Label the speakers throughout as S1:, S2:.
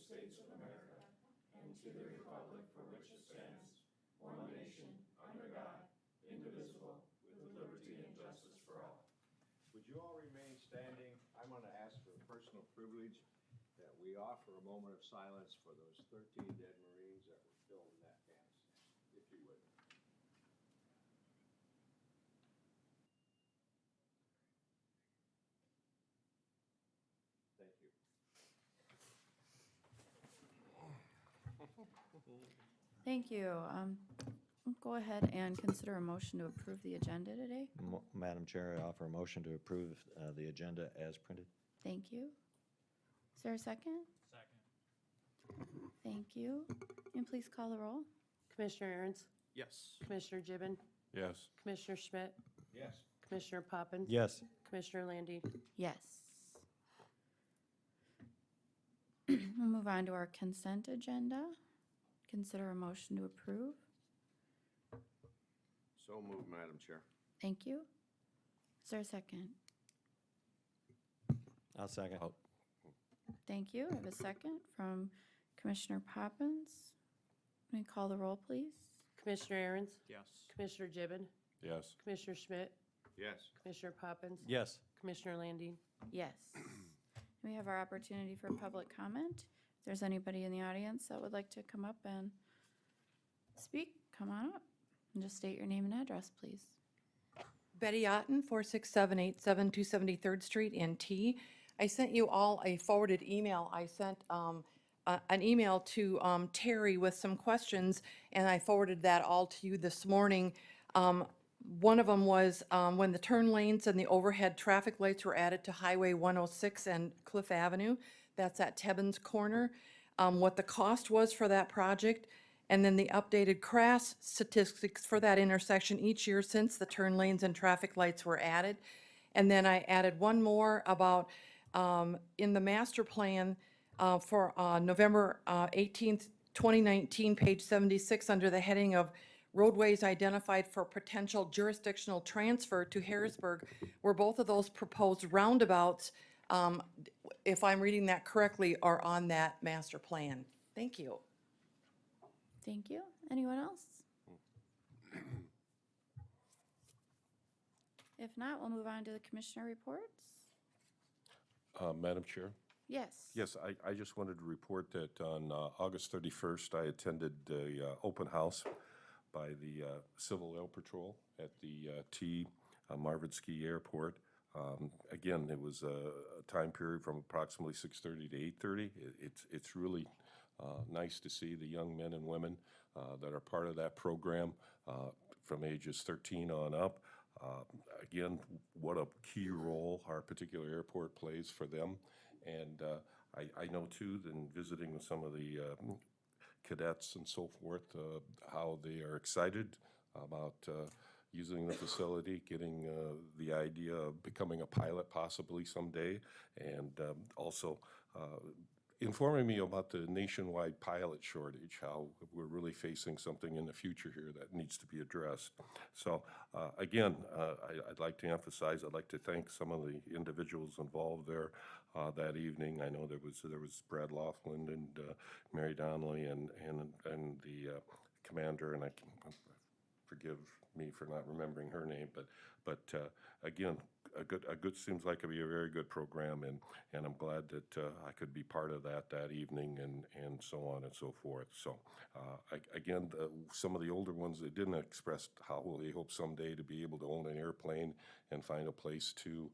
S1: States of America and to the republic for which it stands, one nation, under God, indivisible, with liberty and justice for all.
S2: Would you all remain standing? I'm going to ask for a personal privilege that we offer a moment of silence for those 13 dead Marines that were killed in Afghanistan, if you would. Thank you.
S3: Thank you. Go ahead and consider a motion to approve the agenda today.
S4: Madam Chair, I offer a motion to approve the agenda as printed.
S3: Thank you. Is there a second?
S5: Second.
S3: Thank you. And please call the roll.
S6: Commissioner Aaron's,
S5: Yes.
S6: Commissioner Gibbon,
S5: Yes.
S6: Commissioner Schmidt,
S2: Yes.
S6: Commissioner Poppins.
S4: Yes.
S6: Commissioner Landy.
S3: Yes. We'll move on to our consent agenda. Consider a motion to approve.
S2: So moved, Madam Chair.
S3: Thank you. Is there a second?
S4: I'll second.
S3: Thank you. I have a second from Commissioner Poppins. May I call the roll, please?
S6: Commissioner Aaron's,
S5: Yes.
S6: Commissioner Gibbon,
S5: Yes.
S6: Commissioner Schmidt,
S2: Yes.
S6: Commissioner Poppins.
S4: Yes.
S6: Commissioner Landy.
S3: Yes. We have our opportunity for public comment. If there's anybody in the audience that would like to come up and speak, come on up and just state your name and address, please.
S7: Betty Otten, 46787 273rd Street in T. I sent you all a forwarded email. I sent an email to Terry with some questions, and I forwarded that all to you this morning. One of them was when the turn lanes and the overhead traffic lights were added to Highway 106 and Cliff Avenue. That's at Tebbins Corner. What the cost was for that project, and then the updated crash statistics for that intersection each year since the turn lanes and traffic lights were added. And then I added one more about in the master plan for November 18th, 2019, page 76, under the heading of roadways identified for potential jurisdictional transfer to Harrisburg, were both of those proposed roundabouts, if I'm reading that correctly, are on that master plan. Thank you.
S3: Thank you. Anyone else? If not, we'll move on to the commissioner reports.
S8: Madam Chair?
S3: Yes.
S8: Yes, I just wanted to report that on August 31st, I attended the open house by the Civil Air Patrol at the Marvin Ski Airport. Again, it was a time period from approximately 6:30 to 8:30. It's really nice to see the young men and women that are part of that program from ages 13 on up. Again, what a key role our particular airport plays for them. And I know too, in visiting with some of the cadets and so forth, how they are excited about using the facility, getting the idea of becoming a pilot possibly someday, and also informing me about the nationwide pilot shortage, how we're really facing something in the future here that needs to be addressed. So again, I'd like to emphasize, I'd like to thank some of the individuals involved there that evening. I know there was Brad Laughlin and Mary Donnelly and the commander, and forgive me for not remembering her name, but again, a good seems like it'd be a very good program, and I'm glad that I could be part of that evening and so on and so forth. So again, some of the older ones that didn't express how they hope someday to be able to own an airplane and find a place to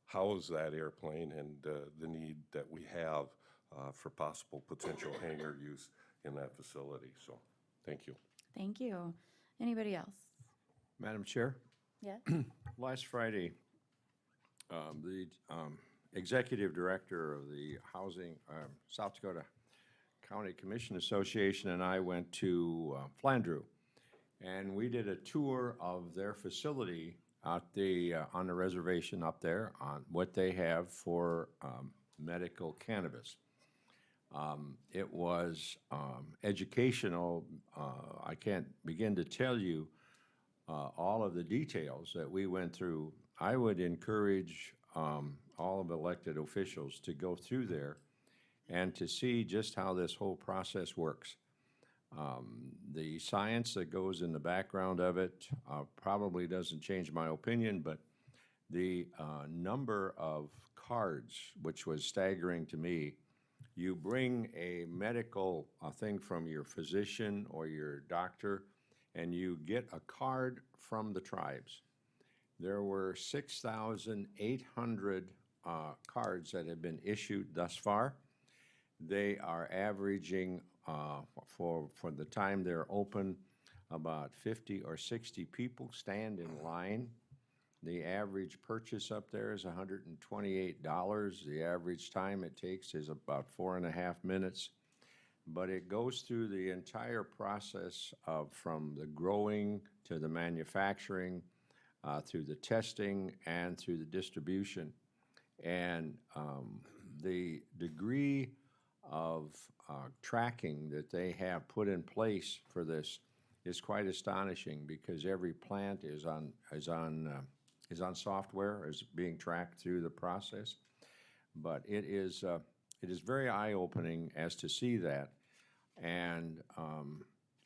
S8: house that airplane, and the need that we have for possible potential hangar use in that facility. So thank you.
S3: Thank you. Anybody else?
S2: Madam Chair?
S3: Yes.
S2: Last Friday, the executive director of the Housing, South Dakota County Commission Association and I went to Flandreau, and we did a tour of their facility out on the reservation up there on what they have for medical cannabis. It was educational. I can't begin to tell you all of the details that we went through. I would encourage all of the elected officials to go through there and to see just how this whole process works. The science that goes in the background of it probably doesn't change my opinion, but the number of cards, which was staggering to me, you bring a medical thing from your physician or your doctor, and you get a card from the tribes. There were 6,800 cards that have been issued thus far. They are averaging, for the time they're open, about 50 or 60 people stand in line. The average purchase up there is $128. The average time it takes is about 4.5 minutes. But it goes through the entire process of from the growing to the manufacturing, through the testing and through the distribution. And the degree of tracking that they have put in place for this is quite astonishing, because every plant is on software, is being tracked through the process. But it is very eye-opening as to see that. And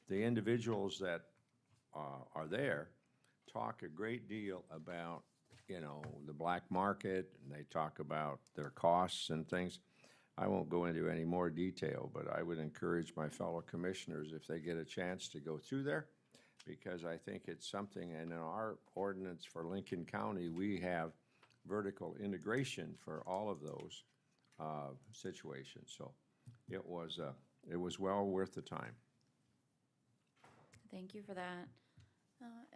S2: the individuals that are there talk a great deal about, the black market, and they talk about their costs and things. I won't go into any more detail, but I would encourage my fellow commissioners, if they get a chance, to go through there, because I think it's something, and in our ordinance for Lincoln County, we have vertical integration for all of those situations. So it was well worth the time.
S3: Thank you for that.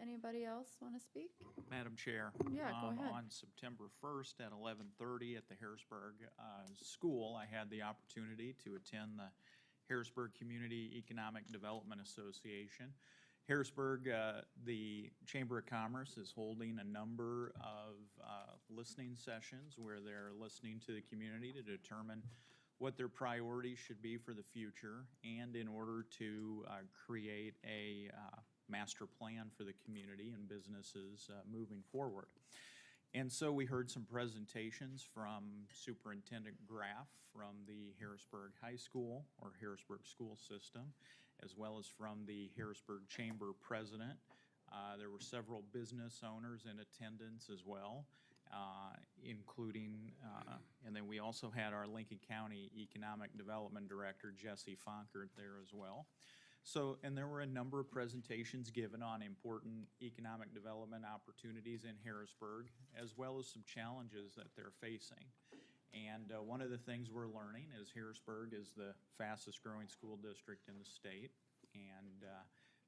S3: Anybody else want to speak?
S9: Madam Chair.
S3: Yeah, go ahead.
S9: On September 1st at 11:30 at the Harrisburg School, I had the opportunity to attend the Harrisburg Community Economic Development Association. Harrisburg, the Chamber of Commerce is holding a number of listening sessions where they're listening to the community to determine what their priorities should be for the future, and in order to create a master plan for the community and businesses moving forward. And so we heard some presentations from Superintendent Graff from the Harrisburg High School or Harrisburg School System, as well as from the Harrisburg Chamber President. There were several business owners in attendance as well, including, and then we also had our Lincoln County Economic Development Director, Jesse Fonkert, there as well. So, and there were a number of presentations given on important economic development opportunities in Harrisburg, as well as some challenges that they're facing. And one of the things we're learning is Harrisburg is the fastest growing school district in the state, and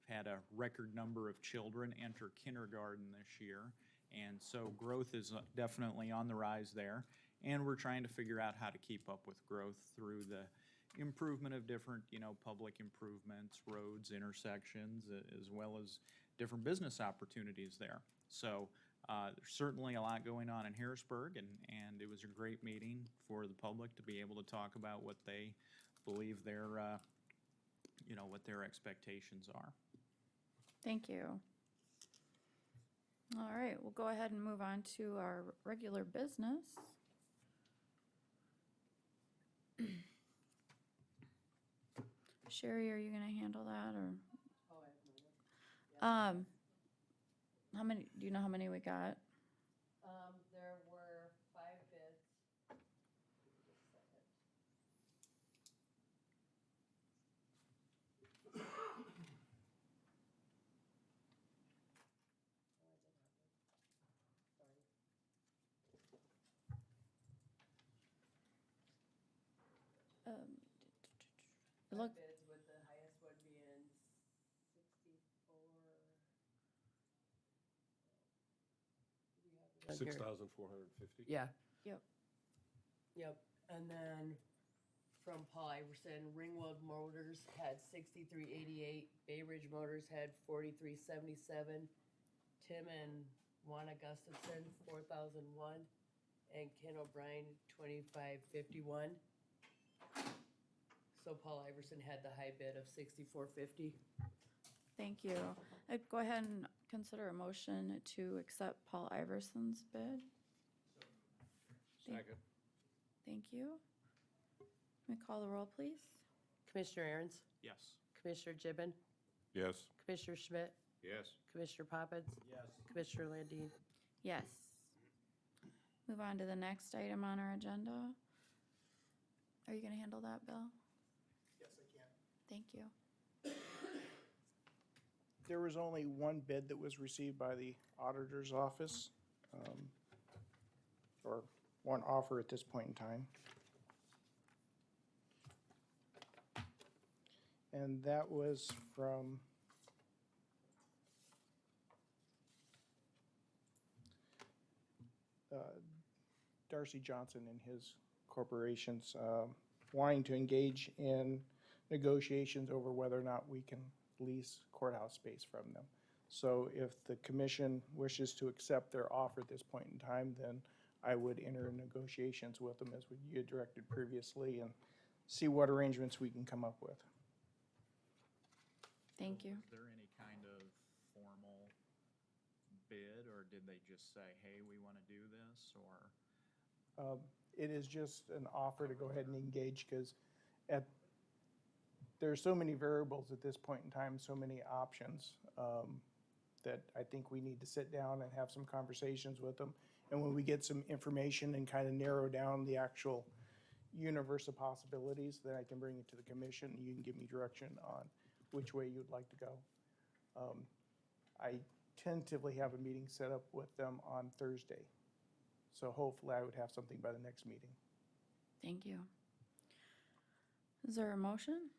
S9: had a record number of children enter kindergarten this year. And so growth is definitely on the rise there. And we're trying to figure out how to keep up with growth through the improvement of different, public improvements, roads, intersections, as well as different business opportunities there. So there's certainly a lot going on in Harrisburg, and it was a great meeting for the public to be able to talk about what they believe their, what their expectations are.
S3: Thank you. All right, we'll go ahead and move on to our regular business. Sherry, are you going to handle that, or? How many, do you know how many we got?
S6: There were 5 bids.
S3: Look,
S6: Bids with the highest one being 64.
S8: 6,450.
S6: Yeah.
S3: Yep.
S6: Yep. And then from Paul Iverson, Ringwood Motors had 6388, Bay Ridge Motors had 4377, Tim and Juana Gustafson 4001, and Ken O'Brien 2551. So Paul Iverson had the high bid of 6450.
S3: thank you. I'd go ahead and consider a motion to accept Paul Iverson's bid.
S2: Second.
S3: Thank you. Can we call the roll, please?
S6: Commissioner Aaron's,
S9: Yes.
S6: Commissioner Gibbon,
S8: Yes.
S6: Commissioner Schmidt,
S2: Yes.
S6: Commissioner Poppins. Yes. Commissioner Landine.
S3: Yes. Move on to the next item on our agenda. Are you gonna handle that, Bill?
S1: Yes, I can.
S3: Thank you.
S1: There was only one bid that was received by the auditor's office, or one offer at this point in time. And that was from Darcy Johnson and his corporations, wanting to engage in negotiations over whether or not we can lease courthouse space from them. So if the commission wishes to accept their offer at this point in time, then I would enter negotiations with them as you had directed previously and see what arrangements we can come up with.
S3: Thank you.
S9: Was there any kind of formal bid, or did they just say, hey, we want to do this, or?
S1: It is just an offer to go ahead and engage, because there are so many variables at this point in time, so many options, that I think we need to sit down and have some conversations with them. And when we get some information and kind of narrow down the actual universe of possibilities, then I can bring it to the commission, and you can give me direction on which way you'd like to go. I tentatively have a meeting set up with them on Thursday. So hopefully I would have something by the next meeting.
S3: Thank you. Is there a motion?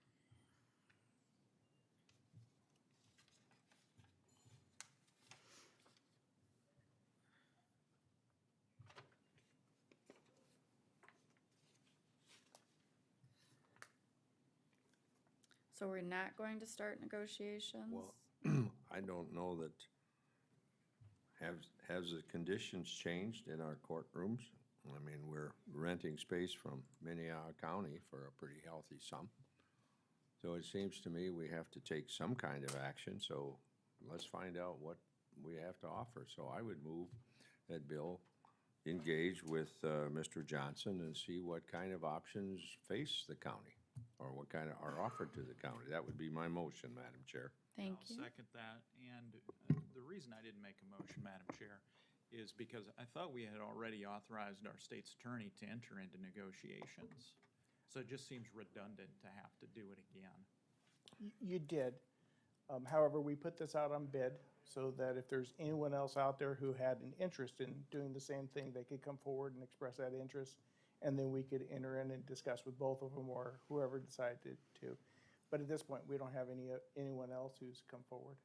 S3: So we're not going to start negotiations?
S2: Well, I don't know that, has the conditions changed in our courtrooms? I mean, we're renting space from Minnehaha County for a pretty healthy sum. So it seems to me we have to take some kind of action, so let's find out what we have to offer. So I would move that Bill engage with Mr. Johnson and see what kind of options face the county, or what kind of are offered to the county. That would be my motion, Madam Chair.
S3: Thank you.
S9: I'll second that, and the reason I didn't make a motion, Madam Chair, is because I thought we had already authorized our state's attorney to enter into negotiations. So it just seems redundant to have to do it again.
S1: You did. However, we put this out on bid so that if there's anyone else out there who had an interest in doing the same thing, they could come forward and express that interest. And then we could enter in and discuss with both of them or whoever decided to. But at this point, we don't have anyone else who's come forward.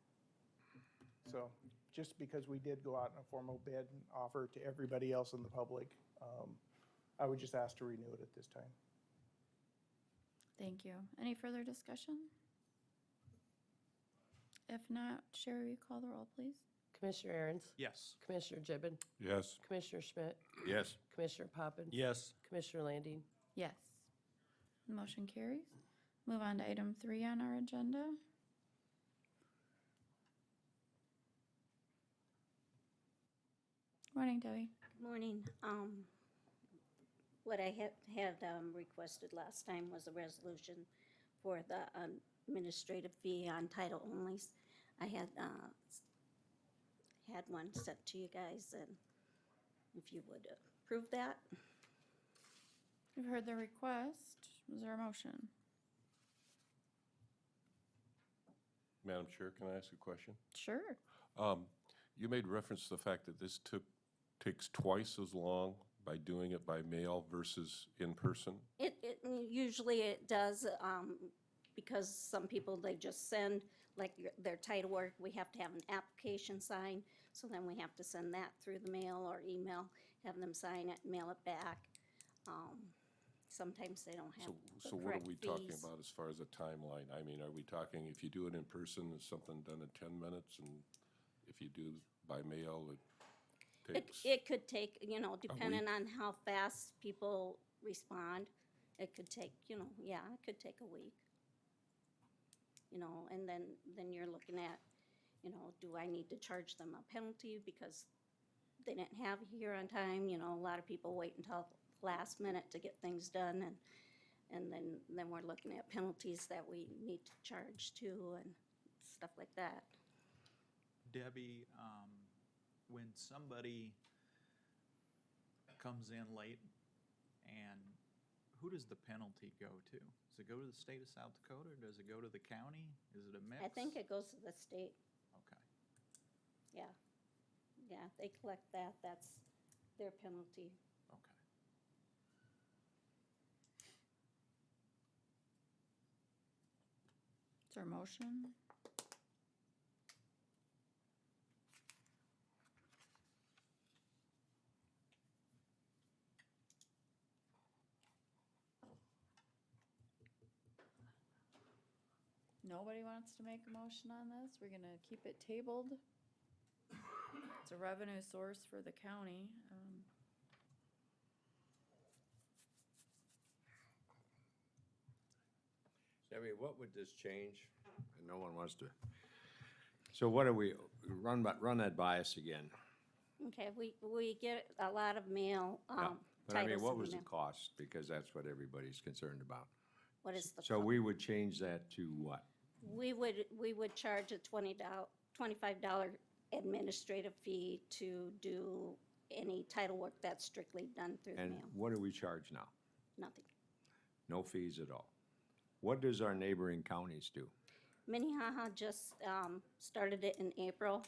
S1: So just because we did go out in a formal bid and offer to everybody else in the public, I would just ask to renew it at this time.
S3: Thank you. Any further discussion? If not, Sherry, will you call the roll, please?
S6: Commissioner Aaron's,
S9: Yes.
S6: Commissioner Gibbon,
S8: Yes.
S6: Commissioner Schmidt,
S2: Yes.
S6: Commissioner Poppins.
S5: Yes.
S6: Commissioner Landine.
S3: Yes. Motion carries. Move on to item 3 on our agenda. Morning, Debbie.
S10: Morning. What I had requested last time was a resolution for the administrative fee on title onlys. I had one sent to you guys, and if you would approve that.
S3: You've heard the request. Is there a motion?
S8: Madam Chair, can I ask a question?
S3: Sure.
S8: You made reference to the fact that this takes twice as long by doing it by mail versus in person.
S10: Usually it does, because some people, they just send, like their title work, we have to have an application signed, so then we have to send that through the mail or email, have them sign it, mail it back. Sometimes they don't have the
S8: So what are
S10: correct
S8: we talking
S10: fees.
S8: about as far as a timeline? I mean, are we talking, if you do it in person, is something done in 10 minutes? And if you do by mail, it takes?
S10: It could take, depending on how fast people respond, it could take, it could take a week. And then you're looking at, do I need to charge them a penalty because they didn't have it here on time? A lot of people wait until last minute to get things done, And then we're looking at penalties that we need to charge to and stuff like that.
S9: Debbie, when somebody comes in late, and who does the penalty go to? Does it go to the state of South Dakota, or does it go to the county? Is it a mix?
S10: I think it goes to the state,
S9: Okay.
S10: yeah. Yeah, they collect that, that's their penalty.
S9: Okay.
S3: Is there a motion? Nobody wants to make a motion on this? We're gonna keep it tabled? It's a revenue source for the county.
S2: Debbie, what would this change? And no one wants to. So what do we, run that by us again?
S10: Okay, we get a lot of mail,
S2: Yeah. But I mean,
S10: titles
S2: what
S10: in
S2: was
S10: the
S2: the
S10: mail.
S2: cost? Because that's what everybody's concerned about.
S10: What is the
S2: So
S10: cost?
S2: we would change that to what?
S10: We would charge a $25 administrative fee to do any title work that's strictly done through the
S2: And
S10: mail.
S2: what do we charge now?
S10: Nothing.
S2: No fees at all. What does our neighboring counties do?
S10: Minnehaha just started it in April,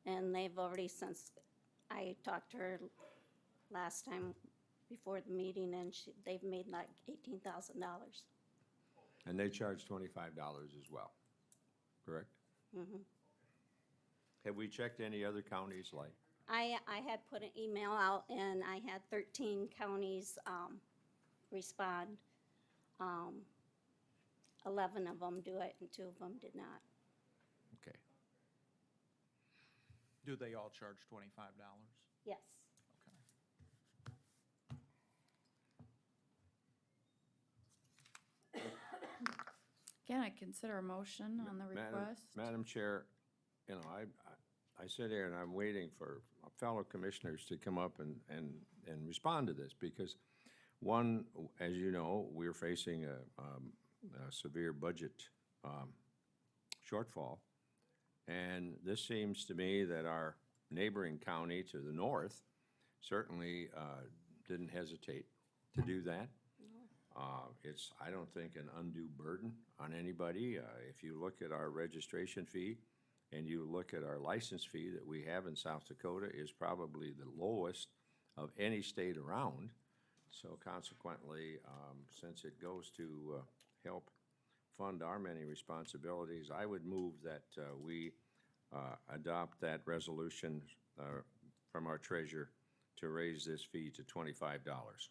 S10: and they've already, since I talked to her last time before the meeting, and they've made like $18,000.
S2: And they charge $25 as well, correct?
S10: Mhm.
S2: Have we checked any other counties like?
S10: I had put an email out, and I had 13 counties respond. 11 of them do it, and 2 of them did not.
S2: Okay.
S9: Do they all charge $25?
S10: Yes.
S9: Okay.
S3: Can I consider a motion on the
S2: Madam-
S3: request?
S2: Madam Chair, you know, I sit here and I'm waiting for fellow commissioners to come up and respond to this, because one, as you know, we're facing a severe budget shortfall. And this seems to me that our neighboring county to the north certainly didn't hesitate to do that. It's, I don't think, an undue burden on anybody. If you look at our registration fee and you look at our license fee that we have in South Dakota, is probably the lowest of any state around. So consequently, since it goes to help fund our many responsibilities, I would move that we adopt that resolution from our treasurer to raise this fee to $25.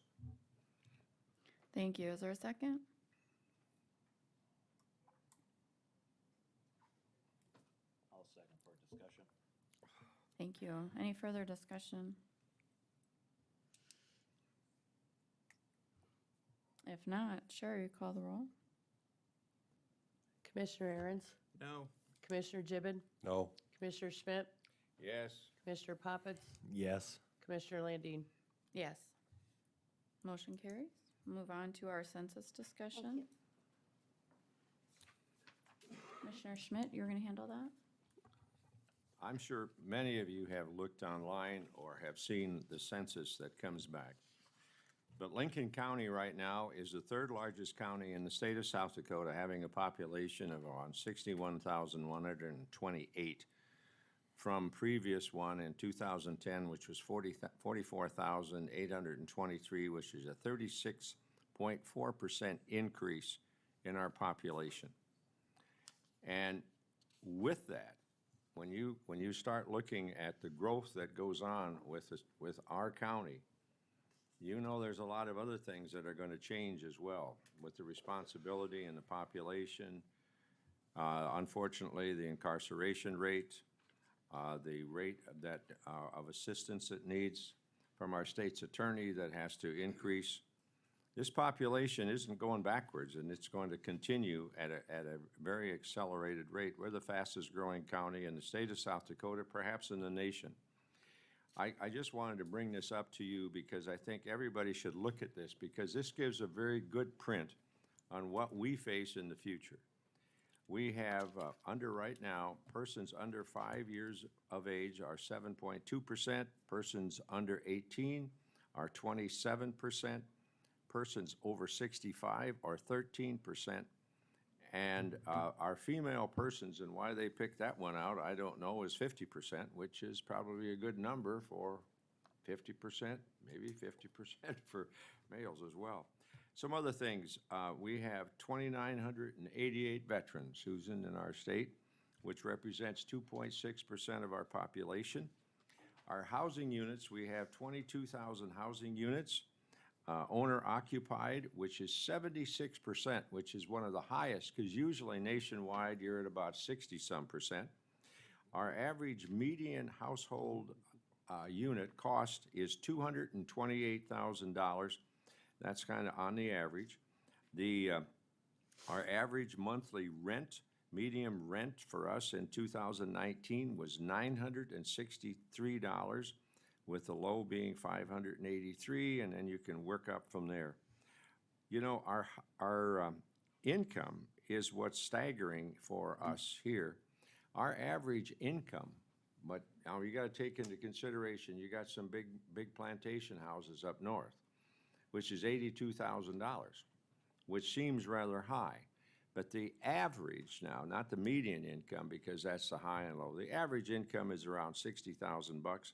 S3: Thank you. Is there a second?
S4: I'll second for discussion.
S3: Thank you. Any further discussion? If not, Sherry, you call the roll.
S6: Commissioner Aaron's,
S9: No.
S6: Commissioner Gibbon,
S8: No.
S6: Commissioner Schmidt,
S2: Yes.
S6: Commissioner Poppins,
S4: Yes.
S6: Commissioner Landine.
S3: Yes. Motion carries. Move on to our census discussion. Commissioner Schmidt, you're going to handle that?
S2: I'm sure many of you have looked online or have seen the census that comes back. But Lincoln County right now is the third largest county in the state of South Dakota, having a population of around 61,128 from previous one in 2010, which was 44,823, which is a 36.4% increase in our population. And with that, when you start looking at the growth that goes on with our county, you know there's a lot of other things that are going to change as well with the responsibility and the population. Unfortunately, the incarceration rate, the rate of assistance it needs from our state's attorney that has to increase. This population isn't going backwards, and it's going to continue at a very accelerated rate. We're the fastest growing county in the state of South Dakota, perhaps in the nation. I just wanted to bring this up to you because I think everybody should look at this, because this gives a very good print on what we face in the future. We have, right now, persons under 5 years of age are 7.2%, persons under 18 are 27%, persons over 65 are 13%, and our female persons, and why they picked that one out, I don't know, is 50%, which is probably a good number for 50%, maybe 50% for males as well. Some other things, we have 2,988 veterans who's in our state, which represents 2.6% of our population. Our housing units, we have 22,000 housing units, owner occupied, which is 76%, which is one of the highest, because usually nationwide you're at about 60-some percent. Our average median household unit cost is $228,000. That's kind of on the average. Our average monthly rent, medium rent for us in 2019 was $963, with the low being $583, and then you can work up from there. You know, our income is what's staggering for us here. Our average income, but now you got to take into consideration, you got some big plantation houses up north, which is $82,000, which seems rather high. But the average now, not the median income, because that's the high and low, the average income is around $60,000.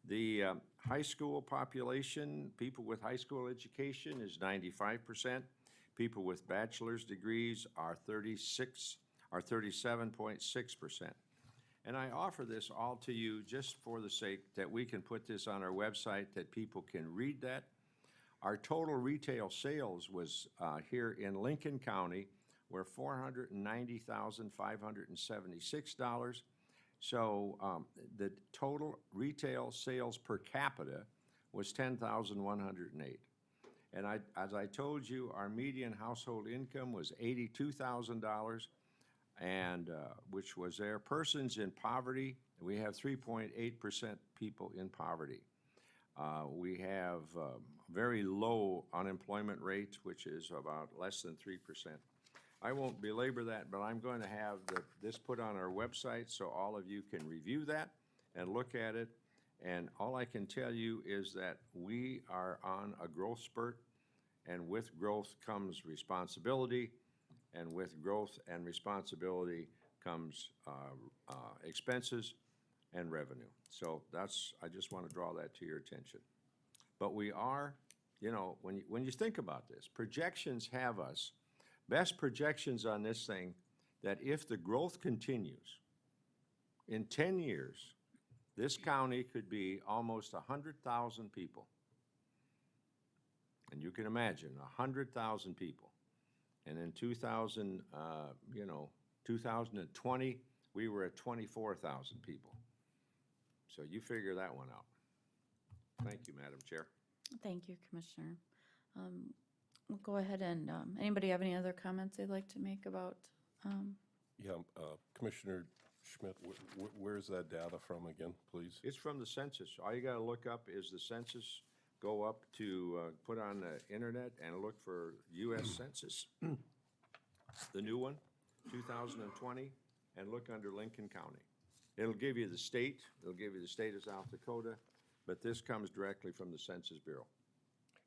S2: The high school population, people with high school education, is 95%. People with bachelor's degrees are 37.6%. And I offer this all to you just for the sake that we can put this on our website, that people can read that. Our total retail sales was here in Lincoln County were $490,576. So the total retail sales per capita was $10,108. And as I told you, our median household income was $82,000, and which was there. Persons in poverty, we have 3.8% people in poverty. We have very low unemployment rates, which is about less than 3%. I won't belabor that, but I'm going to have this put on our website so all of you can review that and look at it. And all I can tell you is that we are on a growth spurt, and with growth comes responsibility, and with growth and responsibility comes expenses and revenue. So I just want to draw that to your attention. But we are, you know, when you think about this, projections have us, best projections on this thing, that if the growth continues, in 10 years, this county could be almost 100,000 people. And you can imagine, 100,000 people. And in 2020, we were at 24,000 people. So you figure that one out. Thank you, Madam Chair.
S3: Thank you, Commissioner. We'll go ahead and, anybody have any other comments they'd like to make about?
S8: Yeah, Commissioner Schmidt, where's that data from again, please?
S2: It's from the census. All you gotta look up is the census. Go up to, put on the internet and look for US Census, the new one, 2020, and look under Lincoln County. It'll give you the state, it'll give you the state of South Dakota, but this comes directly from the Census Bureau.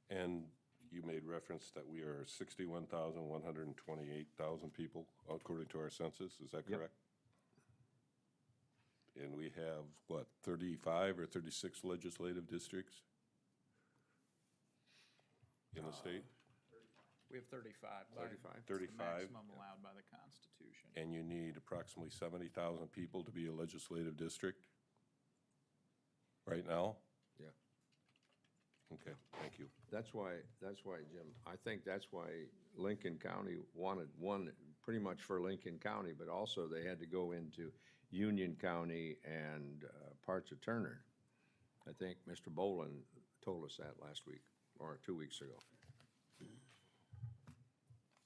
S8: And you made reference that we are 61,128,000 people according to our census, is that
S2: Yep.
S8: correct? And we have, what, 35 or 36 legislative districts in the state?
S9: We have 35.
S2: 35.
S9: It's the
S8: 35.
S9: maximum allowed by the Constitution.
S8: And you need approximately 70,000 people to be a legislative district right now?
S2: Yeah.
S8: Okay, thank you.
S2: That's why, Jim, I think that's why Lincoln County wanted one, pretty much for Lincoln County, but also they had to go into Union County and parts of Turner. I think Mr. Boland told us that last week, or 2 weeks ago.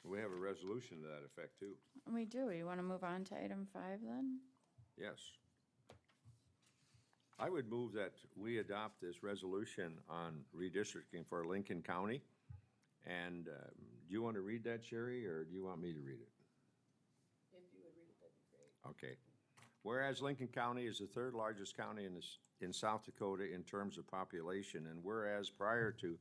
S2: We have a resolution to that effect, too.
S3: We do. You want to move on to item 5 then?
S2: Yes. I would move that we adopt this resolution on redistricting for Lincoln County and do you want to read that, Sherry, or do you want me to read it?
S6: If you would read it, that'd be great.
S2: Okay. Whereas Lincoln County is the third largest county in South Dakota in terms of population, and whereas prior to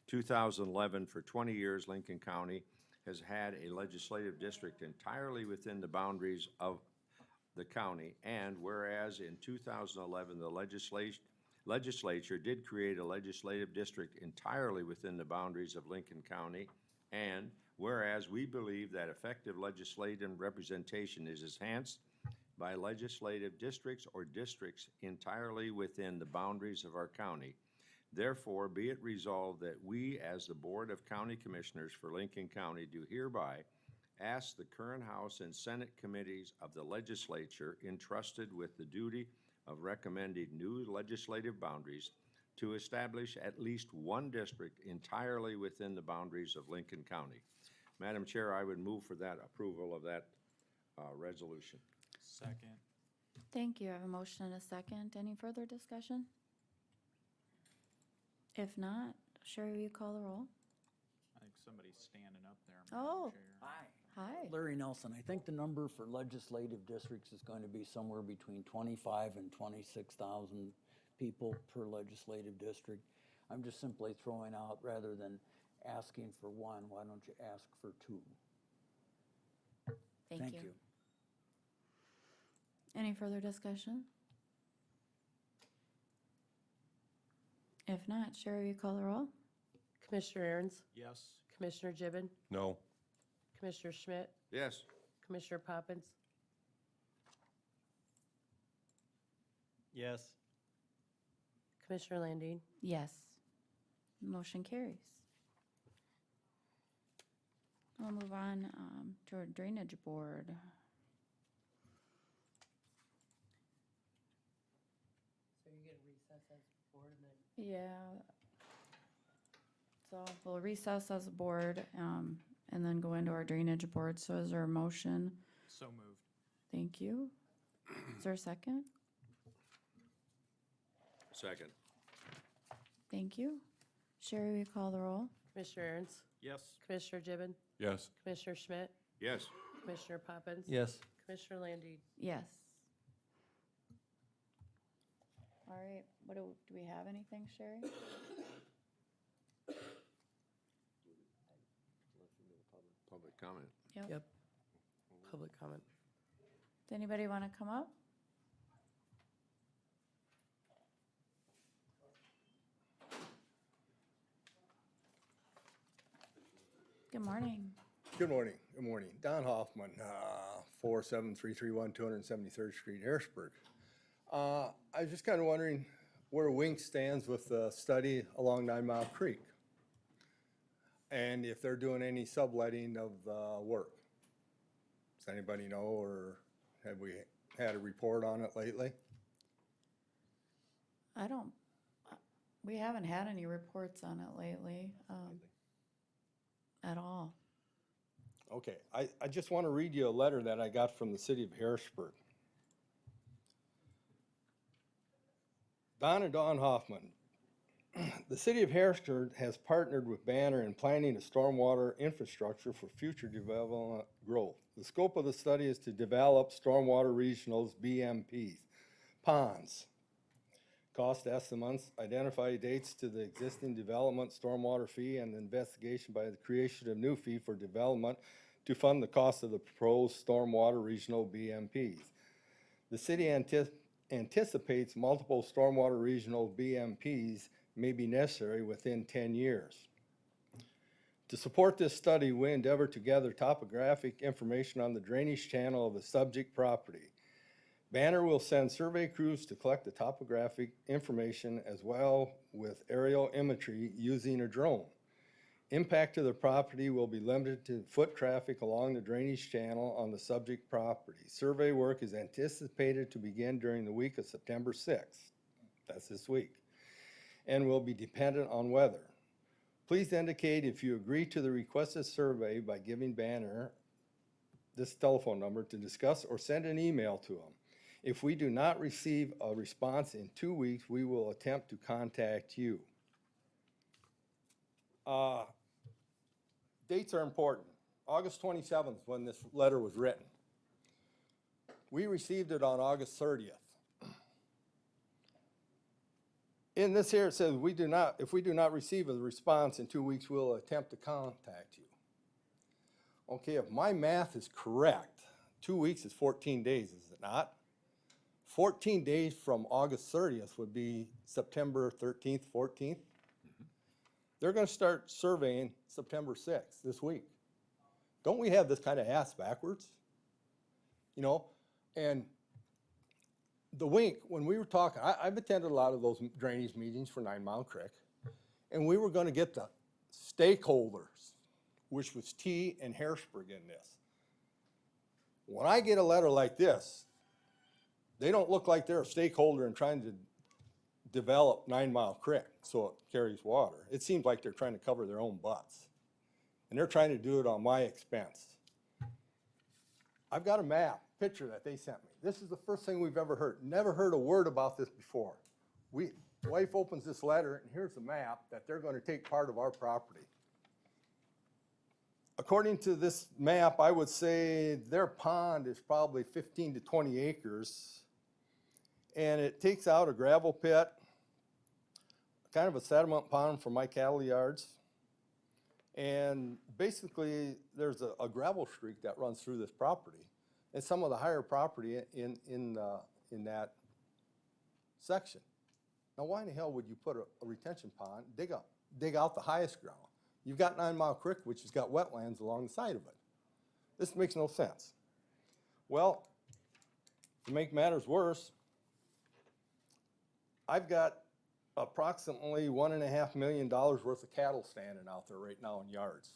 S2: 2011, for 20 years, Lincoln County has had a legislative district entirely within the boundaries of the county, and whereas in 2011, the legislature did create a legislative district entirely within the boundaries of Lincoln County, and whereas we believe that effective legislative representation is enhanced by legislative districts or districts entirely within the boundaries of our county. Therefore, be it resolved that we, as the Board of County Commissioners for Lincoln County, do hereby ask the current House and Senate committees of the legislature entrusted with the duty of recommending new legislative boundaries to establish at least one district entirely within the boundaries of Lincoln County. Madam Chair, I would move for that approval of that resolution.
S9: Second.
S3: Thank you. I have a motion and a second. Any further discussion? If not, Sherry, will you call the roll?
S9: I think somebody's standing up there.
S3: Oh.
S9: Madam Chair.
S3: Hi.
S11: Larry Nelson, I think the number for legislative districts is going to be somewhere between 25 and 26,000 people per legislative district. I'm just simply throwing out, rather than asking for one, why don't you ask for two?
S3: Thank you. Any further discussion? If not, Sherry, will you call the roll?
S6: Commissioner Aaron's,
S9: Yes.
S6: Commissioner Gibbon,
S8: No.
S6: Commissioner Schmidt,
S2: Yes.
S6: Commissioner Poppins,
S5: Yes.
S6: Commissioner Landine.
S3: Yes. Motion carries. We'll move on to our drainage board.
S6: So you're gonna recess as board and then?
S3: Yeah. So we'll recess as a board and then go into our drainage board. So is there a motion?
S9: So moved.
S3: Thank you. Is there a second?
S2: Second.
S3: Thank you. Sherry, will you call the roll?
S6: Commissioner Aaron's,
S9: Yes.
S6: Commissioner Gibbon,
S8: Yes.
S6: Commissioner Schmidt,
S2: Yes.
S6: Commissioner Poppins.
S5: Yes.
S6: Commissioner Landine.
S3: Yes. All right, what do we have anything, Sherry?
S2: Public comment.
S6: Yep. Public comment.
S3: Does anybody want to come up? Good morning.
S12: Good morning, good morning. Don Hoffman, 47331 273rd Street, Harrisburg. I was just kind of wondering where Wink stands with the study along 9 Mile Creek. And if they're doing any subletting of the work. Does anybody know, or have we had a report on it lately?
S3: I don't, we haven't had any reports on it lately, at all.
S12: Okay, I just want to read you a letter that I got from the city of Harrisburg. Don and Dawn Hoffman. The city of Harrisburg has partnered with Banner in planning a stormwater infrastructure for future development growth. The scope of the study is to develop stormwater regionals, BMPs, ponds. Cost estimates, identify dates to the existing development stormwater fee, and the investigation by the creation of new fee for development to fund the cost of the proposed stormwater regional BMPs. The city anticipates multiple stormwater regional BMPs may be necessary within 10 years. To support this study, we endeavor to gather topographic information on the drainage channel of the subject property. Banner will send survey crews to collect the topographic information as well with aerial imagery using a drone. Impact to the property will be limited to foot traffic along the drainage channel on the subject property. Survey work is anticipated to begin during the week of September 6th. That's this week. And will be dependent on weather. Please indicate if you agree to the requested survey by giving Banner this telephone number to discuss, or send an email to them. If we do not receive a response in 2 weeks, we will attempt to contact you. dates are important. August 27th, when this letter was written. We received it on August 30th. In this here, it says, if we do not receive a response in 2 weeks, we'll attempt to contact you. Okay, if my math is correct, 2 weeks is 14 days, is it not? 14 days from August 30th would be September 13th, 14th. They're gonna start surveying September 6th, this week. Don't we have this kind of ass backwards? You know, and the wink, when we were talking, I've attended a lot of those drainage meetings for 9 Mile Creek, and we were gonna get the stakeholders, which was T and Harrisburg in this. When I get a letter like this, they don't look like they're a stakeholder in trying to develop 9 Mile Creek so it carries water. It seems like they're trying to cover their own butts. And they're trying to do it on my expense. I've got a map, picture that they sent me. This is the first thing we've ever heard. Never heard a word about this before. Wife opens this letter, and here's the map that they're going to take part of our property. According to this map, I would say their pond is probably 15 to 20 acres. And it takes out a gravel pit, kind of a sediment pond for my cattle yards. And basically, there's a gravel streak that runs through this property. It's some of the higher property in that section. Now, why in the hell would you put a retention pond, dig out the highest ground? You've got 9 Mile Creek, which has got wetlands along the side of it. This makes no sense. Well, to make matters worse, I've got approximately $1.5 million worth of cattle standing out there right now in yards.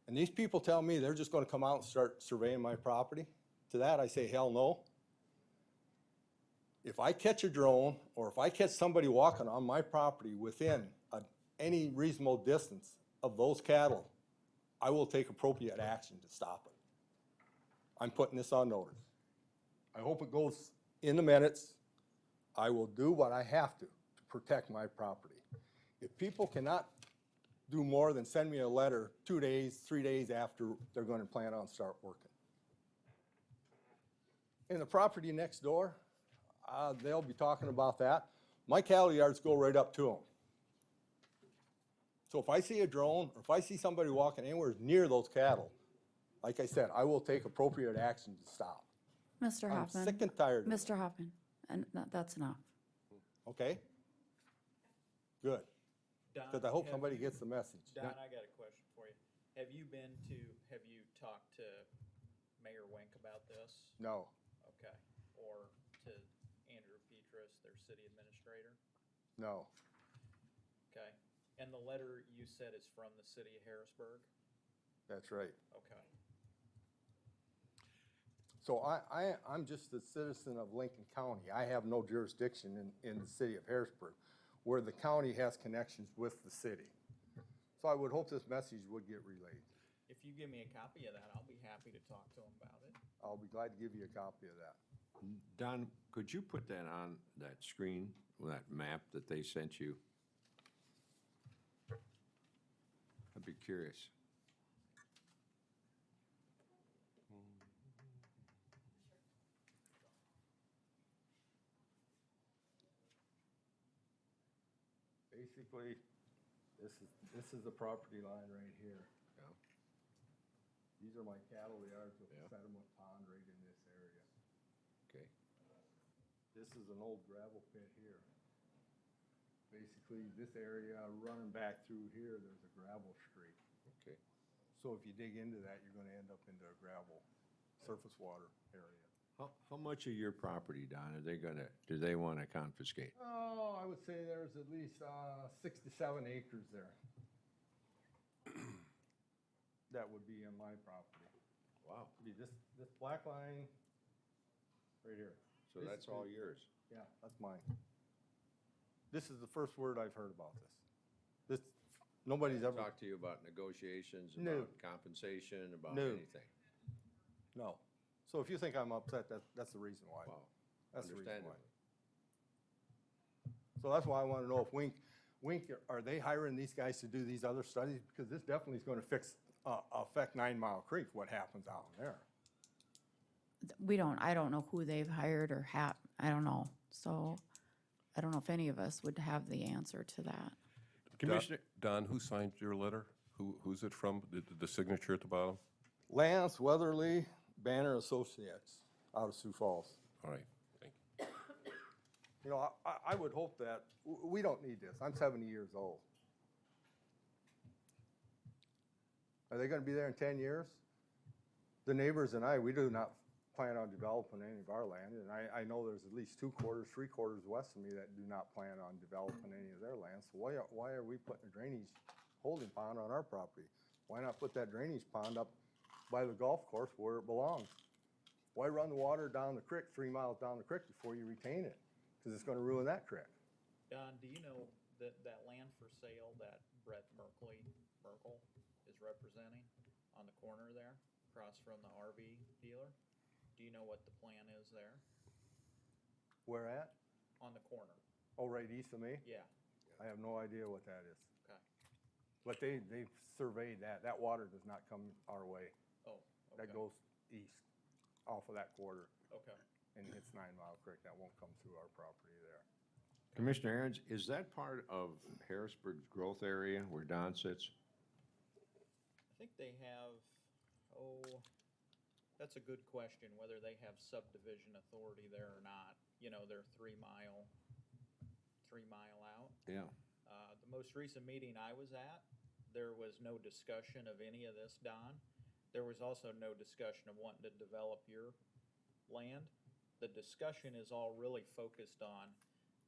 S12: And these people tell me they're just gonna come out and start surveying my property. To that, I say, hell no. If I catch a drone, or if I catch somebody walking on my property within any reasonable distance of those cattle, I will take appropriate action to stop it. I'm putting this on notice. I hope it goes in the minutes. I will do what I have to protect my property. If people cannot do more than send me a letter 2 days, 3 days after they're going to plan on start working. In the property next door, they'll be talking about that. My cattle yards go right up to them. So if I see a drone, or if I see somebody walking anywhere near those cattle, like I said, I will take appropriate action to stop.
S3: Mr.
S12: I'm
S3: Hoffman.
S12: sick and tired of it.
S3: Mr. Hoffman, and that's enough.
S12: Okay? Good.
S9: Don,
S12: Because I hope
S9: have
S12: somebody
S9: you-
S12: gets the message.
S9: Don, I got a question for you. Have you talked to Mayor Wink about this?
S12: No.
S9: Okay. Or to Andrew Petrus, their city administrator?
S12: No.
S9: Okay. And the letter you said is from the city of Harrisburg?
S12: That's right.
S9: Okay.
S12: So I'm just a citizen of Lincoln County. I have no jurisdiction in the city of Harrisburg, where the county has connections with the city. So I would hope this message would get relayed.
S9: If you give me a copy of that, I'll be happy to talk to him about it.
S12: I'll be glad to give you a copy of that.
S2: Don, could you put that on that screen, that map that they sent you? I'd be curious.
S12: Basically, this is the property line right here.
S2: Yeah.
S12: These are my cattle yards with
S2: Yeah.
S12: a sediment pond right in this area.
S2: Okay.
S12: This is an old gravel pit here. Basically, this area running back through here, there's a gravel streak.
S2: Okay.
S12: So if you dig into that, you're gonna end up into a gravel surface water area.
S2: How much of your property, Don, do they want to confiscate?
S12: Oh, I would say there's at least 6 to 7 acres there. That would be on my property.
S2: Wow.
S12: Be this black line right here.
S2: So that's all yours?
S12: Yeah, that's mine. This is the first word I've heard about this. Nobody's ever.
S2: Talk to you about negotiations,
S12: No.
S2: about compensation, about
S12: No.
S2: anything?
S12: No. So if you think I'm upset, that's the reason why.
S2: Wow.
S12: That's the reason why.
S2: Understandably.
S12: So that's why I want to know if Wink, are they hiring these guys to do these other studies? Because this definitely is gonna affect 9 Mile Creek, what happens out there.
S3: I don't know who they've hired or I don't know. So I don't know if any of us would have the answer to that.
S2: Commissioner,
S8: Don, who signed your letter? Who's it from? The signature at the bottom?
S12: Lance Weatherly, Banner Associates, out of Sioux Falls.
S8: All right, thank you.
S12: You know, I would hope that, we don't need this. I'm 70 years old. Are they gonna be there in 10 years? The neighbors and I, we do not plan on developing any of our land, and I know there's at least 3/4 west of me that do not plan on developing any of their land. So why are we putting a drainage holding pond on our property? Why not put that drainage pond up by the golf course where it belongs? Why run the water down the creek, 3 miles down the creek before you retain it? Because it's gonna ruin that creek.
S9: Don, do you know that land for sale that Brett Merkel is representing on the corner there, across from the RV dealer? Do you know what the plan is there,
S12: Where at?
S9: on the corner?
S12: Oh, right east of me?
S9: Yeah,
S12: I have no idea what that is.
S9: okay.
S12: But they've surveyed that. That water does not come our way.
S9: Oh,
S12: That
S9: okay,
S12: goes east off of that quarter
S9: okay.
S12: and hits 9 Mile Creek. That won't come through our property there.
S2: Commissioner Aaron's, is that part of Harrisburg's growth area where Don sits?
S9: I think they have, that's a good question, whether they have subdivision authority there or not. You know, they're 3 mile out.
S2: Yeah.
S9: The most recent meeting I was at, there was no discussion of any of this, Don. There was also no discussion of wanting to develop your land. The discussion is all really focused on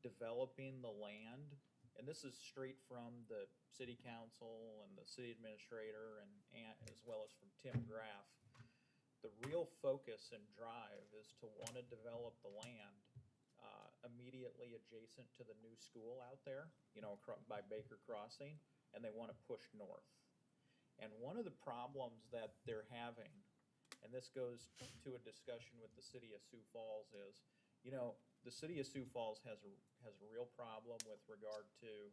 S9: developing the land, and this is straight from the city council and the city administrator and as well as from Tim Graff. The real focus and drive is to want to develop the land immediately adjacent to the new school out there, you know, by Baker Crossing, and they want to push north. And one of the problems that they're having, and this goes to a discussion with the city of Sioux Falls, is, you know, the city of Sioux Falls has a real problem with regard to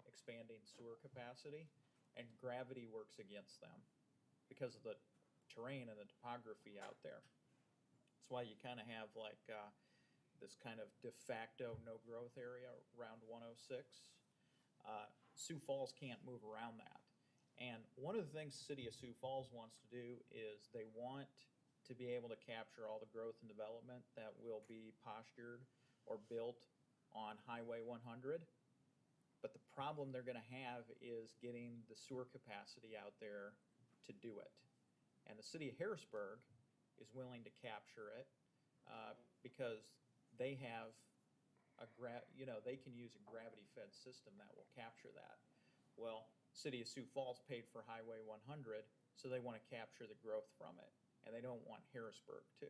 S9: expanding sewer capacity, and gravity works against them because of the terrain and the topography out there. That's why you kind of have like this kind of de facto no growth area around 106. Sioux Falls can't move around that. And one of the things the city of Sioux Falls wants to do is they want to be able to capture all the growth and development that will be postured or built on Highway 100. But the problem they're gonna have is getting the sewer capacity out there to do it. And the city of Harrisburg is willing to capture it because they have they can use a gravity-fed system that will capture that. Well, city of Sioux Falls paid for Highway 100, so they want to capture the growth from it, and they don't want Harrisburg to.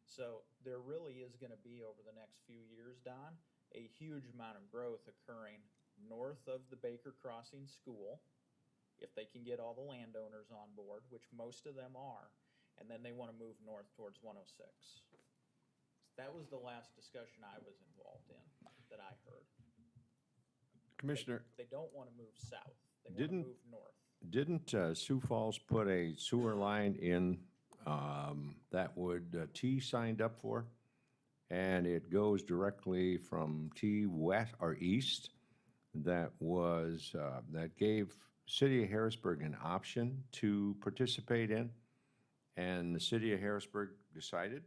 S9: So there really is going to be, over the next few years, Don, a huge amount of growth occurring north of the Baker Crossing School, if they can get all the landowners on board, which most of them are, and then they want to move north towards 106. That was the last discussion I was involved in, that I heard.
S2: Commissioner,
S9: They don't want to move south. They want to
S2: Didn't-
S9: move north.
S2: didn't Sioux Falls put a sewer line in that T signed up for? And it goes directly from T west or east. That gave City of Harrisburg an option to participate in. And the City of Harrisburg decided,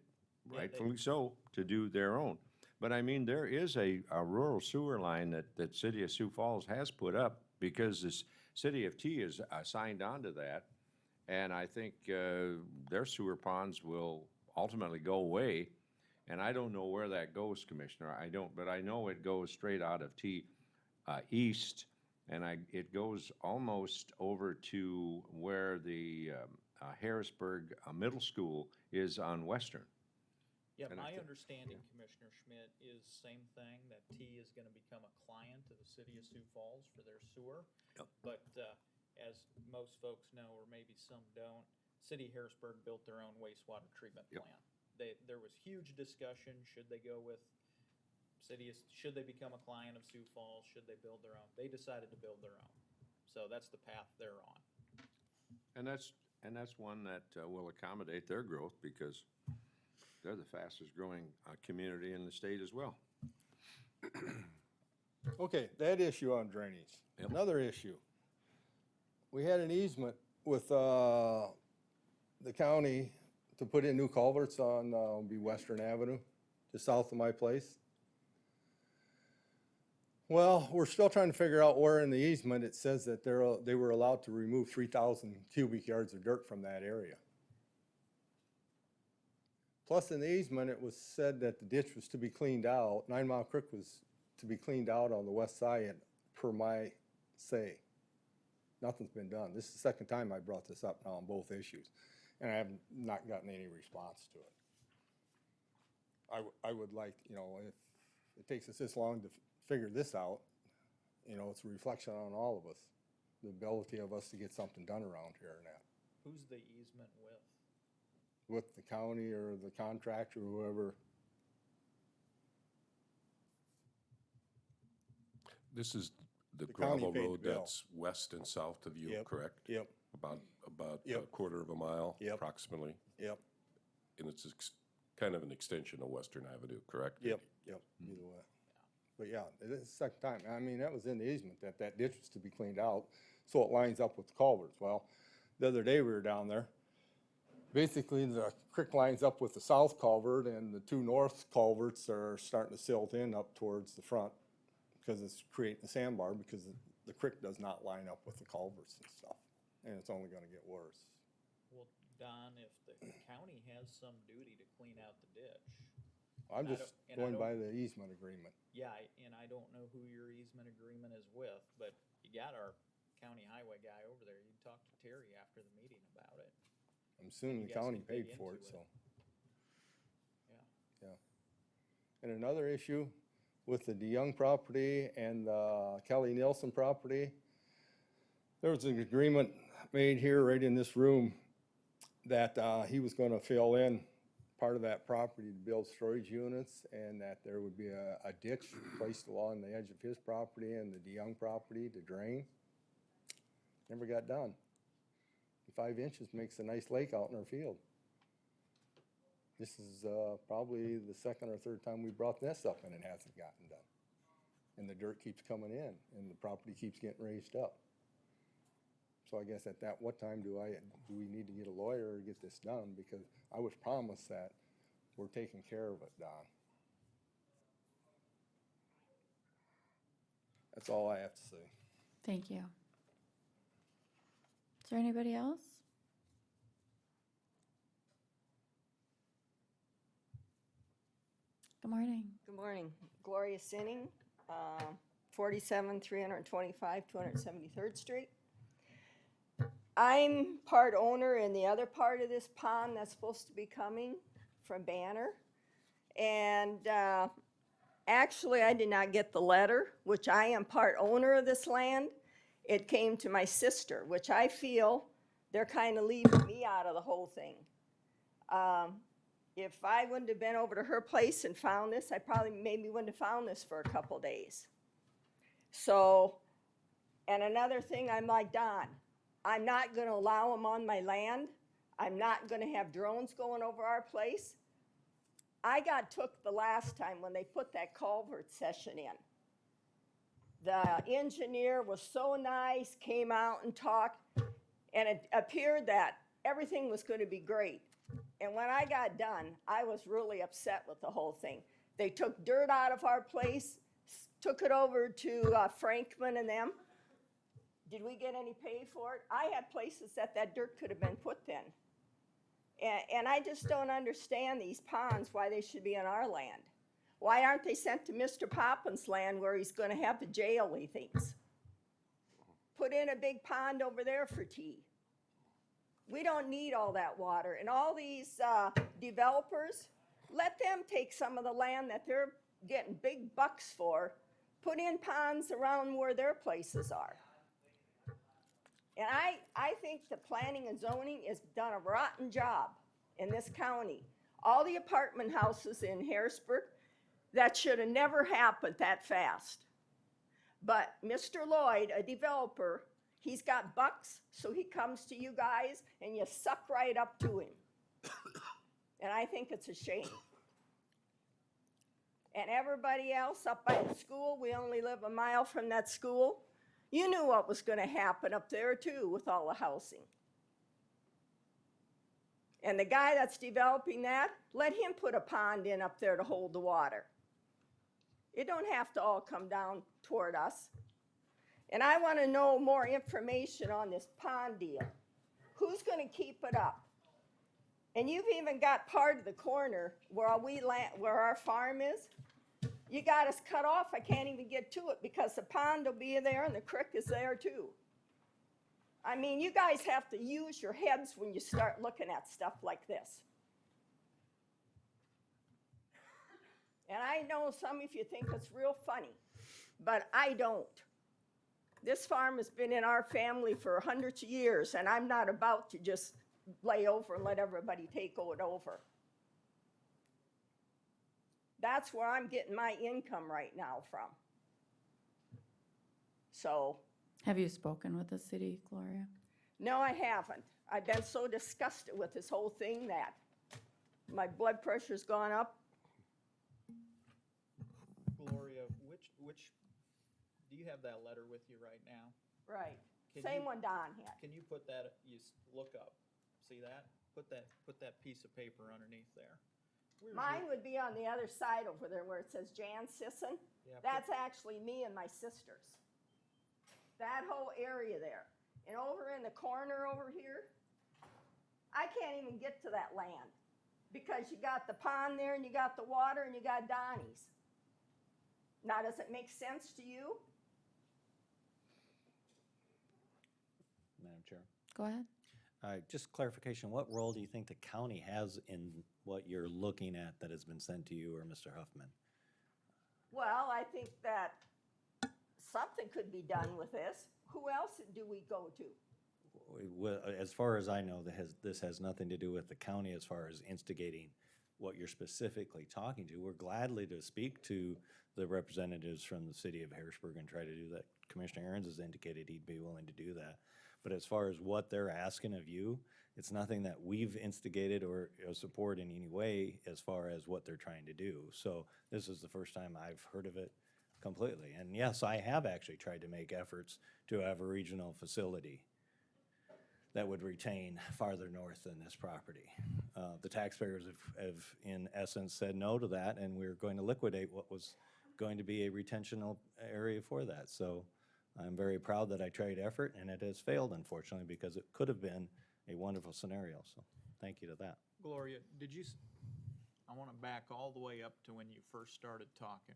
S9: they-
S2: rightfully so, to do their own. But I mean, there is a rural sewer line that City of Sioux Falls has put up because this City of T is signed on to that. And I think their sewer ponds will ultimately go away. And I don't know where that goes, Commissioner. I don't, but I know it goes straight out of T east. And it goes almost over to where the Harrisburg Middle School is on Western.
S9: Yeah,
S2: And I
S9: my
S2: thi-
S9: understanding, Commissioner Schmidt, is same thing, that T is gonna become a client of the city of Sioux Falls for their sewer.
S2: Yep.
S9: But, as most folks know, or maybe some don't, City of Harrisburg built their own wastewater treatment
S2: Yep.
S9: plant. There was huge discussion, should they go with City is, should they become a client of Sioux Falls? Should they build their own? They decided to build their own. So that's the path they're on.
S2: And that's one that will accommodate their growth because they're the fastest growing community in the state as well.
S12: Okay, that issue on drainage.
S2: Yep.
S12: Another issue. We had an easement with the county to put in new culverts on, would be Western Avenue, just south of my place. Well, we're still trying to figure out where in the easement it says that they were allowed to remove 3,000 cubic yards of dirt from that area. Plus, in the easement, it was said that the ditch was to be cleaned out, 9 Mile Creek was to be cleaned out on the west side, per my say. Nothing's been done. This is the second time I brought this up now on both issues, and I have not gotten any response to it. I would like, you know, if it takes us this long to figure this out, you know, it's a reflection on all of us, the ability of us to get something done around here now.
S9: Who's the easement with?
S12: With the county or the contractor, whoever.
S8: This is the
S12: The county
S8: gravel
S12: paid the
S8: road
S12: bill.
S8: that's west and south of you,
S12: Yep.
S8: correct?
S12: Yep,
S8: About a
S12: Yep.
S8: quarter of a mile
S12: Yep.
S8: approximately.
S12: yep,
S8: And it's kind of an extension of Western Avenue, correct?
S12: yep, either way. But yeah, it is the second time. I mean, that was in the easement, that ditch was to be cleaned out, so it lines up with the culverts. Well, the other day we were down there. Basically, the creek lines up with the south culvert, and the two north culverts are starting to silt in up towards the front because it's creating a sandbar, because the creek does not line up with the culverts and stuff, and it's only gonna get worse.
S9: Well, Don, if the county has some duty to clean out the ditch.
S12: I'm
S9: I
S12: just
S9: don't- and I
S12: going by
S9: don't-
S12: the easement agreement.
S9: Yeah, and I don't know who your easement agreement is with, but you got our county highway guy over there. You can talk to Terry after the meeting about it.
S12: I'm assuming
S9: You
S12: the
S9: guys
S12: county
S9: can dig
S12: paid for it,
S9: into it.
S12: so.
S9: Yeah.
S12: Yeah. And another issue with the DeYoung property and the Kelly Nielsen property, there was an agreement made here right in this room that he was gonna fill in part of that property to build storage units, and that there would be a ditch placed along the edge of his property and the DeYoung property to drain. Never got done. 5 inches makes a nice lake out in our field. This is probably the second or third time we brought this up and it hasn't gotten done. And the dirt keeps coming in and the property keeps getting raised up. So I guess at that, what time do we need to get a lawyer or get this done? Because I was promised that we're taking care of it, Don. That's all I have to say.
S3: Thank you. Is there anybody else? Good morning.
S13: Good morning. Gloria Sinning, 47, 325, 273rd Street. I'm part owner in the other part of this pond that's supposed to be coming from Banner. And actually, I did not get the letter, which I am part owner of this land. It came to my sister, which I feel they're kind of leaving me out of the whole thing. If I wouldn't have been over to her place and found this, I probably maybe wouldn't have found this for a couple days. So, and another thing, I'm like Don, I'm not gonna allow them on my land. I'm not gonna have drones going over our place. I got took the last time when they put that culvert session in. The engineer was so nice, came out and talked, and it appeared that everything was gonna be great. And when I got done, I was really upset with the whole thing. They took dirt out of our place, took it over to Frankman and them. Did we get any pay for it? I had places that dirt could have been put in. And I just don't understand these ponds, why they should be on our land. Why aren't they sent to Mr. Poppins' land where he's gonna have the jail, he thinks? Put in a big pond over there for tea. We don't need all that water. And all these developers, let them take some of the land that they're getting big bucks for, put in ponds around where their places are. And I think the planning and zoning has done a rotten job in this county. All the apartment houses in Harrisburg, That should have never happened that fast. But Mr. Lloyd, a developer, he's got bucks, so he comes to you guys and you suck right up to him. And I think it's a shame. And everybody else up by the school, we only live a mile from that school. You knew what was going to happen up there too with all the housing. And the guy that's developing that, let him put a pond in up there to hold the water. It don't have to all come down toward us. And I want to know more information on this pond deal. Who's going to keep it up? And you've even got part of the corner where our farm is. You got us cut off. I can't even get to it because the pond will be there and the creek is there too. I mean, you guys have to use your heads when you start looking at stuff like this. And I know some of you think it's real funny, but I don't. This farm has been in our family for hundreds of years, and I'm not about to just lay over and let everybody take it over. That's where I'm getting my income right now from. So.
S3: Have you spoken with the city, Gloria?
S13: No, I haven't. I've been so disgusted with this whole thing that my blood pressure's gone up.
S9: Gloria, which, do you have that letter with you right now?
S13: Right.
S9: Can
S13: Same
S9: you-
S13: one Don had.
S9: Can you put that, look up, see that? Put that piece of paper underneath there. Where's
S13: Mine would be on the other side over there where it says Jan Sisson.
S9: Yeah,
S13: That's actually me and my sisters. That whole area there. And over in the corner over here, I can't even get to that land because you got the pond there and you got the water and you got Donnie's. Now, does it make sense to you?
S4: Madam Chair.
S3: Go ahead.
S4: Just clarification, what role do you think the county has in what you're looking at that has been sent to you or Mr. Huffman?
S13: Well, I think that something could be done with this. Who else do we go to?
S4: As far as I know, this has nothing to do with the county as far as instigating what you're specifically talking to. We're gladly to speak to the representatives from the city of Harrisburg and try to do that. Commissioner Aaron's has indicated he'd be willing to do that. But as far as what they're asking of you, it's nothing that we've instigated or support in any way as far as what they're trying to do. So this is the first time I've heard of it completely. And yes, I have actually tried to make efforts to have a regional facility that would retain farther north than this property. The taxpayers have in essence said no to that, and we're going to liquidate what was going to be a retentional area for that. So I'm very proud that I tried effort, and it has failed, unfortunately, because it could have been a wonderful scenario. So thank you to that.
S9: Gloria, I want to back all the way up to when you first started talking.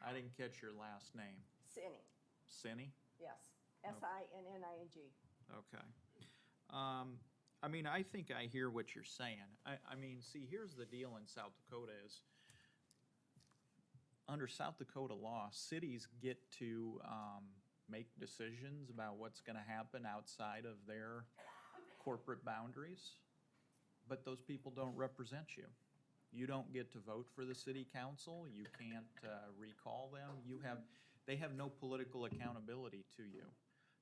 S9: I didn't catch your last name.
S13: Sinning.
S9: Sinny?
S13: Yes. Sinning.
S9: Okay. I mean, I think I hear what you're saying. I mean, see, here's the deal in South Dakota is, under South Dakota law, cities get to make decisions about what's going to happen outside of their corporate boundaries, but those people don't represent you. You don't get to vote for the city council. You can't recall them. They have no political accountability to you.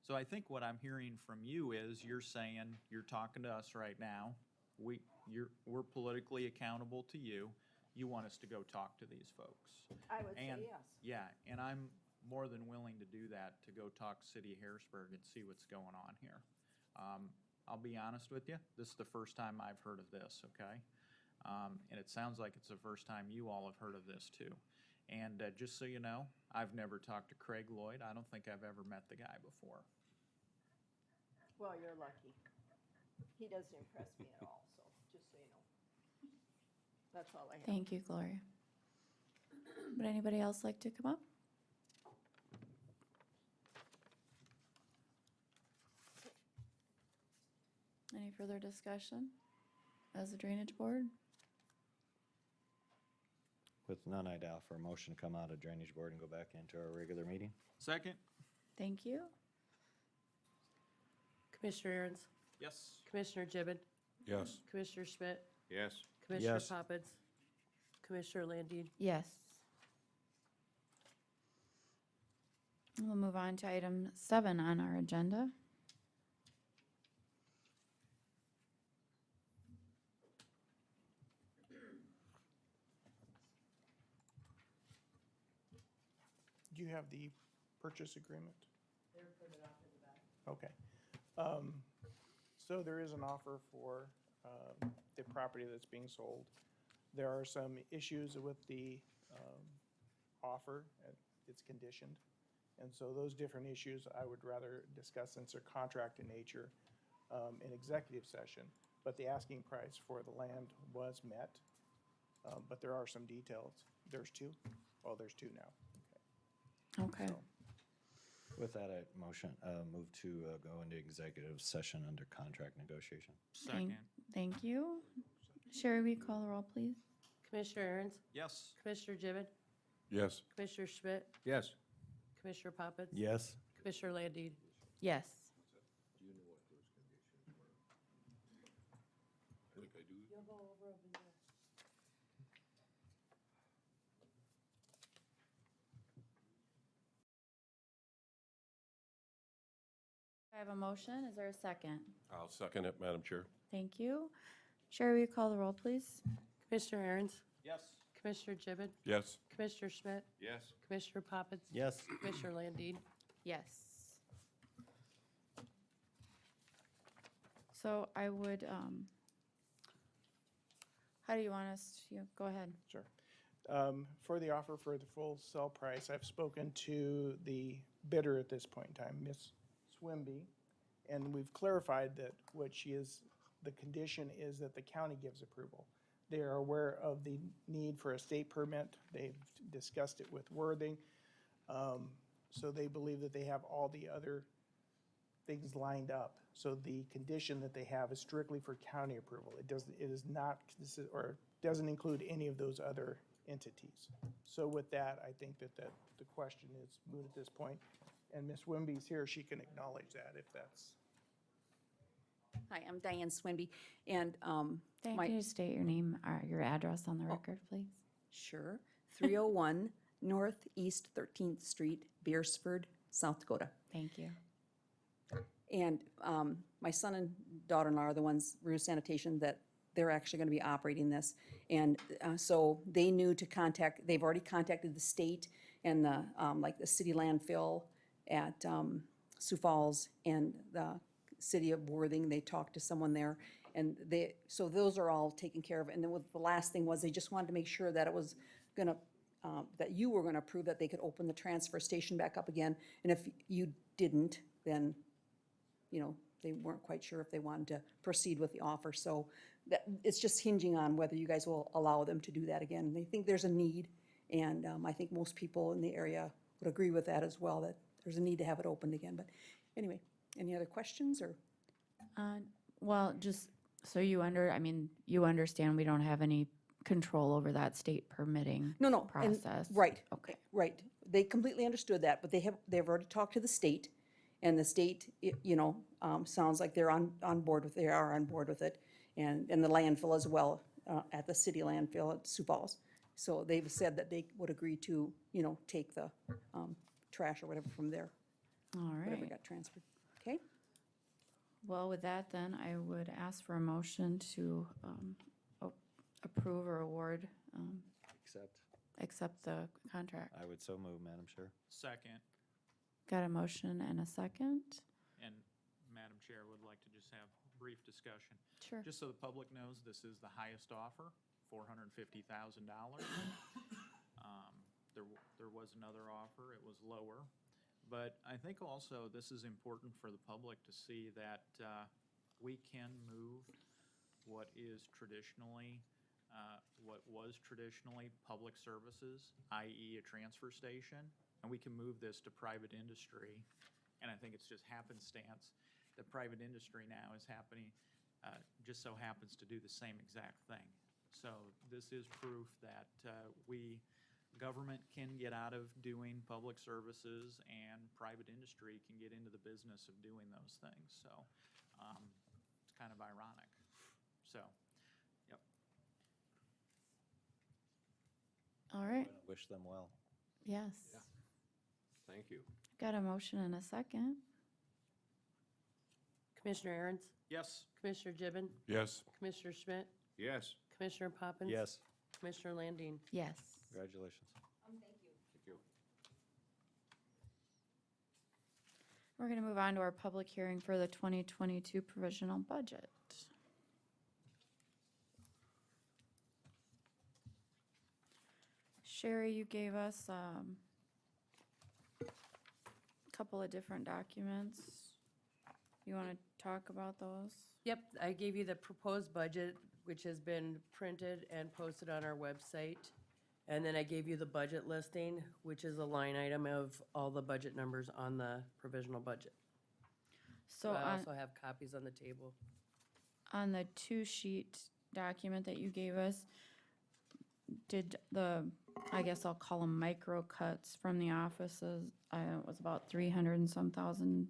S9: So I think what I'm hearing from you is you're saying, you're talking to us right now, we're politically accountable to you. You want us to go talk to these folks.
S13: I would say
S9: And,
S13: yes.
S9: yeah, and I'm more than willing to do that, to go talk to City of Harrisburg and see what's going on here. I'll be honest with you, this is the first time I've heard of this, okay? And it sounds like it's the first time you all have heard of this too. And just so you know, I've never talked to Craig Lloyd. I don't think I've ever met the guy before.
S13: Well, you're lucky. He doesn't impress me at all, so just so you know. That's all I have.
S3: Thank you, Gloria. Would anybody else like to come up? Any further discussion as a drainage board?
S4: With none, I'd offer a motion to come out of Drainage Board and go back into our regular meeting.
S9: Second?
S3: Thank you.
S6: Commissioner Aaron's,
S9: Yes.
S6: Commissioner Gibbon,
S8: Yes.
S6: Commissioner Schmidt,
S2: Yes.
S6: Commissioner
S4: Yes.
S6: Poppins, Commissioner Landine.
S3: Yes. We'll move on to item 7 on our agenda.
S1: Do you have the purchase agreement?
S6: They're printed off in the back.
S1: Okay. So there is an offer for the property that's being sold. There are some issues with the offer. It's conditioned. And so those different issues I would rather discuss since they're contract in nature in executive session. But the asking price for the land was met. But there are some details. There's two? Oh, there's two now.
S3: Okay.
S1: So,
S4: With that, I move to go into executive session under contract negotiation.
S9: Second.
S3: Thank you. Sherry, will you call the roll, please?
S6: Commissioner Aaron's,
S9: Yes.
S6: Commissioner Gibbon,
S8: Yes.
S6: Commissioner Schmidt,
S2: Yes.
S6: Commissioner Poppins.
S4: Yes?
S6: Commissioner Landine.
S3: Yes.
S6: You'll go over them in there.
S3: I have a motion. Is there a second?
S8: I'll second it, Madam Chair.
S3: Thank you. Sherry, will you call the roll, please?
S6: Commissioner Aaron's,
S9: Yes.
S6: Commissioner Gibbon,
S8: Yes.
S6: Commissioner Schmidt,
S2: Yes.
S6: Commissioner Poppins.
S4: Yes.
S6: Commissioner Landine.
S3: Yes. So I would, how do you want us to, go ahead.
S1: sure. For the offer for the full sell price, I've spoken to the bidder at this point in time, Ms. Swimby, and we've clarified that what she is, the condition is that the county gives approval. They are aware of the need for a state permit. They've discussed it with Worthing. So they believe that they have all the other things lined up. So the condition that they have is strictly for county approval. It is not, or doesn't include any of those other entities. So with that, I think that the question is moot at this point. And Ms. Wimby's here, she can acknowledge that if that's.
S14: Hi, I'm Diane Swinby, and
S3: Thank
S14: my,
S3: you. State your name, your address on the record, please.
S14: sure, 301 Northeast 13th Street, Beersford, South Dakota.
S3: Thank you.
S14: And my son and daughter-in-law are the ones, Rue Sanitation, that they're actually gonna be operating this. And so they knew to contact, they've already contacted the state and the, like the city landfill at Sioux Falls and the city of Worthing. They talked to someone there. And so those are all taken care of. And then the last thing was they just wanted to make sure that it was gonna, that you were gonna approve that they could open the transfer station back up again. And if you didn't, then, you know, they weren't quite sure if they wanted to proceed with the offer. So that, it's just hinging on whether you guys will allow them to do that again. They think there's a need, and I think most people in the area would agree with that as well, that there's a need to have it opened again. But anyway, any other questions or?
S3: Well, just so you you understand we don't have any control over that state permitting
S14: No,
S3: process.
S14: Right.
S3: Okay.
S14: Right. They completely understood that, but they've already talked to the state, and the state, you know, sounds like they're on board with, they are on board with it, and the landfill as well, at the city landfill at Sioux Falls. So they've said that they would agree to, you know, take the trash or whatever from there,
S3: All
S14: whatever
S3: right.
S14: got transferred. Okay?
S3: Well, with that then, I would ask for a motion to approve or award, accept the contract.
S4: I would so move, Madam Chair.
S9: Second.
S3: Got a motion and a second?
S9: And Madam Chair, would like to just have a brief discussion.
S3: Sure.
S9: Just so the public knows, this is the highest offer, $450,000. There was another offer, it was lower. But I think also this is important for the public to see that we can move what was traditionally public services, i.e. a transfer station, and we can move this to private industry. And I think it's just happenstance that private industry now is just so happens to do the same exact thing. So this is proof that government can get out of doing public services and private industry can get into the business of doing those things. So it's kind of ironic. So, yep.
S3: All right.
S4: Wish them well.
S3: Yes.
S2: Thank you.
S3: Got a motion and a second.
S6: Commissioner Aaron's,
S9: Yes.
S6: Commissioner Gibbon,
S5: Yes.
S6: Commissioner Schmidt,
S2: Yes.
S6: Commissioner Poppins.
S4: Yes.
S6: Commissioner Landine.
S3: Yes.
S4: Congratulations.
S2: Thank you.
S3: We're going to move on to our public hearing for the 2022 provisional budget. Sherry, you gave us a couple of different documents. You want to talk about those?
S6: Yep, I gave you the proposed budget, which has been printed and posted on our website. And then I gave you the budget listing, which is a line item of all the budget numbers on the provisional budget.
S3: So
S6: I
S3: on,
S6: also have copies on the table.
S3: on the two-sheet document that you gave us, did the, I guess I'll call them micro cuts from the offices, it was about 300 and some thousand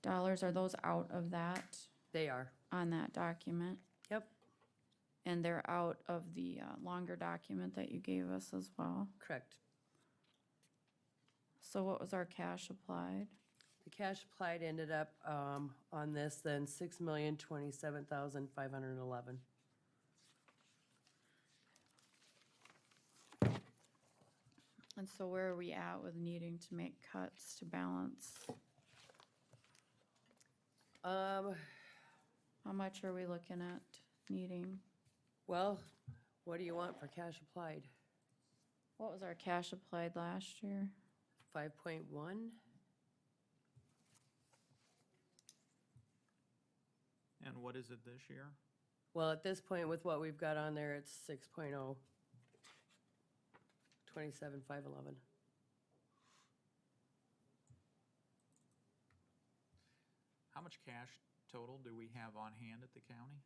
S3: dollars. Are those out of that,
S6: They are.
S3: on that document?
S6: Yep,
S3: And they're out of the longer document that you gave us as well?
S6: correct.
S3: So what was our cash applied?
S6: The cash applied ended up on this then 6,027,511.
S3: And so where are we at with needing to make cuts to balance? How much are we looking at needing?
S6: Well, what do you want for cash applied?
S3: What was our cash applied last year?
S6: 5.1?
S9: And what is it this year?
S6: Well, at this point, with what we've got on there, it's 6.0. 27,511.
S9: How much cash total do we have on hand at the county?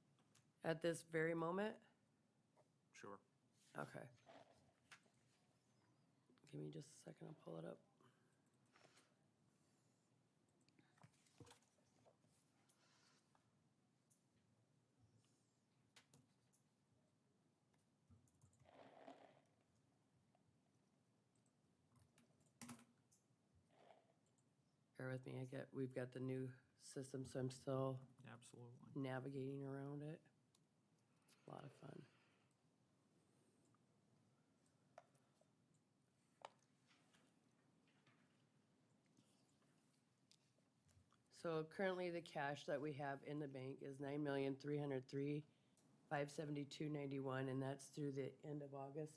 S6: At this very moment?
S9: Sure.
S6: Okay. Give me just a second, I'll pull it up. Bear with me, we've got the new system, so I'm still
S9: Absolutely.
S6: navigating around it. It's a lot of fun. So currently, the cash that we have in the bank is 9,303,572.91, and that's through the end of August.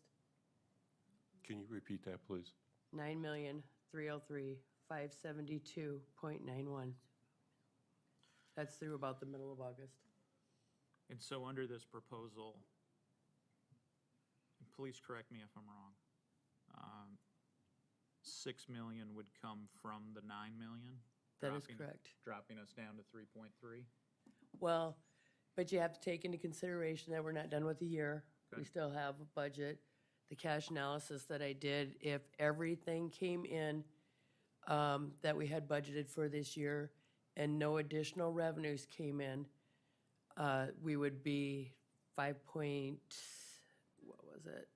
S8: Can you repeat that, please?
S6: 9,303,572.91. That's through about the middle of August.
S9: And so under this proposal, and please correct me if I'm wrong, 6 million would come from the 9 million?
S6: That is
S9: dropping-
S6: correct.
S9: Dropping us down to 3.3?
S6: Well, but you have to take into consideration that we're not done with the year. We
S9: Okay.
S6: still have a budget. The cash analysis that I did, if everything came in that we had budgeted for this year and no additional revenues came in, we would be 5 what was it?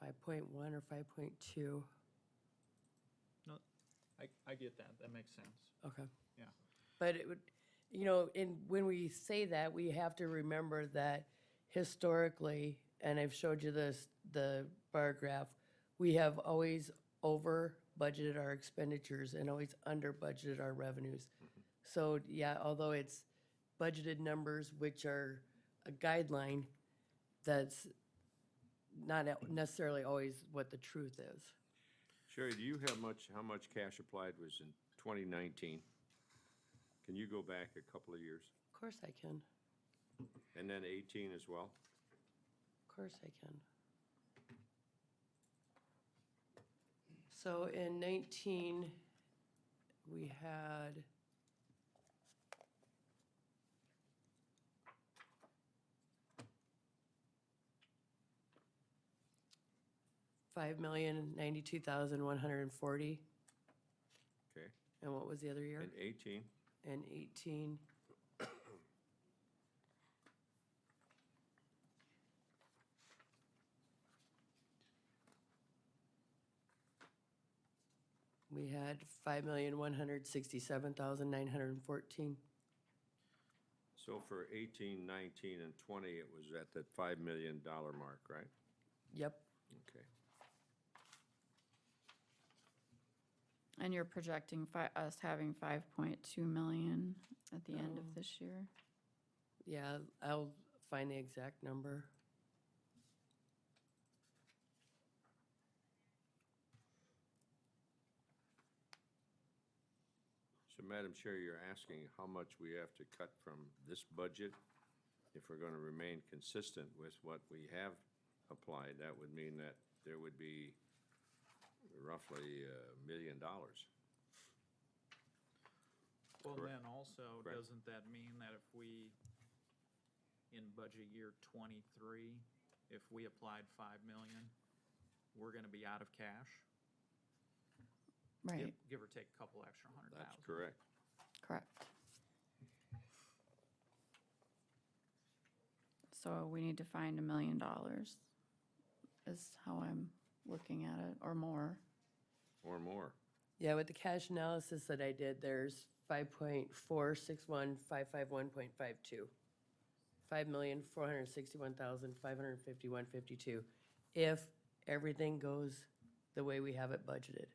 S6: 5.1 or 5.2.
S9: No, I get that. That makes sense.
S6: Okay.
S9: Yeah.
S6: But it would, when we say that, we have to remember that historically, and I've showed you this, the bar graph, we have always over budgeted our expenditures and always under budgeted our revenues. So, yeah, although it's budgeted numbers, which are a guideline, that's not necessarily always what the truth is.
S2: Sherry, do you have how much cash applied was in 2019? Can you go back a couple of years?
S6: Of course I can.
S2: And then 18 as well?
S6: Of course I can. So in 19, we had $5,092,140.
S2: Okay.
S6: And what was the other year?
S2: And 18?
S6: And 18. We had 5,167,914.
S2: So for 18, 19, and 20, it was at that $5 million mark, right?
S6: Yep.
S2: Okay.
S3: And you're projecting us having 5.2 million at the end of this year?
S6: Yeah, I'll find the exact number.
S2: So Madam Chair, you're asking how much we have to cut from this budget if we're going to remain consistent with what we have applied. That would mean that there would be roughly $1 million.
S9: Well,
S2: Correct.
S9: then also,
S2: Correct.
S9: doesn't that mean that if we, in budget year 23, if we applied 5 million, we're gonna be out of cash?
S3: Right,
S9: Give or take a couple extra $100,000.
S2: That's correct.
S3: correct. So we need to find $1 million, is how I'm looking at it, or more.
S2: Or more.
S6: Yeah, with the cash analysis that I did, there's 5.461551.52. 5,461,551.52. If everything goes the way we have it budgeted.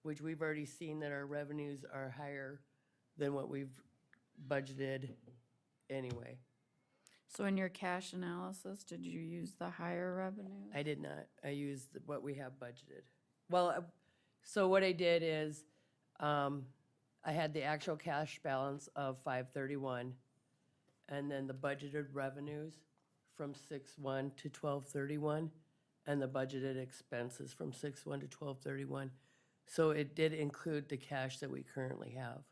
S6: Which we've already seen that our revenues are higher than what we've budgeted anyway.
S3: So in your cash analysis, did you use the higher revenue?
S6: I did not. I used what we have budgeted. Well, so what I did is, I had the actual cash balance of 531, and then the budgeted revenues from 6/1 to 12/31, and the budgeted expenses from 6/1 to 12/31. So it did include the cash that we currently have.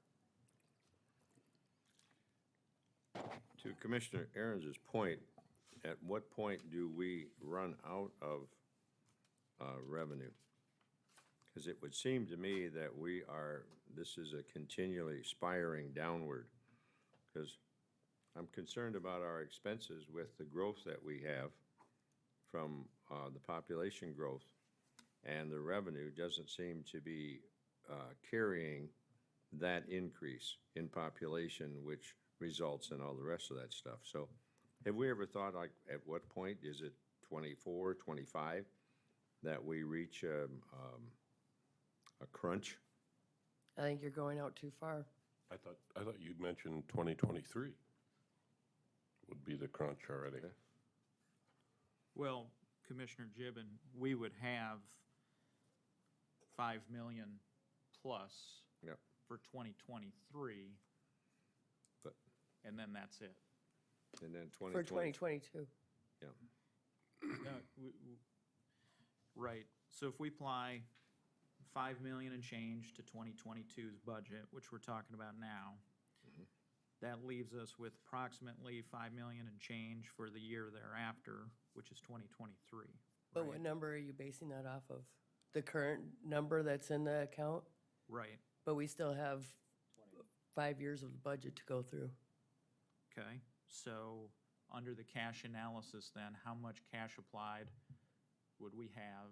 S2: To Commissioner Aaron's point, at what point do we run out of revenue? Because it would seem to me that this is a continually spiraling downward. Because I'm concerned about our expenses with the growth that we have from the population growth. And the revenue doesn't seem to be carrying that increase in population, which results in all the rest of that stuff. So have we ever thought, like, at what point, is it 24, 25, that we reach a crunch?
S6: I think you're going out too far.
S8: I thought you'd mentioned 2023 would be the crunch already.
S2: Okay.
S9: Well, Commissioner Gibbon, we would have 5 million plus
S2: Yep.
S9: for 2023,
S2: But,
S9: and then that's it.
S2: and then
S6: For
S2: 2020.
S6: 2022.
S2: Yeah.
S9: Right, so if we apply 5 million and change to 2022's budget, which we're talking about now, that leaves us with approximately 5 million and change for the year thereafter, which is 2023.
S6: But what number are you basing that off of? The current number that's in the account?
S9: Right,
S6: But we still have 5 years of the budget to go through.
S9: okay, so under the cash analysis then, how much cash applied would we have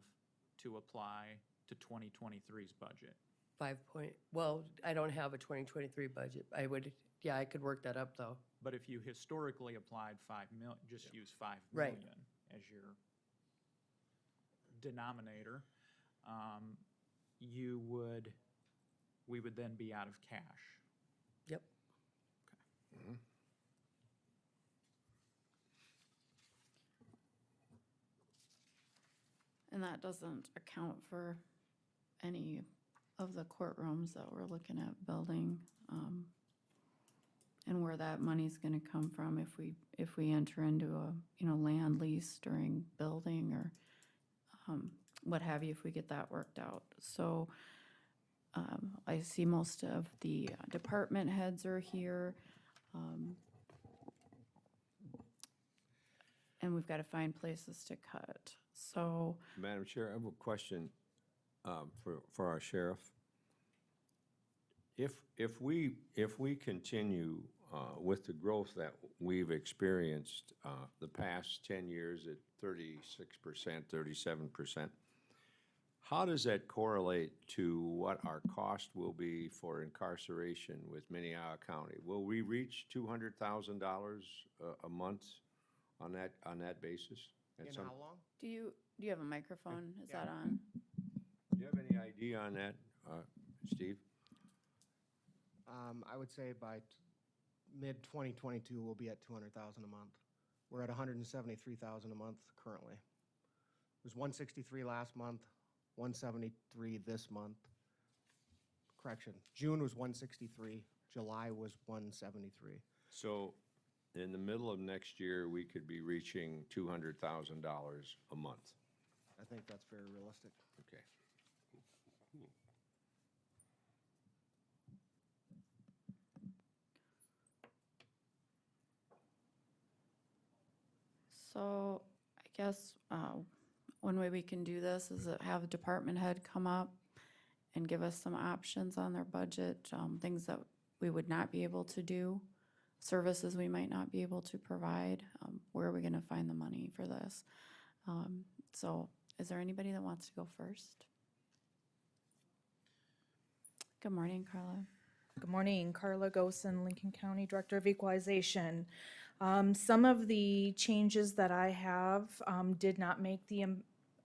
S9: to apply to 2023's budget?
S6: Well, I don't have a 2023 budget. I could work that up, though.
S9: But if you historically applied 5 mil, just use 5
S6: Right.
S9: million as your denominator, we would then be out of cash.
S6: Yep.
S3: And that doesn't account for any of the courtrooms that we're looking at building, and where that money's gonna come from if we enter into a, land lease during building or, what have you, if we get that worked out. So, I see most of the department heads are here. And we've gotta find places to cut, so.
S2: Madam Chair, I have a question for our sheriff. If we continue with the growth that we've experienced the past 10 years at 36%, 37%, How does that correlate to what our cost will be for incarceration with Minnehaha County? Will we reach $200,000 a month on that basis? at some-
S5: long?
S3: Do you have a microphone? Is that on?
S2: Do you have any idea on that, Steve?
S5: I would say by mid-2022, we'll be at 200,000 a month. We're at 173,000 a month currently. It was 163 last month, 173 this month. Correction, June was 163, July was 173.
S2: So in the middle of next year, we could be reaching $200,000 a month.
S5: I think that's very realistic.
S2: Okay.
S3: So I guess one way we can do this is have a department head come up and give us some options on their budget, things that we would not be able to do, services we might not be able to provide. Where are we going to find the money for this? So is there anybody that wants to go first? Good morning, Carla.
S15: Good morning, Carla Gosen, Lincoln County Director of Equalization. Some of the changes that I have did not make the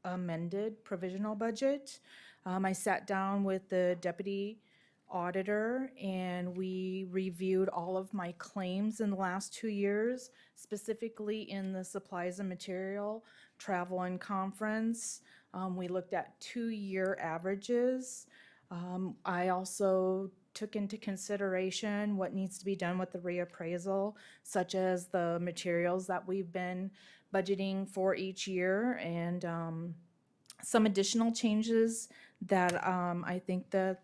S15: amended provisional budget. I sat down with the deputy auditor and we reviewed all of my claims in the last 2 years, specifically in the supplies and material, travel and conference. We looked at 2-year averages. I also took into consideration what needs to be done with the reappraisal, such as the materials that we've been budgeting for each year, and some additional changes that I think the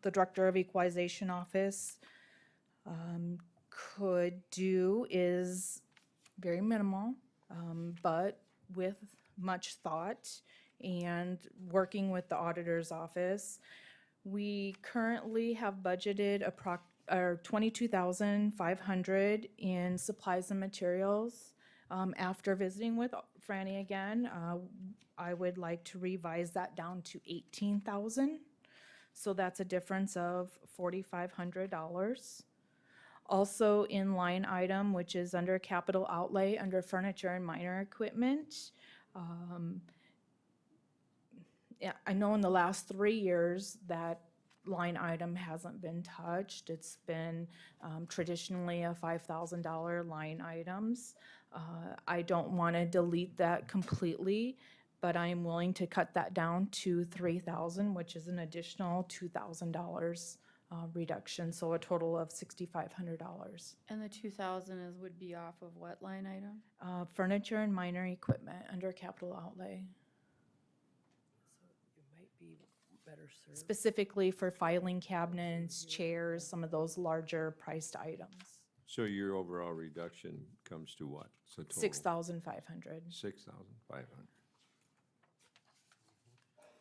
S15: Director of Equalization Office could do is very minimal, but with much thought and working with the auditor's office. We currently have budgeted $22,500 in supplies and materials. After visiting with Franny again, I would like to revise that down to $18,000. So that's a difference of $4,500. Also in line item, which is under capital outlay, under furniture and minor equipment. Yeah, I know in the last 3 years that line item hasn't been touched. It's been traditionally a $5,000 line items. I don't want to delete that completely, but I'm willing to cut that down to $3,000, which is an additional $2,000 reduction, so a total of $6,500.
S3: And the 2,000 would be off of what line item?
S15: Furniture and minor equipment under capital outlay.
S6: So it might be better served.
S15: Specifically for filing cabinets, chairs, some of those larger priced items.
S2: So your overall reduction comes to what? It's a total
S15: 6,500.
S2: 6,500.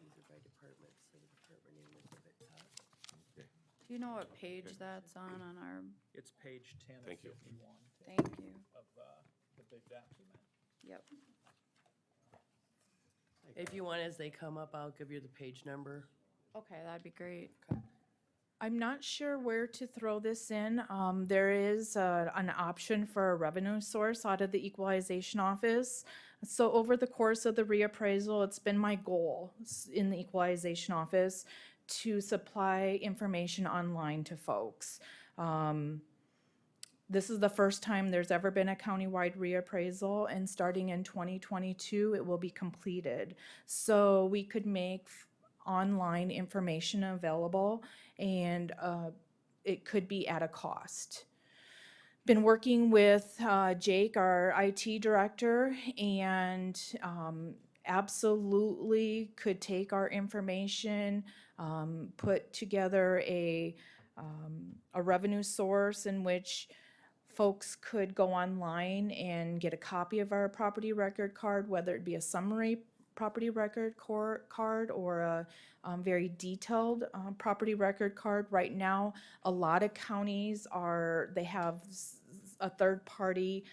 S6: These are by department, so the department name is at the top.
S2: Okay.
S3: Do you know what page that's on our,
S9: It's page 10 of
S8: Thank you.
S9: 51
S3: thank you.
S9: of the big document.
S3: Yep.
S6: If you want, as they come up, I'll give you the page number.
S3: Okay, that'd be great.
S15: I'm not sure where to throw this in. There is an option for a revenue source out of the equalization office. So over the course of the reappraisal, it's been my goal in the equalization office to supply information online to folks. This is the first time there's ever been a countywide reappraisal, and starting in 2022, it will be completed. So we could make online information available, and it could be at a cost. Been working with Jake, our IT director, and absolutely could take our information, put together a revenue source in which folks could go online and get a copy of our property record card, whether it be a summary property record card or a very detailed property record card. Right now, a lot of counties they have a third party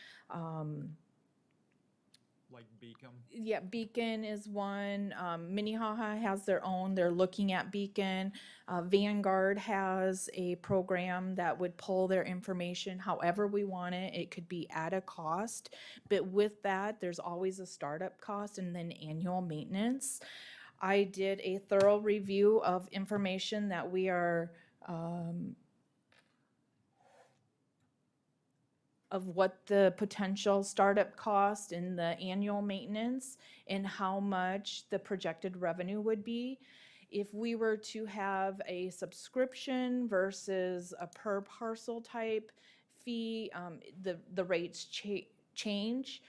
S9: like Beacom?
S15: Yeah, Beacon is one. Minnehaha has their own. They're looking at Beacon. Vanguard has a program that would pull their information however we want it. It could be at a cost, but with that, there's always a startup cost and then annual maintenance. I did a thorough review of information that we are of what the potential startup cost and the annual maintenance and how much the projected revenue would be. If we were to have a subscription versus a per parcel type fee, the rates change.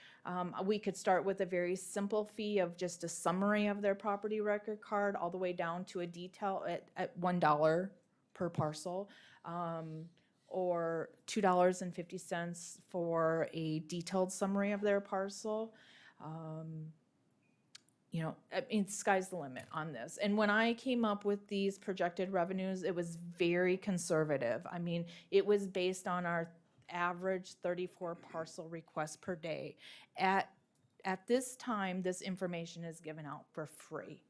S15: We could start with a very simple fee of just a summary of their property record card all the way down to a detail at $1 per parcel. Or $2.50 for a detailed summary of their parcel. You know, I mean, sky's the limit on this. And when I came up with these projected revenues, it was very conservative. I mean, it was based on our average 34 parcel requests per day. At this time, this information is given out for free,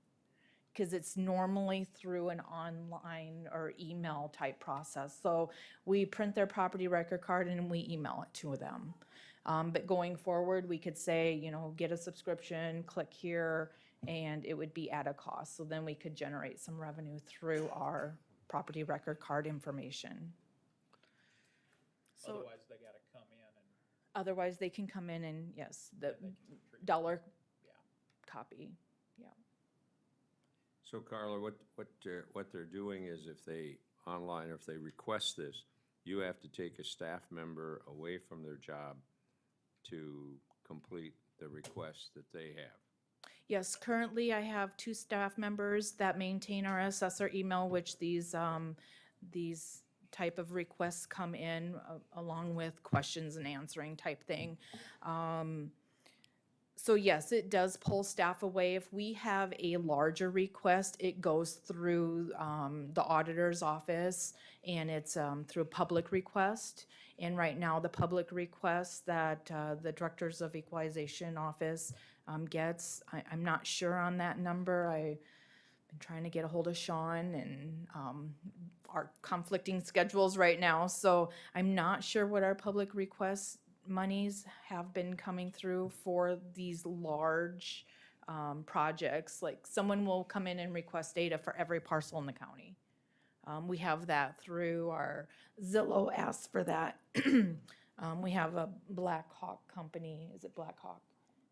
S15: because it's normally through an online or email type process. So we print their property record card and we email it to them. But going forward, we could say, you know, get a subscription, click here, and it would be at a cost. So then we could generate some revenue through our property record card information. So
S9: Otherwise, they gotta come in and.
S15: otherwise, they can come in and, yes, the
S9: they can treat-
S15: dollar
S9: Yeah.
S15: copy.
S2: So Carla, what they're doing is if they, online, or if they request this, you have to take a staff member away from their job to complete the request that they have.
S15: Yes, currently I have 2 staff members that maintain our assessor email, which these type of requests come in along with questions and answering type thing. So yes, it does pull staff away. If we have a larger request, it goes through the auditor's office, and it's through public request. And right now, the public request that the Directors of Equalization Office gets, I'm not sure on that number. I've been trying to get a hold of Sean and our conflicting schedules right now. So I'm not sure what our public requests monies have been coming through for these large projects. Like someone will come in and request data for every parcel in the county. We have that through our Zillow asks for that. We have a Black Hawk company. Is it Black Hawk?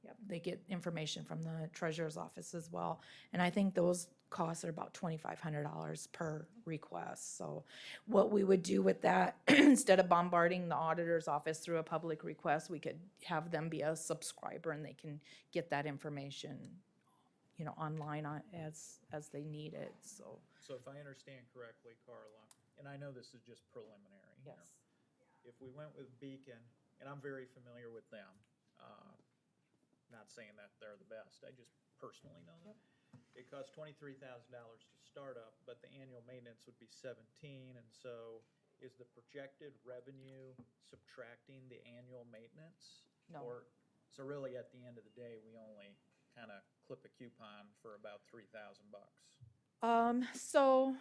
S15: Yep, they get information from the treasurer's office as well. And I think those costs are about $2,500 per request. So what we would do with that, instead of bombarding the auditor's office through a public request, we could have them be a subscriber and they can get that information, you know, online as they need it, so.
S9: So if I understand correctly, Carla, and I know this is just preliminary here.
S15: Yes.
S9: If we went with Beacon, and I'm very familiar with them, not saying that they're the best, I just personally know them. It costs $23,000 to start up, but the annual maintenance would be 17, and so is the projected revenue subtracting the annual maintenance?
S15: No.
S9: Or, so really at the end of the day, we only kind of clip a coupon for about $3,000 bucks.
S15: So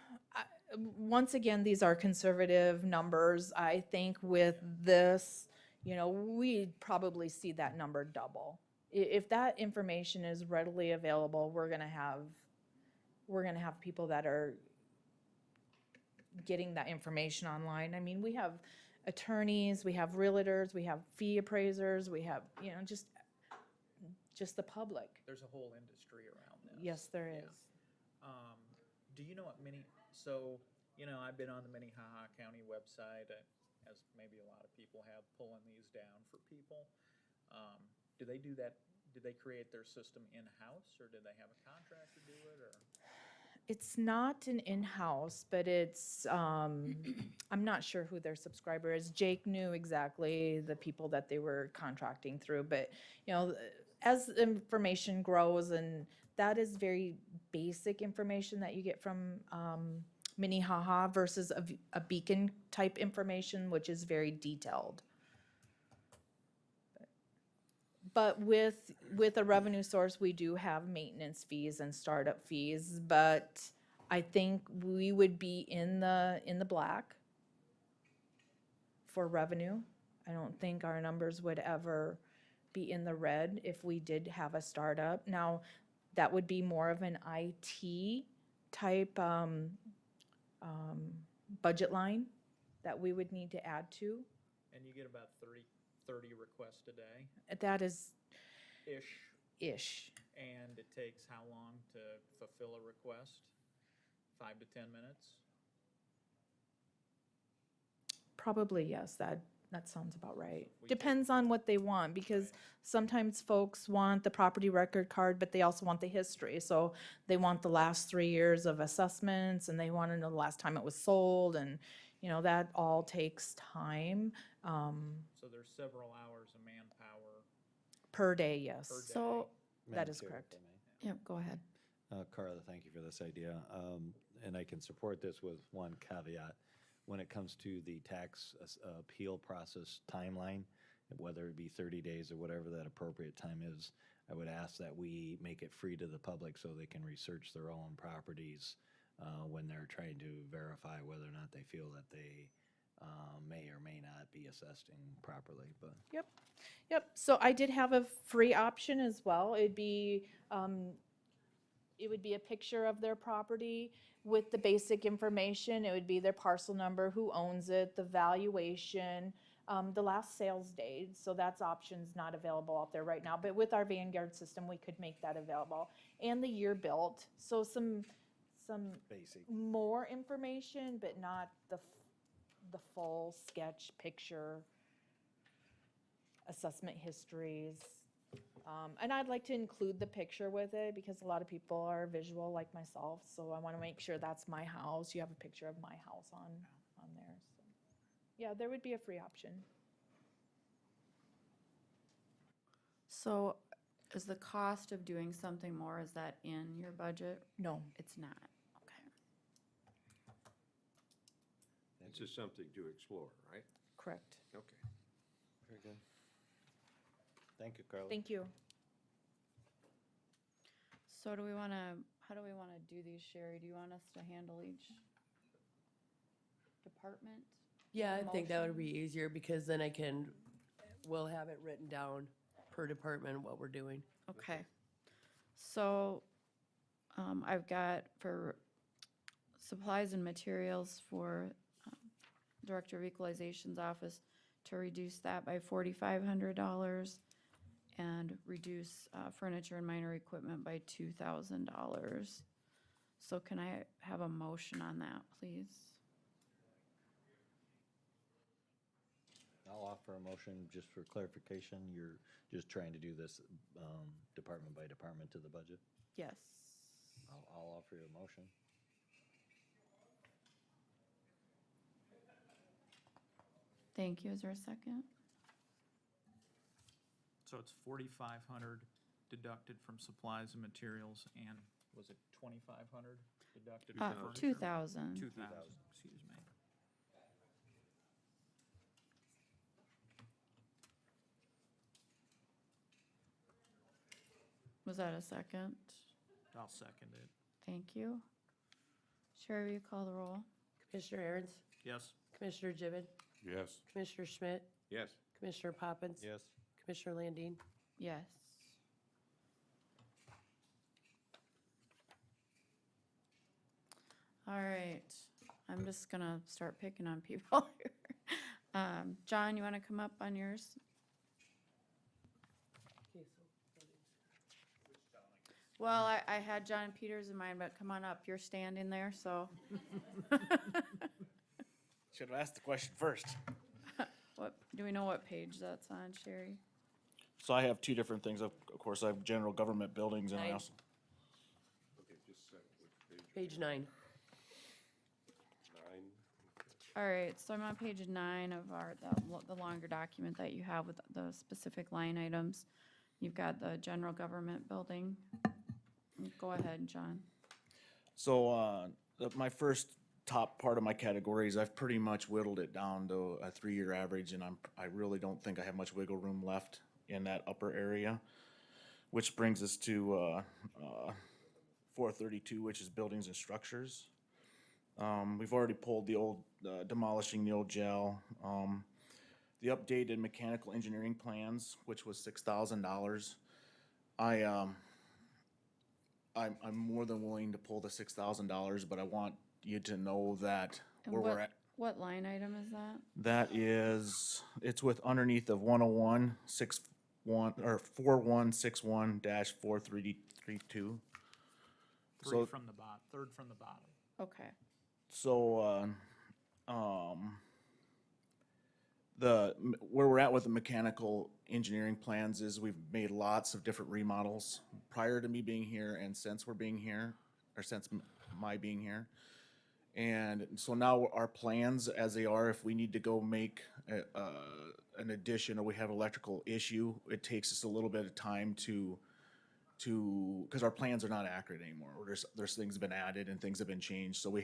S15: once again, these are conservative numbers. I think with this, you know, we'd probably see that number double. If that information is readily available, we're gonna have people that are getting that information online. I mean, we have attorneys, we have realtors, we have fee appraisers, we have, you know, just the public.
S9: There's a whole industry around this.
S15: Yes, there
S9: Yeah.
S15: is.
S9: Do you know what so, you know, I've been on the Minnehaha County website, as maybe a lot of people have, pulling these down for people. Do they do that, did they create their system in-house, or did they have a contractor do it, or?
S15: It's not an in-house, but it's, I'm not sure who their subscriber is. Jake knew exactly the people that they were contracting through, but, you know, as information grows, and that is very basic information that you get from Minnehaha versus a Beacon type information, which is very detailed. But with a revenue source, we do have maintenance fees and startup fees, but I think we would be in the black for revenue. I don't think our numbers would ever be in the red if we did have a startup. Now, that would be more of an IT type budget line that we would need to add to.
S9: And you get about 30 requests a day-ish,
S15: That is ish.
S9: and it takes how long to fulfill a request? 5 to 10 minutes?
S15: Probably, yes, that sounds about right.
S9: We
S15: Depends on what they want, because sometimes folks want the property record card, but they also want the history. So they want the last 3 years of assessments, and they want to know the last time it was sold, and, that all takes time,
S9: So there's several hours of manpower.
S15: per day, yes.
S9: Per day.
S3: So,
S15: That
S4: Madam
S15: is
S4: Chair, if
S15: correct.
S4: I may.
S3: yep, go ahead.
S4: Carla, thank you for this idea. And I can support this with one caveat. When it comes to the tax appeal process timeline, whether it be 30 days or whatever that appropriate time is, I would ask that we make it free to the public so they can research their own properties when they're trying to verify whether or not they feel that they may or may not be assessed properly, but.
S15: Yep, so I did have a free option as well. It would be a picture of their property with the basic information. It would be their parcel number, who owns it, the valuation, the last sales date. So that's options not available out there right now. But with our Vanguard system, we could make that available. And the year built, so some
S4: Basic.
S15: more information, but not the full sketch picture, assessment histories. And I'd like to include the picture with it because a lot of people are visual like myself, so I want to make sure that's my house. You have a picture of my house on there. So. Yeah, there would be a free option.
S3: So is the cost of doing something more, is that in your budget?
S15: No.
S3: It's not, okay.
S2: It's just something to explore, right?
S15: Correct.
S2: Okay.
S4: Very good. Thank you, Carla.
S15: Thank you.
S3: So how do we want to do these, Sherry? Do you want us to handle each department?
S6: Yeah, I think that would be
S3: Motion.
S6: easier because then we'll have it written down per department what we're doing.
S3: Okay. So, I've got for supplies and materials for Director of Equalization's office to reduce that by $4,500 and reduce furniture and minor equipment by $2,000. So can I have a motion on that, please?
S4: I'll offer a motion just for clarification. You're just trying to do this department by department to the budget?
S3: Yes.
S4: I'll offer you a motion.
S3: Thank you. Is there a second?
S9: So it's 4,500 deducted from supplies and materials, and was it 2,500 deducted from furniture?
S3: 2,000.
S9: 2,000, excuse me.
S3: Was that a second?
S9: I'll second it.
S3: Thank you. Sherry, will you call the roll?
S6: Commissioner Aaron's,
S9: Yes?
S6: Commissioner Gibbon,
S8: Yes.
S6: Commissioner Schmidt,
S2: Yes.
S6: Commissioner Poppins.
S4: Yes.
S6: Commissioner Landine.
S3: Yes. All right, I'm just gonna start picking on people here. John, you wanna come up on yours? Well, I had John Peters in mind, but come on up, you're standing there, so.
S16: Should have asked the question first.
S3: What, do we know what page that's on, Sherry?
S16: So I have two different things. Of course, I have general government buildings and I
S6: Nine.
S16: also,
S8: Okay, just a second, which page?
S6: Page 9.
S8: 9?
S3: All right, so I'm on page 9 of the longer document that you have with the specific line items. You've got the general government building. Go ahead, John.
S16: so my first top part of my categories, I've pretty much whittled it down to a 3-year average, and I really don't think I have much wiggle room left in that upper area, which brings us to 432, which is buildings and structures. We've already pulled the old, demolishing the old jail. The updated mechanical engineering plans, which was $6,000. I'm more than willing to pull the $6,000, but I want you to know that
S3: And
S16: where we're at.
S3: what line item is that?
S16: That is, it's with underneath of 10161, or 4161-4332.
S9: Three
S16: So-
S9: from the bottom, third from the bottom.
S3: Okay.
S16: So, where we're at with the mechanical engineering plans is we've made lots of different remodels prior to me being here and since we're being here, or since my being here. And so now our plans as they are, if we need to go make an addition or we have electrical issue, it takes us a little bit of time because our plans are not accurate anymore. There's things have been added and things have been changed. So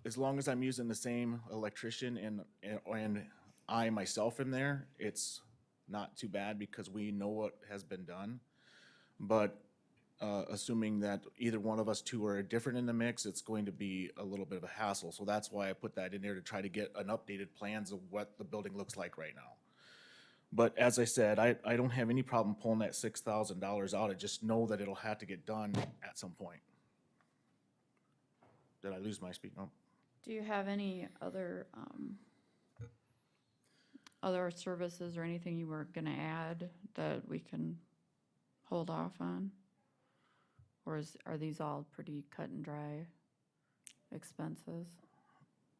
S16: as long as I'm using the same electrician and I myself in there, it's not too bad because we know what has been done. But assuming that either one of us two are different in the mix, it's going to be a little bit of a hassle. So that's why I put that in there to try to get an updated plans of what the building looks like right now. But as I said, I don't have any problem pulling that $6,000 out. I just know that it'll have to get done at some point. Did I lose my speak? No.
S3: Do you have any other services or anything you were gonna add that we can hold off on? Or are these all pretty cut and dry expenses?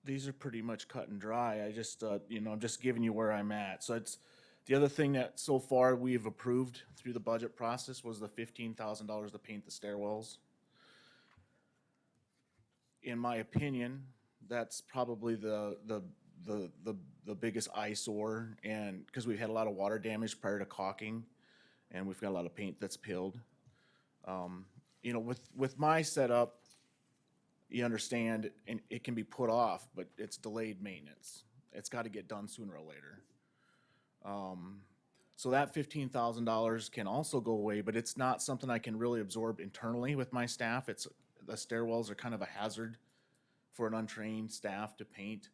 S16: These are pretty much cut and dry. I just, I'm just giving you where I'm at. So it's, the other thing that so far we've approved through the budget process was the $15,000 to paint the stairwells. In my opinion, that's probably the biggest eyesore, and because we've had a lot of water damage prior to caulking, and we've got a lot of paint that's peeled. With my setup, you understand, and it can be put off, but it's delayed maintenance. It's got to get done sooner or later. So that $15,000 can also go away, but it's not something I can really absorb internally with my staff. The stairwells are kind of a hazard for an untrained staff to paint.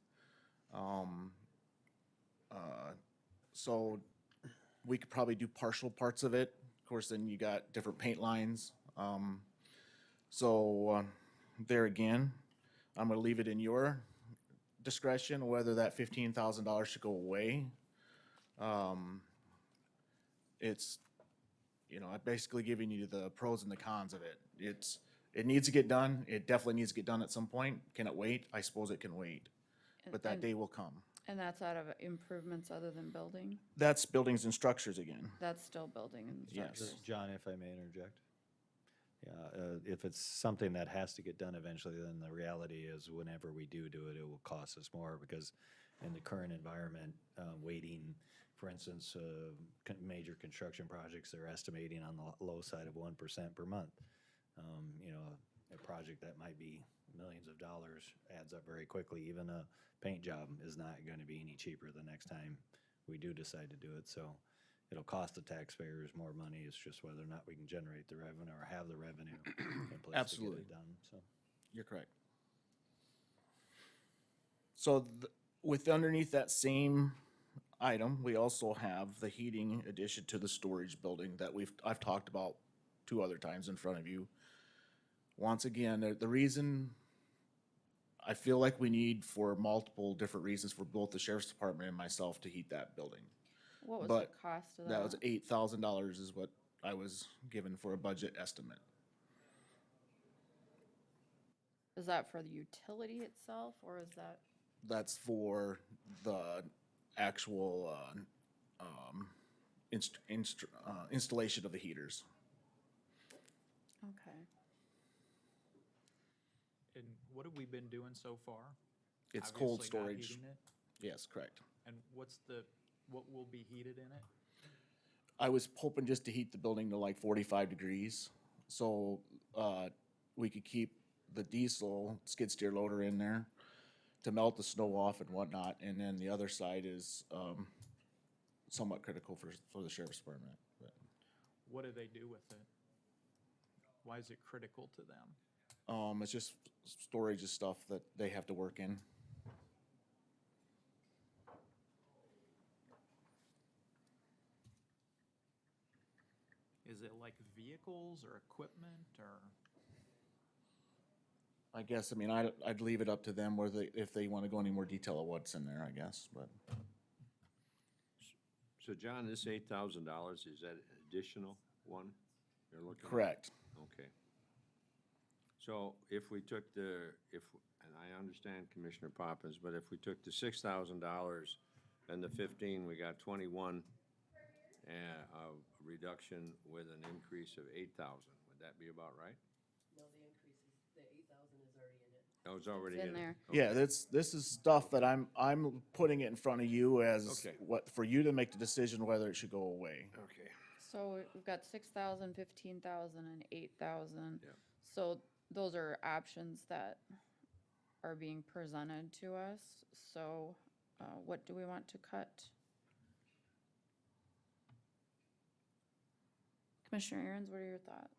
S16: So we could probably do partial parts of it. Of course, then you got different paint lines. There again, I'm gonna leave it in your discretion whether that $15,000 should go away. I'm basically giving you the pros and the cons of it. It needs to get done. It definitely needs to get done at some point. Can it wait? I suppose it can wait, but that day will come.
S3: And that's out of improvements other than building?
S16: That's buildings and structures again.
S3: That's still building and
S16: Yes.
S3: structures?
S4: John, if I may interject? Yeah, if it's something that has to get done eventually, then the reality is whenever we do it, it will cost us more because in the current environment, waiting, for instance, major construction projects, they're estimating on the low side of 1% per month. A project that might be millions of dollars adds up very quickly. Even a paint job is not going to be any cheaper the next time we do decide to do it. So it'll cost the taxpayers more money. It's just whether or not we can generate the revenue or have the revenue in place
S16: Absolutely.
S4: to get it done. So
S16: You're correct. So with underneath that same item, we also have the heating addition to the storage building that I've talked about 2 other times in front of you. Once again, the reason I feel like we need for multiple different reasons for both the sheriff's department and myself to heat that building.
S3: What was
S16: But
S3: the cost of that?
S16: That was $8,000 is what I was given for a budget estimate.
S3: Is that for the utility itself, or is that?
S16: That's for the actual installation of the heaters.
S3: Okay.
S9: And what have we been doing so far?
S16: It's cold
S9: Obviously not
S16: storage.
S9: heating it.
S16: Yes, correct.
S9: And what will be heated in it?
S16: I was hoping just to heat the building to like 45 degrees, so we could keep the diesel skid steer loader in there to melt the snow off and whatnot, and then the other side is somewhat critical for the sheriff's department. But,
S9: What do they do with it? Why is it critical to them?
S16: it's just storage of stuff that they have to work in.
S9: Is it like vehicles or equipment or?
S16: I guess, I mean, I'd leave it up to them whether, if they want to go any more detail of what's in there, I guess, but.
S2: So John, this $8,000, is that additional one you're looking at?
S16: Correct.
S2: Okay. So if we took and I understand Commissioner Poppins, but if we took the $6,000 and the 15, we got 21, a reduction with an increase of 8,000. Would that be about right?
S6: No, the increase is, the 8,000 is already in it.
S2: Oh, it's already
S3: It's
S2: in
S3: in there.
S2: Okay.
S16: Yeah, this is stuff that I'm putting it in front of you as
S2: Okay.
S16: for you to make the decision whether it should go away.
S2: Okay.
S3: So we've got 6,000, 15,000, and 8,000.
S2: Yeah.
S3: So those are options that are being presented to us. So what do we want to cut? Commissioner Aaron's, what are your thoughts?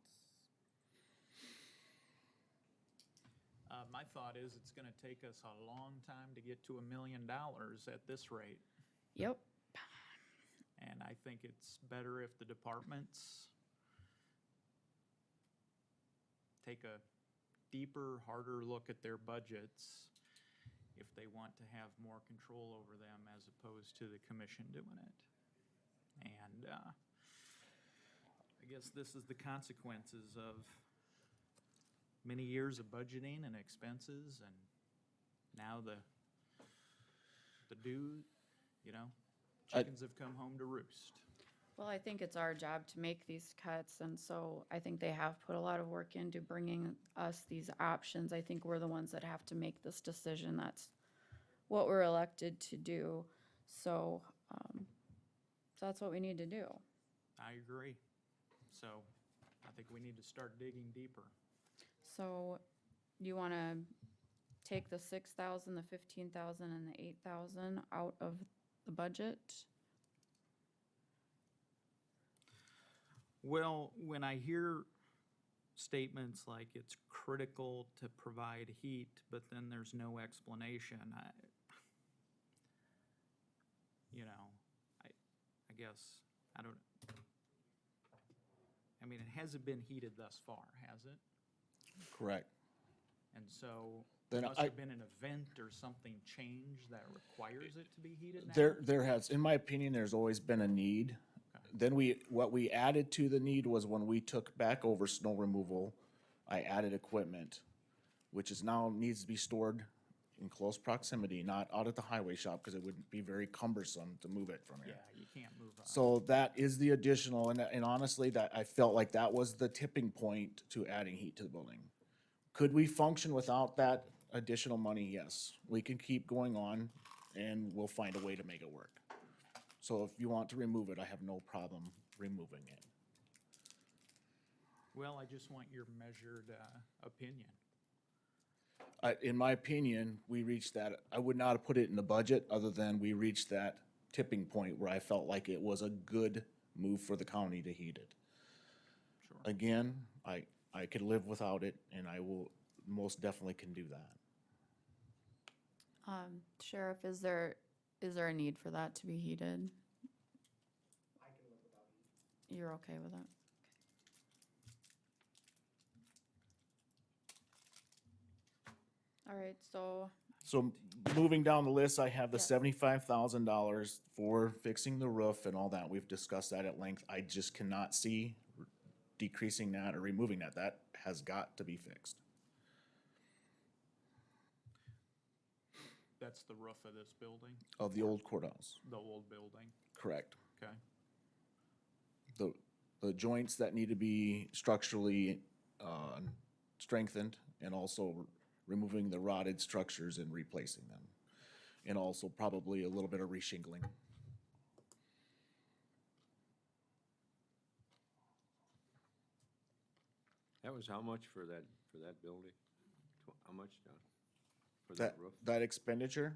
S9: My thought is it's gonna take us a long time to get to $1 million at this rate.
S3: Yep.
S9: And I think it's better if the departments take a deeper, harder look at their budgets if they want to have more control over them as opposed to the commission doing it. And I guess this is the consequences of many years of budgeting and expenses, and now the chickens have come home to roost.
S3: Well, I think it's our job to make these cuts, and so I think they have put a lot of work into bringing us these options. I think we're the ones that have to make this decision. That's what we're elected to do. So, so that's what we need to do.
S9: I agree. So I think we need to start digging deeper.
S3: So you want to take the 6,000, the 15,000, and the 8,000 out of the budget?
S9: Well, when I hear statements like it's critical to provide heat, but then there's no explanation, I guess, I mean, it hasn't been heated thus far, has it?
S16: Correct.
S9: And so
S16: Then
S9: there must
S16: I-
S9: have been an event or something changed that requires it to be heated now?
S16: There has, in my opinion, there's always been a need. Then what we added to the need was when we took back over snow removal, I added equipment, which is now needs to be stored in close proximity, not out at the highway shop, because it would be very cumbersome to move it from
S9: Yeah,
S16: here.
S9: you can't move on.
S16: So that is the additional, and honestly, that, I felt like that was the tipping point to adding heat to the building. Could we function without that additional money? Yes. We can keep going on, and we'll find a way to make it work. So if you want to remove it, I have no problem removing it.
S9: Well, I just want your measured opinion.
S16: In my opinion, we reached that, I would not have put it in the budget, other than we reached that tipping point where I felt like it was a good move for the county to heat it.
S9: Sure.
S16: Again, I could live without it, and I will, most definitely can do that.
S3: Sheriff, is there a need for that to be heated?
S5: I can live without heat.
S3: You're okay with it? All right, so,
S16: So moving down the list, I have the
S3: Yes.
S16: $75,000 for fixing the roof and all that. We've discussed that at length. I just cannot see decreasing that or removing that. That has got to be fixed.
S9: That's the roof of this building,
S16: Of the old courthouse,
S9: the old building,
S16: correct.
S9: okay?
S16: The joints that need to be structurally strengthened, and also removing the rotted structures and replacing them. And also probably a little bit of reshingling.
S2: That was how much for that building? How much, John? For that roof?
S16: That expenditure,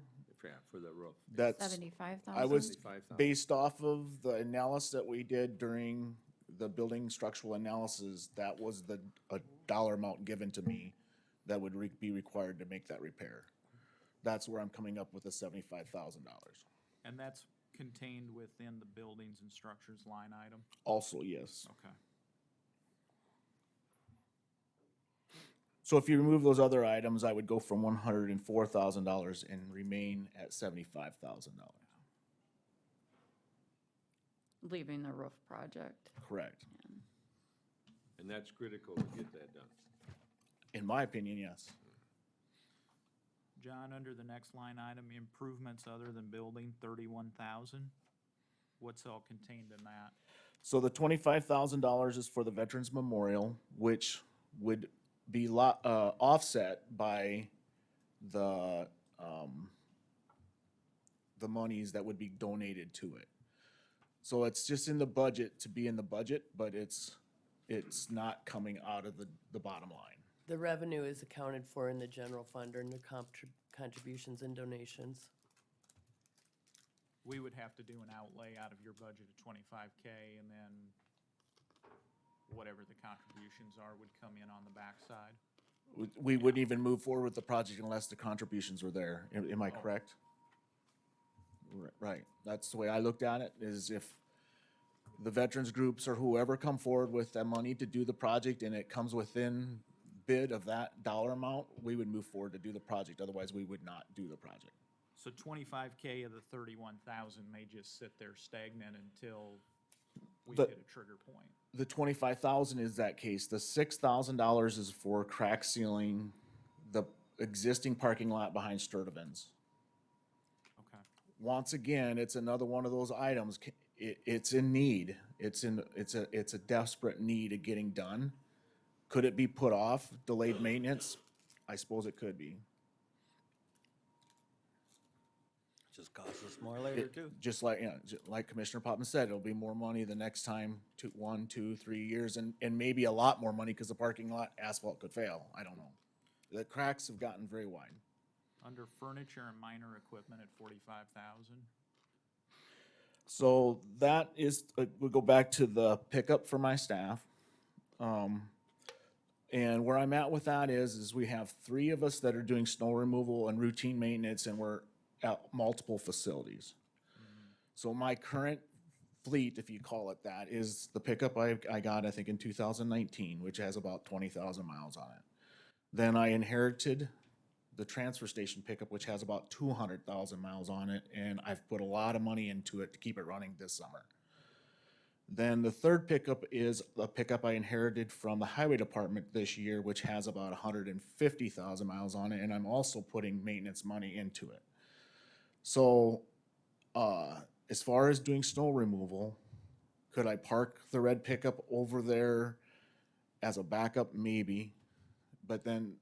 S2: for the roof?
S16: That's,
S3: 75,000?
S16: I was,
S2: 75,000.
S16: based off of the analysis that we did during the building structural analysis, that was a dollar amount given to me that would be required to make that repair. That's where I'm coming up with the $75,000.
S9: And that's contained within the buildings and structures line item?
S16: Also, yes.
S9: Okay.
S16: So if you remove those other items, I would go from $104,000 and remain at $75,000.
S3: Leaving the roof project.
S16: Correct.
S2: And that's critical to get that done.
S16: In my opinion, yes.
S9: John, under the next line item, improvements other than building, 31,000. What's all contained in that?
S16: So the $25,000 is for the Veterans Memorial, which would be offset by the monies that would be donated to it. So it's just in the budget to be in the budget, but it's not coming out of the bottom line.
S6: The revenue is accounted for in the general fund under contributions and donations.
S9: We would have to do an outlay out of your budget of 25K, and then whatever the contributions are would come in on the backside.
S16: We wouldn't even move forward with the project unless the contributions were there. Am I correct? Right. That's the way I looked at it, is if the veterans groups or whoever come forward with that money to do the project and it comes within bid of that dollar amount, we would move forward to do the project. Otherwise, we would not do the project.
S9: So 25K of the 31,000 may just sit there stagnant until we hit a trigger point.
S16: The 25,000 is that case. The $6,000 is for crack sealing the existing parking lot behind Sturtevant's.
S9: Okay.
S16: Once again, it's another one of those items. It's in need. It's a desperate need of getting done. Could it be put off, delayed maintenance? I suppose it could be.
S4: Just costs us more later too.
S16: Just like, like Commissioner Popman said, it'll be more money the next time, 1, 2, 3 years, and maybe a lot more money because the parking lot asphalt could fail. I don't know. The cracks have gotten very wide.
S9: Under furniture and minor equipment at 45,000.
S16: So that is, we'll go back to the pickup for my staff. And where I'm at with that is we have 3 of us that are doing snow removal and routine maintenance, and we're at multiple facilities. So my current fleet, if you call it that, is the pickup I got, I think, in 2019, which has about 20,000 miles on it. Then I inherited the transfer station pickup, which has about 200,000 miles on it, and I've put a lot of money into it to keep it running this summer. Then the third pickup is a pickup I inherited from the highway department this year, which has about 150,000 miles on it, and I'm also putting maintenance money into it. So, as far as doing snow removal, could I park the red pickup over there as a backup? Maybe. But then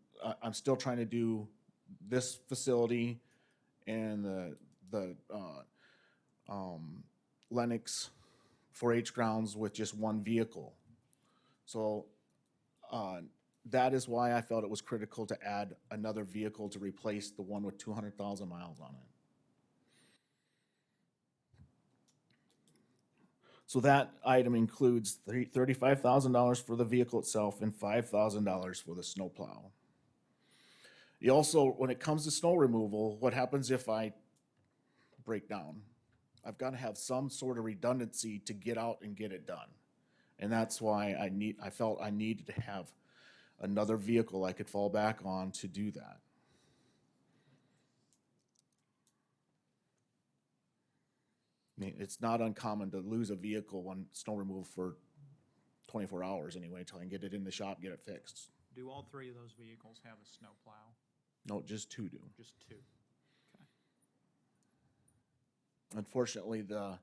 S16: I'm still trying to do this facility and the Lennox 4-H grounds with just one vehicle. So that is why I felt it was critical to add another vehicle to replace the one with 200,000 miles on it. So that item includes $35,000 for the vehicle itself and $5,000 for the snowplow. You also, when it comes to snow removal, what happens if I break down? I've got to have some sort of redundancy to get out and get it done. And that's why I felt I needed to have another vehicle I could fall back on to do that. I mean, it's not uncommon to lose a vehicle on snow removal for 24 hours anyway, until I can get it in the shop, get it fixed.
S9: Do all 3 of those vehicles have a snowplow?
S16: No, just 2 do.
S9: Just 2. Okay.
S16: Unfortunately, the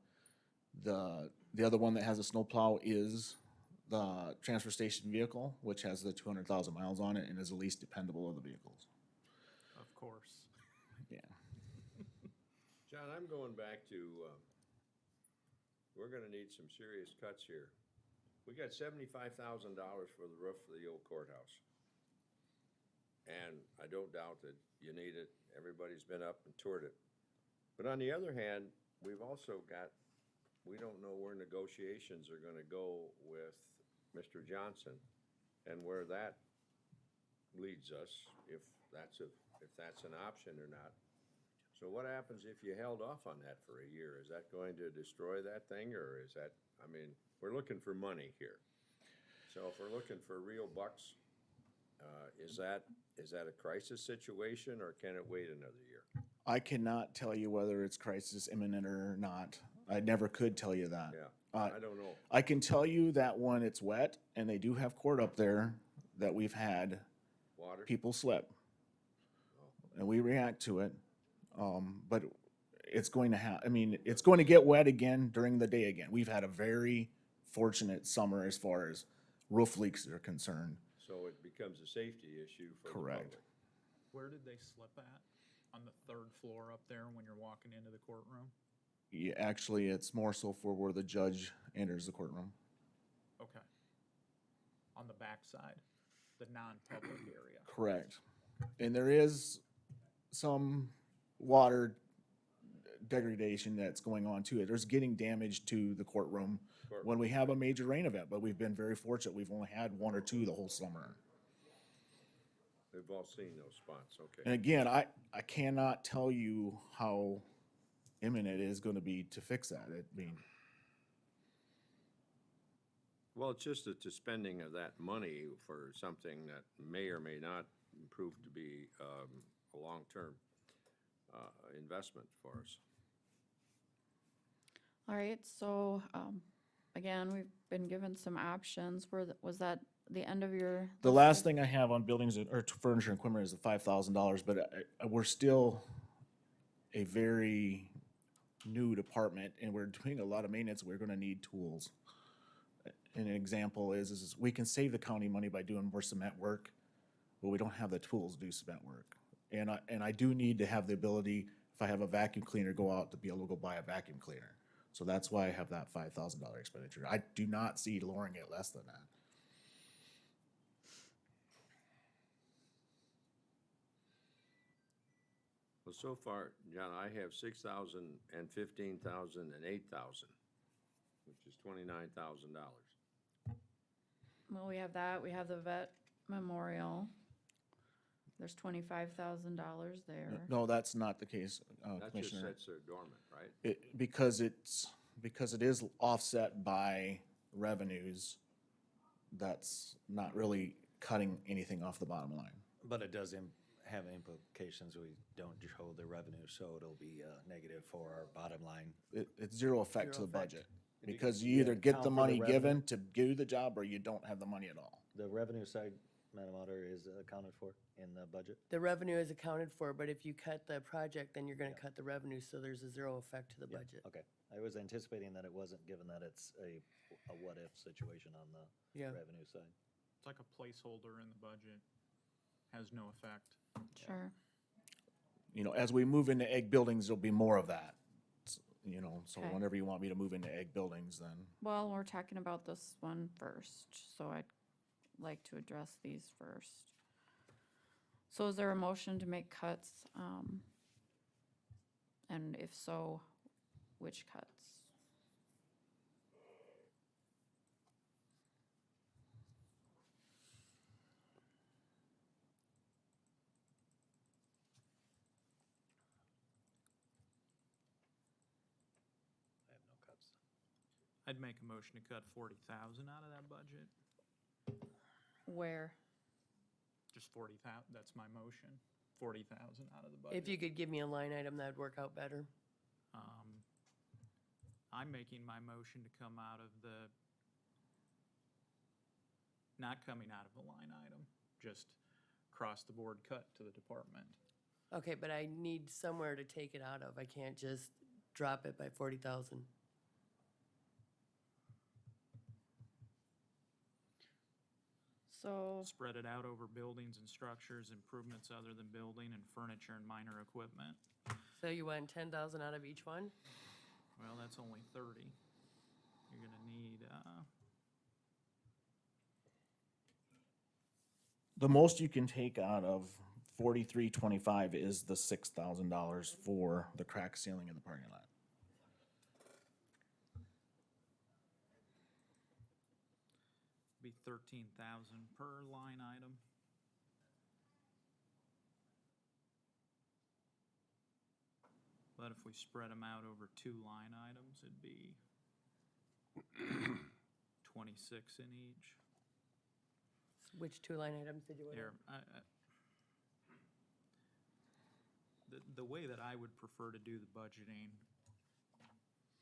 S16: other one that has a snowplow is the transfer station vehicle, which has the 200,000 miles on it and is the least dependable of the vehicles.
S9: Of course.
S16: Yeah.
S2: John, I'm going back to, we're gonna need some serious cuts here. We got $75,000 for the roof of the old courthouse. And I don't doubt that you need it. Everybody's been up and toured it. But on the other hand, we've also got, we don't know where negotiations are gonna go with Mr. Johnson and where that leads us, if that's an option or not. So what happens if you held off on that for a year? Is that going to destroy that thing, or is that, I mean, we're looking for money here. So if we're looking for real bucks, is that a crisis situation, or can it wait another year?
S16: I cannot tell you whether it's crisis imminent or not. I never could tell you that.
S2: Yeah, I don't know.
S16: I can tell you that when it's wet, and they do have court up there, that we've had
S2: Water?
S16: people slip. And we react to it. But it's going to I mean, it's going to get wet again during the day again. We've had a very fortunate summer as far as roof leaks are concerned.
S2: So it becomes a safety issue for the
S16: Correct.
S2: public.
S9: Where did they slip at? On the third floor up there when you're walking into the courtroom?
S16: Yeah, actually, it's more so for where the judge enters the courtroom.
S9: Okay. On the backside, the non-public area.
S16: Correct. And there is some water degradation that's going on too. There's getting damage to the courtroom when we have a major rain event, but we've been very fortunate. We've only had one or two the whole summer.
S2: They've all seen those spots, okay.
S16: And again, I cannot tell you how imminent it is going to be to fix that. I mean,
S2: Well, it's just that the spending of that money for something that may or may not prove to be a long-term investment for us.
S3: All right, so, again, we've been given some options. Was that the end of your?
S16: the last thing I have on buildings or furniture and equipment is the $5,000, but we're still a very new department and we're doing a lot of maintenance. We're gonna need tools. And an example is we can save the county money by doing more cement work, but we don't have the tools to do cement work. And I do need to have the ability, if I have a vacuum cleaner, go out to be able to go buy a vacuum cleaner. So that's why I have that $5,000 expenditure. I do not see lowering it less than that.
S2: Well, so far, John, I have 6,000 and 15,000 and 8,000, which is $29,000.
S3: Well, we have that, we have the vet memorial. There's $25,000 there.
S16: No, that's not the case,
S2: That just
S16: Commissioner.
S2: sits there dormant, right?
S16: Because it is offset by revenues, that's not really cutting anything off the bottom line.
S4: But it does have implications. We don't show the revenue, so it'll be negative for our bottom line.
S16: It's zero effect to
S6: Zero
S16: the
S6: effect.
S16: budget. Because you either get the money given to do the job or you don't have the money at all.
S4: The revenue side, Madam Auditor, is accounted for in the budget?
S6: The revenue is accounted for, but if you cut the project, then you're gonna cut the revenue, so there's a zero effect to the
S4: Yeah,
S6: budget.
S4: okay. I was anticipating that it wasn't, given that it's a what-if situation on the
S6: Yeah.
S4: revenue side.
S9: It's like a placeholder in the budget, has no effect.
S3: Sure.
S16: You know, as we move into egg buildings, there'll be more of that. You know, so
S3: Okay.
S16: whenever you want me to move into egg buildings, then.
S3: Well, we're talking about this one first, so I'd like to address these first. So is there a motion to make cuts? And if so, which cuts?
S4: I have no cuts.
S9: I'd make a motion to cut 40,000 out of that budget.
S3: Where?
S9: Just 40,000, that's my motion, 40,000 out of the budget.
S6: If you could give me a line item, that'd work out better.
S9: I'm making my motion to come out of not coming out of the line item, just across-the-board cut to the department.
S6: Okay, but I need somewhere to take it out of. I can't just drop it by 40,000.
S3: So,
S9: Spread it out over buildings and structures, improvements other than building, and furniture and minor equipment.
S6: So you want 10,000 out of each one?
S9: Well, that's only 30. You're gonna need,
S16: The most you can take out of $43.25 is the $6,000 for the crack ceiling in the parking lot.
S9: Be 13,000 per line item. But if we spread them out over 2 line items, it'd be 26 in each.
S6: Which 2 line items did you want?
S9: Here, the way that I would prefer to do the budgeting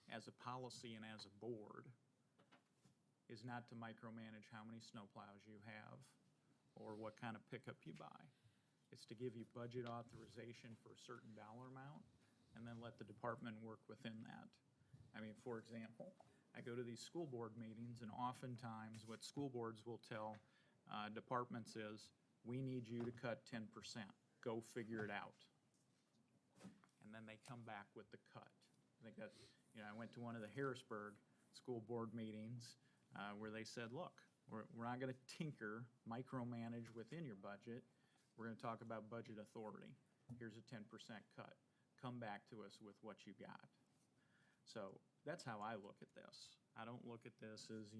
S9: as a policy and as a board is not to micromanage how many snowplows you have or what kind of pickup you buy. It's to give you budget authorization for a certain dollar amount and then let the department work within that. I mean, for example, I go to these school board meetings, and oftentimes what school boards will tell departments is, we need you to cut 10%. Go figure it out. And then they come back with the cut. I think that, I went to one of the Harrisburg school board meetings where they said, look, we're not going to tinker, micromanage within your budget. We're going to talk about budget authority. Here's a 10% cut. Come back to us with what you got. So that's how I look at this. I don't look at this as,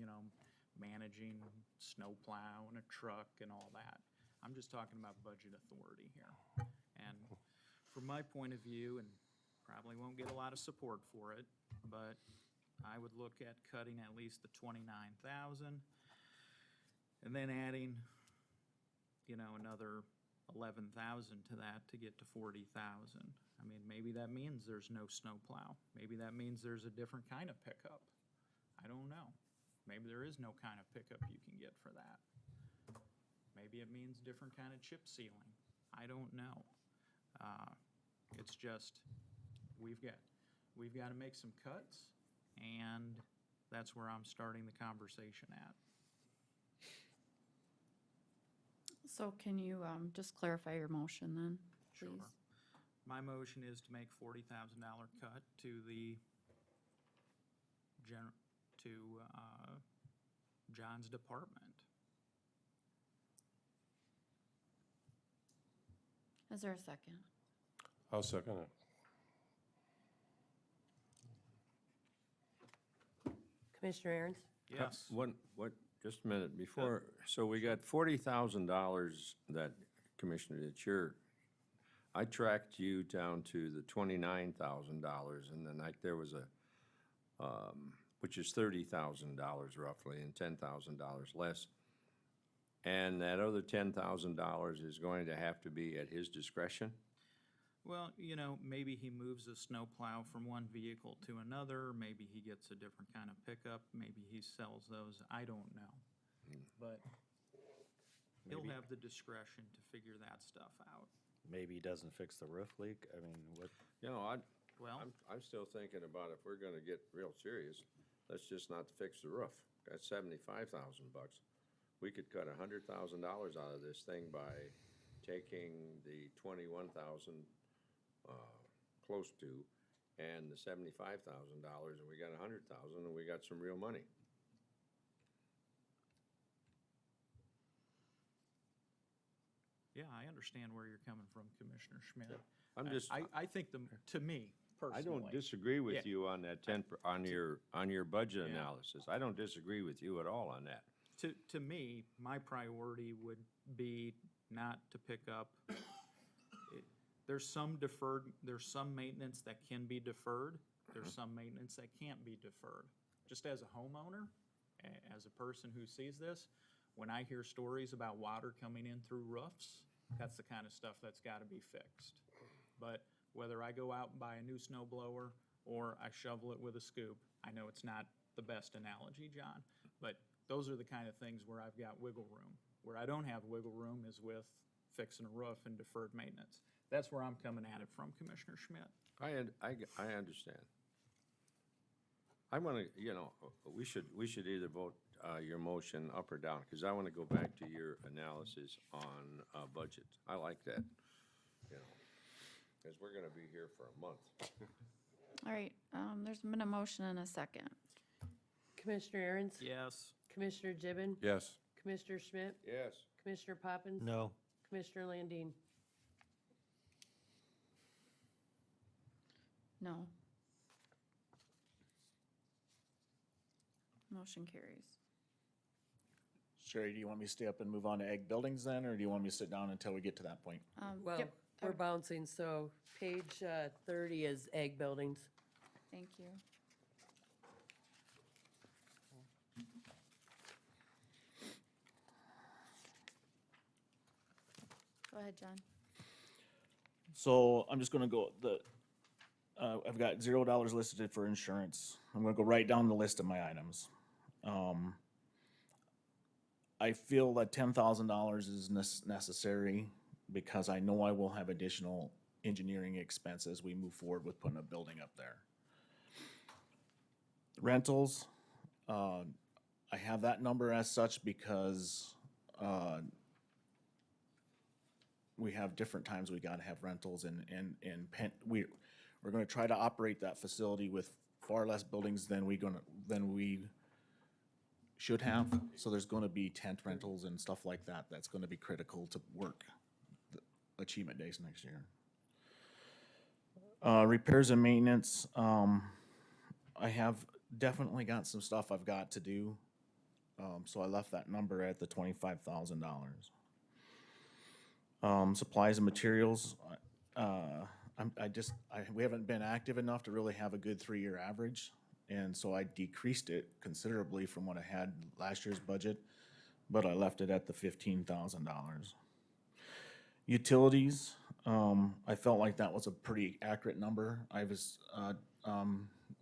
S9: managing snowplow and a truck and all that. I'm just talking about budget authority here. And from my point of view, and probably won't get a lot of support for it, but I would look at cutting at least the 29,000 and then adding, another 11,000 to that to get to 40,000. I mean, maybe that means there's no snowplow. Maybe that means there's a different kind of pickup. I don't know. Maybe there is no kind of pickup you can get for that. Maybe it means different kind of chip sealing. I don't know. It's just, we've got to make some cuts, and that's where I'm starting the conversation at.
S3: So can you just clarify your motion then, please?
S9: Sure. My motion is to make $40,000 cut to the John's department.
S3: Is there a second?
S8: I'll second it.
S6: Commissioner Aaron's?
S9: Yes.
S2: Just a minute, before, so we got $40,000 that, Commissioner, I tracked you down to the $29,000, and then there was which is $30,000 roughly, and $10,000 less. And that other $10,000 is going to have to be at his discretion?
S9: Well, maybe he moves a snowplow from one vehicle to another, maybe he gets a different kind of pickup, maybe he sells those, I don't know. But he'll
S4: Maybe.
S9: have the discretion to figure that stuff out.
S4: Maybe he doesn't fix the roof leak. I mean, what?
S9: Well,
S2: I'm still thinking about if we're gonna get real serious, let's just not fix the roof. That's $75,000 bucks. We could cut $100,000 out of this thing by taking the 21,000 close to and the $75,000, and we got 100,000, and we got some real money.
S9: yeah, I understand where you're coming from, Commissioner Schmidt.
S2: I'm just,
S9: I think to me, personally.
S2: I don't disagree with
S9: Yeah.
S2: you on that on your budget analysis. I don't disagree with you at all on that.
S9: To me, my priority would be not to pick up. There's some maintenance that can be deferred. There's some maintenance that can't be deferred. Just as a homeowner, as a person who sees this, when I hear stories about water coming in through roofs, that's the kind of stuff that's got to be fixed. But whether I go out and buy a new snow blower or I shovel it with a scoop, I know it's not the best analogy, John, but those are the kind of things where I've got wiggle room. Where I don't have wiggle room is with fixing a roof and deferred maintenance. That's where I'm coming at it from, Commissioner Schmidt.
S2: I understand. I want to, we should either vote your motion up or down, because I want to go back to your analysis on budget. I like that, because we're going to be here for a month.
S3: All right, there's been a motion and a second.
S6: Commissioner Aaron's?
S9: Yes.
S6: Commissioner Gibbon?
S8: Yes.
S6: Commissioner Schmidt?
S2: Yes.
S6: Commissioner Poppins?
S4: No.
S6: Commissioner Landine?
S3: No. Motion carries.
S16: Sherry, do you want me to stay up and move on to ag buildings then, or do you want me to sit down until we get to that point?
S6: Well,
S3: Yep,
S6: we're bouncing, so page 30 is ag buildings.
S3: thank you. Go ahead, John.
S16: So I'm just gonna go, I've got $0 listed for insurance. I'm gonna go right down the list of my items. I feel that $10,000 is necessary because I know I will have additional engineering expense as we move forward with putting a building up there. Rentals, I have that number as such because, we have different times we gotta have rentals we're gonna try to operate that facility with far less buildings than we should have. So there's gonna be tent rentals and stuff like that. That's gonna be critical to work the achievement days next year. Repairs and maintenance, I have definitely got some stuff I've got to do. So I left that number at the $25,000. Supplies and materials, we haven't been active enough to really have a good 3-year average. And so I decreased it considerably from what I had last year's budget, but I left it at the $15,000. Utilities, I felt like that was a pretty accurate number. I was,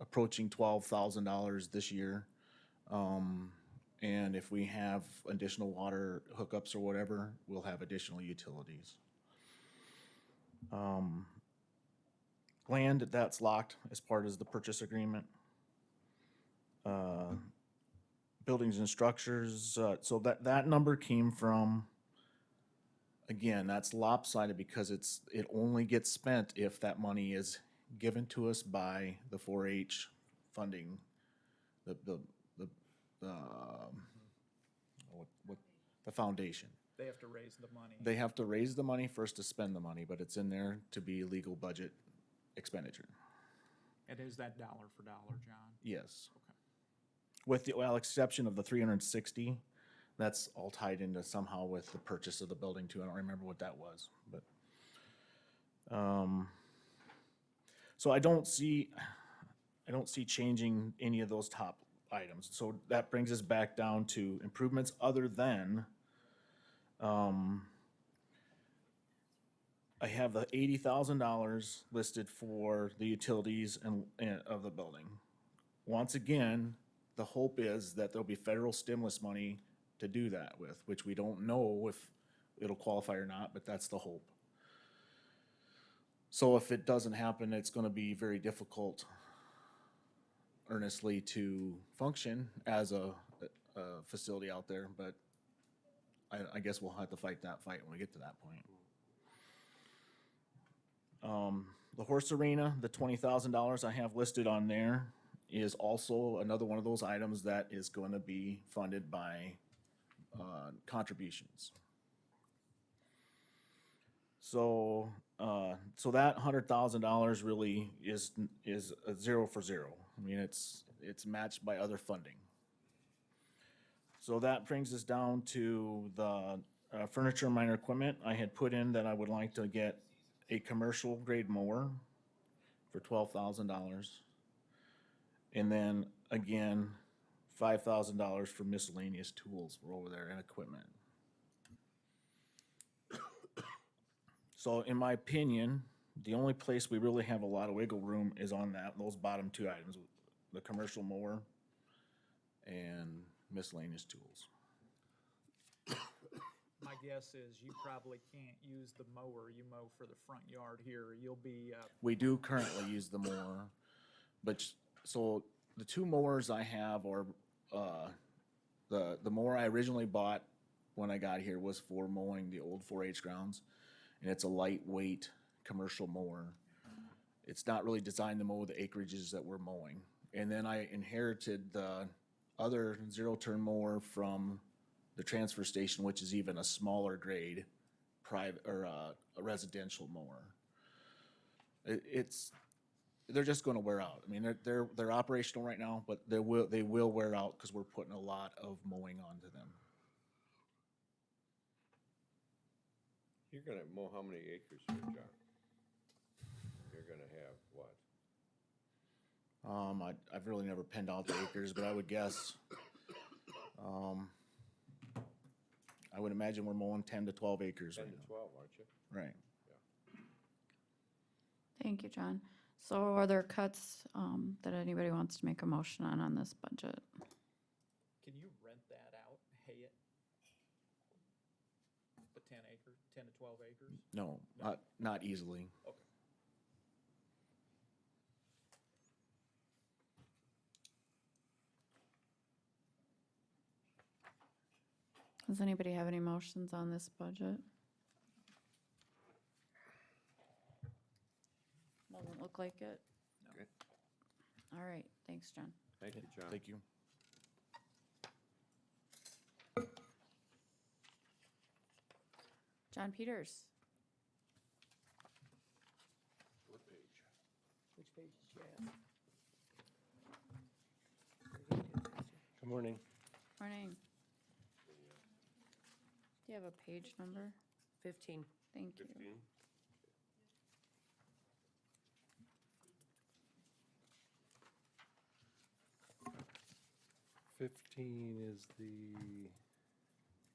S16: approaching $12,000 this year. And if we have additional water hookups or whatever, we'll have additional utilities. Land, that's locked as part of the purchase agreement. Buildings and structures, so that number came from, again, that's lopsided because it only gets spent if that money is given to us by the 4-H funding, the foundation.
S9: They have to raise the money.
S16: They have to raise the money first to spend the money, but it's in there to be legal budget expenditure.
S9: It is that dollar for dollar, John.
S16: Yes.
S9: Okay.
S16: With the, well, exception of the 360, that's all tied into somehow with the purchase of the building too. I don't remember what that was, but, so I don't see changing any of those top items. So that brings us back down to improvements other than, I have the $80,000 listed for the utilities and of the building. Once again, the hope is that there'll be federal stimulus money to do that with, which we don't know if it'll qualify or not, but that's the hope. So if it doesn't happen, it's gonna be very difficult earnestly to function as a facility out there, but I guess we'll have to fight that fight when we get to that point. The horse arena, the $20,000 I have listed on there is also another one of those items that is going to be funded by contributions. So that $100,000 really is a 0 for 0. I mean, it's matched by other funding. So that brings us down to the furniture and minor equipment. I had put in that I would like to get a commercial grade mower for $12,000. And then again, $5,000 for miscellaneous tools for over there and equipment. So in my opinion, the only place we really have a lot of wiggle room is on those bottom two items, the commercial mower and miscellaneous tools.
S9: My guess is you probably can't use the mower you mow for the front yard here. You'll be,
S16: We do currently use the mower, but so the two mowers I have are, the mower I originally bought when I got here was for mowing the old 4-H grounds, and it's a lightweight commercial mower. It's not really designed to mow the acreages that we're mowing. And then I inherited the other zero-turn mower from the transfer station, which is even a smaller grade, private or a residential mower. It's they're just gonna wear out. I mean, they're operational right now, but they will wear out because we're putting a lot of mowing onto them.
S2: You're gonna mow how many acres here, John? You're gonna have what?
S16: I've really never pinned out the acres, but I would guess, I would imagine we're mowing 10 to 12 acres
S2: 10
S16: right
S2: to
S16: now.
S2: 12, aren't you?
S16: Right.
S3: Thank you, John. So are there cuts that anybody wants to make a motion on this budget?
S9: Can you rent that out, hay it? The 10 acre, 10 to 12 acres?
S16: No, not easily.
S9: Okay.
S3: Does anybody have any motions on this budget? Doesn't look like it.
S2: Okay.
S3: All right, thanks, John.
S2: Thank you, John.
S16: Thank you.
S3: John Peters.
S2: What page?
S6: Which page is she at?
S17: Good morning.
S3: Morning. Do you have a page number?
S6: 15.
S3: Thank you.
S2: 15?
S17: 15 is the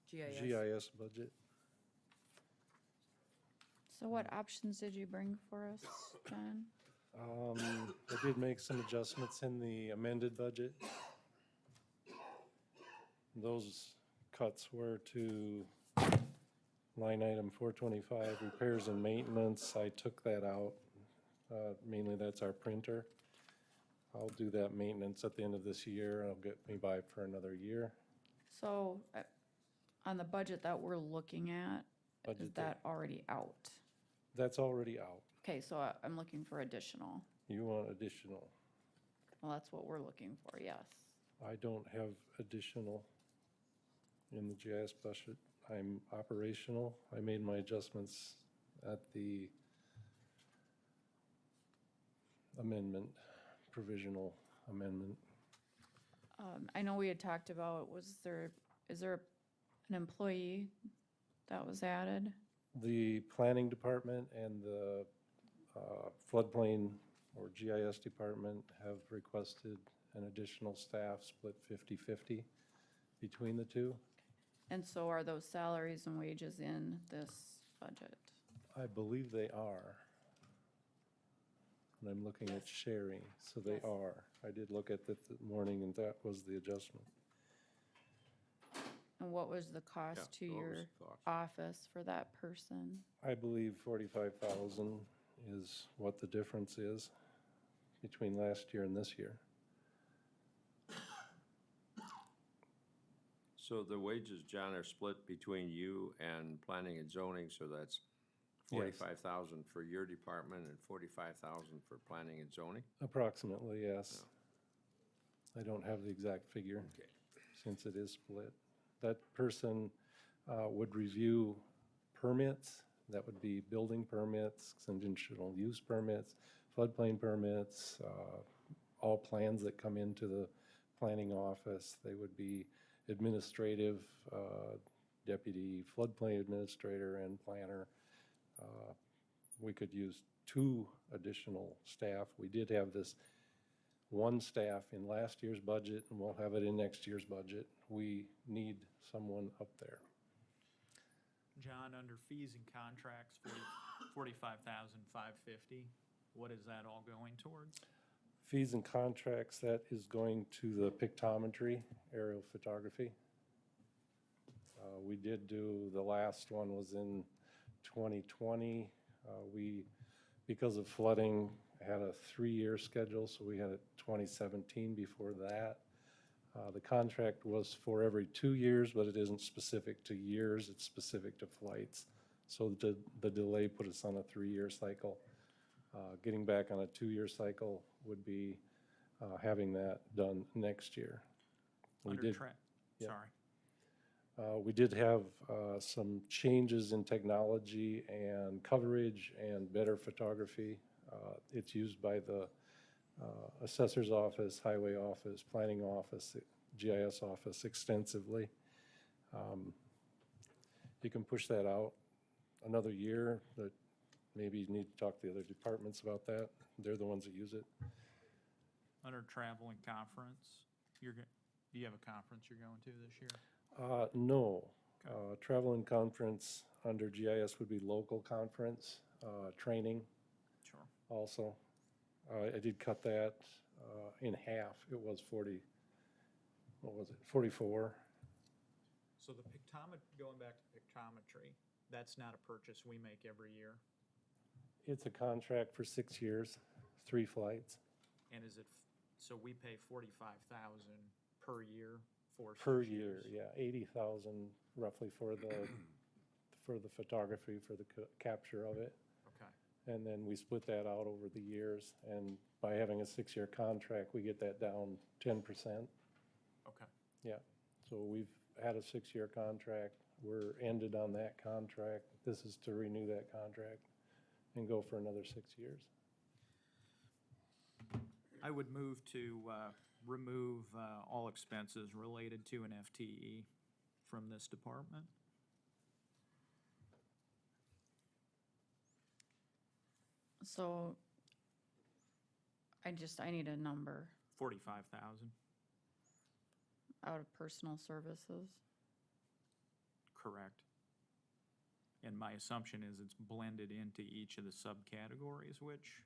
S6: GIS.
S17: GIS budget.
S3: So what options did you bring for us, John?
S17: I did make some adjustments in the amended budget. Those cuts were to line item 425, repairs and maintenance. I took that out. Mainly that's our printer. I'll do that maintenance at the end of this year. It'll get me by for another year.
S3: So on the budget that we're looking at, is
S17: Budget
S3: that already out?
S17: That's already out.
S3: Okay, so I'm looking for additional.
S17: You want additional?
S3: Well, that's what we're looking for, yes.
S17: I don't have additional in the GIS budget. I'm operational. I made my adjustments at the amendment, provisional amendment.
S3: I know we had talked about, is there an employee that was added?
S17: The planning department and the floodplain or GIS department have requested an additional staff split 50-50 between the two.
S3: And so are those salaries and wages in this budget?
S17: I believe they are. And I'm looking at sharing, so they are. I did look at that this morning, and that was the adjustment.
S3: And what was the cost to
S2: Yeah, what
S3: your
S2: was the cost?
S3: office for that person?
S17: I believe 45,000 is what the difference is between last year and this year.
S2: So the wages, John, are split between you and planning and zoning, so that's 45,000 for your department and 45,000 for planning and zoning?
S17: Approximately, yes. I don't have the exact figure
S2: Okay.
S17: since it is split. That person would review permits. That would be building permits, conditional use permits, floodplain permits, all plans that come into the planning office. They would be administrative, deputy floodplain administrator and planner. We could use 2 additional staff. We did have this 1 staff in last year's budget, and we'll have it in next year's budget. We need someone up there.
S9: John, under fees and contracts, 45,550, what is that all going towards?
S17: Fees and contracts, that is going to the pictometry, aerial photography. We did do, the last one was in 2020. We, because of flooding, had a 3-year schedule, so we had it 2017 before that. The contract was for every 2 years, but it isn't specific to years, it's specific to flights. So the delay put us on a 3-year cycle. Getting back on a 2-year cycle would be having that done next year. We did, yeah.
S9: Sorry.
S17: We did have some changes in technology and coverage and better photography It's used by the assessor's office, highway office, planning office, GIS office extensively. You can push that out another year, but maybe you need to talk to the other departments about that. They're the ones that use it.
S9: Under travel and conference, do you have a conference you're going to this year?
S17: No. Travel and conference under GIS would be local conference, training
S9: Sure.
S17: also. I did cut that in half. It was 40, what was it, 44?
S9: So the going back to pictometry, that's not a purchase we make every year?
S17: It's a contract for 6 years, 3 flights.
S9: And so we pay 45,000 per year for
S17: Per
S9: 6
S17: year,
S9: years?
S17: yeah, 80,000 roughly for the photography, for the capture of it.
S9: Okay,
S17: And then we split that out over the years, and by having a 6-year contract, we get that down 10%.
S9: okay.
S17: Yeah, so we've had a 6-year contract. We're ended on that contract. This is to renew that contract and go for another 6 years.
S9: I would move to remove all expenses related to an FTE from this department.
S3: So I need a number
S9: 45,000,
S3: out of personal services.
S9: correct. And my assumption is it's blended into each of the subcategories, which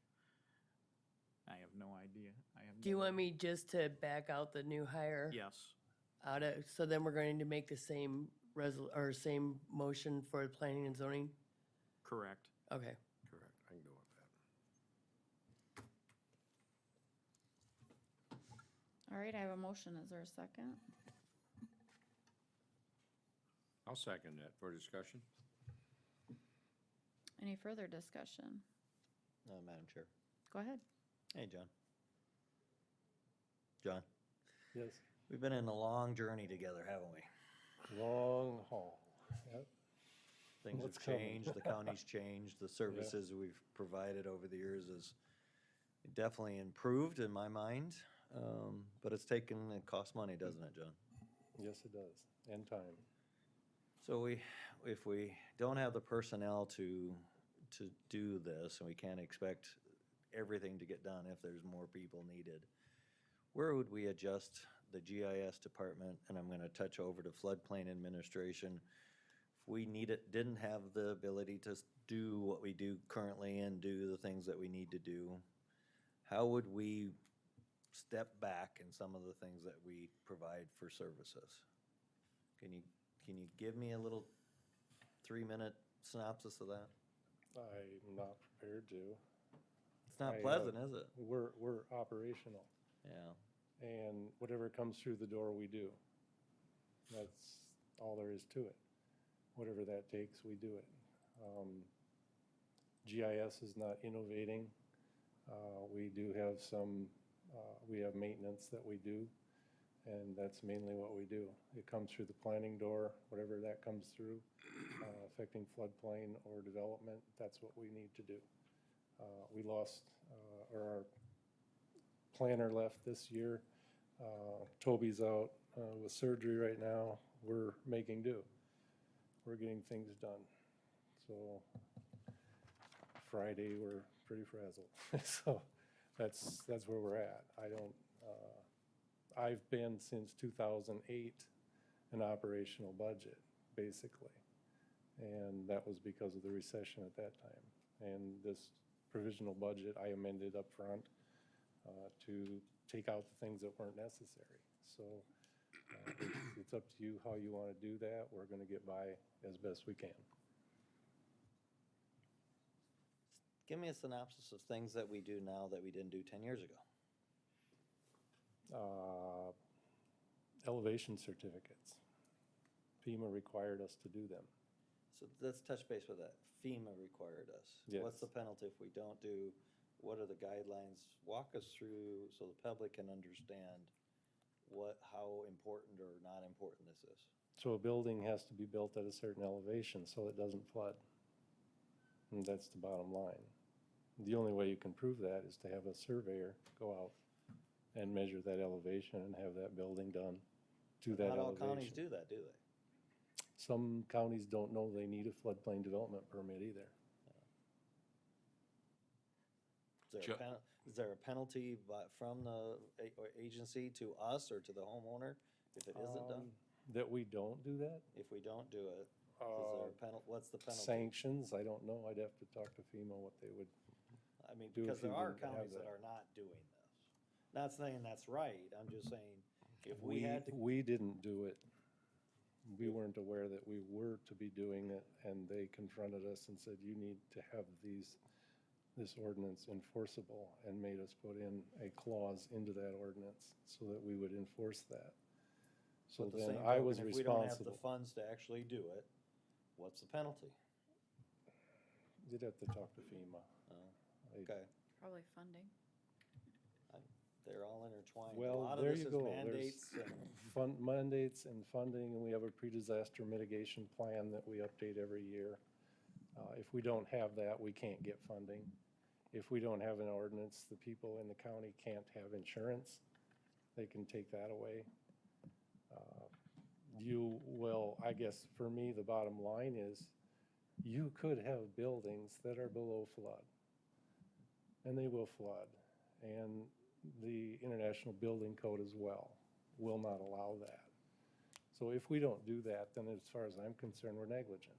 S9: I have no idea.
S6: Do you want me just to back out the new hire?
S9: Yes,
S6: So then we're going to make the same same motion for planning and zoning?
S9: correct.
S6: Okay.
S2: Correct, I can go with that.
S3: All right, I have a motion. Is there a second?
S2: I'll second that for discussion.
S3: Any further discussion?
S4: Madam Chair.
S3: Go ahead.
S4: Hey, John. John,
S17: Yes,
S4: we've been in a long journey together, haven't we?
S17: long haul. Yep.
S4: Things
S17: What's
S4: have
S17: coming?
S4: changed, the county's changed, the services we've provided over the years is definitely improved in my mind. But it costs money, doesn't it, John?
S17: Yes, it does, and time.
S4: So if we don't have the personnel to do this, and we can't expect everything to get done if there's more people needed, where would we adjust the GIS department, and I'm gonna touch over to floodplain administration? If we didn't have the ability to do what we do currently and do the things that we need to do, how would we step back in some of the things that we provide for services? Can you give me a little 3-minute synopsis of that?
S17: I'm not prepared to.
S4: It's not
S17: I,
S4: pleasant, is it?
S17: We're operational,
S4: Yeah.
S17: and whatever comes through the door, we do. That's all there is to it. Whatever that takes, we do it. GIS is not innovating. We do have we have maintenance that we do, and that's mainly what we do. It comes through the planning door, whatever that comes through, affecting floodplain or development, that's what we need to do. We lost, or our planner left this year. Toby's out with surgery right now. We're making do. We're getting things done. So Friday, we're pretty frazzled. So that's where we're at. I've been since 2008 an operational budget, basically. And that was because of the recession at that time. And this provisional budget, I amended up front to take out the things that weren't necessary. So it's up to you how you want to do that. We're going to get by as best we can.
S4: Give me a synopsis of things that we do now that we didn't do 10 years ago.
S17: Elevation certificates. FEMA required us to do them.
S4: So let's touch base with that. FEMA required us.
S17: Yes.
S4: What's the penalty if we don't do? What are the guidelines? Walk us through so the public can understand how important or not important this is.
S17: So a building has to be built at a certain elevation so it doesn't flood. And that's the bottom line. The only way you can prove that is to have a surveyor go out and measure that elevation and have that building done to that
S4: Not all counties
S17: elevation.
S4: do that, do they?
S17: Some counties don't know they need a floodplain development permit either.
S4: Is there a penalty from the agency to us or to the homeowner if it isn't done?
S17: That we don't do that?
S4: If we don't do it, is there a what's the penalty?
S17: Sanctions, I don't know. I'd have to talk to FEMA what they would.
S4: I mean,
S17: do
S4: because
S17: if you
S4: there are
S17: didn't have
S4: counties that
S17: that.
S4: are not doing this. Not saying that's right, I'm just saying, if we had to,
S17: We didn't do it. We weren't aware that we were to be doing it, and they confronted us and said, you need to have this ordinance enforceable, and made us put in a clause into that ordinance so that we would enforce that. So
S4: with the
S17: then
S4: same
S17: I
S4: token,
S17: was
S4: if we don't have the
S17: responsible.
S4: funds to actually do it, what's the penalty?
S17: You'd have to talk to FEMA.
S4: Okay,
S3: Probably funding.
S4: they're all intertwined. A
S17: Well,
S4: lot of
S17: there
S4: this
S17: you
S4: is
S17: go.
S4: mandates
S17: There's
S4: and
S17: mandates and funding, and we have a pre-disaster mitigation plan that we update every year. If we don't have that, we can't get funding. If we don't have an ordinance, the people in the county can't have insurance. They can take that away. I guess for me, the bottom line is, you could have buildings that are below flood, and they will flood. And the International Building Code as well will not allow that. So if we don't do that, then as far as I'm concerned, we're negligent.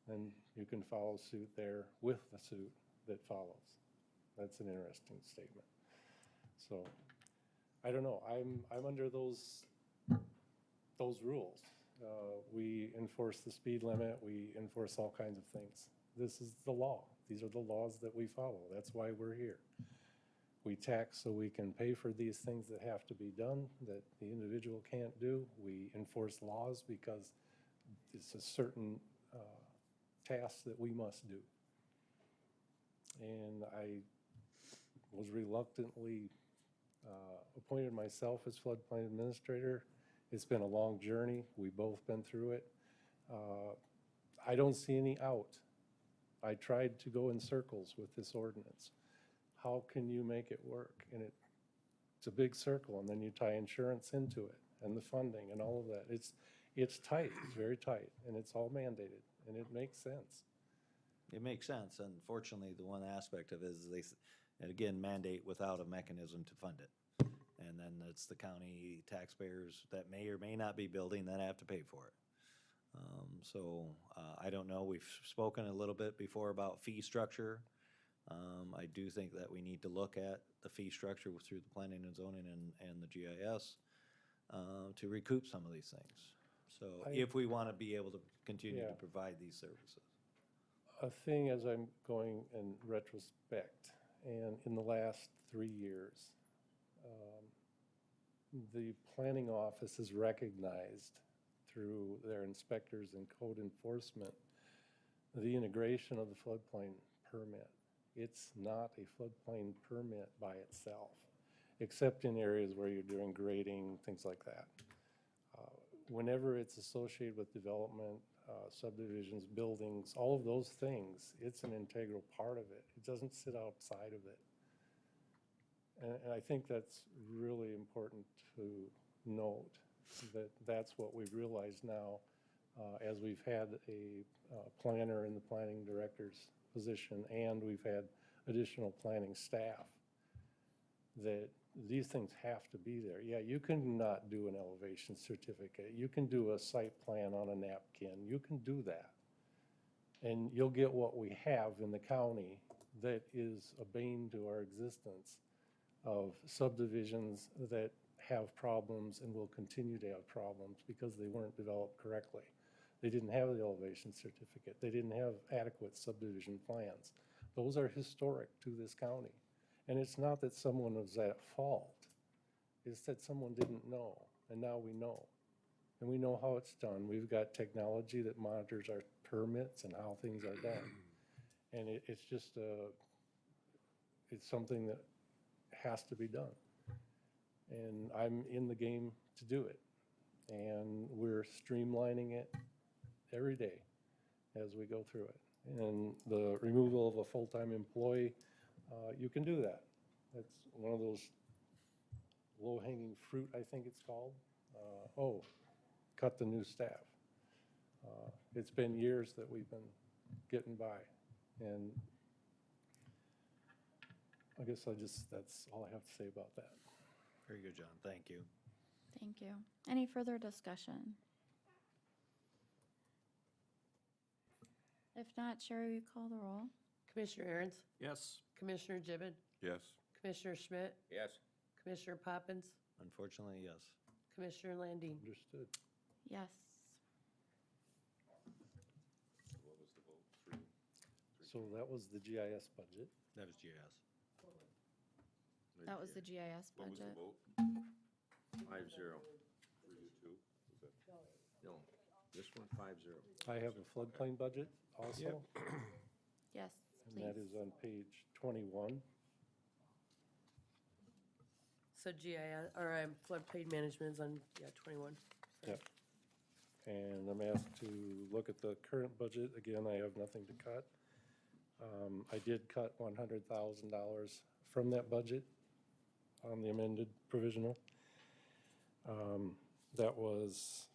S17: And you can follow suit there with the suit that follows. That's an interesting statement. So, I don't know, I'm under those rules. We enforce the speed limit, we enforce all kinds of things. This is the law. These are the laws that we follow. That's why we're here. We tax so we can pay for these things that have to be done, that the individual can't do. We enforce laws because it's a certain task that we must do. And I was reluctantly appointed myself as floodplain administrator. It's been a long journey. We've both been through it. I don't see any out. I tried to go in circles with this ordinance. How can you make it work? And it's a big circle, and then you tie insurance into it, and the funding, and all of that. It's tight, it's very tight, and it's all mandated, and it makes sense.
S4: it makes sense. Unfortunately, the one aspect of it is and again, mandate without a mechanism to fund it. And then it's the county taxpayers that may or may not be building that have to pay for it. I don't know, we've spoken a little bit before about fee structure. I do think that we need to look at the fee structure through the planning and zoning and the GIS to recoup some of these things. So if we want to be able to continue to provide these services.
S17: A thing as I'm going in retrospect, and in the last 3 years, the planning office has recognized through their inspectors and code enforcement the integration of the floodplain permit. It's not a floodplain permit by itself, except in areas where you're doing grading, things like that. Whenever it's associated with development, subdivisions, buildings, all of those things, it's an integral part of it. It doesn't sit outside of it. And I think that's really important to note, that that's what we've realized now as we've had a planner in the planning director's position, and we've had additional planning staff, that these things have to be there. Yeah, you can not do an elevation certificate. You can do a site plan on a napkin. You can do that. And you'll get what we have in the county that is a bane to our existence of subdivisions that have problems and will continue to have problems because they weren't developed correctly. They didn't have the elevation certificate. They didn't have adequate subdivision plans. Those are historic to this county. And it's not that someone was at fault. It's that someone didn't know, and now we know. And we know how it's done. We've got technology that monitors our permits and how things are done. And it's just it's something that has to be done. And I'm in the game to do it. And we're streamlining it every day as we go through it. and the removal of a full-time employee, you can do that. That's one of those low-hanging fruit, I think it's called. Cut the new staff. It's been years that we've been getting by, and I guess that's all I have to say about that.
S4: Very good, John. Thank you.
S3: Thank you. Any further discussion? If not, Sherry, will you call the roll?
S6: Commissioner Aaron's,
S9: Yes.
S6: Commissioner Gibbon,
S8: Yes.
S6: Commissioner Schmidt,
S2: Yes.
S6: Commissioner Poppins,
S4: Unfortunately, yes.
S6: Commissioner Landine.
S17: Understood.
S3: Yes.
S8: What was the vote?
S17: So that was the GIS budget.
S4: That was GIS.
S3: That was the GIS
S8: What was the
S3: budget.
S8: vote?
S2: 5-0.
S8: 3-2? Was that-
S2: No, this one 5-0.
S17: I have a floodplain budget also,
S3: Yes,
S17: and that
S3: please.
S17: is on page 21.
S6: So GIS, or floodplain management is on, 21.
S17: Yep. And I'm asked to look at the current budget. Again, I have nothing to cut. I did cut $100,000 from that budget on the amended provisional. That was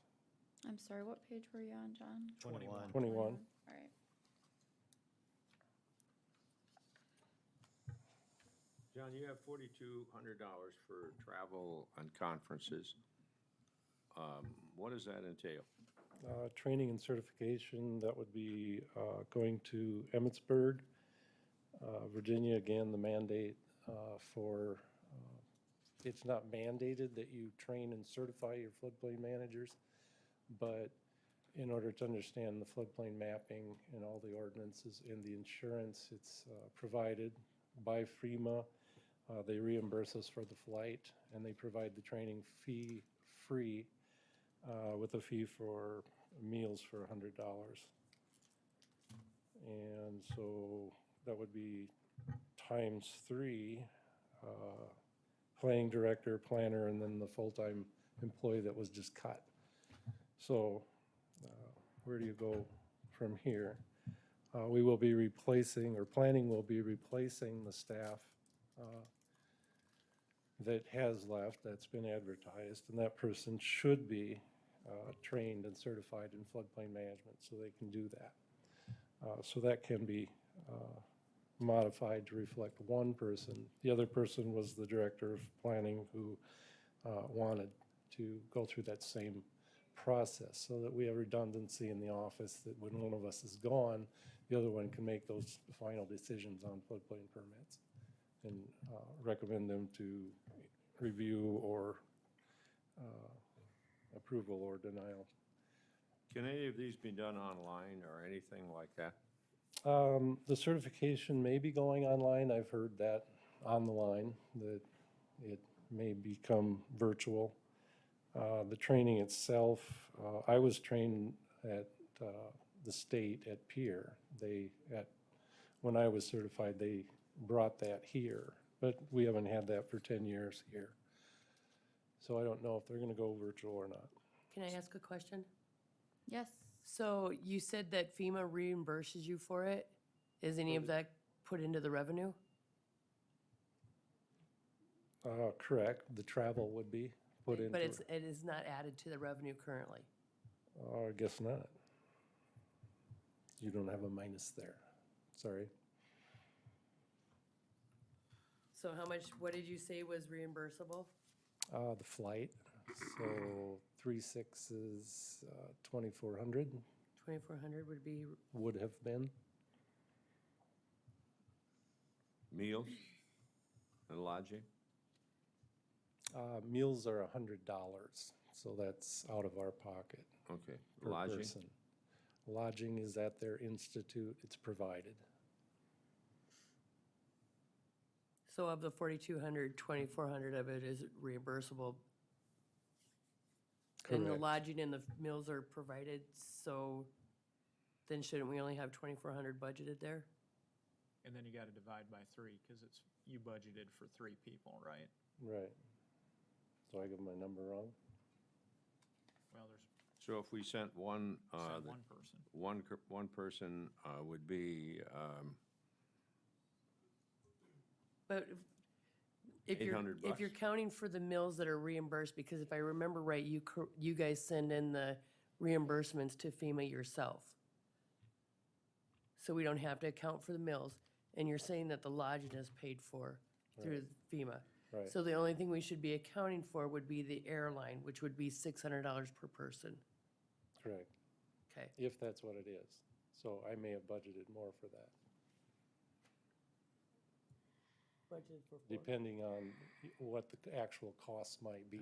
S3: I'm sorry, what page were you on, John?
S4: 21.
S17: 21.
S3: All right.
S2: John, you have $4,200 for travel and conferences. What does that entail?
S17: Training and certification, that would be going to Emmitsburg, Virginia. Again, the mandate it's not mandated that you train and certify your floodplain managers, but in order to understand the floodplain mapping and all the ordinances and the insurance, it's provided by FEMA. They reimburse us for the flight, and they provide the training fee free with a fee for meals for $100. And so that would be times 3, planning director, planner, and then the full-time employee that was just cut. So where do you go from here? We will be replacing, or planning will be replacing the staff that has left, that's been advertised, and that person should be trained and certified in floodplain management, so they can do that. So that can be modified to reflect one person. The other person was the director of planning who wanted to go through that same process so that we have redundancy in the office, that when one of us is gone, the other one can make those final decisions on floodplain permits and recommend them to review or approval or denial.
S2: Can any of these be done online or anything like that?
S17: The certification may be going online. I've heard that on the line, that it may become virtual. The training itself, I was trained at the state at Pier. When I was certified, they brought that here, but we haven't had that for 10 years here. So I don't know if they're going to go virtual or not.
S6: Can I ask a question?
S3: Yes.
S6: So you said that FEMA reimburses you for it. Is any of that put into the revenue?
S17: Correct. The travel would be put into.
S6: But it is not added to the revenue currently.
S17: I guess not. You don't have a minus there. Sorry.
S6: So how much, what did you say was reimbursable?
S17: The flight, so 3/6 is 2,400
S6: 2,400 would be,
S17: would have been.
S2: Meals and lodging?
S17: Meals are $100, so that's out of our pocket
S2: Okay.
S17: per
S2: Lodging?
S17: person. Lodging is at their institute, it's provided.
S6: so of the 4,200, 2,400 of it is reimbursable. And the
S17: Correct.
S6: lodging and the meals are provided, so then shouldn't we only have 2,400 budgeted there?
S9: And then you got to divide by 3 because you budgeted for 3 people, right?
S17: Right. So I give my number wrong?
S9: Well,
S2: So if we sent one,
S9: Send
S2: the-
S9: one person.
S2: one person would be,
S6: But if you're,
S2: $800
S6: if you're counting for the mills that are reimbursed, because if I remember right, you guys send in the reimbursements to FEMA yourself. So we don't have to account for the mills, and you're saying that the lodging is paid for through FEMA.
S17: Right.
S6: So the only thing we should be accounting for would be the airline, which would be $600 per person.
S17: Correct,
S6: Okay,
S17: if that's what it is. So I may have budgeted more for that,
S6: budgeted for four.
S17: depending on what the actual costs might be.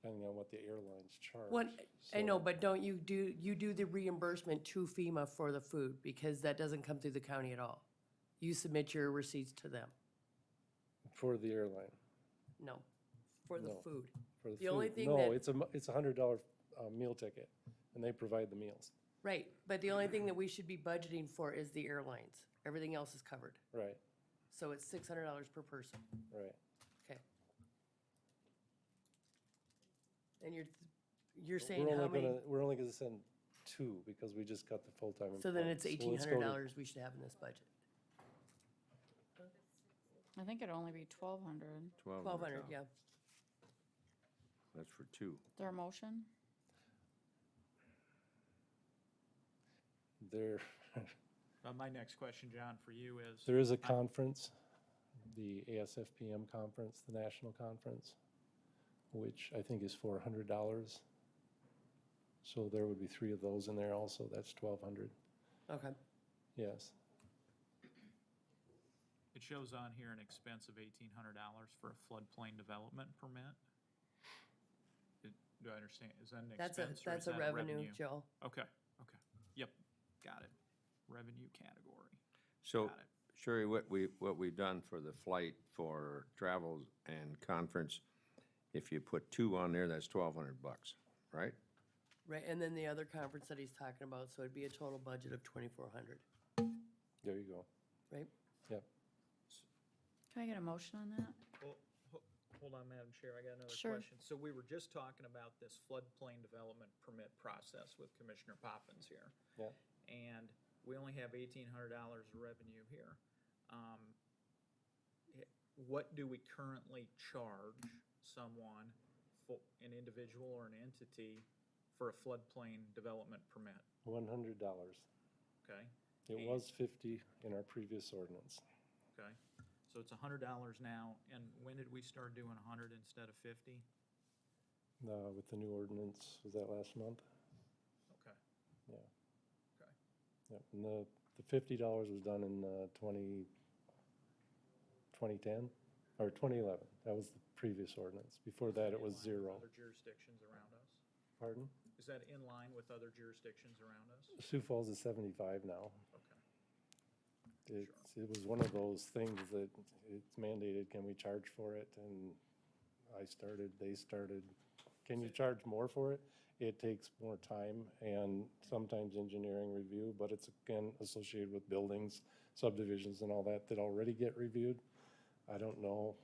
S17: Depending on what the airlines charge.
S6: What, I know,
S17: So-
S6: but don't you do the reimbursement to FEMA for the food, because that doesn't come through the county at all? You submit your receipts to them?
S17: For the airline,
S6: No, for the
S17: No.
S6: food.
S17: for the
S6: The only
S17: food.
S6: thing
S17: No,
S6: that-
S17: it's a $100 meal ticket, and they provide the meals,
S6: Right, but the only thing that we should be budgeting for is the airlines. Everything else is covered.
S17: right,
S6: So it's $600 per person.
S17: right.
S6: Okay. And you're saying
S17: We're
S6: how
S17: only
S6: many?
S17: we're only gonna send 2, because we just got the full-time
S6: So then
S17: employees.
S6: it's
S17: So let's go to-
S6: $1,800 we should have in this budget.
S3: I think it'd only be 1,200.
S6: 1,200, yeah.
S2: That's for two.
S3: Is there a motion?
S17: There,
S9: My next question, John, for you is.
S17: there is a conference, the ASFPM conference, the national conference, which I think is $400. So there would be 3 of those in there also, that's 1,200,
S6: Okay.
S17: yes.
S9: It shows on here an expense of $1,800 for a floodplain development permit. Do I understand? Is that an
S6: That's
S9: expense or is
S6: that's a
S9: that
S6: revenue, Joe.
S9: Okay, okay. Yep, got it. Revenue category.
S2: So,
S9: Got it.
S2: Sherry, what we've done for the flight for travels and conference, if you put 2 on there, that's $1,200, right?
S6: Right, and then the other conference that he's talking about, so it'd be a total budget of 2,400,
S17: There you go,
S6: right?
S17: yep.
S3: Can I get a motion on that?
S9: Well, hold on, Madam Chair, I got another
S3: Sure.
S9: question. So we were just talking about this floodplain development permit process with Commissioner Poppins here.
S17: Yeah.
S9: And we only have $1,800 of revenue here. What do we currently charge someone, for an individual or an entity, for a floodplain development permit?
S17: $100.
S9: Okay?
S17: It was 50 in our previous ordinance.
S9: Okay, so it's $100 now, and when did we start doing 100 instead of 50?
S17: With the new ordinance, was that last month?
S9: Okay,
S17: Yeah.
S9: okay.
S17: Yep, and the $50 was done in 2010, or 2011. That was the previous ordinance. Before that, it was
S9: In line with
S17: 0.
S9: Other jurisdictions around us?
S17: Pardon?
S9: Is that in line with other jurisdictions around us?
S17: Sioux Falls is 75 now.
S9: Okay.
S17: It was one of those things that it's mandated, can we charge for it? And they started, can you charge more for it? It takes more time and sometimes engineering review, but it's again associated with buildings, subdivisions and all that already get reviewed. I don't know.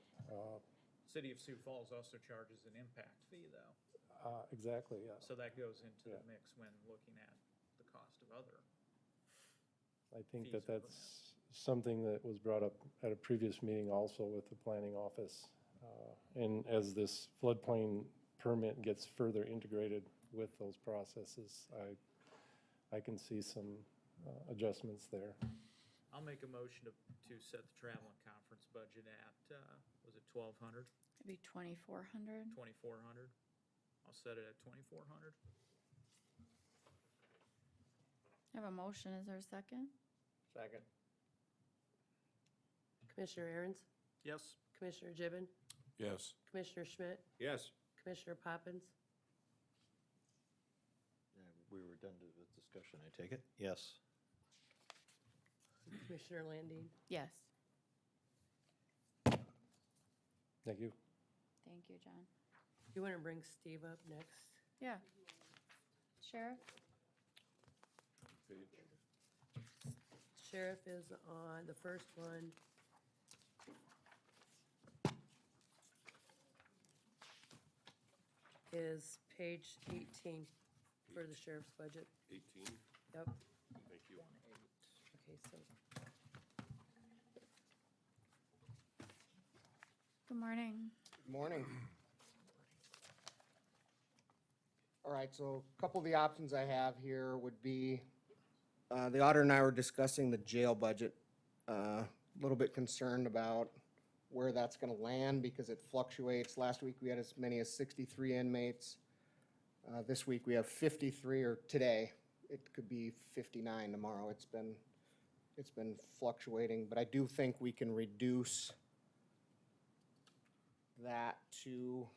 S9: City of Sioux Falls also charges an impact fee, though.
S17: Exactly, yeah.
S9: So that goes into the
S17: Yeah.
S9: mix when looking at the cost of other.
S17: I think
S9: fees
S17: that
S9: and
S17: that's something that was brought up at a previous meeting also with the planning office. And as this floodplain permit gets further integrated with those processes, I can see some adjustments there.
S9: I'll make a motion to set the travel and conference budget at, was it 1,200,
S3: It'd be 2,400.
S9: 2,400? I'll set it at 2,400.
S3: I have a motion. Is there a second?
S12: Second.
S6: Commissioner Aaron's,
S9: Yes?
S6: Commissioner Gibbon,
S8: Yes.
S6: Commissioner Schmidt,
S2: Yes.
S6: Commissioner Poppins,
S4: We were done with discussion, I take it? Yes.
S6: Commissioner Landine.
S3: Yes.
S17: Thank you.
S3: Thank you, John.
S6: You want to bring Steve up next?
S3: Yeah. Sheriff?
S6: Sheriff is on the first one. is page 18 for the sheriff's budget.
S8: 18,
S6: Yep.
S8: thank you.
S6: Okay, so
S3: Good morning.
S5: Good morning. All right, so a couple of the options I have here would be, the auditor and I were discussing the jail budget. A little bit concerned about where that's gonna land because it fluctuates. Last week, we had as many as 63 inmates. This week, we have 53, or today, it could be 59 tomorrow. It's been fluctuating, but I do think we can reduce that to,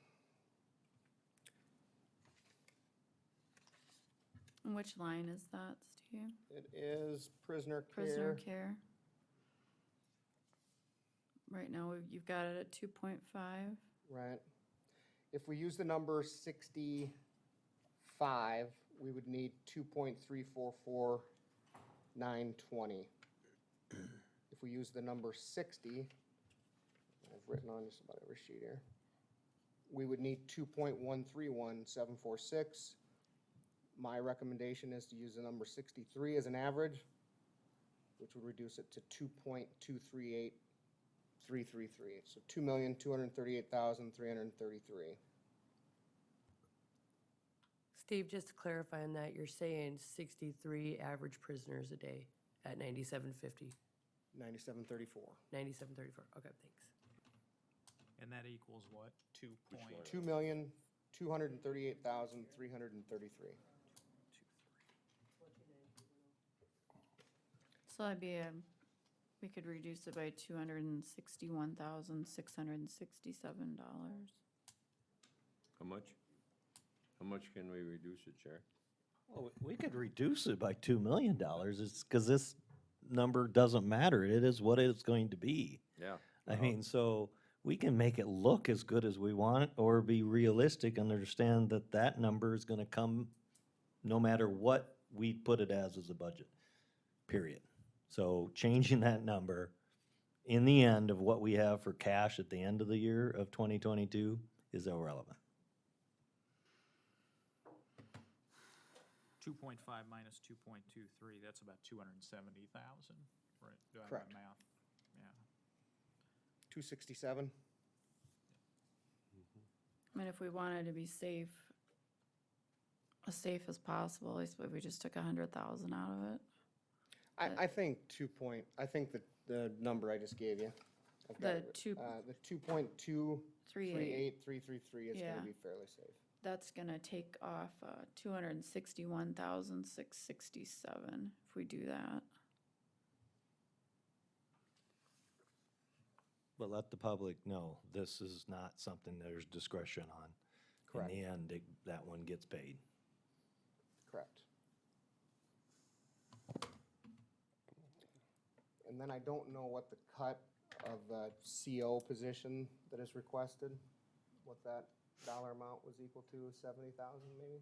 S3: And which line is that, Steve?
S5: it is prisoner
S3: Prisoner
S5: care.
S3: care. Right now, you've got it at 2.5.
S5: Right. If we use the number 65, we would need 2.344920. If we use the number 60, I've written on just about every sheet here, we would need 2.131746. My recommendation is to use the number 63 as an average, which would reduce it to 2.238333. So 2,238,333.
S6: Steve, just to clarify on that, you're saying 63 average prisoners a day at 97.50,
S5: 9734.
S6: 97.34. Okay, thanks.
S9: And that equals what? 2 point?
S5: 2,238,333.
S3: So that'd be we could reduce it by $261,667.
S2: How much? How much can we reduce it, Sheriff?
S4: Well, we could reduce it by $2 million. It's because this number doesn't matter. It is what it's going to be.
S2: Yeah.
S4: I mean, so we can make it look as good as we want or be realistic and understand that that number is going to come no matter what we put it as a budget, period. So changing that number in the end of what we have for cash at the end of the year of 2022 is irrelevant.
S9: 2.5 minus 2.23, that's about 270,000, right? Do I have
S5: Correct.
S9: my math? Yeah.
S5: 267.
S3: I mean, if we wanted to be safe, as safe as possible, at least if we just took 100,000 out of it.
S5: I think I think the number I just gave you. I've got
S3: The
S5: it.
S3: two-
S5: The 2.238333 is
S3: Yeah.
S5: gonna be fairly safe.
S3: That's gonna take off 261,667 if we do that.
S4: But let the public know, this is not something there's discretion on.
S5: Correct.
S4: In the end, that one gets paid.
S5: Correct. And then I don't know what the cut of the CO position that is requested, what that dollar amount was equal to, 70,000 maybe?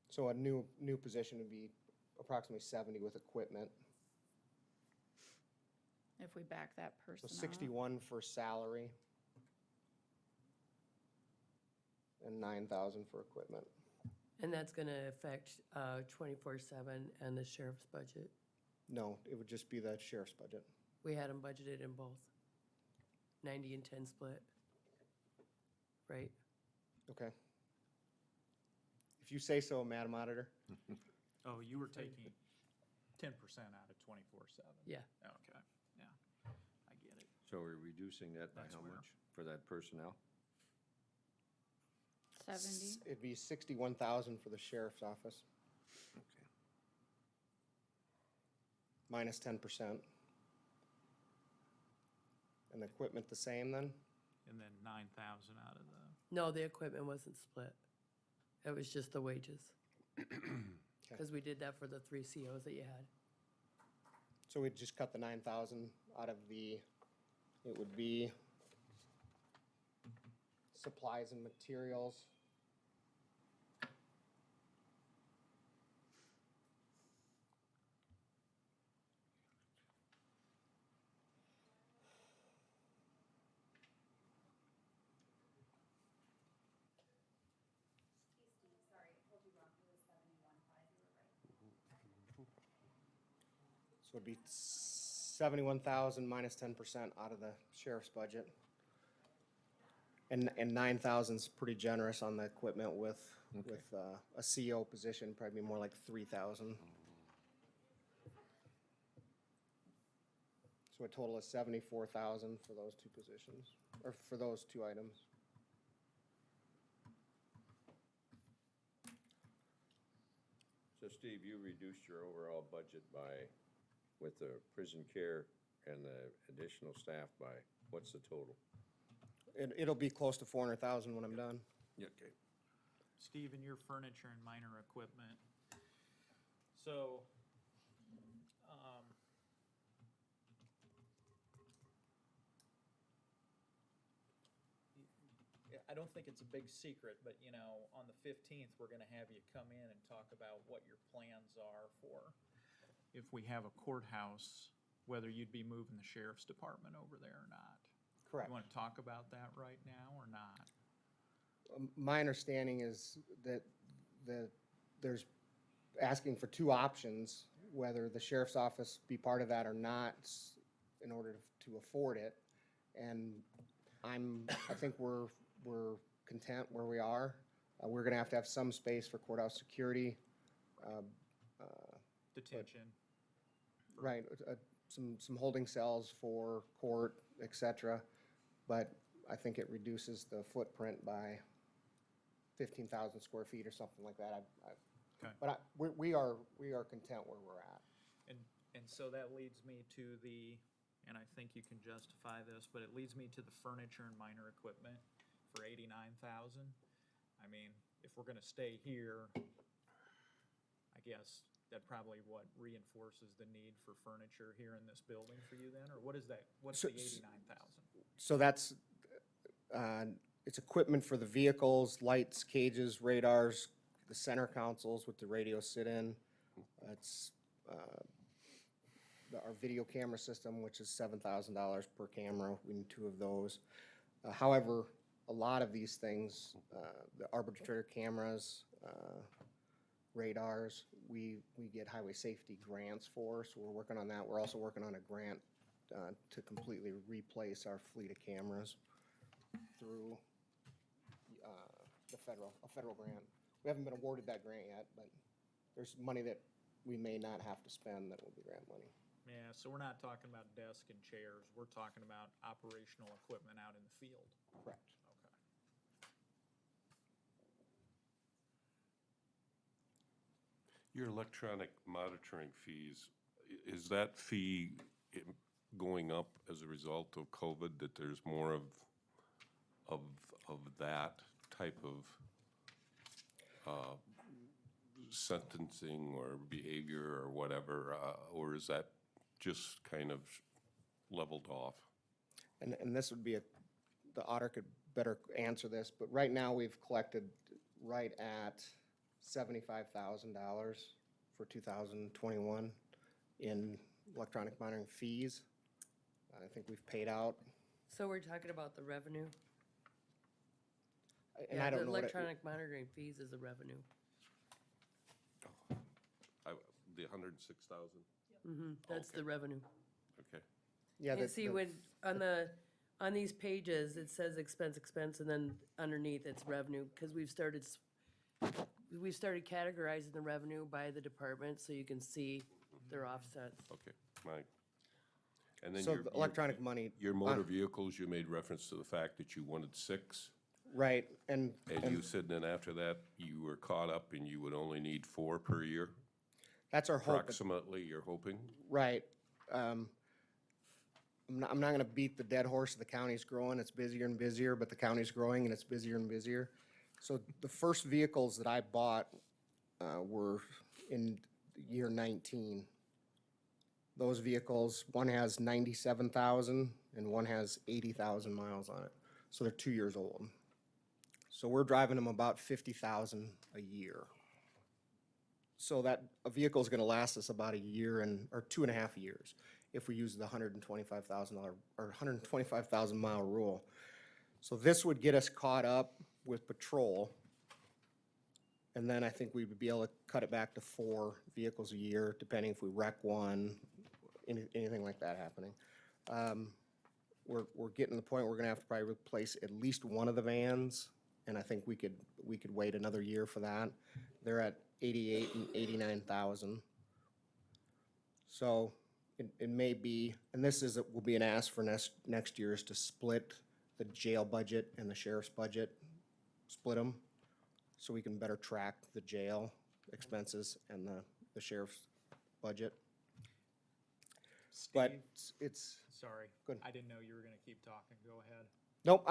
S5: So a new position would be approximately 70 with equipment.
S3: If we back that person
S5: So
S3: out.
S5: 61 for salary. And 9,000 for equipment.
S6: And that's going to affect 24/7 and the sheriff's budget.
S5: No, it would just be the sheriff's budget.
S6: We had them budgeted in both. 90 and 10 split. Right?
S5: Okay. If you say so, Madam Auditor.
S9: Oh, you were taking 10% out of 24/7?
S6: Yeah.
S9: Okay, yeah, I get it.
S2: So we're reducing that by
S9: That's
S2: how
S9: fair.
S2: much for that personnel?
S3: 70?
S5: It'd be 61,000 for the sheriff's office,
S2: Okay.
S5: minus 10%. And the equipment the same then?
S9: And then 9,000 out of the,
S6: No, the equipment wasn't split. It was just the wages. Because we did that for the 3 COs that you had.
S5: So we'd just cut the 9,000 out of the, it would be supplies and materials. So it'd be 71,000 minus 10% out of the sheriff's budget. And 9,000's pretty generous on the equipment with, a CO position, probably more like 3,000. So a total of 74,000 for those two positions, or for those two items.
S2: So Steve, you reduced your overall budget by, with the prison care and the additional staff by, what's the total?
S5: It'll be close to 400,000 when I'm done.
S2: Yeah, okay.
S9: Steve, in your furniture and minor equipment, so, I don't think it's a big secret, but you know, on the 15th, we're gonna have you come in and talk about what your plans are for if we have a courthouse, whether you'd be moving the sheriff's department over there or not.
S5: Correct.
S9: You wanna talk about that right now or not?
S5: My understanding is that there's asking for two options, whether the sheriff's office be part of that or not, in order to afford it. And I think we're content where we are. We're gonna have to have some space for courthouse security.
S9: Detention.
S5: Right, some holding cells for court, et cetera. But I think it reduces the footprint by 15,000 square feet or something like that.
S9: Okay.
S5: But we are content where we're at.
S9: And so that leads me to the, and I think you can justify this, but it leads me to the furniture and minor equipment for 89,000. I mean, if we're gonna stay here, I guess that probably what reinforces the need for furniture here in this building for you then, or what is that, what's the 89,000?
S5: So that's, it's equipment for the vehicles, lights, cages, radars, the center consoles with the radio sit-in. It's our video camera system, which is $7,000 per camera. We need two of those. However, a lot of these things, the arbitrator cameras, radars, we get highway safety grants for, so we're working on that. We're also working on a grant to completely replace our fleet of cameras through a federal grant. We haven't been awarded that grant yet, but there's money that we may not have to spend that will be grant money.
S9: Yeah, so we're not talking about desks and chairs, we're talking about operational equipment out in the field.
S5: Correct.
S9: Okay.
S8: Your electronic monitoring fees, is that fee going up as a result of COVID, that there's more of that type of sentencing or behavior or whatever, or is that just kind of leveled off?
S5: And this would be the auditor could better answer this, but right now we've collected right at $75,000 for 2021 in electronic monitoring fees. I think we've paid out.
S6: So we're talking about the revenue?
S5: And
S6: Yeah,
S5: I don't
S6: the
S5: know what it-
S6: electronic monitoring fees is the revenue.
S8: The 106,000?
S6: Mm-hmm, that's
S8: Okay.
S6: the revenue.
S8: Okay.
S5: Yeah,
S6: And see, when, on these pages, it says expense, and then underneath it's revenue, because we've started categorizing the revenue by the department, so you can see their offsets.
S8: Okay, and then
S5: So
S8: your
S5: the electronic money.
S8: Your motor vehicles, you made reference to the fact that you wanted 6.
S5: Right, and
S8: You said then after that, you were caught up and you would only need 4 per year?
S5: that's our hope.
S8: Approximately, you're hoping?
S5: Right. I'm not gonna beat the dead horse. The county's growing, it's busier and busier, but the county's growing and it's busier and busier. So the first vehicles that I bought were in the year 19. Those vehicles, one has 97,000 and one has 80,000 miles on it. So they're 2 years old. So we're driving them about 50,000 a year. So that a vehicle is gonna last us about a year or 2.5 years if we use the $125,000 or 125,000 mile rule. So this would get us caught up with patrol. And then I think we would be able to cut it back to 4 vehicles a year, depending if we wreck one, anything like that happening. We're getting to the point where we're gonna have to probably replace at least one of the vans, and I think we could wait another year for that. They're at 88 and 89,000. So it may be, and will be an ask for next year, is to split the jail budget and the sheriff's budget, split them, so we can better track the jail expenses and the sheriff's budget. But it's,
S9: Sorry.
S5: Good.
S9: I didn't know you were gonna keep talking. Go ahead.
S5: nope,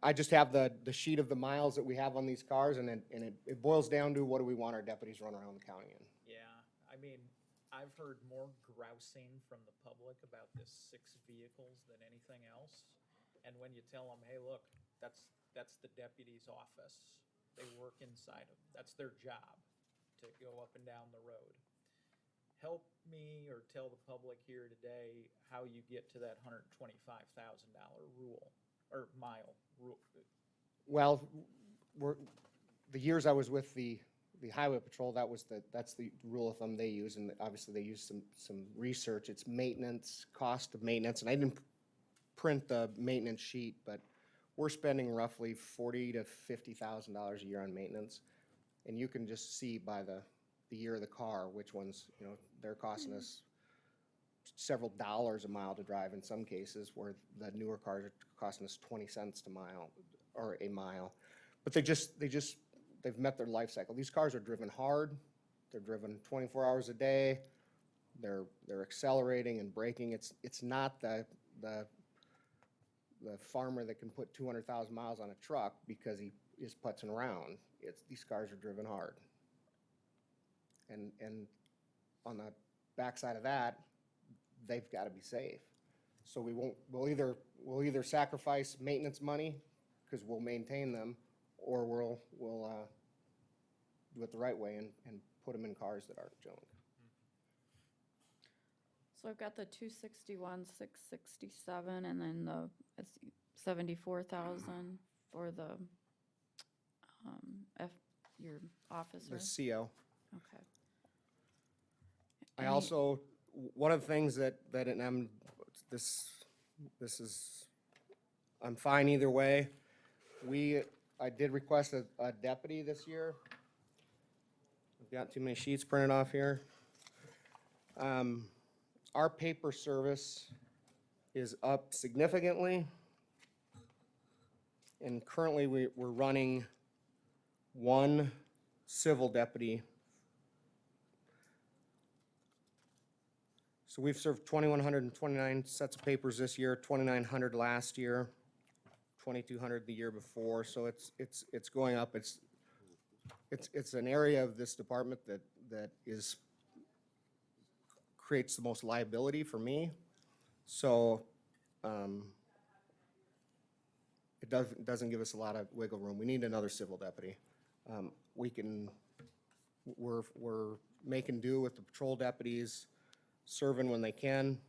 S5: I just have the sheet of the miles that we have on these cars, and it boils down to what do we want our deputies run around the county in?
S9: Yeah, I mean, I've heard more grousing from the public about this 6 vehicles than anything else. And when you tell them, hey, look, that's the deputy's office. They work inside of, that's their job, to go up and down the road. Help me or tell the public here today how you get to that $125,000 rule, or mile rule.
S5: Well, the years I was with the highway patrol, that's the rule of thumb they use, and obviously they use some research. It's maintenance, cost of maintenance, and I didn't print the maintenance sheet, but we're spending roughly $40,000 to $50,000 a year on maintenance, and you can just see by the year of the car which ones, they're costing us several dollars a mile to drive in some cases, where the newer cars are costing us 20 cents a mile. But they've met their life cycle. These cars are driven hard. They're driven 24 hours a day. They're accelerating and braking. It's not the farmer that can put 200,000 miles on a truck because he is putzing around. These cars are driven hard. And on the backside of that, they've got to be safe. So we'll either sacrifice maintenance money because we'll maintain them, or we'll do it the right way and put them in cars that aren't junk.
S3: So I've got the 261, 667, and then it's 74,000 for your officer.
S5: The CO.
S3: Okay.
S5: I also, one of the things and I'm fine either way. I did request a deputy this year. I've got too many sheets printed off here. Our paper service is up significantly. And currently we're running one civil deputy. So we've served 2,129 sets of papers this year, 2,900 last year, 2,200 the year before. So it's going up. It's an area of this department that creates the most liability for me. So it doesn't give us a lot of wiggle room. We need another civil deputy. We're making do with the patrol deputies, serving when they can.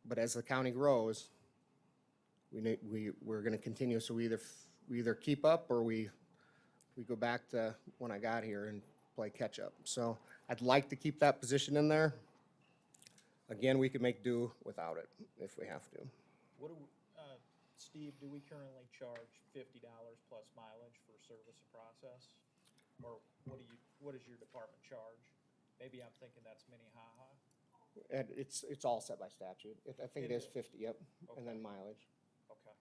S5: But as the county grows, we're going to continue. So we either keep up or we go back to when I got here and play catch up. So I'd like to keep that position in there. Again, we could make do without it if we have to.
S9: Steve, do we currently charge $50 plus mileage for service of process? Or what does your department charge? Maybe I'm thinking that's Minnehaha.
S5: And it's all set by statute. I think it is 50, yep,
S9: Okay.
S5: and then mileage.
S9: Okay.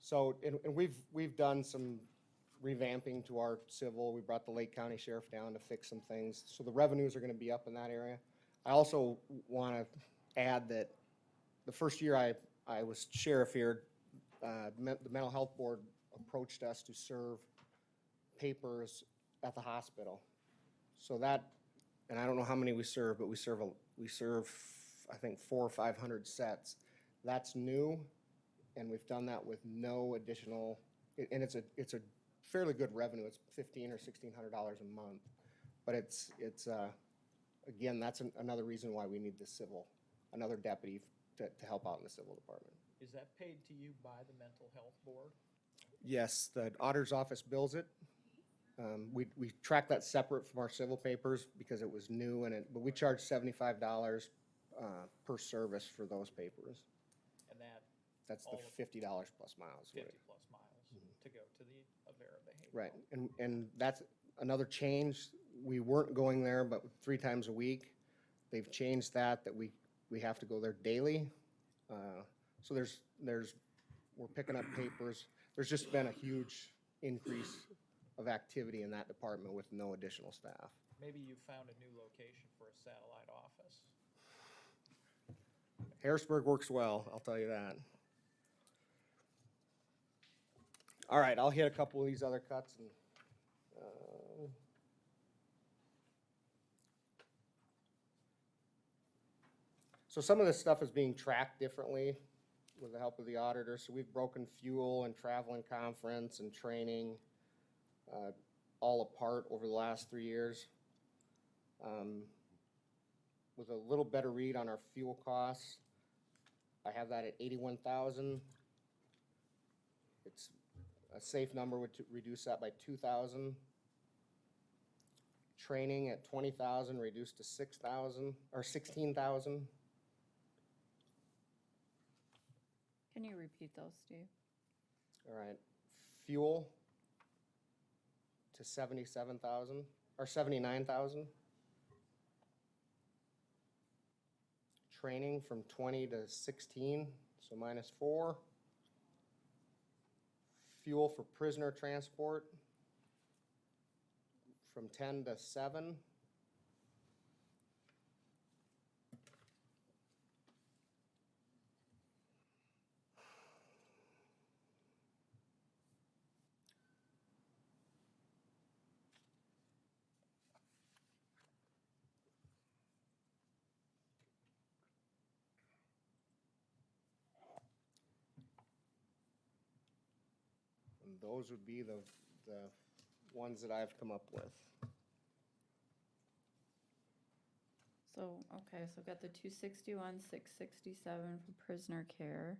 S5: So, and we've done some revamping to our civil. We brought the Lake County Sheriff down to fix some things. So the revenues are gonna be up in that area. I also wanna add that the first year I was sheriff here, the Mental Health Board approached us to serve papers at the hospital. So that, and I don't know how many we serve, but we serve I think 400 or 500 sets. That's new, and we've done that with no additional, and it's a fairly good revenue. It's $1,500 or $1,600 a month, but it's again, that's another reason why we need the civil, another deputy to help out in the civil department.
S9: Is that paid to you by the mental health board?
S5: Yes, the auditor's office bills it, We track that separate from our civil papers because it was new but we charge $75 per service for those papers.
S9: And that
S5: That's the
S9: All of-
S5: $50 plus miles.
S9: 50
S5: right?
S9: plus miles to go to the Avera behavior.
S5: Right, and that's another change. We weren't going there, but 3 times a week. They've changed that we have to go there daily. So we're picking up papers. There's just been a huge increase of activity in that department with no additional staff.
S9: Maybe you found a new location for a satellite office.
S5: Harrisburg works well, I'll tell you that. All right, I'll hit a couple of these other cuts and, so some of this stuff is being tracked differently with the help of the auditor. So we've broken fuel and travel and conference and training all apart over the last 3 years. With a little better read on our fuel costs, I have that at 81,000. It's a safe number would reduce that by 2,000. Training at 20,000 reduced to 6,000 or 16,000.
S3: Can you repeat those, Steve?
S5: All right, fuel to 77,000 or 79,000. Training from 20 to 16, so -4. Fuel for prisoner transport from 10 to 7. And those would be the ones that I've come up with.
S3: So, okay, so got the 261, 667 for prisoner care.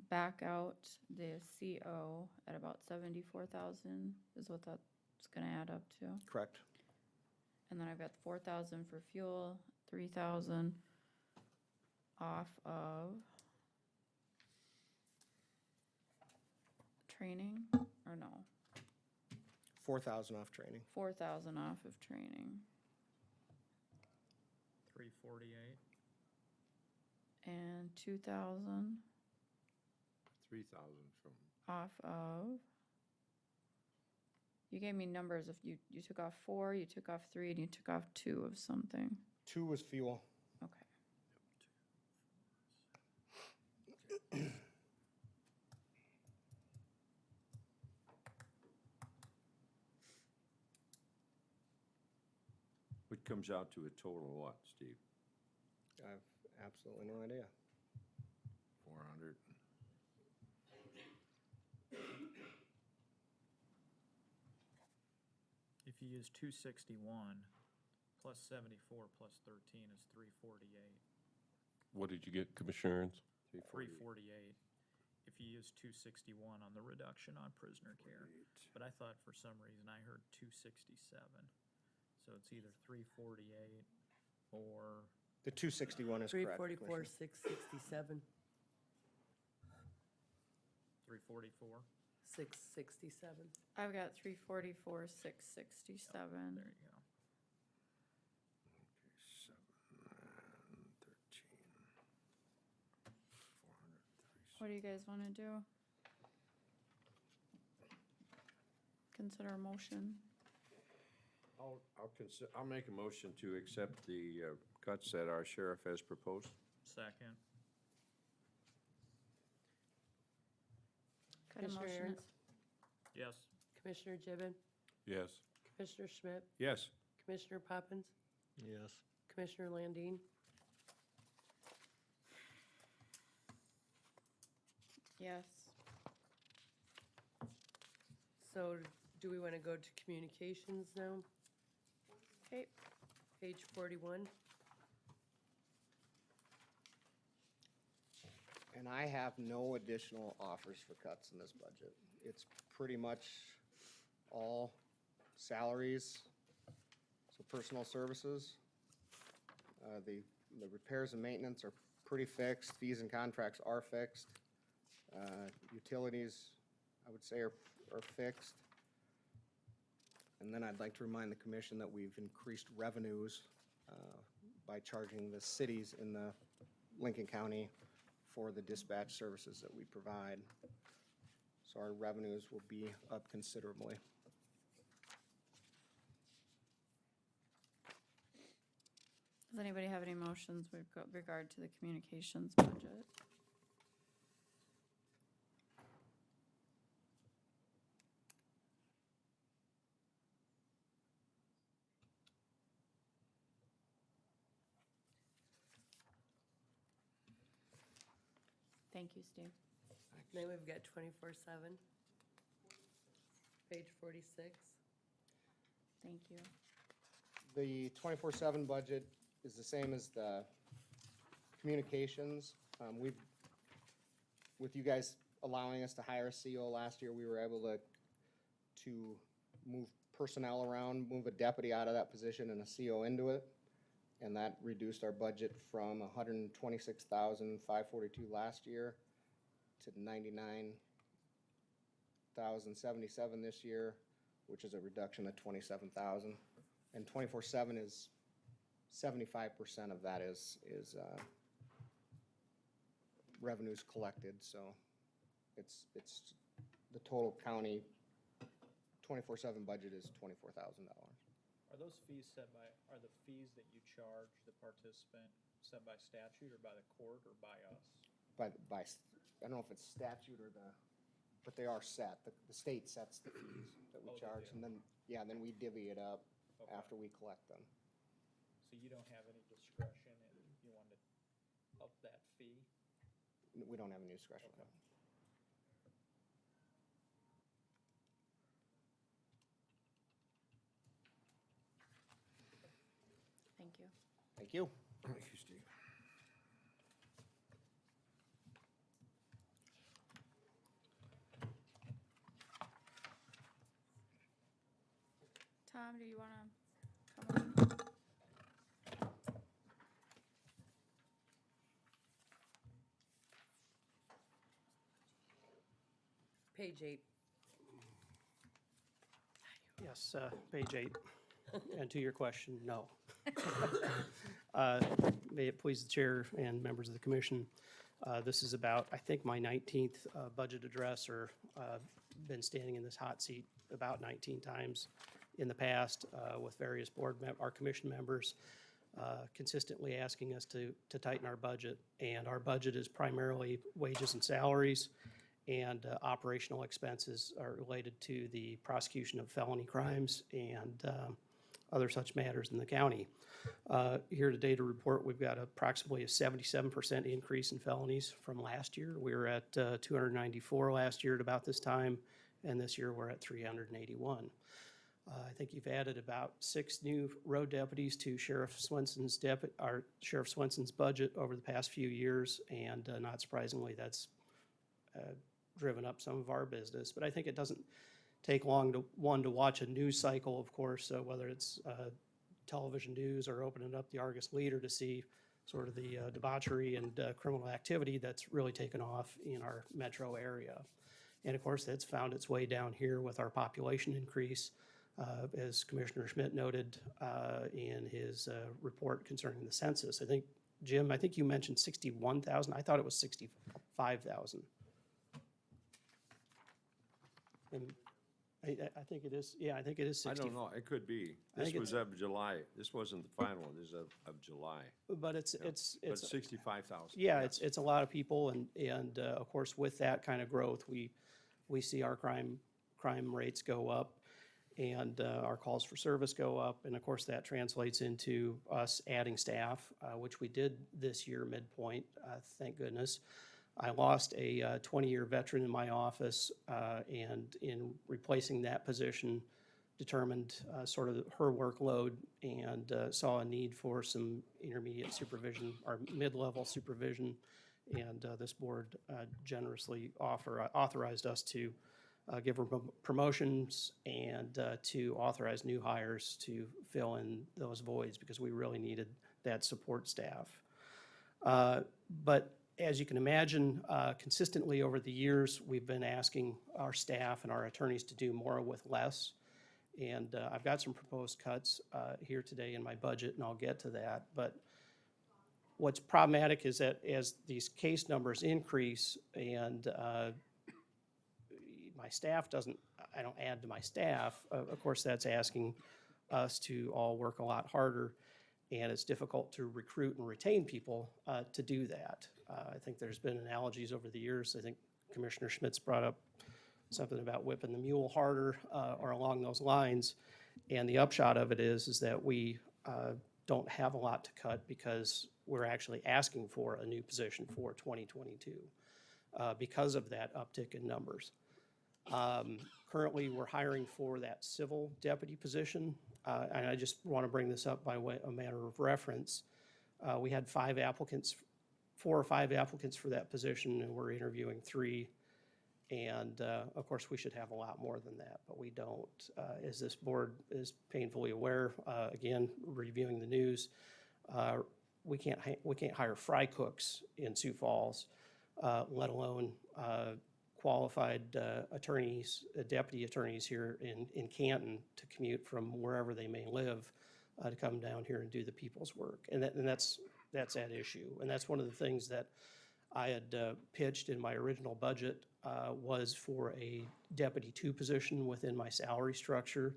S3: Back out the CO at about 74,000 is what that's gonna add up to.
S5: Correct.
S3: And then I've got 4,000 for fuel, 3,000 off of training, or no,
S5: 4,000 off training.
S3: 4,000 off of training.
S9: 348.
S3: And 2,000
S2: 3,000 from,
S3: off of, you gave me numbers, if you took off 4, you took off 3, and you took off 2 of something.
S5: 2 was fuel.
S3: Okay.
S2: which comes out to a total of what, Steve?
S5: I have absolutely no idea.
S2: 400?
S9: If you use 261 plus 74 plus 13 is 348.
S8: What did you get, Commissioner Ernst?
S9: 348. If you use 261 on the reduction on prisoner care. But I thought for some reason I heard 267. So it's either 348 or
S5: The 261 is correct.
S6: 344,
S5: Commissioner.
S6: 667,
S9: 344.
S6: 667.
S3: I've got 344, 667.
S9: There you go.
S2: Okay, 13. 436.
S3: What do you guys want to do? Consider a motion.
S2: I'll make a motion to accept the cuts that our sheriff has proposed.
S9: Second.
S3: Got a
S6: Commissioner
S3: motion.
S6: Ernst?
S9: Yes.
S6: Commissioner Gibbon?
S8: Yes.
S6: Commissioner Schmidt?
S2: Yes.
S6: Commissioner Poppins?
S4: Yes.
S6: Commissioner Landine?
S3: Yes.
S6: So do we want to go to communications now?
S3: Okay.
S6: Page 41.
S5: And I have no additional offers for cuts in this budget. It's pretty much all salaries, so personal services. The repairs and maintenance are pretty fixed, fees and contracts are fixed. Utilities, I would say, are fixed. And then I'd like to remind the commission that we've increased revenues by charging the cities in the Lincoln County for the dispatch services that we provide. So our revenues will be up considerably.
S3: Does anybody have any motions with regard to the communications budget? Thank you, Steve.
S6: Then we've got 24/7, page 46.
S3: Thank you.
S5: The 24/7 budget is the same as the communications. With you guys allowing us to hire a CO last year, we were able to move personnel around, move a deputy out of that position and a CO into it. And that reduced our budget from 126,542 last year to 99,077 this year, which is a reduction of 27,000. And 24/7 is 75% of that is revenues collected, so it's the total county 24/7 budget is $24,000.
S9: Are those fees are the fees that you charge the participant set by statute or by the court or by us?
S5: By, I don't know if it's statute or but they are set. The state sets the fees that we
S9: Oh, they
S5: charge,
S9: do.
S5: and then, yeah, then we divvy it up
S9: Okay.
S5: after we collect them.
S9: So you don't have any discretion and you want to up that fee?
S5: We don't have any discretion.
S9: Okay.
S3: Thank you.
S5: Thank you.
S2: Thank you, Steve.
S3: Tom, do you want to come on?
S6: Page 8.
S18: Yes, page 8. And to your question, no. May it please the chair and members of the commission, this is about, I think, my 19th budget address, or been standing in this hot seat about 19 times in the past with various our commission members consistently asking us to tighten our budget. And our budget is primarily wages and salaries, and operational expenses are related to the prosecution of felony crimes and other such matters in the county. Here today to report, we've got approximately a 77% increase in felonies from last year. We were at 294 last year at about this time, and this year we're at 381. I think you've added about 6 new road deputies to Sheriff Swenson's budget over the past few years, and not surprisingly, that's driven up some of our business. But I think it doesn't take long to watch a news cycle, of course, whether it's television news or opening up the Argus Leader to see sort of the debauchery and criminal activity that's really taken off in our metro area. And of course, that's found its way down here with our population increase, as Commissioner Schmidt noted in his report concerning the census. I think, Jim, you mentioned 61,000. I thought it was 65,000. And I think it is, yeah, I think it is 60.
S2: I don't know, it could be.
S18: I
S2: This
S18: think
S2: was of July. This wasn't the final one, this is of July.
S18: But it's
S2: But 65,000.
S18: yeah,
S2: yes.
S18: it's a lot of people, and of course, with that kind of growth, we see our crime rates go up, and our calls for service go up, and of course, that translates into us adding staff, which we did this year midpoint, thank goodness. I lost a 20-year veteran in my office, and in replacing that position, determined sort of her workload, and saw a need for some intermediate supervision or mid-level supervision. And this board generously authorized us to give promotions, and to authorize new hires to fill in those voids because we really needed that support staff. But as you can imagine, consistently over the years, we've been asking our staff and our attorneys to do more with less. And I've got some proposed cuts here today in my budget, and I'll get to that. But what's problematic is that as these case numbers increase and my staff I don't add to my staff, of course, that's asking us to all work a lot harder, and it's difficult to recruit and retain people to do that. I think there's been analogies over the years. I think Commissioner Schmitz brought up something about whipping the mule harder or along those lines. And the upshot of it is that we don't have a lot to cut because we're actually asking for a new position for 2022 because of that uptick in numbers. Currently, we're hiring for that civil deputy position. And I just want to bring this up by way, a matter of reference. We had 4 or 5 applicants for that position, and we're interviewing 3. And of course, we should have a lot more than that, but we don't. As this board is painfully aware, again, reviewing the news, we can't hire fry cooks in Sioux Falls, let alone qualified attorneys, deputy attorneys here in Canton to commute from wherever they may live to come down here and do the people's work. And that's that issue. And that's one of the things that I had pitched in my original budget was for a Deputy 2 position within my salary structure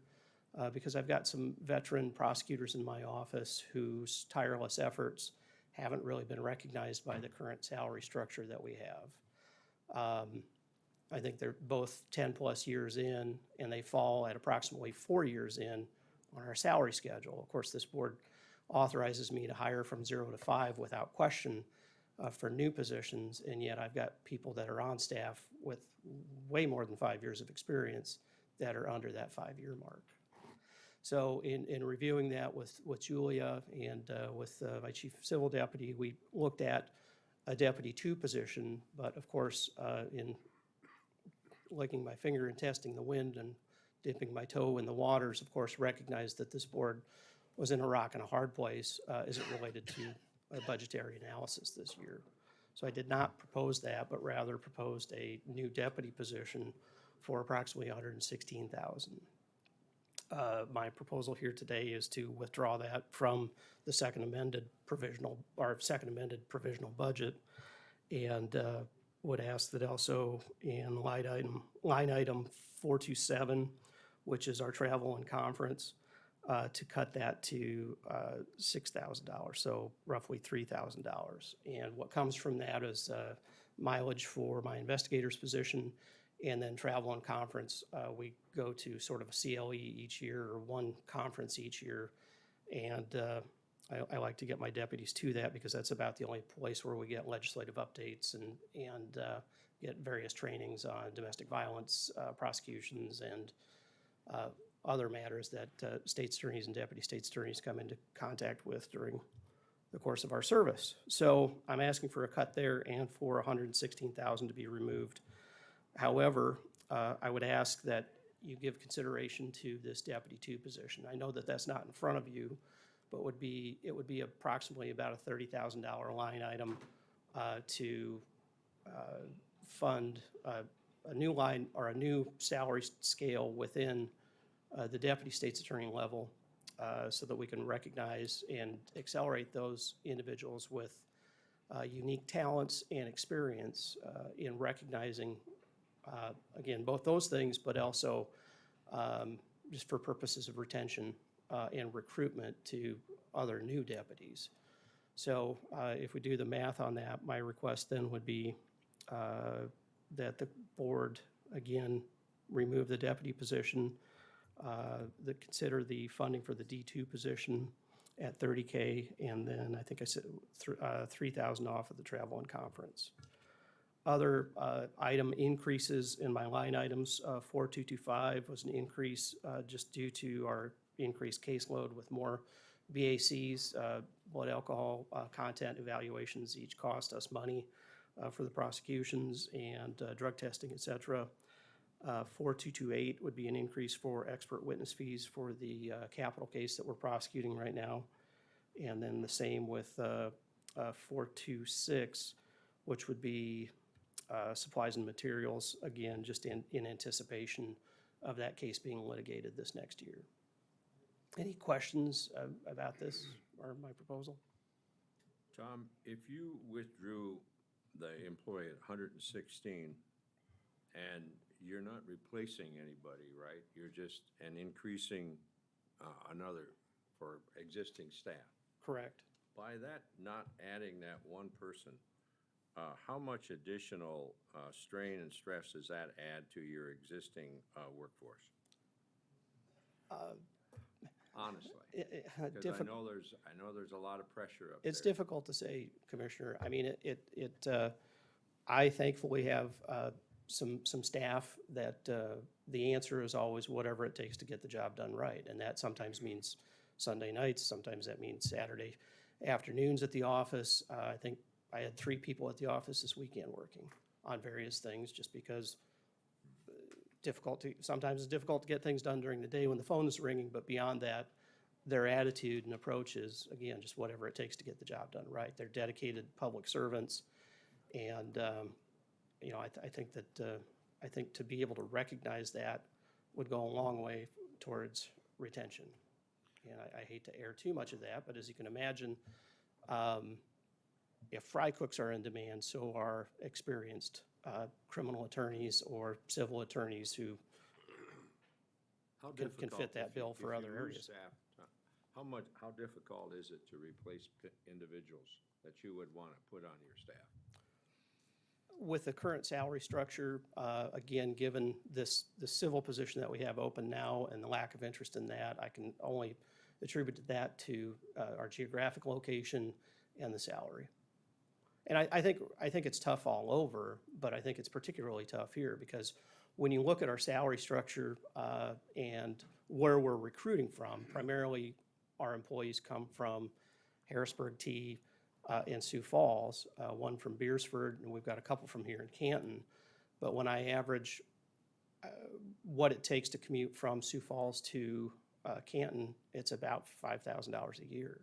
S18: because I've got some veteran prosecutors in my office whose tireless efforts haven't really been recognized by the current salary structure that we have. I think they're both 10-plus years in, and they fall at approximately 4 years in on our salary schedule. Of course, this board authorizes me to hire from 0 to 5 without question for new positions, and yet I've got people that are on staff with way more than 5 years of experience that are under that 5-year mark. So in reviewing that with Julia and with my chief civil deputy, we looked at a Deputy 2 position, but of course, in licking my finger and testing the wind and dipping my toe in the waters, of course, recognized that this board was in a rock and a hard place as it related to a budgetary analysis this year. So I did not propose that, but rather proposed a new deputy position for approximately $116,000. My proposal here today is to withdraw that from the second amended provisional budget, and would ask that also in line item 427, which is our travel and conference, to cut that to $6,000, so roughly $3,000. And what comes from that is mileage for my investigator's position, and then travel and conference. We go to sort of a CLE each year, or one conference each year, and I like to get my deputies to that because that's about the only place where we get legislative updates and get various trainings on domestic violence prosecutions and other matters that state's attorneys and deputy state's attorneys come into contact with during the course of our service. So I'm asking for a cut there and for $116,000 to be removed. However, I would ask that you give consideration to this Deputy 2 position. I know that that's not in front of you, but it would be approximately about a $30,000 line item to fund a new line or a new salary scale within the deputy state's attorney level so that we can recognize and accelerate those individuals with unique talents and experience in recognizing, again, both those things, but also just for purposes of retention and recruitment to other new deputies. So if we do the math on that, my request then would be that the board, again, remove the deputy position, that consider the funding for the D2 position at $30K, and then I think I said $3,000 off of the travel and conference. Other item increases in my line items, 4225 was an increase just due to our increased caseload with more BACs, blood alcohol content evaluations each cost us money for the prosecutions and drug testing, et cetera. 4228 would be an increase for expert witness fees for the capital case that we're prosecuting right now. And then the same with 426, which would be supplies and materials, again, just in anticipation of that case being litigated this next year. Any questions about this or my proposal?
S2: Tom, if you withdrew the employee at 116 and you're not replacing anybody, right? You're just increasing another for existing staff.
S18: Correct.
S2: By that, not adding that one person, how much additional strain and stress does that add to your existing workforce? Honestly, because I know there's a lot of pressure up there.
S18: It's difficult to say, Commissioner. I mean, I thankfully have some staff that the answer is always whatever it takes to get the job done right. And that sometimes means Sunday nights, sometimes that means Saturday afternoons at the office. I think I had 3 people at the office this weekend working on various things just because sometimes it's difficult to get things done during the day when the phone is ringing, but beyond that, their attitude and approach is, again, just whatever it takes to get the job done right. They're dedicated public servants, and I think to be able to recognize that would go a long way towards retention. And I hate to air too much of that, but as you can imagine, if fry cooks are in demand, so are experienced criminal attorneys or civil attorneys who can fit that bill for other areas.
S2: How difficult is it to replace individuals that you would want to put on your staff?
S18: With the current salary structure, again, given the civil position that we have open now and the lack of interest in that, I can only attribute that to our geographic location and the salary. And I think it's tough all over, but I think it's particularly tough here because when you look at our salary structure and where we're recruiting from, primarily our employees come from Harrisburg, T, and Sioux Falls, one from Beersford, and we've got a couple from here in Canton. But when I average what it takes to commute from Sioux Falls to Canton, it's about $5,000 a year.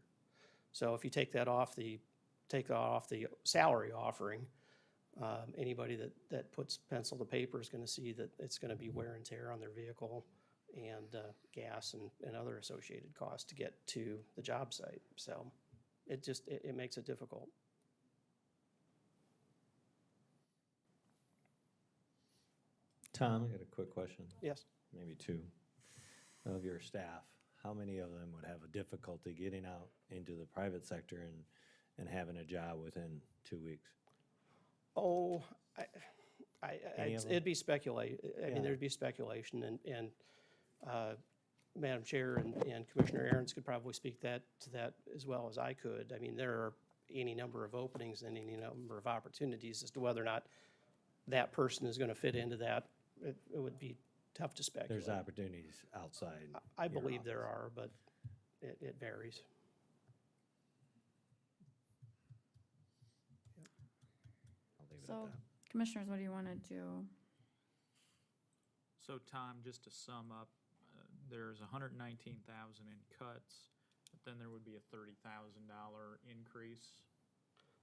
S18: So if you take that off the salary offering, anybody that puts pencil to paper is going to see that it's going to be wear and tear on their vehicle and gas and other associated costs to get to the job site. So it makes it difficult.
S4: Tom, I got a quick question.
S18: Yes.
S4: Maybe 2. Of your staff, how many of them would have a difficulty getting out into the private sector and having a job within 2 weeks?
S18: Oh,
S4: Any of them?
S18: it'd be speculation. I mean,
S4: Yeah.
S18: there'd be speculation, and Madam Chair and Commissioner Aaron's could probably speak to that as well as I could. I mean, there are any number of openings and any number of opportunities as to whether or not that person is going to fit into that. It would be tough to speculate.
S4: There's opportunities outside.
S18: I
S4: your
S18: believe there
S4: office.
S18: are, but it varies.
S4: I'll leave it at
S3: So,
S4: that.
S3: commissioners, what do you want to do?
S9: So Tom, just to sum up, there's 119,000 in cuts, but then there would be a $30,000 increase.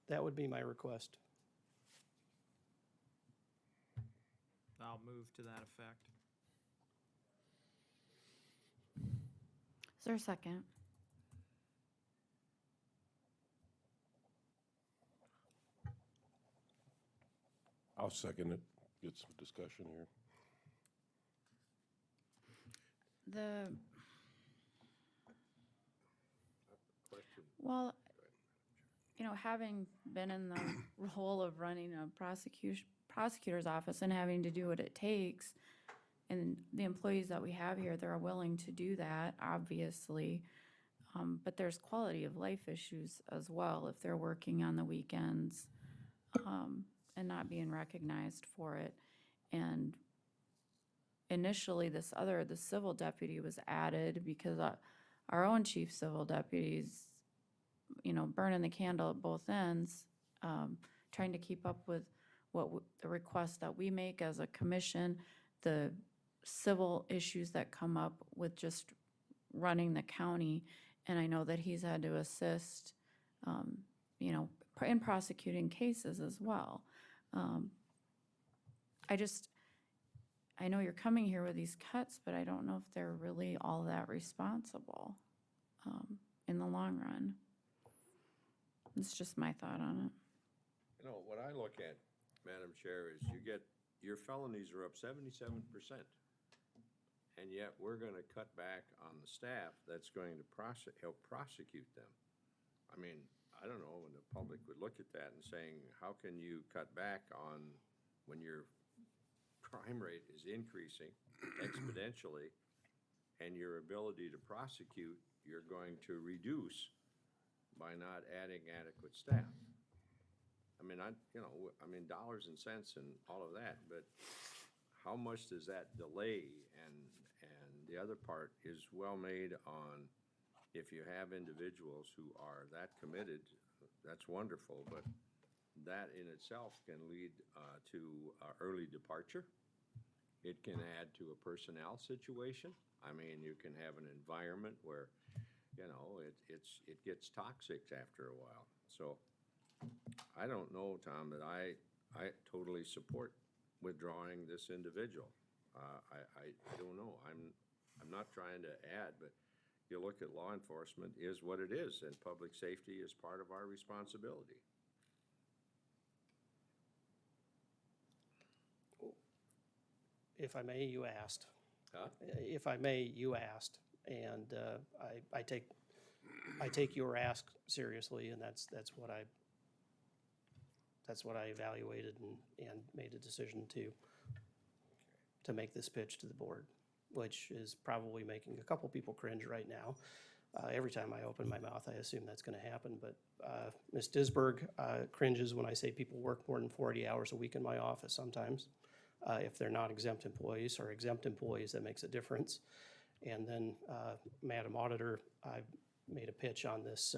S18: That would be my request.
S9: I'll move to that effect.
S3: Is there a second?
S8: I'll second it. Get some discussion here.
S3: Well, having been in the role of running a prosecutor's office and having to do what it takes, and the employees that we have here, they're willing to do that, obviously. But there's quality of life issues as well if they're working on the weekends and not being recognized for it. And initially, the civil deputy was added because our own chief civil deputies, burning the candle at both ends, trying to keep up with the requests that we make as a commission. the civil issues that come up with just running the county. And I know that he's had to assist, you know, in prosecuting cases as well. I know you're coming here with these cuts, but I don't know if they're really all that responsible in the long run. It's just my thought on it.
S2: You know, what I look at, Madam Chair, is your felonies are up 77%. And yet we're gonna cut back on the staff that's going to help prosecute them. I mean, I don't know, when the public would look at that and saying, how can you cut back on when your crime rate is increasing exponentially and your ability to prosecute, you're going to reduce by not adding adequate staff. I mean, dollars and cents and all of that, but how much does that delay? And the other part is well made on, if you have individuals who are that committed, that's wonderful, but that in itself can lead to early departure. It can add to a personnel situation. I mean, you can have an environment where, you know, it gets toxic after a while. So I don't know, Tom, that I totally support withdrawing this individual. I don't know. I'm not trying to add, but you look at law enforcement is what it is, and public safety is part of our responsibility.
S18: If I may, you asked.
S2: Huh?
S18: If I may, you asked, and I take your ask seriously, and that's what I evaluated and made a decision to make this pitch to the board, which is probably making a couple people cringe right now. Every time I open my mouth, I assume that's going to happen, but Ms. Disberg cringes when I say people work more than 40 hours a week in my office sometimes. If they're not exempt employees or exempt employees, that makes a difference. And then, Madam Auditor, I made a pitch on this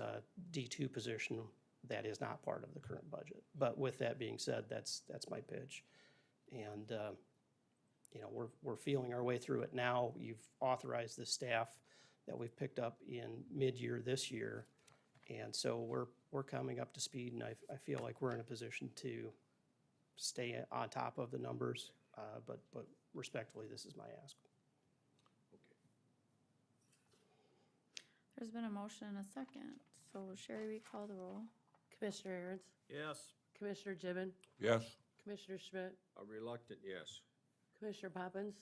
S18: D2 position that is not part of the current budget. But with that being said, that's my pitch. And, you know, we're feeling our way through it now. You've authorized the staff that we've picked up in mid-year this year. And so we're coming up to speed, and I feel like we're in a position to stay on top of the numbers, but respectfully, this is my ask.
S3: There's been a motion and a second. So Sherry, we call the roll.
S6: Commissioner Aaron's,
S2: Yes.
S6: Commissioner Gibbon,
S8: Yes.
S6: Commissioner Schmidt,
S2: A reluctant yes.
S6: Commissioner Poppins,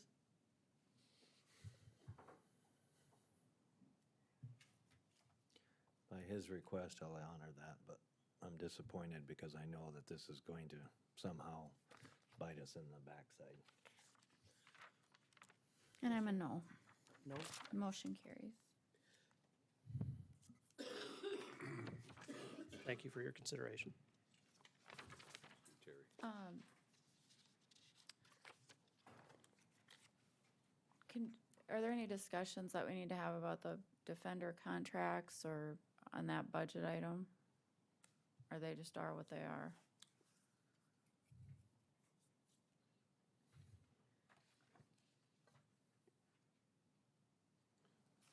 S4: By his request, I'll honor that, but I'm disappointed because I know that this is going to somehow bite us in the backside.
S3: And I'm a no.
S6: no.
S3: Motion carries.
S18: Thank you for your consideration.
S2: Terry.
S3: Are there any discussions that we need to have about the defender contracts or on that budget item? Or they just are what they are?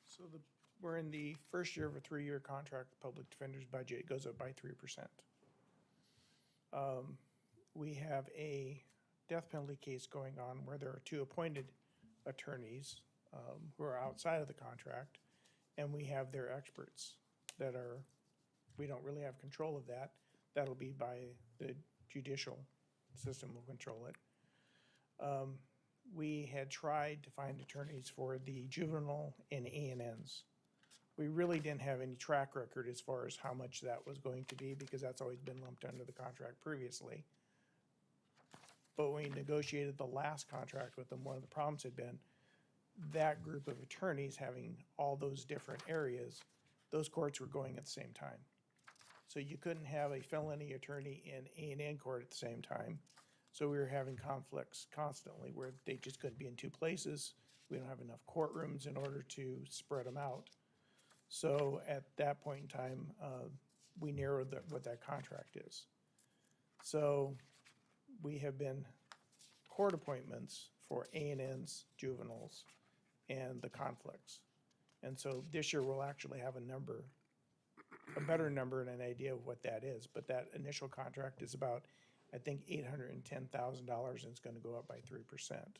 S1: So we're in the first year of a 3-year contract, public defender's budget, it goes up by 3%. We have a death penalty case going on where there are 2 appointed attorneys who are outside of the contract, and we have their experts that we don't really have control of that. That'll be by the judicial system will control it. We had tried to find attorneys for the juvenile and ANNs. We really didn't have any track record as far as how much that was going to be, because that's always been lumped under the contract previously. But when we negotiated the last contract with them, one of the problems had been that group of attorneys having all those different areas, those courts were going at the same time. So you couldn't have a felony attorney in A&N court at the same time. So we were having conflicts constantly where they just couldn't be in 2 places. We don't have enough courtrooms in order to spread them out. So at that point in time, we narrowed what that contract is. So we have been court appointments for A&Ns, juveniles, and the conflicts. And so this year we'll actually have a number, a better number and an idea of what that is. But that initial contract is about, I think, $810,000, and it's gonna go up by 3%.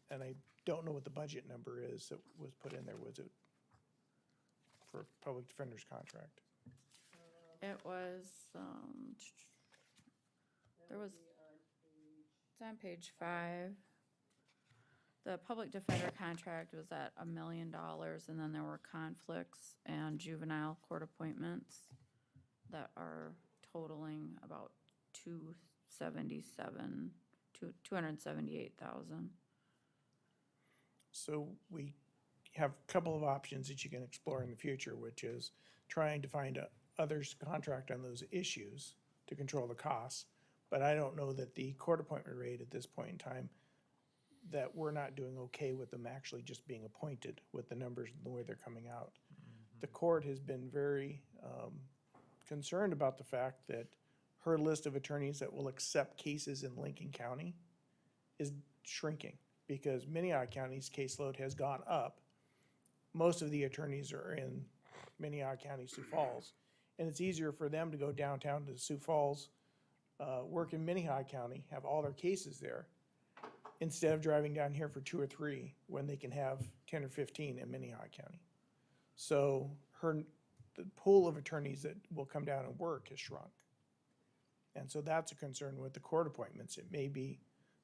S1: And I don't know what the budget number is that was put in there. Was it for public defender's contract?
S3: It was, there was, it's on page 5. The public defender contract was at $1 million, and then there were conflicts and juvenile court appointments that are totaling about 278,000.
S1: So we have a couple of options that you can explore in the future, which is trying to find others to contract on those issues to control the costs. But I don't know that the court appointment rate at this point in time, that we're not doing okay with them actually just being appointed with the numbers and the way they're coming out. The court has been very concerned about the fact that her list of attorneys that will accept cases in Lincoln County is shrinking because Minnehaha County's caseload has gone up. Most of the attorneys are in Minnehaha County, Sioux Falls, and it's easier for them to go downtown to Sioux Falls, work in Minnehaha County, have all their cases there, instead of driving down here for 2 or 3 when they can have 10 or 15 in Minnehaha County. So the pool of attorneys that will come down and work has shrunk. And so that's a concern with the court appointments. It may be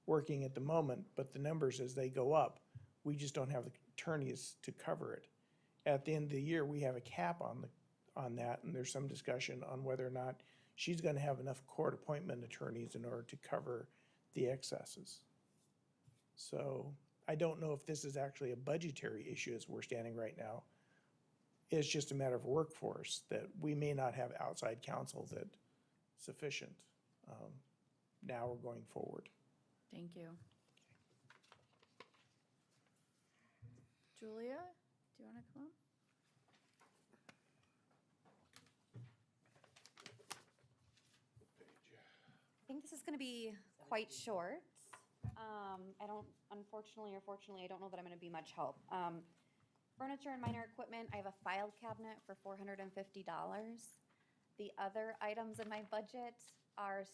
S1: working at the moment, but the numbers as they go up, we just don't have the attorneys to cover it. At the end of the year, we have a cap on that, and there's some discussion on whether or not she's gonna have enough court appointment attorneys in order to cover the excesses. So I don't know if this is actually a budgetary issue as we're standing right now. It's just a matter of workforce, that we may not have outside counsel that sufficient now or going forward.
S3: Thank you. Julia, do you want to come up?
S19: I think this is going to be quite short. I don't, unfortunately or fortunately, I don't know that I'm going to be much help. Furniture and minor equipment, I have a file cabinet for $450. The other items in my budget are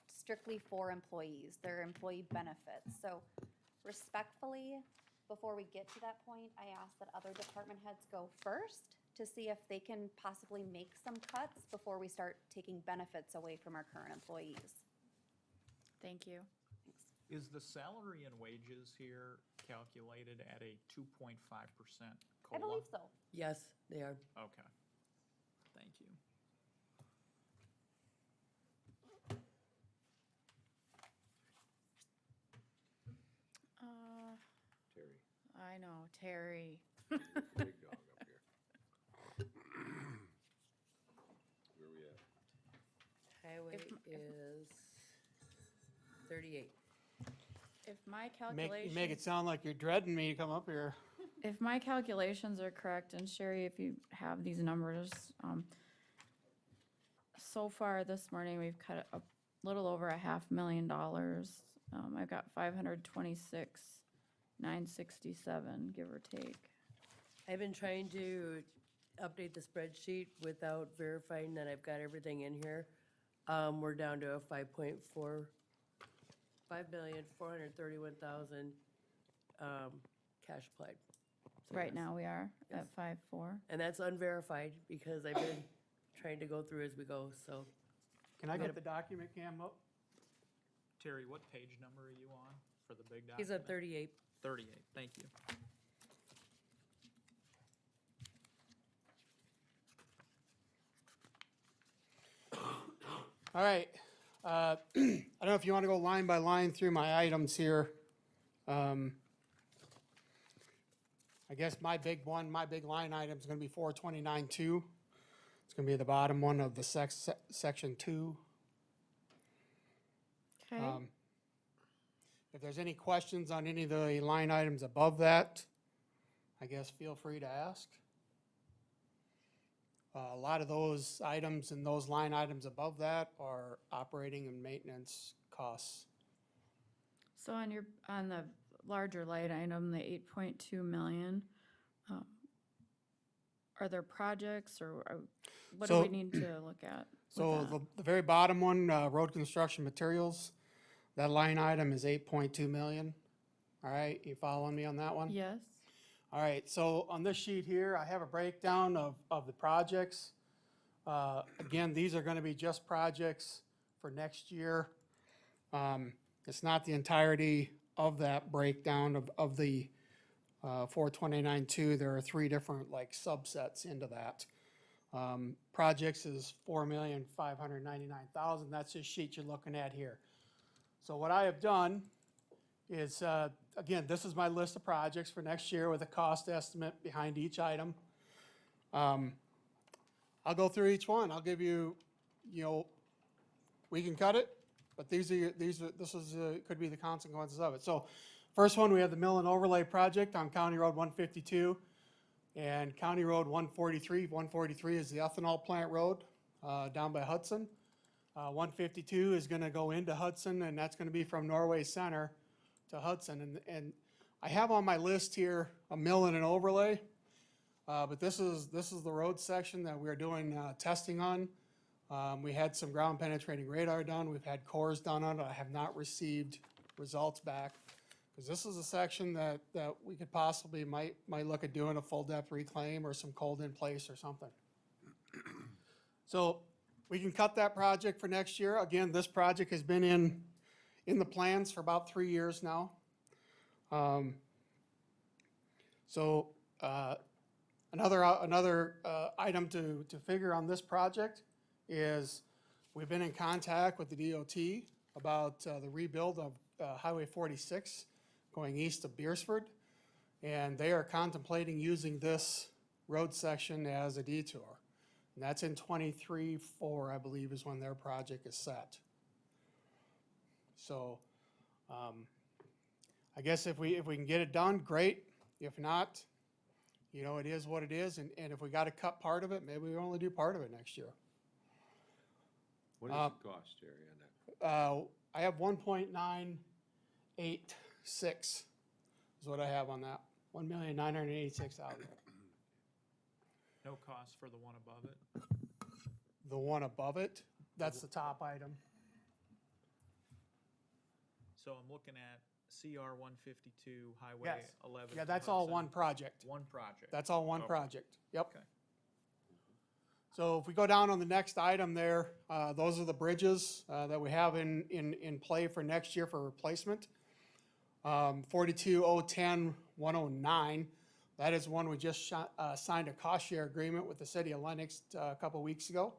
S19: strictly for employees. They're employee benefits. So respectfully, before we get to that point, I ask that other department heads go first to see if they can possibly make some cuts before we start taking benefits away from our current employees.
S3: Thank you.
S9: Is the salary and wages here calculated at a 2.5% COLA?
S19: I believe so.
S6: Yes, they are.
S9: Okay. Thank you.
S2: Terry,
S3: I know, Terry.
S2: big dog up here. Where we at?
S6: Highway is 38.
S3: If my
S20: You
S3: calculations.
S20: make it sound like you're dreading me to come up here.
S3: If my calculations are correct, and Sherry, if you have these numbers, so far this morning, we've cut a little over $500,000. I've got 526,967, give or take.
S6: I've been trying to update the spreadsheet without verifying that I've got everything in here. We're down to a 5,431,000 cash applied. So
S3: Right
S6: yes.
S3: now, we are
S6: Yes.
S3: at 5.4.
S6: And that's unverified because I've been trying to go through as we go, so.
S20: Can I get the document cam up?
S9: Terry, what page number are you on for the big document?
S6: He's at 38.
S9: 38, thank you.
S20: All right. I don't know if you want to go line by line through my items here. I guess my big line item is going to be 429.2. It's going to be the bottom one of the section 2.
S3: Okay.
S20: If there's any questions on any of the line items above that, I guess feel free to ask. A lot of those items and those line items above that are operating and maintenance costs.
S3: So on the larger light item, the 8.2 million, are there projects or what do we need to look at? with
S20: So
S3: that?
S20: the very bottom one, road construction materials, that line item is 8.2 million. All right, you following me on that one?
S3: Yes,
S20: All right, so on this sheet here, I have a breakdown of the projects. Again, these are gonna be just projects for next year. It's not the entirety of that breakdown of the 429.2. There are three different like subsets into that. Projects is 4,599,000. That's this sheet you're looking at here. So what I have done is, again, this is my list of projects for next year with a cost estimate behind each item. I'll go through each one. I'll give you, we can cut it, but this could be the consequences of it. So first one, we have the mill and overlay project on County Road 152 and County Road 143. 143 is the ethanol plant road down by Hudson. 152 is going to go into Hudson, and that's going to be from Norway Center to Hudson. And I have on my list here a mill and an overlay, but this is the road section that we're doing testing on. We had some ground penetrating radar done. We've had cores done on it. I have not received results back because this is a section that we could possibly might look at doing a full depth reclaim or some cold in place or something. So we can cut that project for next year. Again, this project has been in the plans for about 3 years now. Another item to figure on this project is we've been in contact with the DOT about the rebuild of Highway 46 going east of Beersford, and they are contemplating using this road section as a detour. And that's in 23-4, I believe, is when their project is set. So I guess if we can get it done, great. If not, it is what it is. And if we got to cut part of it, maybe we only do part of it next year.
S2: What is the cost, Terry, on that?
S20: I have 1.986 is what I have on that. 1,986,000.
S9: No cost for the one above it?
S20: The one above it, that's the top item.
S9: So I'm looking at CR 152, Highway
S20: Yes.
S9: 11.
S20: Yeah,
S9: to
S20: that's all
S9: Hudson.
S20: one project.
S9: One project.
S20: That's all one
S9: Okay.
S20: project. Yep.
S9: Okay.
S20: So if we go down on the next item there, those are the bridges that we have in play for next year for replacement. 42-010-109, that is one we just signed a cost share agreement with the city of Lenox a couple weeks ago.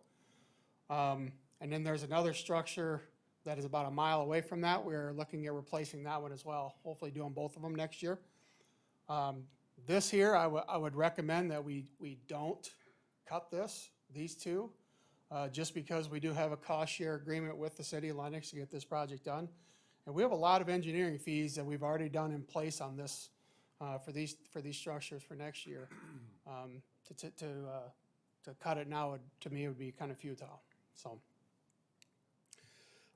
S20: And then there's another structure that is about a mile away from that. We're looking at replacing that one as well, hopefully doing both of them next year. This here, I would recommend that we don't cut these two, just because we do have a cost share agreement with the city of Lenox to get this project done. And we have a lot of engineering fees that we've already done in place on this, for these structures for next year. To cut it now, to me, would be kind of futile, so.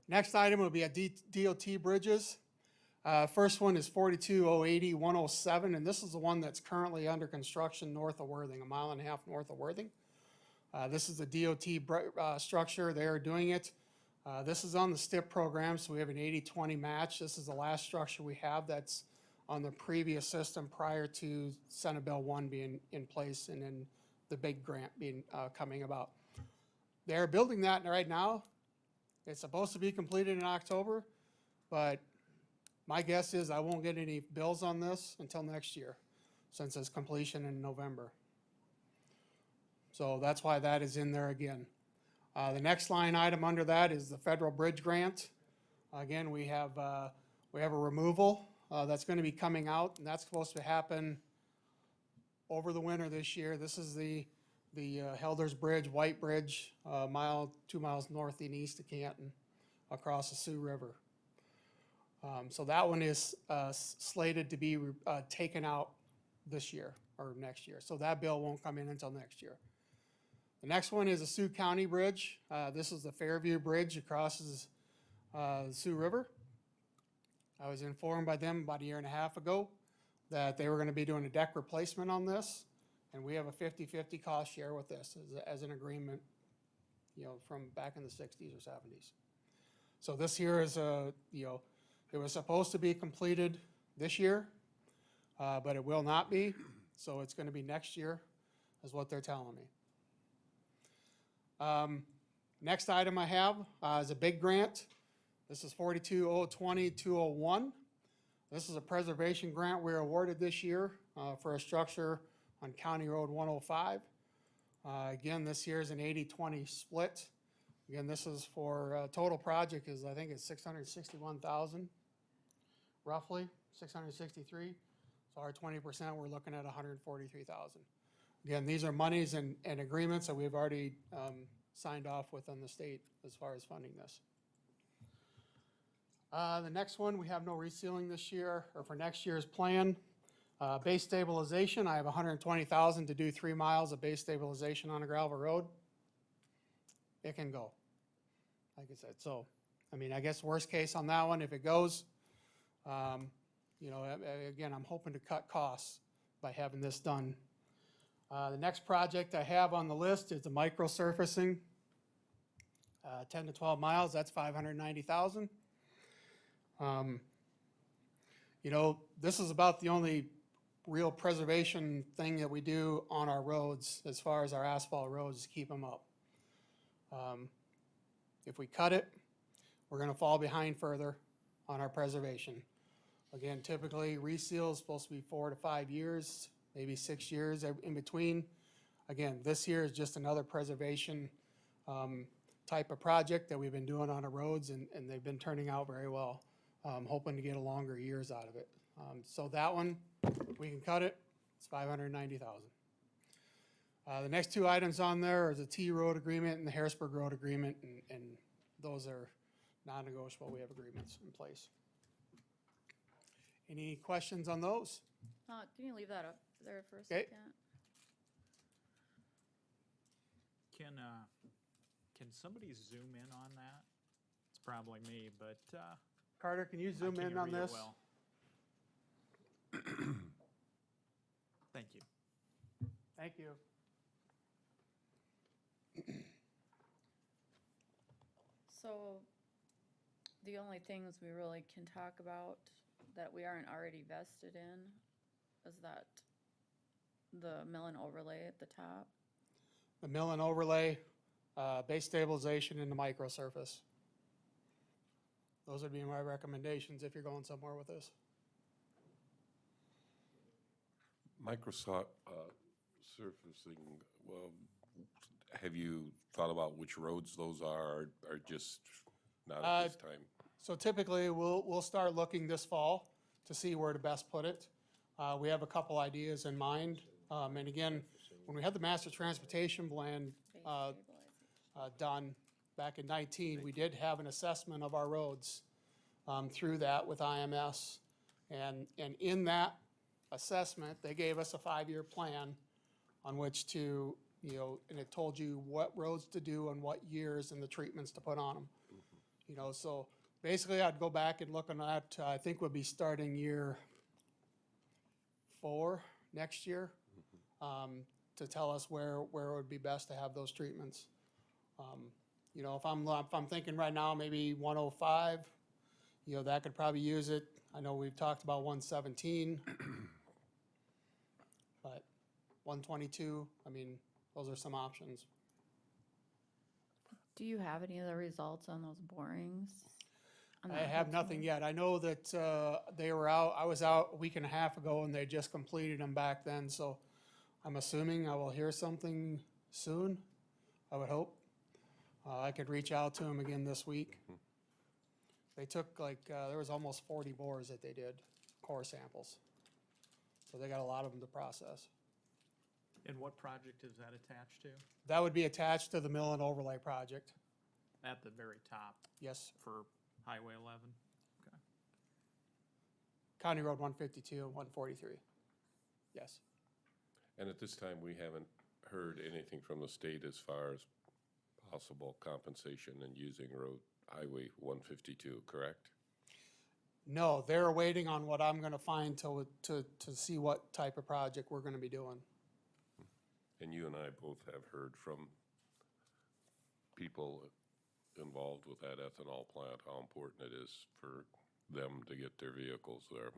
S20: Next item will be at DOT bridges. First one is 42-080-107, and this is the one that's currently under construction north of Worthing, 1.5 miles north of Worthing. This is the DOT structure. They are doing it. This is on the STIP program, so we have an 80-20 match. This is the last structure we have that's on the previous system prior to Senate Bill 1 being in place and then the big grant being coming about. They're building that right now. It's supposed to be completed in October, but my guess is I won't get any bills on this until next year, since it's completion in November. So that's why that is in there again. The next line item under that is the federal bridge grant. Again, we have a removal that's going to be coming out, and that's supposed to happen over the winter this year. This is the Helders Bridge, White Bridge, 2 miles north and east of Canton, across the Sioux River. So that one is slated to be taken out this year or next year. So that bill won't come in until next year. The next one is the Sioux County Bridge. This is the Fairview Bridge across the Sioux River. I was informed by them about a year and a half ago that they were gonna be doing a deck replacement on this, and we have a 50-50 cost share with this as an agreement, you know, from back in the 60s or 70s. So this here is it was supposed to be completed this year, but it will not be, so it's gonna be next year, is what they're telling me. Next item I have is a big grant. This is 42-020-201. This is a preservation grant we were awarded this year for a structure on County Road 105. Again, this year is an 80-20 split. Again, this is for, total project is, I think it's 661,000, roughly, 663. So our 20%, we're looking at 143,000. Again, these are monies and agreements that we've already signed off with on the state as far as funding this. The next one, we have no resealing this year, or for next year's plan. Base stabilization, I have 120,000 to do 3 miles of base stabilization on a gravel road. It can go, like I said. So, I mean, I guess worst case on that one, if it goes, you know, again, I'm hoping to cut costs by having this done. The next project I have on the list is the micro surfacing, 10 to 12 miles, that's 590,000. You know, this is about the only real preservation thing that we do on our roads as far as our asphalt roads to keep them up. If we cut it, we're gonna fall behind further on our preservation. Again, typically reseal is supposed to be 4 to 5 years, maybe 6 years in between. Again, this year is just another preservation type of project that we've been doing on our roads, and they've been turning out very well. Hoping to get a longer years out of it. So that one, we can cut it, it's 590,000. The next 2 items on there is the T Road agreement and the Harrisburg Road agreement, and those are non-negotiable. We have agreements in place. Any questions on those?
S3: Can you leave that up there for a
S20: Okay.
S3: second?
S9: Can somebody zoom in on that? It's probably me, but
S20: Carter, can you
S9: I
S20: zoom
S9: can't
S20: in on
S9: read it
S20: this?
S9: well. Thank you.
S20: Thank you.
S3: So, the only things we really can talk about that we aren't already vested in is that the mill and overlay at the top.
S20: The mill and overlay, base stabilization, and the micro surface. Those would be my recommendations if you're going somewhere with this.
S8: Microsoft surfacing, well, have you thought about which roads those are, or just not at this time?
S20: So typically, we'll start looking this fall to see where to best put it. We have a couple ideas in mind. And again, when we had the master transportation plan done back in 19, we did have an assessment of our roads through that with IMS. And in that assessment, they gave us a 5-year plan on which to, you know, and it told you what roads to do and what years and the treatments to put on them. You know, so basically I'd go back and look on that, I think we'll be starting year 4 next year to tell us where it would be best to have those treatments. You know, if I'm thinking right now, maybe 105, you know, that could probably use it. I know we've talked about 117, but 122, I mean, those are some options.
S3: Do you have any of the results on those borings? On
S20: I
S3: that
S20: have
S3: whole
S20: nothing
S3: tour?
S20: yet. I know that they were out, I was out a week and a half ago and they just completed them back then, so I'm assuming I will hear something soon, I would hope. I could reach out to them again this week. They took like, there was almost 40 bores that they did, core samples. So they got a lot of them to process.
S9: And what project is that attached to?
S20: That would be attached to the mill and overlay project.
S9: At the very top?
S20: Yes.
S9: For Highway 11? Okay.
S20: County Road 152, 143. Yes.
S8: And at this time, we haven't heard anything from the state as far as possible compensation in using Highway 152, correct?
S20: No, they're waiting on what I'm gonna find to see what type of project we're gonna be doing.
S8: And you and I both have heard from people involved with that ethanol plant, how important it is for them to get their vehicles there.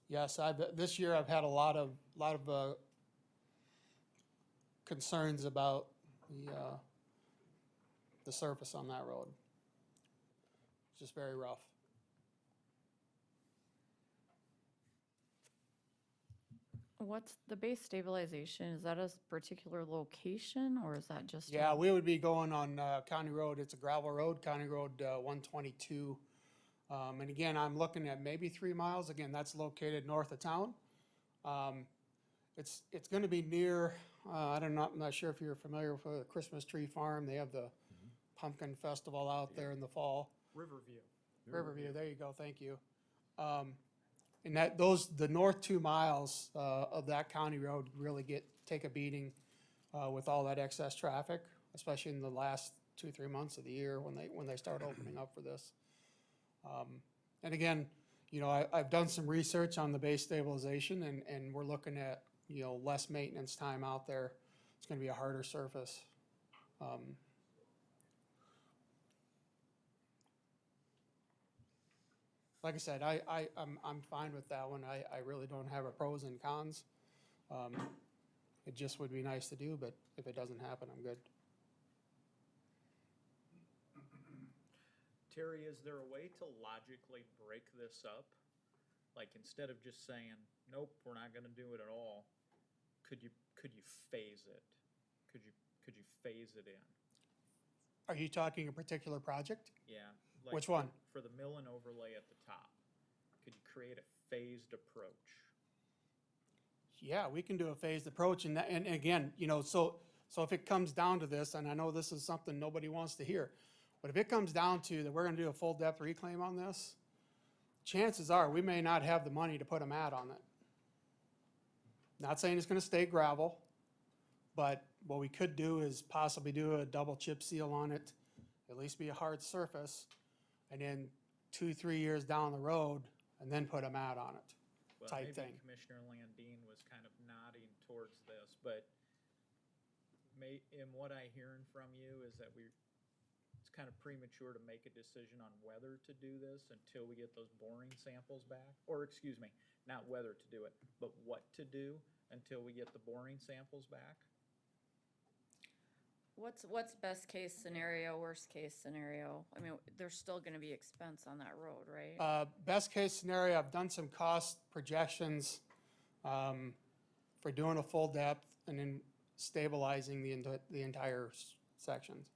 S20: Yes, this year I've had a lot of concerns about the surface on that road. It's just very rough.
S3: What's the base stabilization? Is that a particular location or is that just?
S20: Yeah, we would be going on County Road, it's a gravel road, County Road 122. And again, I'm looking at maybe 3 miles. Again, that's located north of town. It's going to be near, I'm not sure if you're familiar with the Christmas Tree Farm. They have the pumpkin festival out there in the fall. Riverview, there you go, thank you. And the north 2 miles of that county road really take a beating with all that excess traffic, especially in the last 2-3 months of the year when they start opening up for this. And again, I've done some research on the base stabilization, and we're looking at less maintenance time out there. It's going to be a harder surface. Like I said, I'm fine with that one. I really don't have a pros and cons. It just would be nice to do, but if it doesn't happen, I'm good.
S9: Terry, is there a way to logically break this up? Like, instead of just saying, nope, we're not gonna do it at all, could you phase it? Could you phase it in?
S20: Are you talking a particular project?
S9: Yeah. like
S20: Which
S9: for-
S20: one?
S9: For the mill and overlay at the top, could you create a phased approach?
S20: Yeah, we can do a phased approach, and again, so if it comes down to this, and I know this is something nobody wants to hear, but if it comes down to that we're gonna do a full depth reclaim on this, chances are we may not have the money to put a mat on it. Not saying it's gonna stay gravel, but what we could do is possibly do a double chip seal on it, at least be a hard surface, and then 2-3 years down the road, and then put a mat on it,
S9: Well,
S20: type
S9: maybe
S20: thing.
S9: Commissioner Landine was kind of nodding towards this, but in what I'm hearing from you is that it's kind of premature to make a decision on whether to do this until we get those boring samples back, or excuse me, not whether to do it, but what to do until we get the boring samples back.
S3: What's best case scenario, worst case scenario? I mean, there's still gonna be expense on that road, right?
S20: Best case scenario, I've done some cost projections for doing a full depth and then stabilizing the entire sections.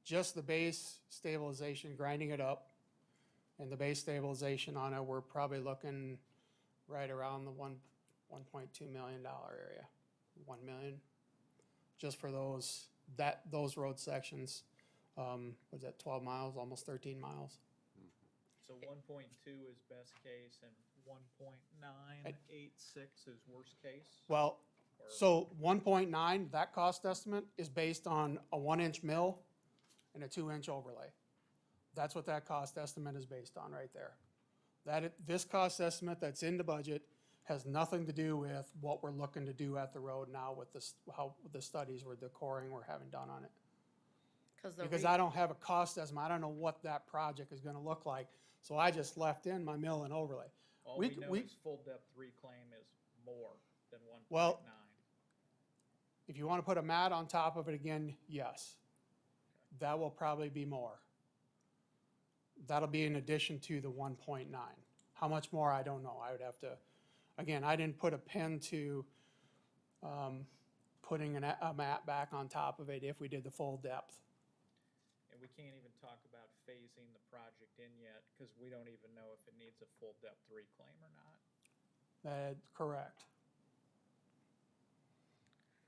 S20: Just the base stabilization, grinding it up, and the base stabilization on it, we're probably looking right around the $1.2 million area, 1 million, just for those road sections. Was that 12 miles, almost 13 miles?
S9: So 1.2 is best case and 1.986 is worst case?
S20: Well, so 1.9, that cost estimate is based on a 1-inch mill and a 2-inch overlay. That's what that cost estimate is based on right there. This cost estimate that's in the budget has nothing to do with what we're looking to do at the road now with the studies or the coring we're having done on it. Because I don't have a cost estimate. I don't know what that project is gonna look like. So I just left in my mill and overlay.
S9: All we know is full depth reclaim is more than 1.9.
S20: Well, if you want to put a mat on top of it again, yes. That will probably be more. That'll be in addition to the 1.9. How much more, I don't know. I would have to, again, I didn't put a pen to putting a mat back on top of it if we did the full depth.
S9: And we can't even talk about phasing the project in yet because we don't even know if it needs a full depth reclaim or not.
S20: That's correct.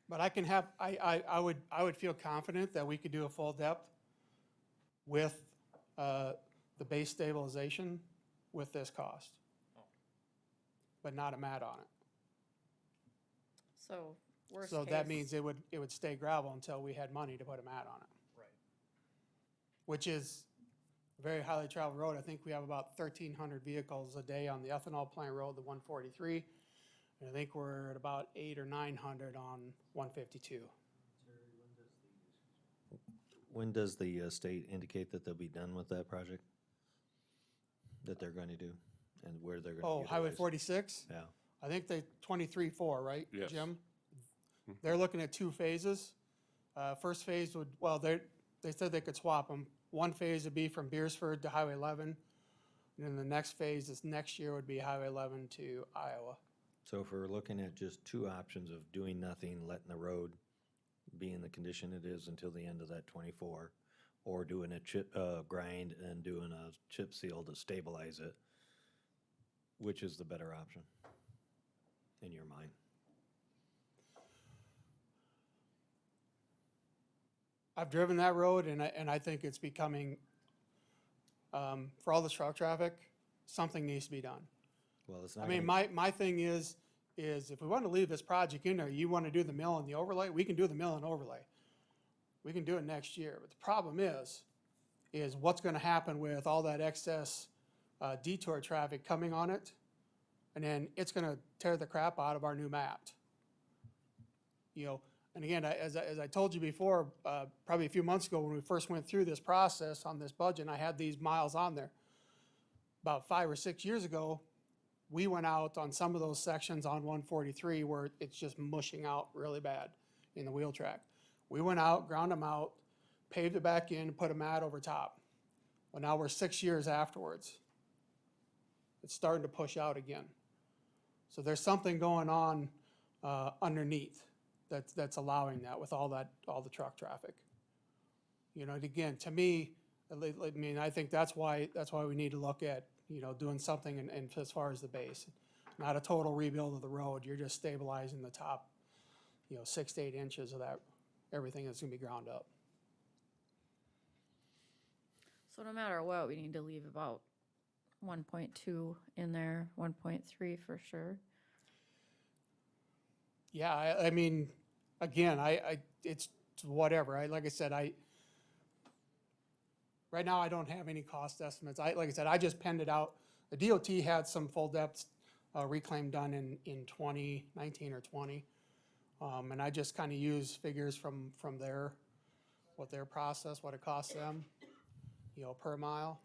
S20: But I can have, I would feel confident that we could do a full depth with the base stabilization with this cost. But not a mat on it.
S3: So worst
S20: So
S3: case.
S20: that means it would stay gravel until we had money to put a mat on it.
S9: Right.
S20: Which is very highly traveled road. I think we have about 1,300 vehicles a day on the ethanol plant road, the 143. And I think we're at about 800 or 900 on 152.
S4: When does the state indicate that they'll be done with that project? That they're going to do, and where they're going to
S20: Oh,
S4: utilize?
S20: Highway 46?
S4: Yeah.
S20: I think they 23-4, right,
S8: Yes.
S20: Jim? They're looking at 2 phases. First phase would, well, they said they could swap them. One phase would be from Beersford to Highway 11. And then the next phase is next year would be Highway 11 to Iowa.
S4: So if we're looking at just 2 options of doing nothing, letting the road be in the condition it is until the end of that 24, or doing a chip grind and doing a chip seal to stabilize it, which is the better option in your mind?
S20: I've driven that road and I think it's becoming, for all the truck traffic, something needs to be done.
S4: Well, it's not.
S20: I mean, my thing is if we want to leave this project in there, you want to do the mill and the overlay, we can do the mill and overlay. We can do it next year, but the problem is what's gonna happen with all that excess detour traffic coming on it, and then it's gonna tear the crap out of our new mat. You know, and again, as I told you before, probably a few months ago when we first went through this process on this budget, and I had these miles on there. About 5 or 6 years ago, we went out on some of those sections on 143 where it's just mushing out really bad in the wheel track. We went out, ground them out, paved it back in, put a mat over top. Well, now we're 6 years afterwards. It's starting to push out again. So there's something going on underneath that's allowing that with all the truck traffic. You know, and again, to me, I mean, I think that's why we need to look at, you know, doing something and as far as the base, not a total rebuild of the road. You're just stabilizing the top, you know, 6 to 8 inches of that, everything that's gonna be ground up.
S3: So no matter what, we need to leave about 1.2 in there, 1.3 for sure.
S20: Yeah, I mean, again, it's whatever. Like I said, right now I don't have any cost estimates. Like I said, I just penned it out. The DOT had some full depth reclaim done in 2019 or 20. And I just kind of use figures from what their process, what it costs them, you know, per mile.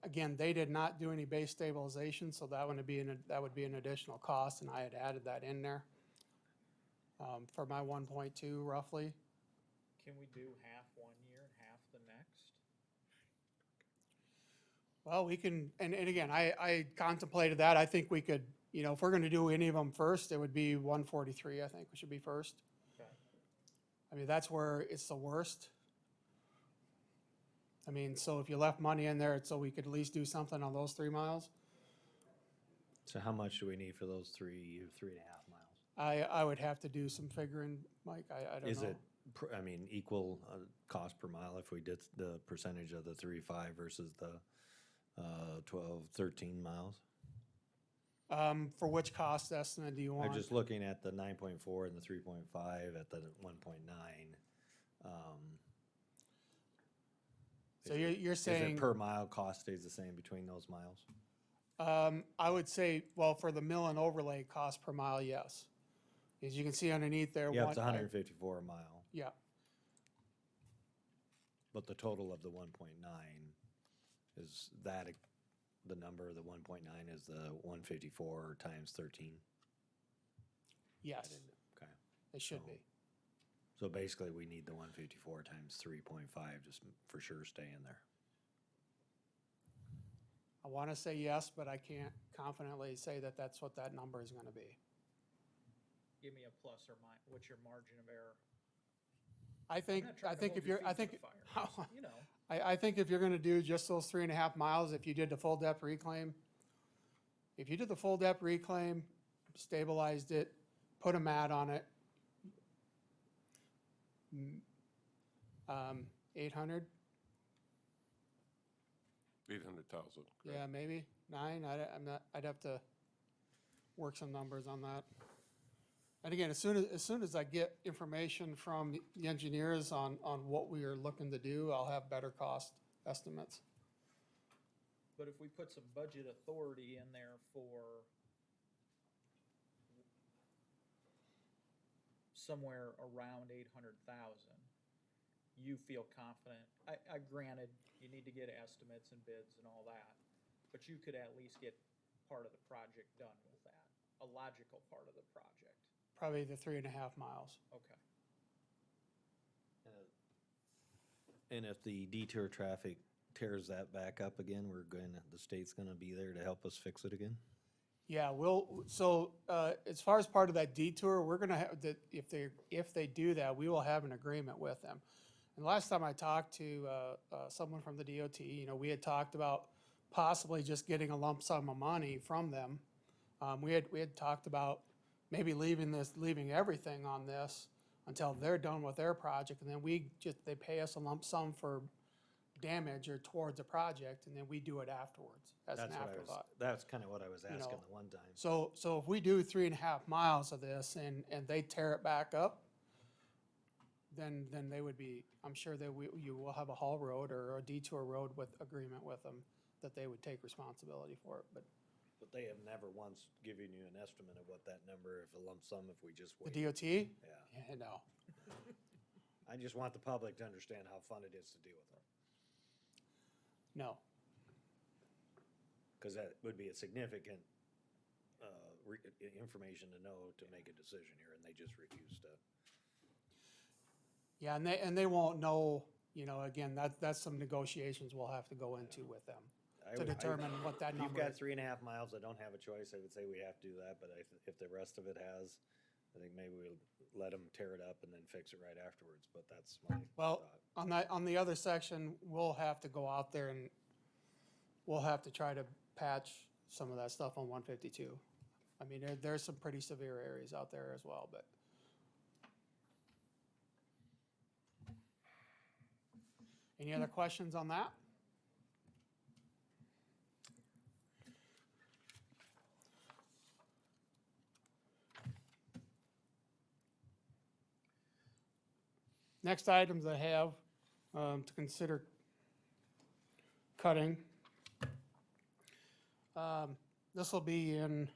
S20: Again, they did not do any base stabilization, so that would be an additional cost, and I had added that in there for my 1.2 roughly.
S9: Can we do half one year and half the next?
S20: Well, we can, and again, I contemplated that. I think we could, you know, if we're gonna do any of them first, it would be 143, I think we should be first.
S9: Okay.
S20: I mean, that's where it's the worst. I mean, so if you left money in there, so we could at least do something on those 3 miles.
S4: So how much do we need for those 3.5 miles?
S20: I would have to do some figuring, Mike, I don't know.
S4: Is it, I mean, equal cost per mile if we did the percentage of the 3.5 versus the 12, 13 miles?
S20: For which cost estimate do you want?
S4: I'm just looking at the 9.4 and the 3.5 at the 1.9.
S20: So you're saying.
S4: Is it per mile cost stays the same between those miles?
S20: I would say, well, for the mill and overlay cost per mile, yes. As you can see underneath there.
S4: Yeah, it's 154 a mile.
S20: Yeah.
S4: But the total of the 1.9, is that the number of the 1.9 is the 154 times 13?
S20: Yes,
S4: Okay.
S20: it should be.
S4: So basically, we need the 154 times 3.5 just for sure stay in there.
S20: I want to say yes, but I can't confidently say that that's what that number is going to be.
S9: Give me a plus or minus, what's your margin of error?
S20: I think if you're, I think,
S9: You know.
S20: I think if you're going to do just those 3.5 miles, if you did the full depth reclaim, if you did the full depth reclaim, stabilized it, put a mat on it, 800,
S8: 800,000.
S20: yeah, maybe 9. I'm not. I'd have to work some numbers on that. And again, as soon as I get information from the engineers on what we are looking to do, I'll have better cost estimates.
S9: But if we put some budget authority in there for somewhere around 800,000, you feel confident, I granted, you need to get estimates and bids and all that, but you could at least get part of the project done with that, a logical part of the project.
S20: Probably the 3.5 miles.
S9: Okay.
S4: And if the detour traffic tears that back up again, the state's gonna be there to help us fix it again?
S20: Yeah, as far as part of that detour, we're gonna have, if they do that, we will have an agreement with them. And last time I talked to someone from the DOT, we had talked about possibly just getting a lump sum of money from them. We had talked about maybe leaving everything on this until they're done with their project, and then they pay us a lump sum for damage or towards a project, and then we do it afterwards as an afterthought.
S4: That's kind of what I was asking the one time.
S20: So if we do 3.5 miles of this and they tear it back up, then they would be, I'm sure that you will have a haul road or a detour road with agreement with them that they would take responsibility for it, but.
S4: But they have never once given you an estimate of what that number, if a lump sum, if we just wait.
S20: The DOT?
S4: Yeah.
S20: Yeah, no.
S4: I just want the public to understand how fun it is to deal with them.
S20: No.
S4: Because that would be a significant information to know to make a decision here, and they just refuse to.
S20: Yeah, and they won't know, again, that's some negotiations we'll have to go into with them to determine what that
S4: If
S20: number
S4: you've
S20: is.
S4: got 3.5 miles that don't have a choice, I would say we have to do that, but if the rest of it has, I think maybe we'll let them tear it up and then fix it right afterwards, but that's my
S20: Well,
S4: thought.
S20: on the other section, we'll have to go out there and we'll have to try to patch some of that stuff on 152. I mean, there's some pretty severe areas out there as well, but. Any other questions on that? Next items I have to consider cutting. This will be in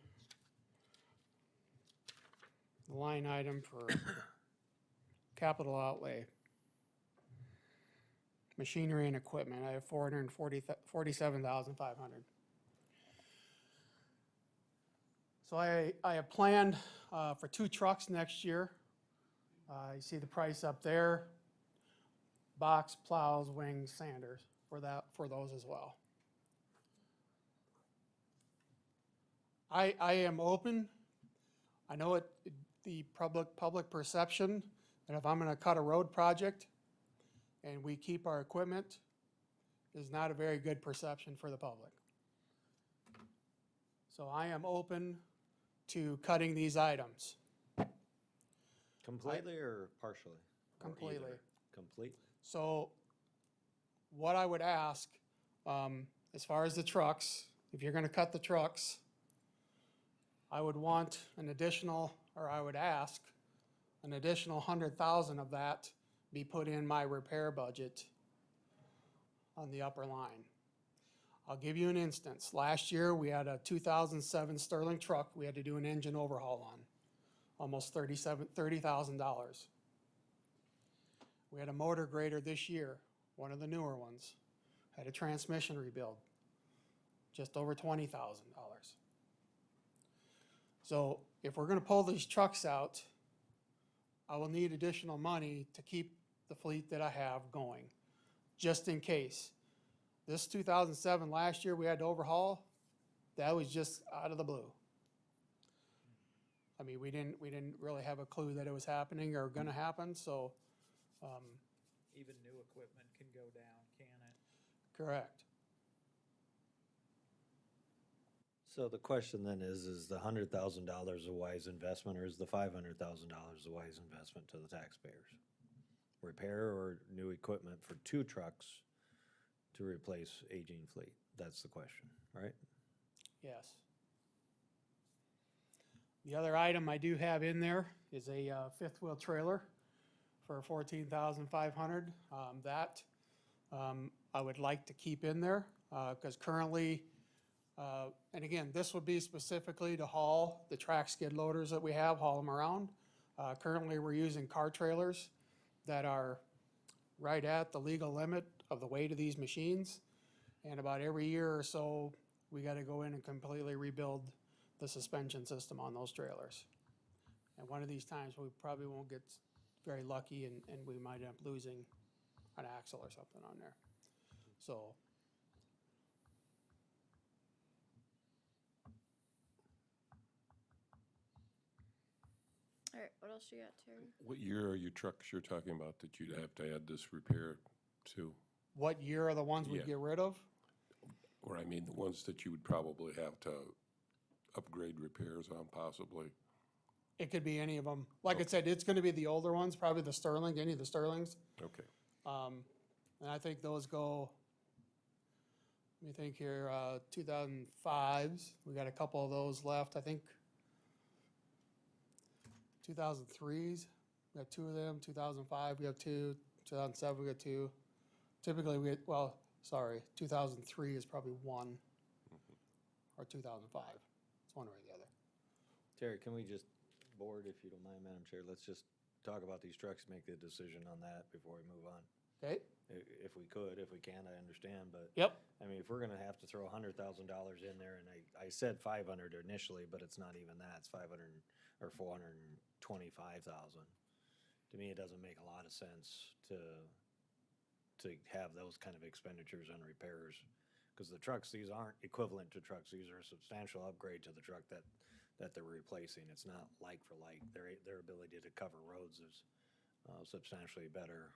S20: the line item for capital outlay. Machinery and equipment, I have $447,500. So I have planned for 2 trucks next year. You see the price up there. Box, plows, wings, sanders for those as well. I am open. I know the public perception that if I'm gonna cut a road project and we keep our equipment is not a very good perception for the public. So I am open to cutting these items.
S4: Completely or partially? Or
S20: Completely.
S4: either? Completely.
S20: So what I would ask, as far as the trucks, if you're gonna cut the trucks, I would want an additional, or I would ask an additional 100,000 of that be put in my repair budget on the upper line. I'll give you an instance. Last year, we had a 2007 Sterling truck we had to do an engine overhaul on, almost $30,000. We had a motor grader this year, one of the newer ones, had a transmission rebuild, just over $20,000. So if we're gonna pull these trucks out, I will need additional money to keep the fleet that I have going, just in case. This 2007, last year we had to overhaul, that was just out of the blue. I mean, we didn't really have a clue that it was happening or gonna happen, so.
S9: Even new equipment can go down, can it?
S20: Correct.
S4: So the question then is the $100,000 a wise investment, or is the $500,000 a wise investment to the taxpayers? Repair or new equipment for 2 trucks to replace aging fleet? That's the question, right?
S20: Yes. The other item I do have in there is a fifth wheel trailer for $14,500. That I would like to keep in there, because currently, and again, this would be specifically to haul the track skid loaders that we have, haul them around. Currently, we're using car trailers that are right at the legal limit of the weight of these machines. And about every year or so, we gotta go in and completely rebuild the suspension system on those trailers. And one of these times, we probably won't get very lucky and we might end up losing an axle or something on there. So,
S3: All right, what else you got, Terry?
S8: What year are your trucks you're talking about that you'd have to add this repair to?
S20: what year are the ones we
S8: Yeah.
S20: get rid of?
S8: Or I mean, the ones that you would probably have to upgrade repairs on possibly?
S20: It could be any of them. Like I said, it's gonna be the older ones, probably the Sterling, any of the Sterlings.
S8: Okay.
S20: And I think those go, let me think here, 2005s, we got a couple of those left, I think. 2003s, we got two of them, 2005, we have two, 2007, we got two. Typically, we get, well, sorry, 2003 is probably one, or 2005, it's one or the other.
S4: Terry, can we just, board, if you don't mind, Madam Chair, let's just talk about these trucks, make the decision on that before we move on.
S20: Okay?
S4: If we could, if we can, I understand, but.
S20: Yep.
S4: I mean, if we're gonna have to throw $100,000 in there, and I said 500 initially, but it's not even that, it's 500 or 425,000. To me, it doesn't make a lot of sense to have those kind of expenditures on repairs. Because the trucks, these aren't equivalent to trucks, these are a substantial upgrade to the truck that they're replacing. It's not like for like, their ability to cover roads is substantially better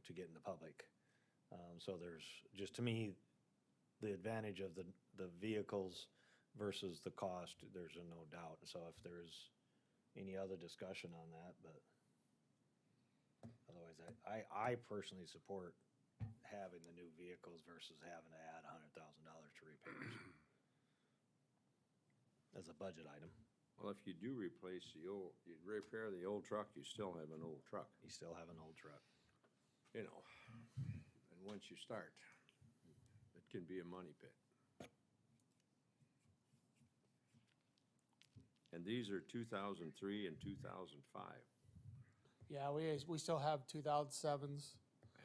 S4: to get in the public. So there's, just to me, the advantage of the vehicles versus the cost, there's a no doubt. So if there's any other discussion on that, but otherwise, I personally support having the new vehicles versus having to add $100,000 to repairs as a budget item.
S2: Well, if you do replace the old, you repair the old truck, you still have an old truck,
S4: You still have an old truck.
S2: you know. And once you start, it can be a money pit. And these are 2003 and 2005.
S20: Yeah, we still have 2007s.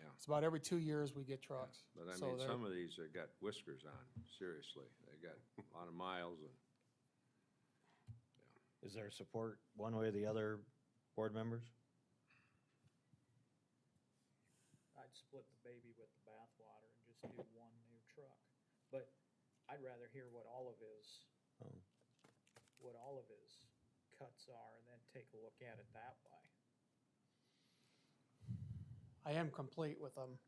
S2: Yeah.
S20: It's about every 2 years we get trucks.
S2: But I
S20: So
S2: mean,
S20: they're-
S2: some of these have got whiskers on, seriously. They got a lot of miles and.
S4: Is there support one way or the other, board members?
S9: I'd split the baby with the bathwater and just do one new truck. But I'd rather hear what all of his cuts are and then take a look at it that way.
S20: I am complete with them.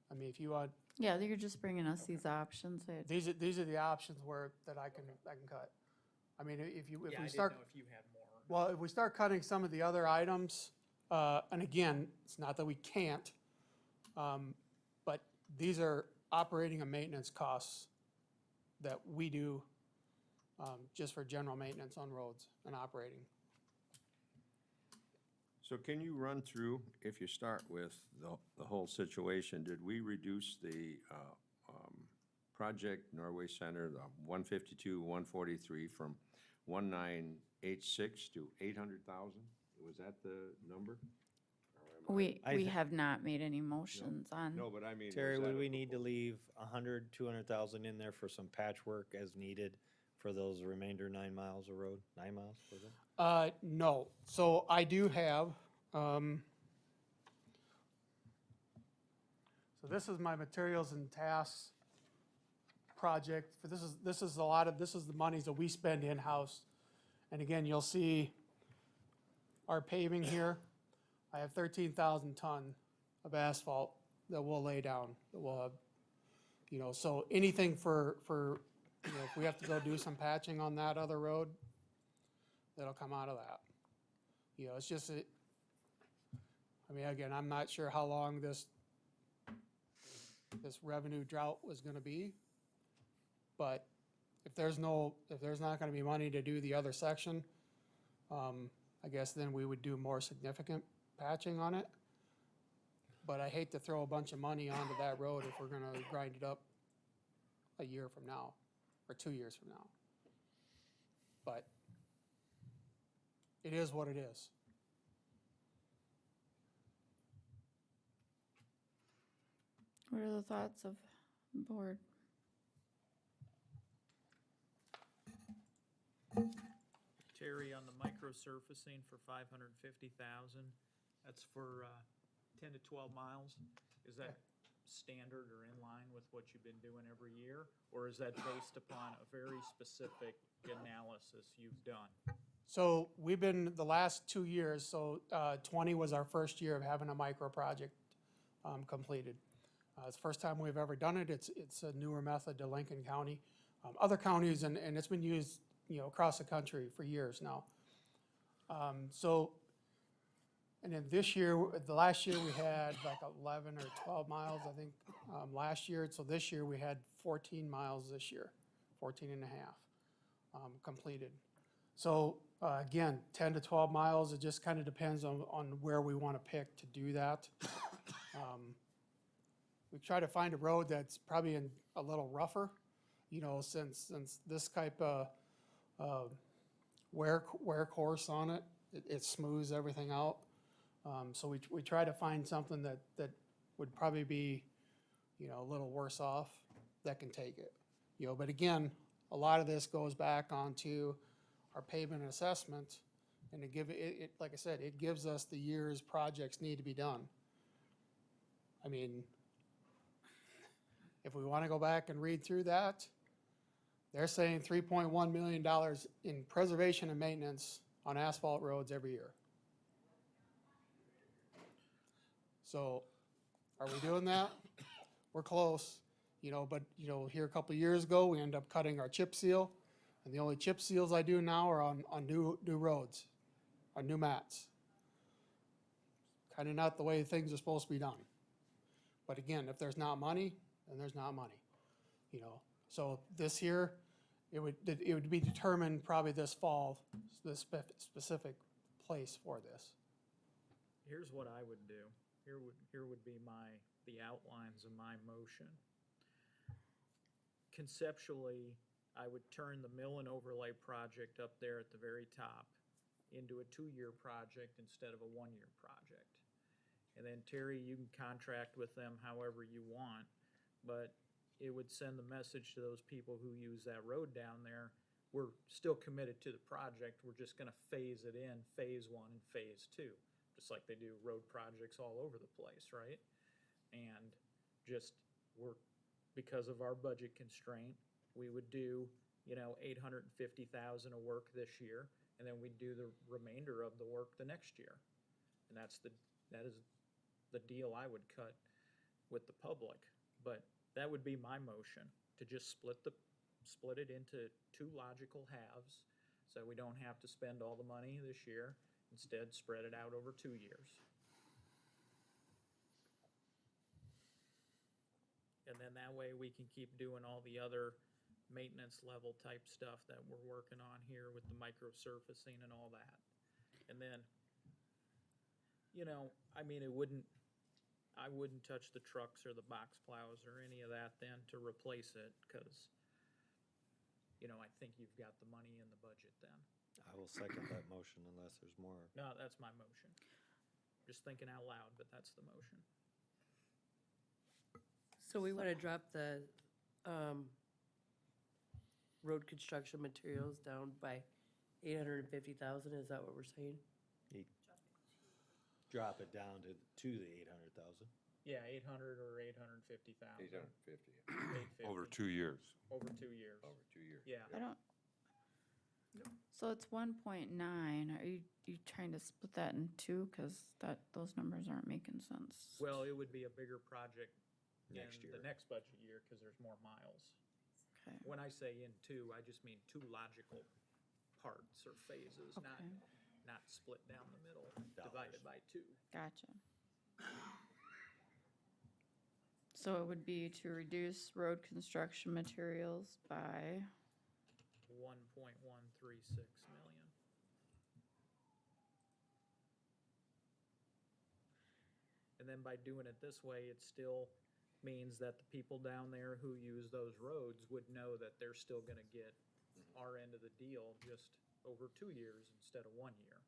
S20: I mean, if you want,
S3: Yeah, you're just bringing us these options.
S20: these are the options that I can cut. I mean, if
S9: Yeah,
S20: we
S9: I didn't
S20: start,
S9: know if you had more.
S20: well, if we start cutting some of the other items, and again, it's not that we can't, but these are operating and maintenance costs that we do just for general maintenance on roads and operating.
S2: So can you run through, if you start with the whole situation, did we reduce the project Norway Center, the 152, 143 from 1986 to 800,000? Was that the number? Or am I-
S3: We have not made any motions on.
S2: No, but I mean.
S4: Terry,
S2: was that
S4: would
S2: a
S4: we need to leave 100, 200,000 in there for some patchwork as needed for those remainder 9 miles of road? 9 miles, was it?
S20: No, so I do have, so this is my materials and tasks project. This is the monies that we spend in-house. And again, you'll see our paving here. I have 13,000 ton of asphalt that we'll lay down, that we'll have, so anything for, if we have to go do some patching on that other road, that'll come out of that. It's just, I mean, again, I'm not sure how long this revenue drought was gonna be. But if there's not gonna be money to do the other section, I guess then we would do more significant patching on it. but I hate to throw a bunch of money onto that road if we're gonna grind it up a year from now, or 2 years from now. But it is what it is.
S3: What are the thoughts of the board?
S9: Terry, on the microsurfacing for 550,000, that's for 10 to 12 miles. Is that standard or in line with what you've been doing every year? Or is that based upon a very specific analysis you've done?
S20: So we've been, the last 2 years, so 20 was our first year of having a micro project completed. It's the first time we've ever done it. It's a newer method to Lincoln County. Other counties, and it's been used, you know, across the country for years now. And then this year, the last year we had like 11 or 12 miles, I think, last year. So this year we had 14 miles this year, 14 and a half completed. So again, 10 to 12 miles, it just kind of depends on where we want to pick to do that. We try to find a road that's probably a little rougher, you know, since this type of wear course on it, it smooths everything out. So we try to find something that would probably be, you know, a little worse off that can take it. You know, but again, a lot of this goes back onto our pavement assessment, and like I said, it gives us the years projects need to be done. I mean, if we want to go back and read through that, they're saying $3.1 million in preservation and maintenance on asphalt roads every year. So are we doing that? We're close, you know, but, you know, here a couple of years ago, we ended up cutting our chip seal. And the only chip seals I do now are on new roads, on new mats. Kind of not the way things are supposed to be done. But again, if there's not money, then there's not money, you know. So this year, it would be determined probably this fall, the specific place for this.
S9: Here's what I would do. Here would be the outlines of my motion. Conceptually, I would turn the mill and overlay project up there at the very top into a 2-year project instead of a 1-year project. And then Terry, you can contract with them however you want, but it would send the message to those people who use that road down there, we're still committed to the project, we're just gonna phase it in, phase 1 and phase 2, just like they do road projects all over the place, right? And just, because of our budget constraint, we would do, you know, 850,000 of work this year, and then we'd do the remainder of the work the next year. And that is the deal I would cut with the public. But that would be my motion, to just split it into 2 logical halves, so we don't have to spend all the money this year. Instead, spread it out over 2 years. And then that way we can keep doing all the other maintenance level type stuff that we're working on here with the microsurfacing and all that. And then, you know, I mean, I wouldn't touch the trucks or the box plows or any of that then to replace it, because, you know, I think you've got the money in the budget then.
S4: I will second that motion unless there's more.
S9: No, that's my motion. Just thinking out loud, but that's the motion.
S6: So we want to drop the road construction materials down by 850,000, is that what we're saying?
S4: Drop it down to the 800,000.
S9: Yeah, 800 or 850,000.
S2: 850.
S9: 850.
S8: Over 2 years.
S9: Over 2 years.
S2: Over 2 years.
S9: Yeah.
S3: I don't. So it's 1.9. Are you trying to split that in 2? Because those numbers aren't making sense.
S9: Well, it would be a bigger project
S4: Next
S9: in
S4: year.
S9: the next budget year because there's more miles.
S3: Okay.
S9: When I say in 2, I just mean 2 logical parts or phases,
S3: Okay.
S9: not split down the middle, divided by 2.
S3: Gotcha. So it would be to reduce road construction materials by,
S9: 1.136 million. And
S21: then by doing it this way, it still means that the people down there who use those roads would know that they're still gonna get our end of the deal just over 2 years instead of 1 year.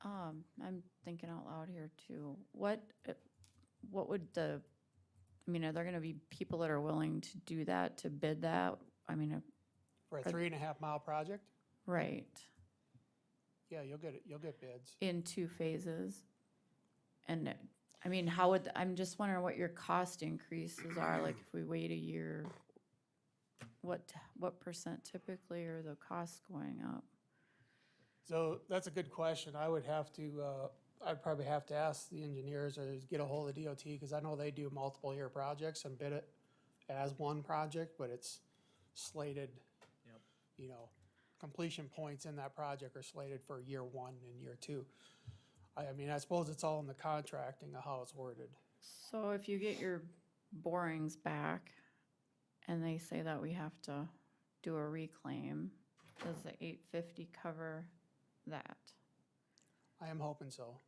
S3: I'm thinking out loud here too. What would I mean, are there gonna be people that are willing to do that, to bid that? I mean,
S20: For a 3.5 mile project,
S3: right,
S20: yeah, you'll get bids.
S3: in 2 phases? And, I mean, I'm just wondering what your cost increases are, like if we wait a year, what percent typically are the costs going up?
S20: So that's a good question. I would have to, I'd probably have to ask the engineers or get a hold of DOT, because I know they do multiple year projects and bid it as one project, but it's slated,
S21: Yep.
S20: you know, completion points in that project are slated for year 1 and year 2. I mean, I suppose it's all in the contracting of how it's worded.
S3: So if you get your borings back and they say that we have to do a reclaim, does the 850 cover that?
S20: I am hoping so.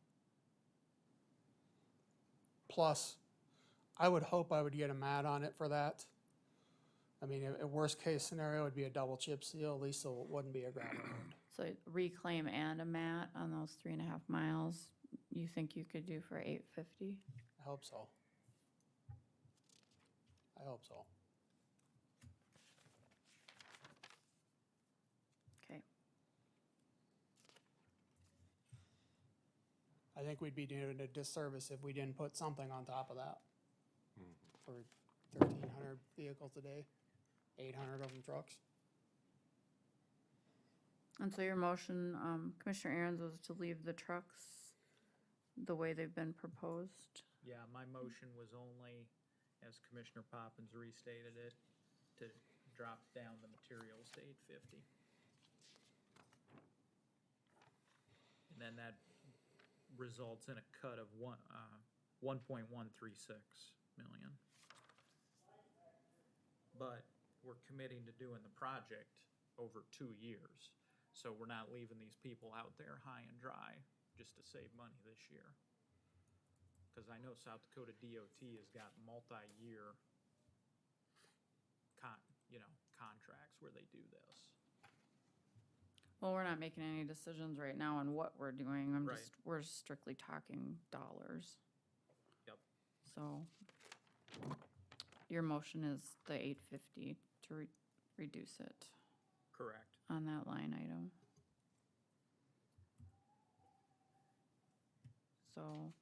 S20: Plus, I would hope I would get a mat on it for that. I mean, a worst case scenario would be a double chip seal, at least so it wouldn't be a gravel road.
S3: So reclaim and a mat on those 3.5 miles, you think you could do for 850?
S20: I hope so. I hope so.
S3: Okay.
S20: I think we'd be doing a disservice if we didn't put something on top of that. For 1,300 vehicles a day, 800 of them trucks.
S3: And so your motion, Commissioner Aaron's, was to leave the trucks the way they've been proposed?
S21: Yeah, my motion was only, as Commissioner Poppins restated it, to drop down the materials to 850. And then that results in a cut of 1.136 million. But we're committing to doing the project over 2 years. So we're not leaving these people out there high and dry just to save money this year. Because I know South Dakota DOT has got multi-year contracts where they do this.
S3: Well, we're not making any decisions right now on what we're doing.
S21: Right.
S3: We're strictly talking dollars.
S21: Yep.
S3: So your motion is the 850 to reduce it
S21: Correct.
S3: on that line item. So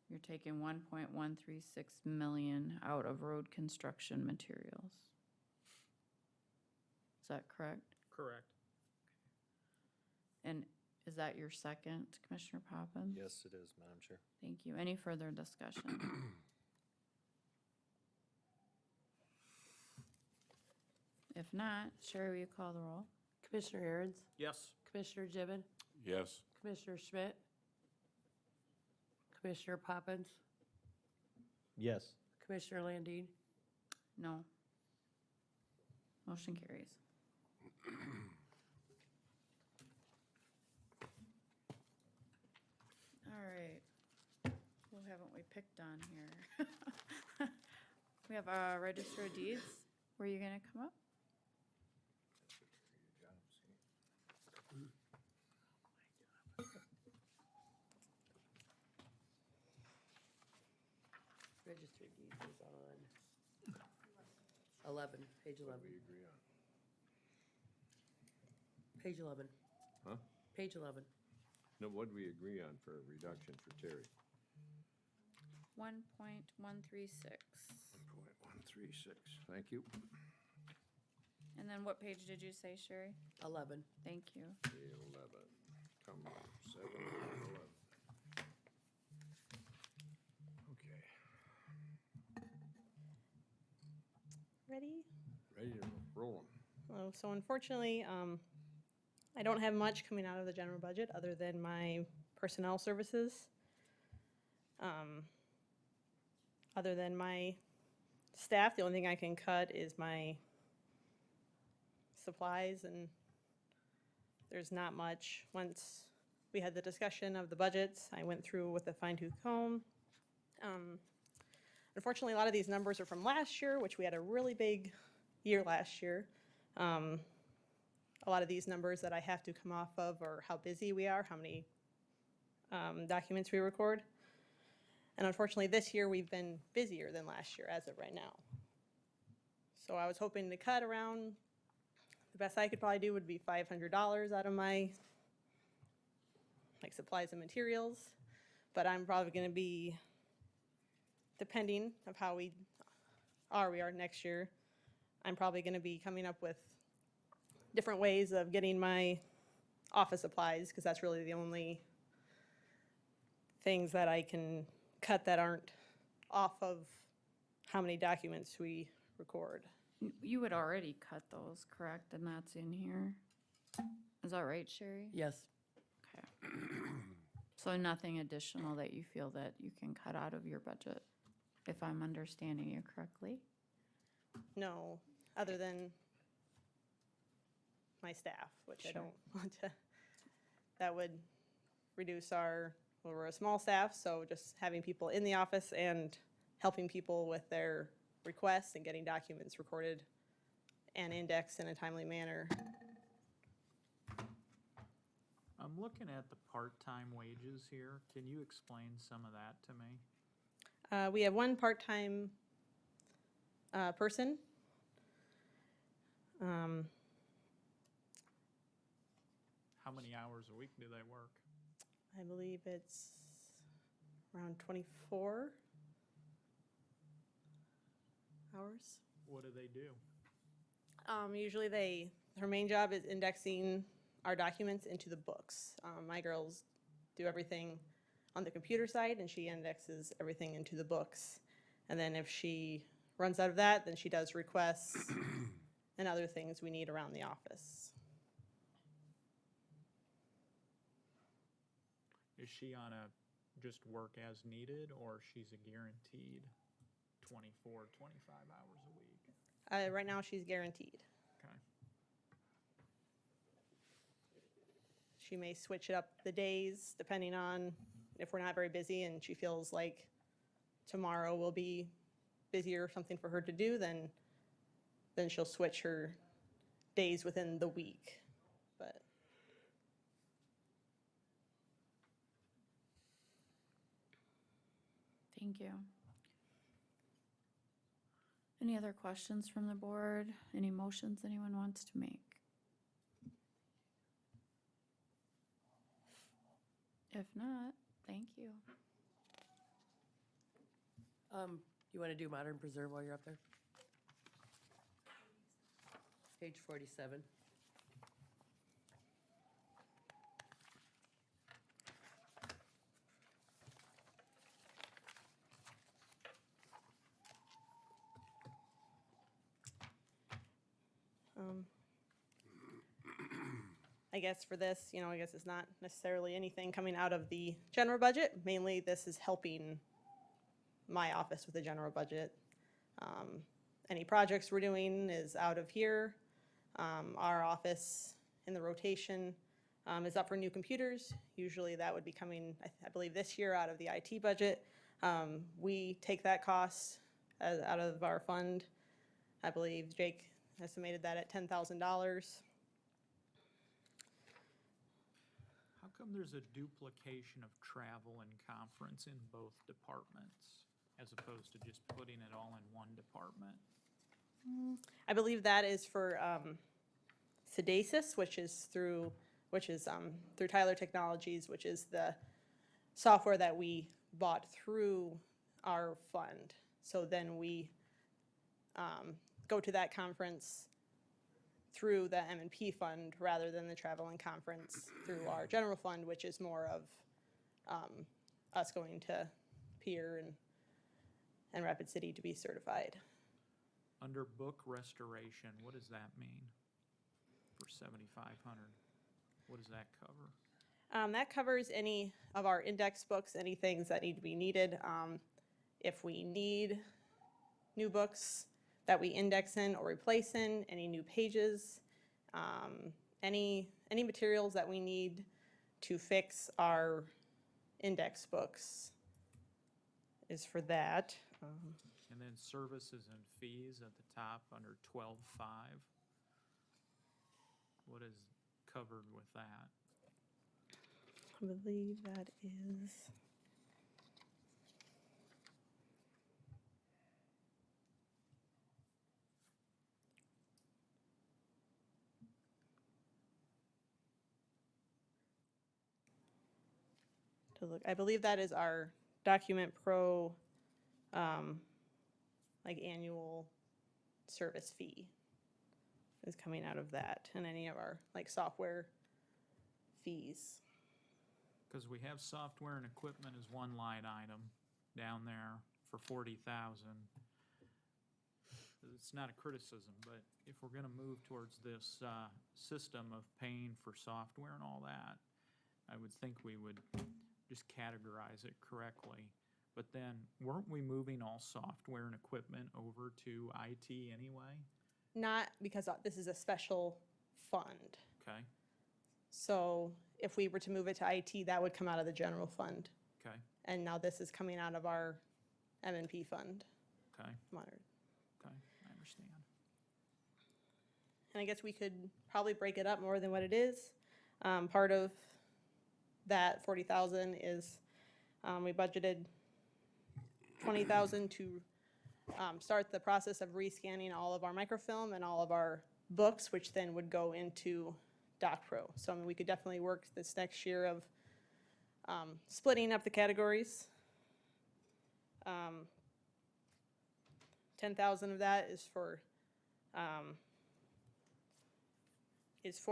S3: you're taking 1.136 million out of road construction materials. Is that correct?
S21: Correct.
S3: And is that your second, Commissioner Poppins?
S4: Yes, it is, Madam Chair.
S3: Thank you. Any further discussion? If not, Sherry, will you call the roll?
S6: Commissioner Aaron's,
S21: Yes.
S6: Commissioner Gibbon,
S8: Yes.
S6: Commissioner Schmidt, Commissioner Poppins,
S4: Yes.
S6: Commissioner Landine.
S3: No. Motion carries. All right. Who haven't we picked on here? We have a register of deeds. Were you gonna come up?
S6: Registered deeds is on 11, page 11.
S2: We agree on.
S6: Page 11.
S2: Huh?
S6: Page 11.
S2: No, what did we agree on for a reduction for Terry?
S3: 1.136.
S2: 1.136, thank you.
S3: And then what page did you say, Sherry?
S6: 11.
S3: Thank you.
S2: 11, come on, 7, 11. Okay,
S22: Ready?
S2: ready to roll 'em.
S22: Oh, so unfortunately, I don't have much coming out of the general budget other than my personnel services. Other than my staff, the only thing I can cut is my supplies and there's not much. Once we had the discussion of the budgets, I went through with a fine-tooth comb. Unfortunately, a lot of these numbers are from last year, which we had a really big year last year. A lot of these numbers that I have to come off of are how busy we are, how many documents we record. And unfortunately, this year we've been busier than last year as of right now. So I was hoping to cut around, the best I could probably do would be $500 out of my supplies and materials. But I'm probably gonna be, depending of how we are next year, I'm probably gonna be coming up with different ways of getting my office supplies, because that's really the only things that I can cut that aren't off of how many documents we record.
S3: You would already cut those, correct? And that's in here? Is that right, Sherry?
S6: Yes.
S3: Okay. So nothing additional that you feel that you can cut out of your budget, if I'm understanding you correctly?
S22: No, other than my staff, which I
S3: Sure.
S22: don't want to, that would reduce our, well, we're a small staff, so just having people in the office and helping people with their requests and getting documents recorded and indexed in a timely manner.
S9: I'm looking at the part-time wages here. Can you explain some of that to me?
S22: We have one part-time person.
S9: How many hours a week do they work?
S22: I believe it's around 24 hours.
S9: What do they do?
S22: Usually her main job is indexing our documents into the books. My girls do everything on the computer side, and she indexes everything into the books. And then if she runs out of that, then she does requests and other things we need around the office.
S9: Is she on a just work as needed, or she's a guaranteed 24, 25 hours a week?
S22: Right now, she's guaranteed.
S9: Okay.
S22: She may switch it up the days depending on if we're not very busy and she feels like tomorrow will be busier or something for her to do, then she'll switch her days within the week. But
S3: Thank you. Any other questions from the board? Any motions anyone wants to make? If not, thank you.
S6: You want to do Modern Preserve while you're up there? Page 47.
S22: I guess for this, I guess it's not necessarily anything coming out of the general budget. Mainly, this is helping my office with the general budget. Any projects we're doing is out of here. Our office in the rotation is up for new computers. Usually that would be coming, I believe, this year out of the IT budget. We take that cost out of our fund. I believe Jake estimated that at $10,000.
S9: How come there's a duplication of travel and conference in both departments, as opposed to just putting it all in one department?
S22: I believe that is for Sedasis, which is through Tyler Technologies, which is the software that we bought through our fund. So then we go to that conference through the M&P fund rather than the travel and conference through our general fund, which is more of us going to Pier and Rapid City to be certified.
S9: Under book restoration, what does that mean for 7,500? What does that cover?
S22: That covers any of our index books, any things that need to be needed. If we need new books that we index in or replace in, any new pages, any materials that we need to fix our index books is for that.
S9: And then services and fees at the top under 12.5. What is covered with that?
S22: I believe that is. To look, I believe that is our Document Pro, like annual service fee is coming out of that, and any of our like software fees.
S9: Because we have software and equipment as one line item down there for 40,000. It's not a criticism, but if we're gonna move towards this system of paying for software and all that, I would think we would just categorize it correctly. But then, weren't we moving all software and equipment over to IT anyway?
S22: Not because this is a special fund.
S9: Okay,
S22: So if we were to move it to IT, that would come out of the general fund.
S9: okay,
S22: And now this is coming out of our M&P fund.
S9: okay,
S22: Monitored.
S9: okay, I understand.
S22: And I guess we could probably break it up more than what it is. Part of that 40,000 is, we budgeted 20,000 to start the process of rescanning all of our microfilm and all of our books, which then would go into DocPro. So I mean, we could definitely work this next year of splitting up the categories. 10,000 of that is for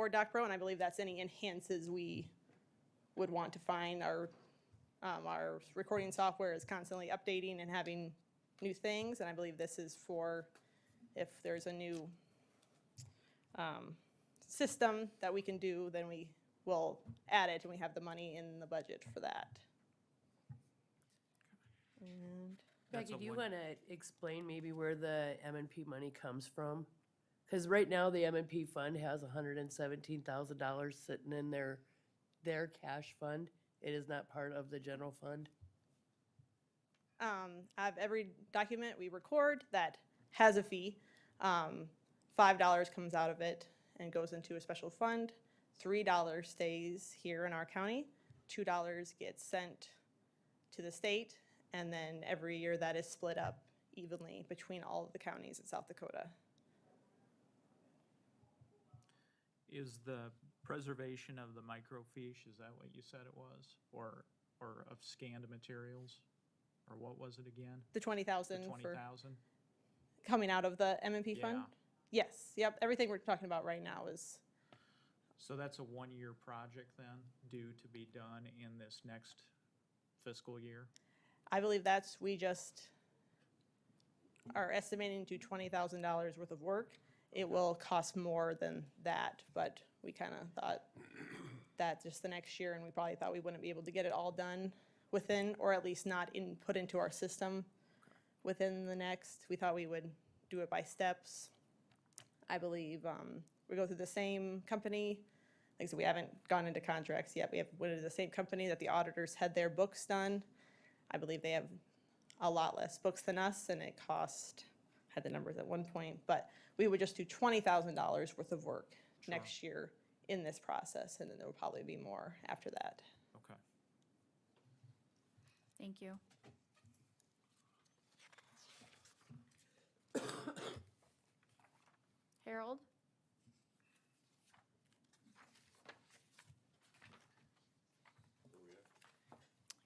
S22: DocPro, and I believe that's any enhances we would want to find. Our recording software is constantly updating and having new things, and I believe this is for if there's a new system that we can do, then we will add it, and we have the money in the budget for that. And
S9: That's
S6: Becky,
S9: a
S6: do you
S9: one-
S6: want to explain maybe where the M&P money comes from? Because right now, the M&P fund has $117,000 sitting in their cash fund. It is not part of the general fund.
S22: I have every document we record that has a fee. $5 comes out of it and goes into a special fund. $3 stays here in our county. $2 gets sent to the state, and then every year that is split up evenly between all of the counties in South Dakota.
S9: Is the preservation of the microfiche, is that what you said it was? Or of scanned materials? Or what was it again?
S22: The 20,000
S9: The
S22: for
S9: 20,000?
S22: coming out of the M&P fund?
S9: Yeah.
S22: Yes, yep, everything we're talking about right now is,
S9: So that's a one-year project then, due to be done in this next fiscal year?
S22: I believe we just are estimating to $20,000 worth of work. It will cost more than that, but we kind of thought that just the next year, and we probably thought we wouldn't be able to get it all done within, or at least not put into our system within the next. We thought we would do it by steps. I believe we go through the same company. Like I said, we haven't gone into contracts yet. We have went into the same company that the auditors had their books done. I believe they have a lot less books than us, and it had the numbers at one point, but we would just do $20,000 worth of work next year in this process, and then there will probably be more after that.
S9: Okay.
S3: Thank you. Harold?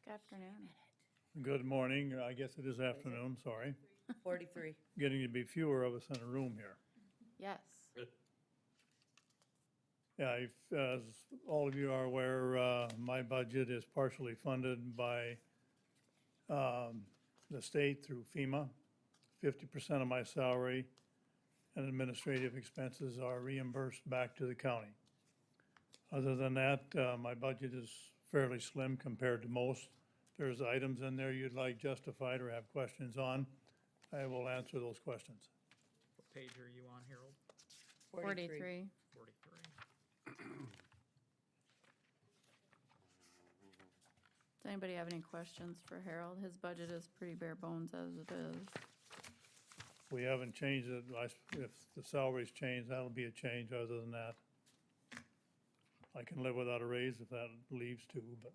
S3: Good afternoon.
S7: Good morning, I guess it is afternoon, sorry.
S6: 43.
S7: Getting to be fewer of us in a room here.
S3: Yes.
S7: Yeah, as all of you are aware, my budget is partially funded by the state through FEMA. 50% of my salary and administrative expenses are reimbursed back to the county. Other than that, my budget is fairly slim compared to most. If there's items in there you'd like justified or have questions on, I will answer those questions.
S9: What page are you on, Harold?
S3: 43.
S9: 43.
S3: anybody have any questions for Harold? His budget is pretty bare bones as it is.
S7: We haven't changed it. If the salaries change, that'll be a change. Other than that, I can live without a raise if that leaves too, but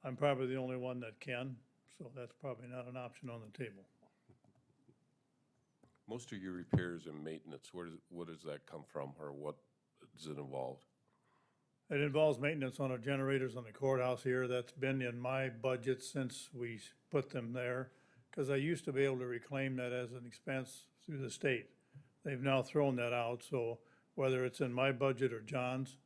S7: I'm probably the only one that can, so that's probably not an option on the table.
S8: Most of your repairs and maintenance, what does that come from, or what does it involve?
S7: It involves maintenance on our generators on the courthouse here. That's been in my budget since we put them there, because I used to be able to reclaim that as an expense through the state. They've now thrown that out, so whether it's in my budget or John's,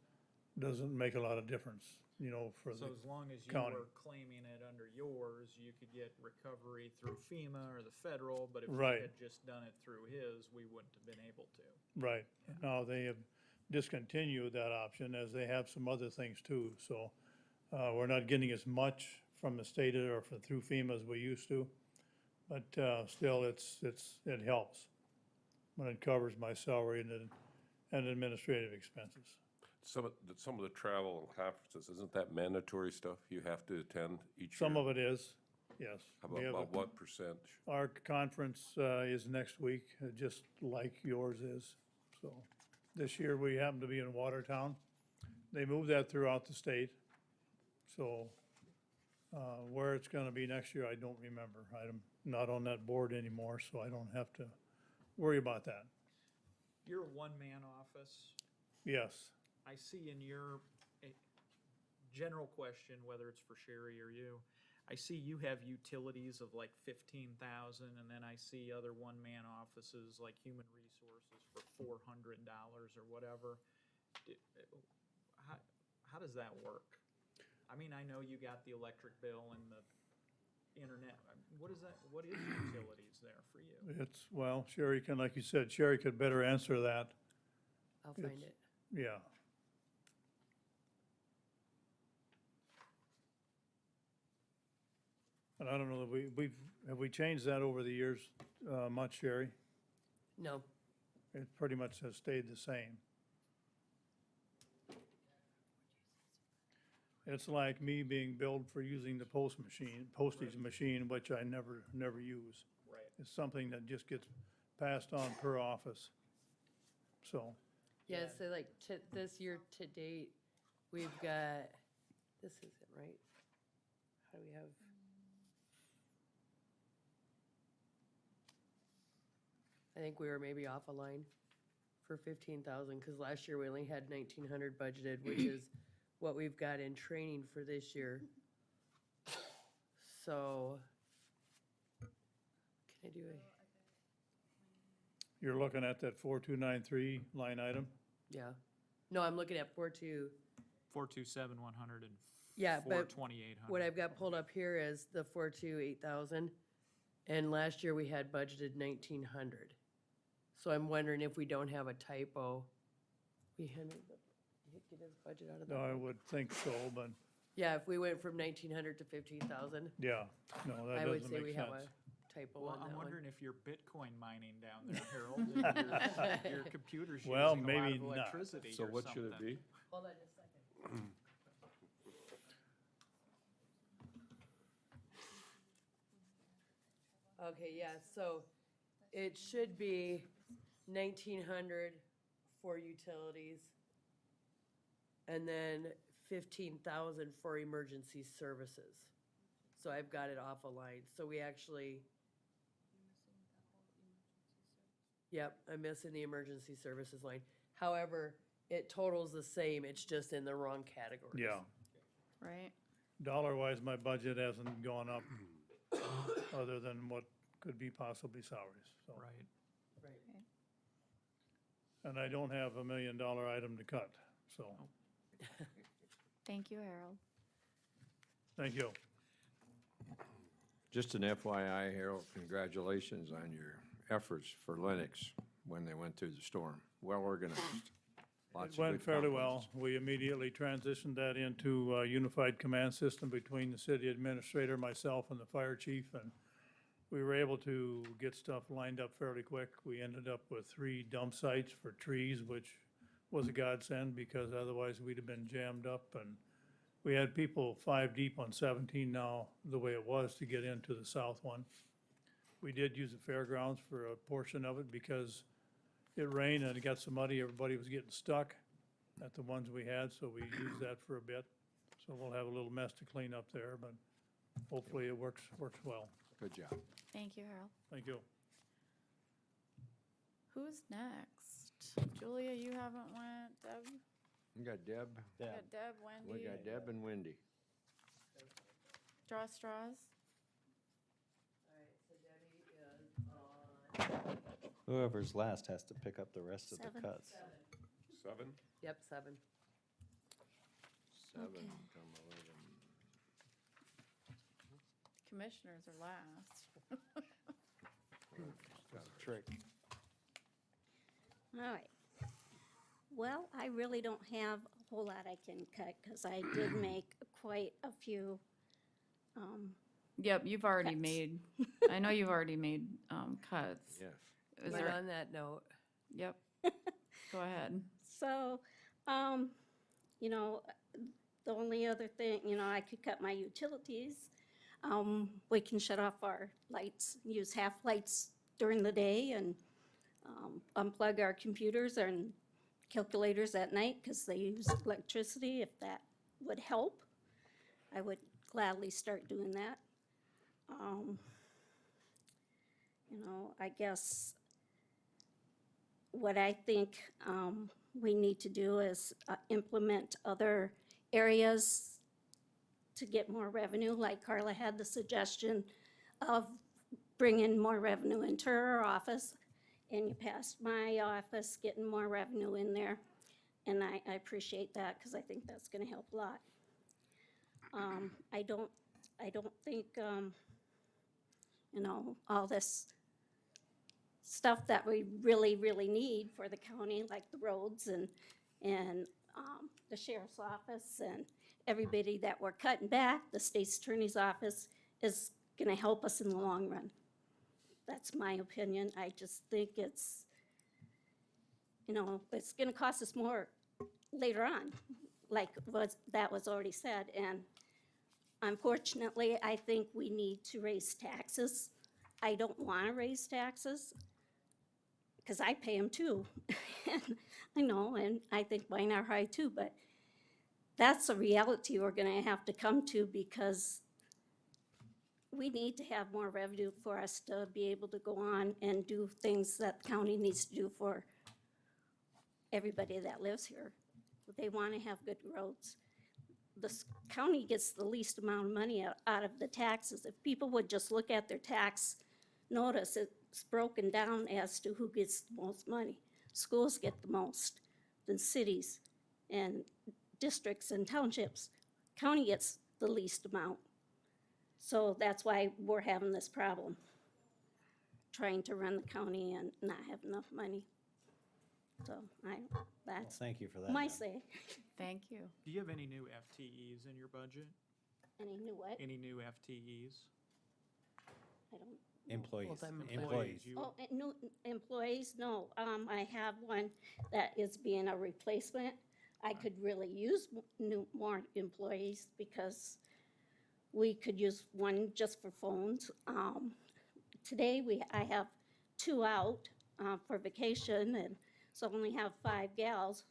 S7: doesn't make a lot of difference, you know, for
S21: So
S7: the
S21: as long as you
S7: county.
S21: were claiming it under yours, you could get recovery through FEMA or the federal, but if you
S7: Right.
S21: had just done it through his, we wouldn't have been able to.
S7: Right. Now, they have discontinued that option as they have some other things too, so we're not getting as much from the state or through FEMA as we used to. But still, it helps when it covers my salary and administrative expenses.
S8: Some of the travel and conferences, isn't that mandatory stuff you have to attend each year?
S7: Some of it is, yes. We have
S8: About what percent?
S7: Our conference is next week, just like yours is. So this year, we happen to be in Watertown. They moved that throughout the state. So where it's gonna be next year, I don't remember. I'm not on that board anymore, so I don't have to worry about that.
S21: You're a one-man office.
S7: Yes,
S21: I see in your general question, whether it's for Sherry or you, I see you have utilities of like 15,000, and then I see other one-man offices like human resources for $400 or whatever. How does that work? I mean, I know you got the electric bill and the internet. What is that? What is utilities there for you?
S7: well, Sherry can, like you said, Sherry could better answer that.
S6: I'll find
S7: It's-
S6: it.
S7: Yeah. And I don't know, have we changed that over the years much, Sherry?
S6: No,
S7: It pretty much has stayed the same. It's like me being billed for using the postage machine, which I never use.
S21: Right.
S7: It's something that just gets passed on per office. So,
S6: yeah, so like this year to date, we've got, this isn't right. How do we have? I think we were maybe off a line for 15,000, because last year we only had 1,900 budgeted, which is what we've got in training for this year. So, can I do a,
S7: you're looking at that 4293 line item?
S6: yeah. No, I'm looking at 4.2.
S21: 427,100 and
S6: Yeah, but
S21: 42800.
S6: what I've got pulled up here is the 8,000. And last year we had budgeted 1,900. So I'm wondering if we don't have a typo. We had, get his budget out of
S7: No, I
S6: that.
S7: would think so, but
S6: Yeah, if we went from 1,900 to 15,000,
S7: yeah, no, that
S6: I would
S7: doesn't
S6: say
S7: make
S6: we have
S7: sense.
S6: a typo
S21: Well,
S6: on
S21: I'm
S6: that one.
S21: wondering if you're Bitcoin mining down there, Harold, and your computer's using a
S7: Well,
S21: lot
S7: maybe
S21: of
S7: not.
S21: electricity
S8: So
S21: or
S8: what should it
S21: something.
S8: be?
S6: Hold on just a second. Okay, yeah, so it should be 1,900 for utilities, and then 15,000 for emergency services. So I've got it off a line, so we actually. Yep, I'm missing the emergency services line. However, it totals the same, it's just in the wrong categories.
S7: Yeah,
S3: Right?
S7: dollar-wise, my budget hasn't gone up other than what could be possibly salaries, so.
S21: Right.
S6: Right.
S7: And I don't have $1 million item to cut, so,
S3: Thank you, Harold.
S7: thank you.
S2: Just an FYI, Harold, congratulations on your efforts for Lennox when they went through the storm. Well organized. Lots
S7: It
S2: of
S7: went
S2: good
S7: fairly well.
S2: compliments.
S7: We immediately transitioned that into a unified command system between the city administrator, myself, and the fire chief, and we were able to get stuff lined up fairly quick. We ended up with 3 dump sites for trees, which was a godsend, because otherwise we'd have been jammed up, and We had people 5 deep on 17 now, the way it was to get into the south one. We did use the fairgrounds for a portion of it because it rained and it got so muddy, everybody was getting stuck at the ones we had, so we used that for a bit. So we'll have a little mess to clean up there, but hopefully it works well.
S2: Good job.
S3: Thank you, Harold.
S7: Thank you.
S3: Who's next? Julia, you haven't went. Deb?
S2: We got Deb.
S3: We got Deb, Wendy.
S2: We got Deb and Wendy.
S3: Draw straws.
S4: Whoever's last has to pick up the rest of the cuts.
S8: 7?
S6: Yep, 7.
S2: 7,
S3: Okay.
S2: come 11.
S3: Commissioners are last.
S4: That's a trick.
S10: All right. Well, I really don't have a whole lot I can cut because I did make quite a few.
S3: Yep, you've already
S10: Cuts.
S3: made, I know you've already made cuts.
S2: Yes.
S3: Is
S6: But
S3: there,
S6: on that note,
S3: yep, go ahead.
S10: So, you know, the only other thing, you know, I could cut my utilities. We can shut off our lights, use half lights during the day and unplug our computers and calculators at night because they use electricity. If that would help, I would gladly start doing that. You know, I guess what I think we need to do is implement other areas to get more revenue, like Carla had the suggestion of bringing more revenue into her office, and you passed my office, getting more revenue in there, and I appreciate that, because I think that's gonna help a lot. I don't think, you know, all this stuff that we really, really need for the county, like the roads and the sheriff's office and everybody that we're cutting back, the state's attorney's office, is gonna help us in the long run. That's my opinion. I just think it's, you know, it's gonna cost us more later on, like that was already said. And unfortunately, I think we need to raise taxes. I don't wanna raise taxes, because I pay them too. I know, and I think mine are high too, but that's a reality we're gonna have to come to, because we need to have more revenue for us to be able to go on and do things that the county needs to do for everybody that lives here. They wanna have good roads. The county gets the least amount of money out of the taxes. If people would just look at their tax notice, it's broken down as to who gets the most money. Schools get the most, then cities and districts and townships. County gets the least amount. So that's why we're having this problem, trying to run the county and not have enough money. So that's
S4: Thank you for that.
S10: my
S4: Deb.
S10: say.
S3: Thank you.
S9: Do you have any new FTEs in your budget?
S10: Any new what?
S9: Any new FTEs?
S10: I don't.
S4: Employees,
S6: Full-time
S4: employees.
S9: You-
S10: Oh, and new employees, no, I have one that is being a replacement. I could really use more employees, because we could use one just for phones. Today, I have 2 out for vacation, and so I only have 5 gals,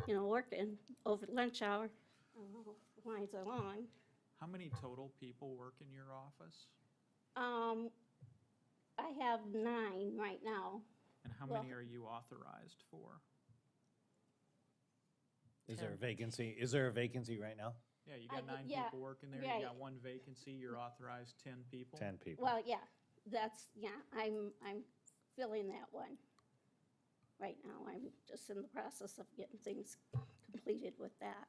S10: you know, working over lunch hour. I don't know if the lines are long.
S9: How many total people work in your office?
S10: I have 9 right now.
S9: And how
S10: Well-
S9: many are you authorized for?
S4: Is there a vacancy? Is there a vacancy right now?
S9: Yeah, you
S10: I
S9: got
S10: g-
S9: 9
S10: yeah,
S9: people working there, you
S10: right.
S9: got 1 vacancy, you're authorized 10 people?
S4: 10 people.
S10: Well, yeah, I'm filling that one right now. I'm just in the process of getting things completed with that.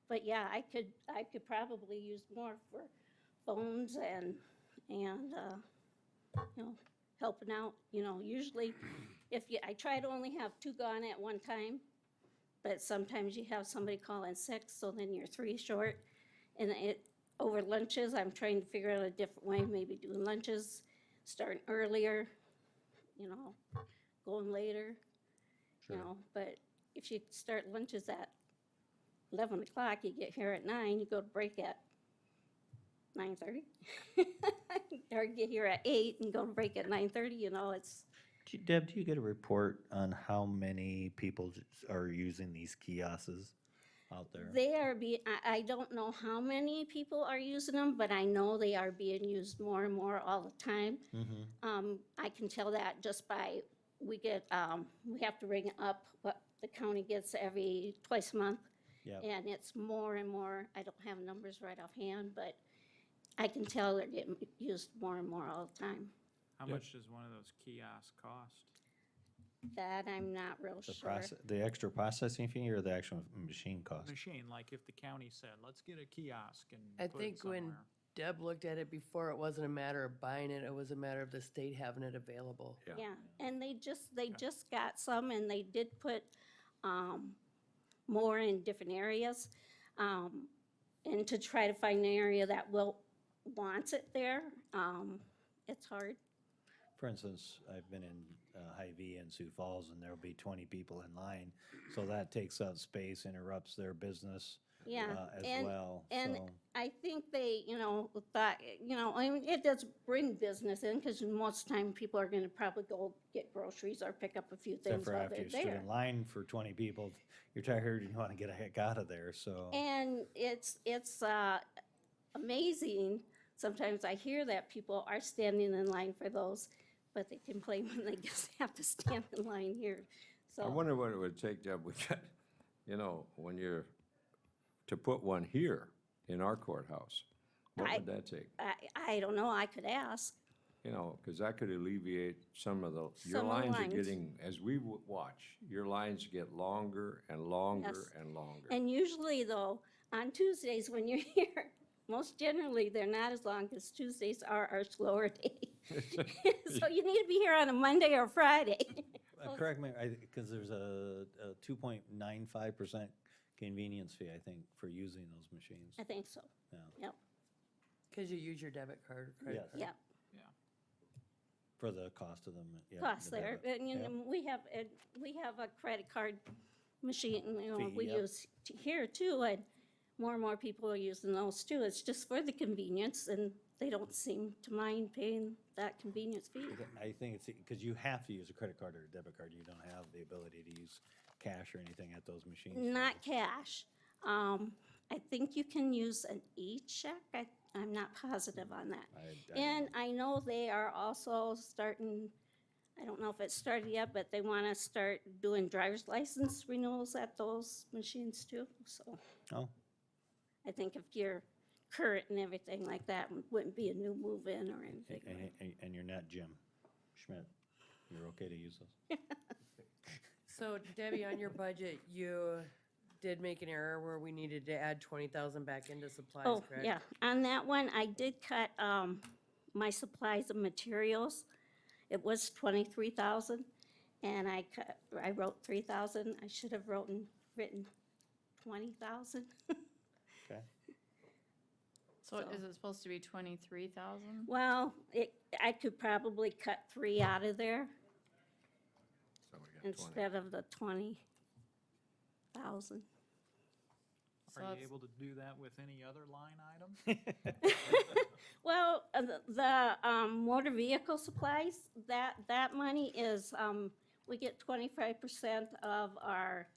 S10: But yeah, I could probably use more for phones and, you know, helping out. You know, usually I try to only have 2 gone at one time, but sometimes you have somebody call in sick, so then you're 3 short. And over lunches, I'm trying to figure out a different way, maybe doing lunches, starting earlier, you know, going later, you
S4: Sure.
S10: know. But if you start lunches at 11 o'clock, you get here at 9, you go to break at 9:30. Or get here at 8 and go to break at 9:30, you know, it's,
S4: Deb, do you get a report on how many people are using these kiosks out there?
S10: they are being, I don't know how many people are using them, but I know they are being used more and more all the time. I can tell that just by, we have to ring up what the county gets twice a month.
S4: Yep.
S10: And it's more and more, I don't have numbers right offhand, but I can tell they're getting used more and more all the time.
S9: How much does one of those kiosks cost?
S10: That I'm not real sure.
S4: The extra processing fee or the actual machine cost?
S9: Machine, like if the county said, let's get a kiosk and
S6: I
S9: put it
S6: think when
S9: somewhere.
S6: Deb looked at it before, it wasn't a matter of buying it, it was a matter of the state having it available.
S10: Yeah, and they just got some, and they did put more in different areas. And to try to find an area that wants it there, it's hard.
S4: For instance, I've been in Hy-Vee and Sioux Falls, and there'll be 20 people in line, so that takes up space, interrupts their business
S10: Yeah,
S4: as well.
S10: and
S4: So,
S10: I think they, thought, I mean, it does bring business in, because most of the time, people are gonna probably go get groceries or pick up a few
S4: except
S10: things
S4: for
S10: while
S4: after
S10: they're
S4: you stood
S10: there.
S4: in line for 20 people, you're tired and you want to get a heck out of there, so.
S10: And it's amazing, sometimes I hear that people are standing in line for those, but they complain when they just have to stand in line here, so.
S2: I wonder what it would take, Deb, we got, when you're, to put one here in our courthouse, what would that take?
S10: I don't know, I could ask.
S2: Because that could alleviate some of your
S10: Some of the
S2: lines are
S10: lines.
S2: getting, as we watch, your lines get longer and longer
S10: Yes.
S2: and longer.
S10: And usually though, on Tuesdays when you're here, most generally, they're not as long, because Tuesdays are our slower day. So you need to be here on a Monday or Friday.
S4: Correct me, because there's a 2.95% convenience fee, I think, for using those machines.
S10: I think so,
S4: Yeah.
S10: yep,
S6: Because you use your debit card or credit
S4: Yes.
S6: card.
S10: yep.
S4: For the cost of them, yeah.
S10: Cost
S4: the
S10: there,
S4: debit.
S10: and
S4: Yep.
S10: we have a credit card machine,
S4: Fee,
S10: we
S4: yep.
S10: use here too, and more people are using those too. It's just for the convenience, and they don't seem to mind paying that convenience fee.
S4: I think it's, because you have to use a credit card or a debit card, you don't have the ability to use cash or anything at those machines.
S10: Not cash. I think you can use an e-check. I'm not positive on that.
S4: I
S10: And I know they are also starting, I don't know if it started yet, but they want to start doing driver's license renewals at those machines too, so.
S4: Oh.
S10: I think if you're current and everything like that, wouldn't be a new move-in or anything.
S4: And you're not Jim Schmidt, you're okay to use those?
S6: So Debbie, on your budget, you did make an error where we needed to add 20,000 back into supplies,
S10: Oh,
S6: correct?
S10: yeah, on that one, I did cut, my supplies and materials. It was 23,000, and I wrote 3,000. I should have written 20,000.
S4: Okay.
S3: So is it supposed to be 23,000?
S10: Well, I could probably cut 3 out of there
S2: So we got 20.
S10: instead of the 20,000.
S3: So
S9: Are you
S3: it's-
S9: able to do that with any other line item?
S10: Well, the motor vehicle supplies, that money is, we get 25% of our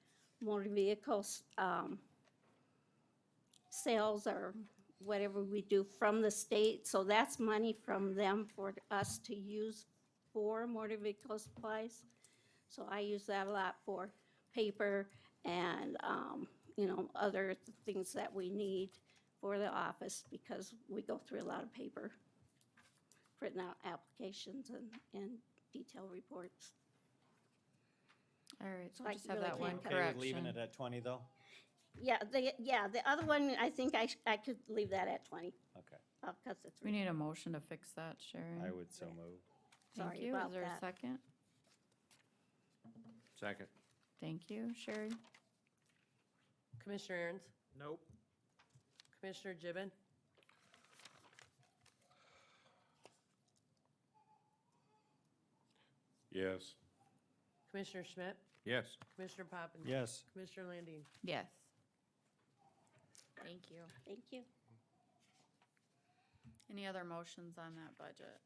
S10: motor vehicles sales or whatever we do from the state. So that's money from them for us to use for motor vehicle supplies. So I use that a lot for paper and, other things that we need for the office, because we go through a lot of paper, printing out applications and detail reports.
S3: All right, so
S10: I
S3: I just have
S10: really
S3: that one
S10: can't
S4: Okay with leaving
S3: correction.
S4: it at 20, though?
S10: Yeah, the other one, I think I could leave that at 20,
S4: Okay,
S10: because it's,
S3: We need a motion to fix that, Sharon.
S4: I would so move.
S3: Thank
S10: sorry
S3: you.
S10: about
S3: Is there a
S10: that.
S3: second?
S2: Second.
S3: Thank you, Sherry.
S6: Commissioner Aaron's,
S21: Nope.
S6: Commissioner Gibbon,
S8: Yes.
S6: Commissioner Schmidt,
S2: Yes.
S6: Commissioner Poppins.
S4: Yes.
S6: Commissioner Landine.
S3: Yes. Thank you.
S10: Thank you.
S3: Any other motions on that budget?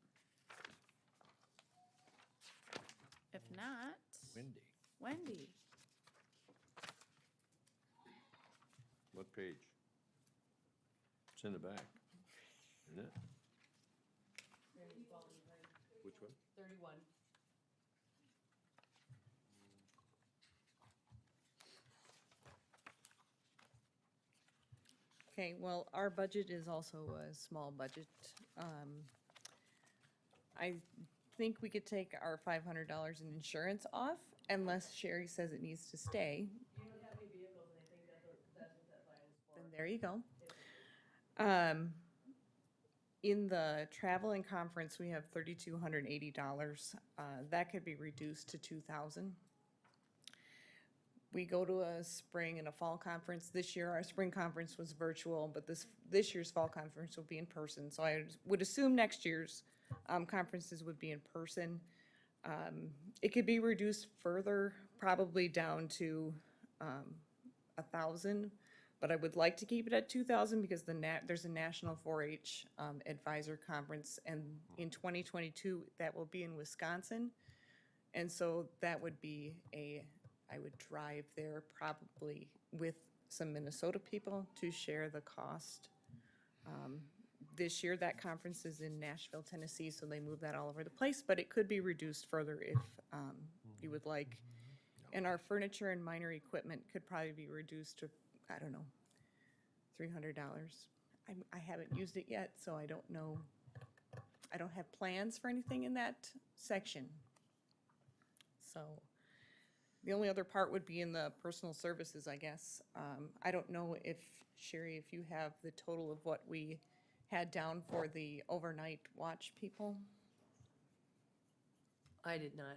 S3: If not,
S2: Wendy,
S3: Wendy.
S2: what page? It's in the back, isn't it? Which one?
S6: 31.
S11: Okay, well, our budget is also a small budget. I think we could take our $500 in insurance off unless Sherry says it needs to stay.
S6: You don't have any vehicles, and I think that's what that line is for.
S11: Then there you go. In the travel and conference, we have $3,280. That could be reduced to $2,000. We go to a spring and a fall conference. This year, our spring conference was virtual, but this year's fall conference will be in person. So I would assume next year's conferences would be in person. It could be reduced further, probably down to 1,000, but I would like to keep it at 2,000 because there's a National 4-H Advisor Conference, and in 2022, that will be in Wisconsin. And so that would be I would drive there probably with some Minnesota people to share the cost. This year, that conference is in Nashville, Tennessee, so they move that all over the place, but it could be reduced further if you would like. And our furniture and minor equipment could probably be reduced to, I don't know, $300. I haven't used it yet, so I don't know. I don't have plans for anything in that section. So the only other part would be in the personal services, I guess. I don't know if, Sherry, if you have the total of what we had down for the overnight watch people.
S6: I did not.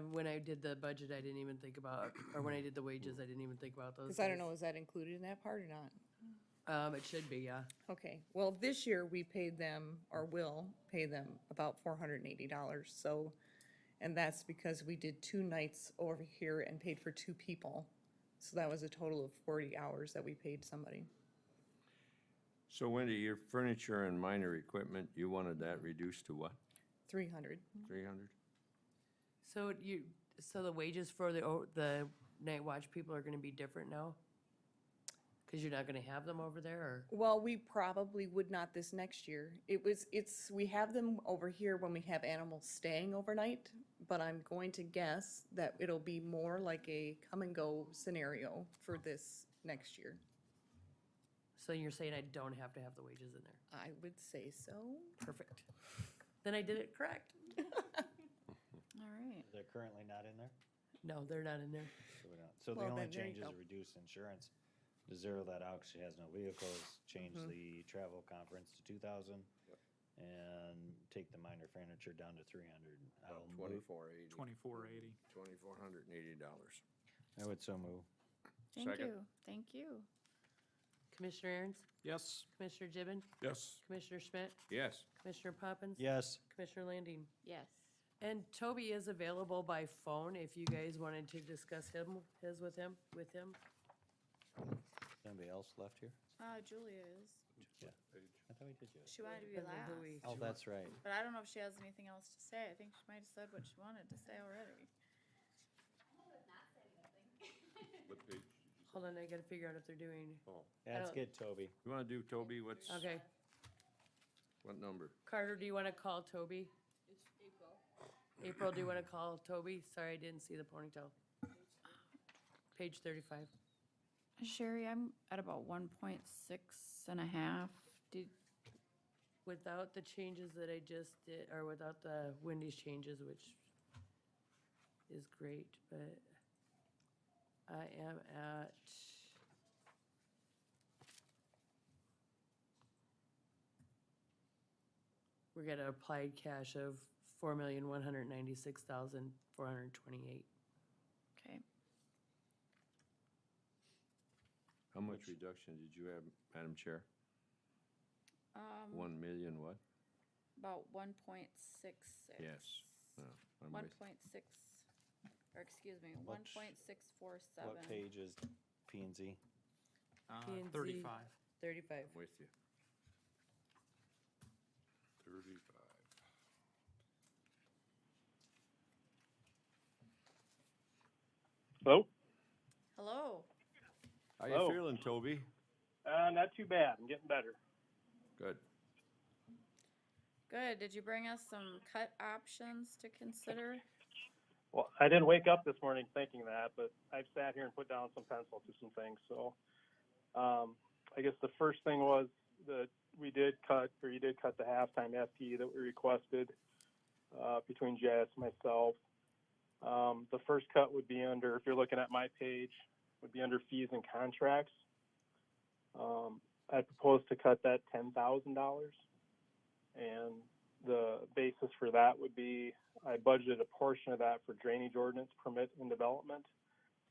S6: When I did the budget, I didn't even think about, or when I did the wages, I didn't even think about those.
S11: Because I don't know, is that included in that part or not?
S6: It should be, yeah.
S11: Okay, well, this year we paid them, or will pay them, about $480, so, and that's because we did 2 nights over here and paid for 2 people. So that was a total of 40 hours that we paid somebody.
S2: So Wendy, your furniture and minor equipment, you wanted that reduced to what?
S11: 300.
S2: 300?
S6: So the wages for the night watch people are gonna be different now? Because you're not gonna have them over there, or?
S11: Well, we probably would not this next year. We have them over here when we have animals staying overnight, but I'm going to guess that it'll be more like a come and go scenario for this next year.
S6: So you're saying I don't have to have the wages in there?
S11: I would say so.
S6: Perfect. Then I did it correct.
S3: All right.
S4: They're currently not in there?
S6: No, they're not in there.
S4: So the
S11: Well,
S4: only
S11: then there you
S4: change is
S11: go.
S4: reduce insurance, to zero that out 'cause she has no vehicles, change the travel conference to 2,000, and take the minor furniture down to 300. I'll move.
S2: $2,480.
S9: $2,480.
S2: $2,480.
S4: I would so move.
S3: Thank
S2: Second.
S3: you. Thank you.
S6: Commissioner Aaron's?
S9: Yes.
S6: Commissioner Gibbon?
S8: Yes.
S6: Commissioner Schmidt?
S2: Yes.
S6: Commissioner Poppins?
S4: Yes.
S6: Commissioner Landine?
S3: Yes.
S6: And Toby is available by phone if you guys wanted to discuss with him.
S4: Anybody else left here?
S3: Julia is.
S4: Yeah. I thought we did yours.
S3: She wanted to be
S6: Depends on
S3: last.
S6: who we-
S4: Oh, that's right.
S3: But I don't know if she has anything else to say. I think she might have said what she wanted to say already.
S8: What page?
S6: Hold on, I gotta figure out if they're doing,
S4: That's
S6: don't-
S4: good, Toby.
S2: You want to do Toby? What's,
S6: okay.
S2: what number?
S6: Carter, do you wanna call Toby? It's April. April, do you wanna call Toby? Sorry, I didn't see the ponytail. Page 35.
S3: Sherry, I'm at about 1.6 and a half.
S6: Without the changes that I just did, or without the Wendy's changes, which is great, but I am at we're gonna applied cash of $4,196,428.
S3: Okay.
S2: How much reduction did you have, Madam Chair? 1 million what?
S3: About 1.66.
S2: Yes. No, I'm with-
S3: 1.6, or excuse me,
S4: What
S3: 1.647.
S4: What page is P and Z?
S6: P&Z.
S9: 35.
S6: 35.
S2: I'm with you.
S8: 35.
S13: Hello?
S3: Hello.
S2: How you
S13: Hello.
S2: feeling, Toby?
S13: Not too bad. I'm getting better.
S2: Good.
S3: Good. Did you bring us some cut options to consider?
S13: Well, I didn't wake up this morning thinking that, but I've sat here and put down some pencil to some things. So I guess the first thing was that we did cut, or you did cut the halftime FTE that we requested between Jess and myself. The first cut would be under, if you're looking at my page, would be under fees and contracts. I propose to cut that $10,000. And the basis for that would be, I budgeted a portion of that for drainage ordinance permit and development,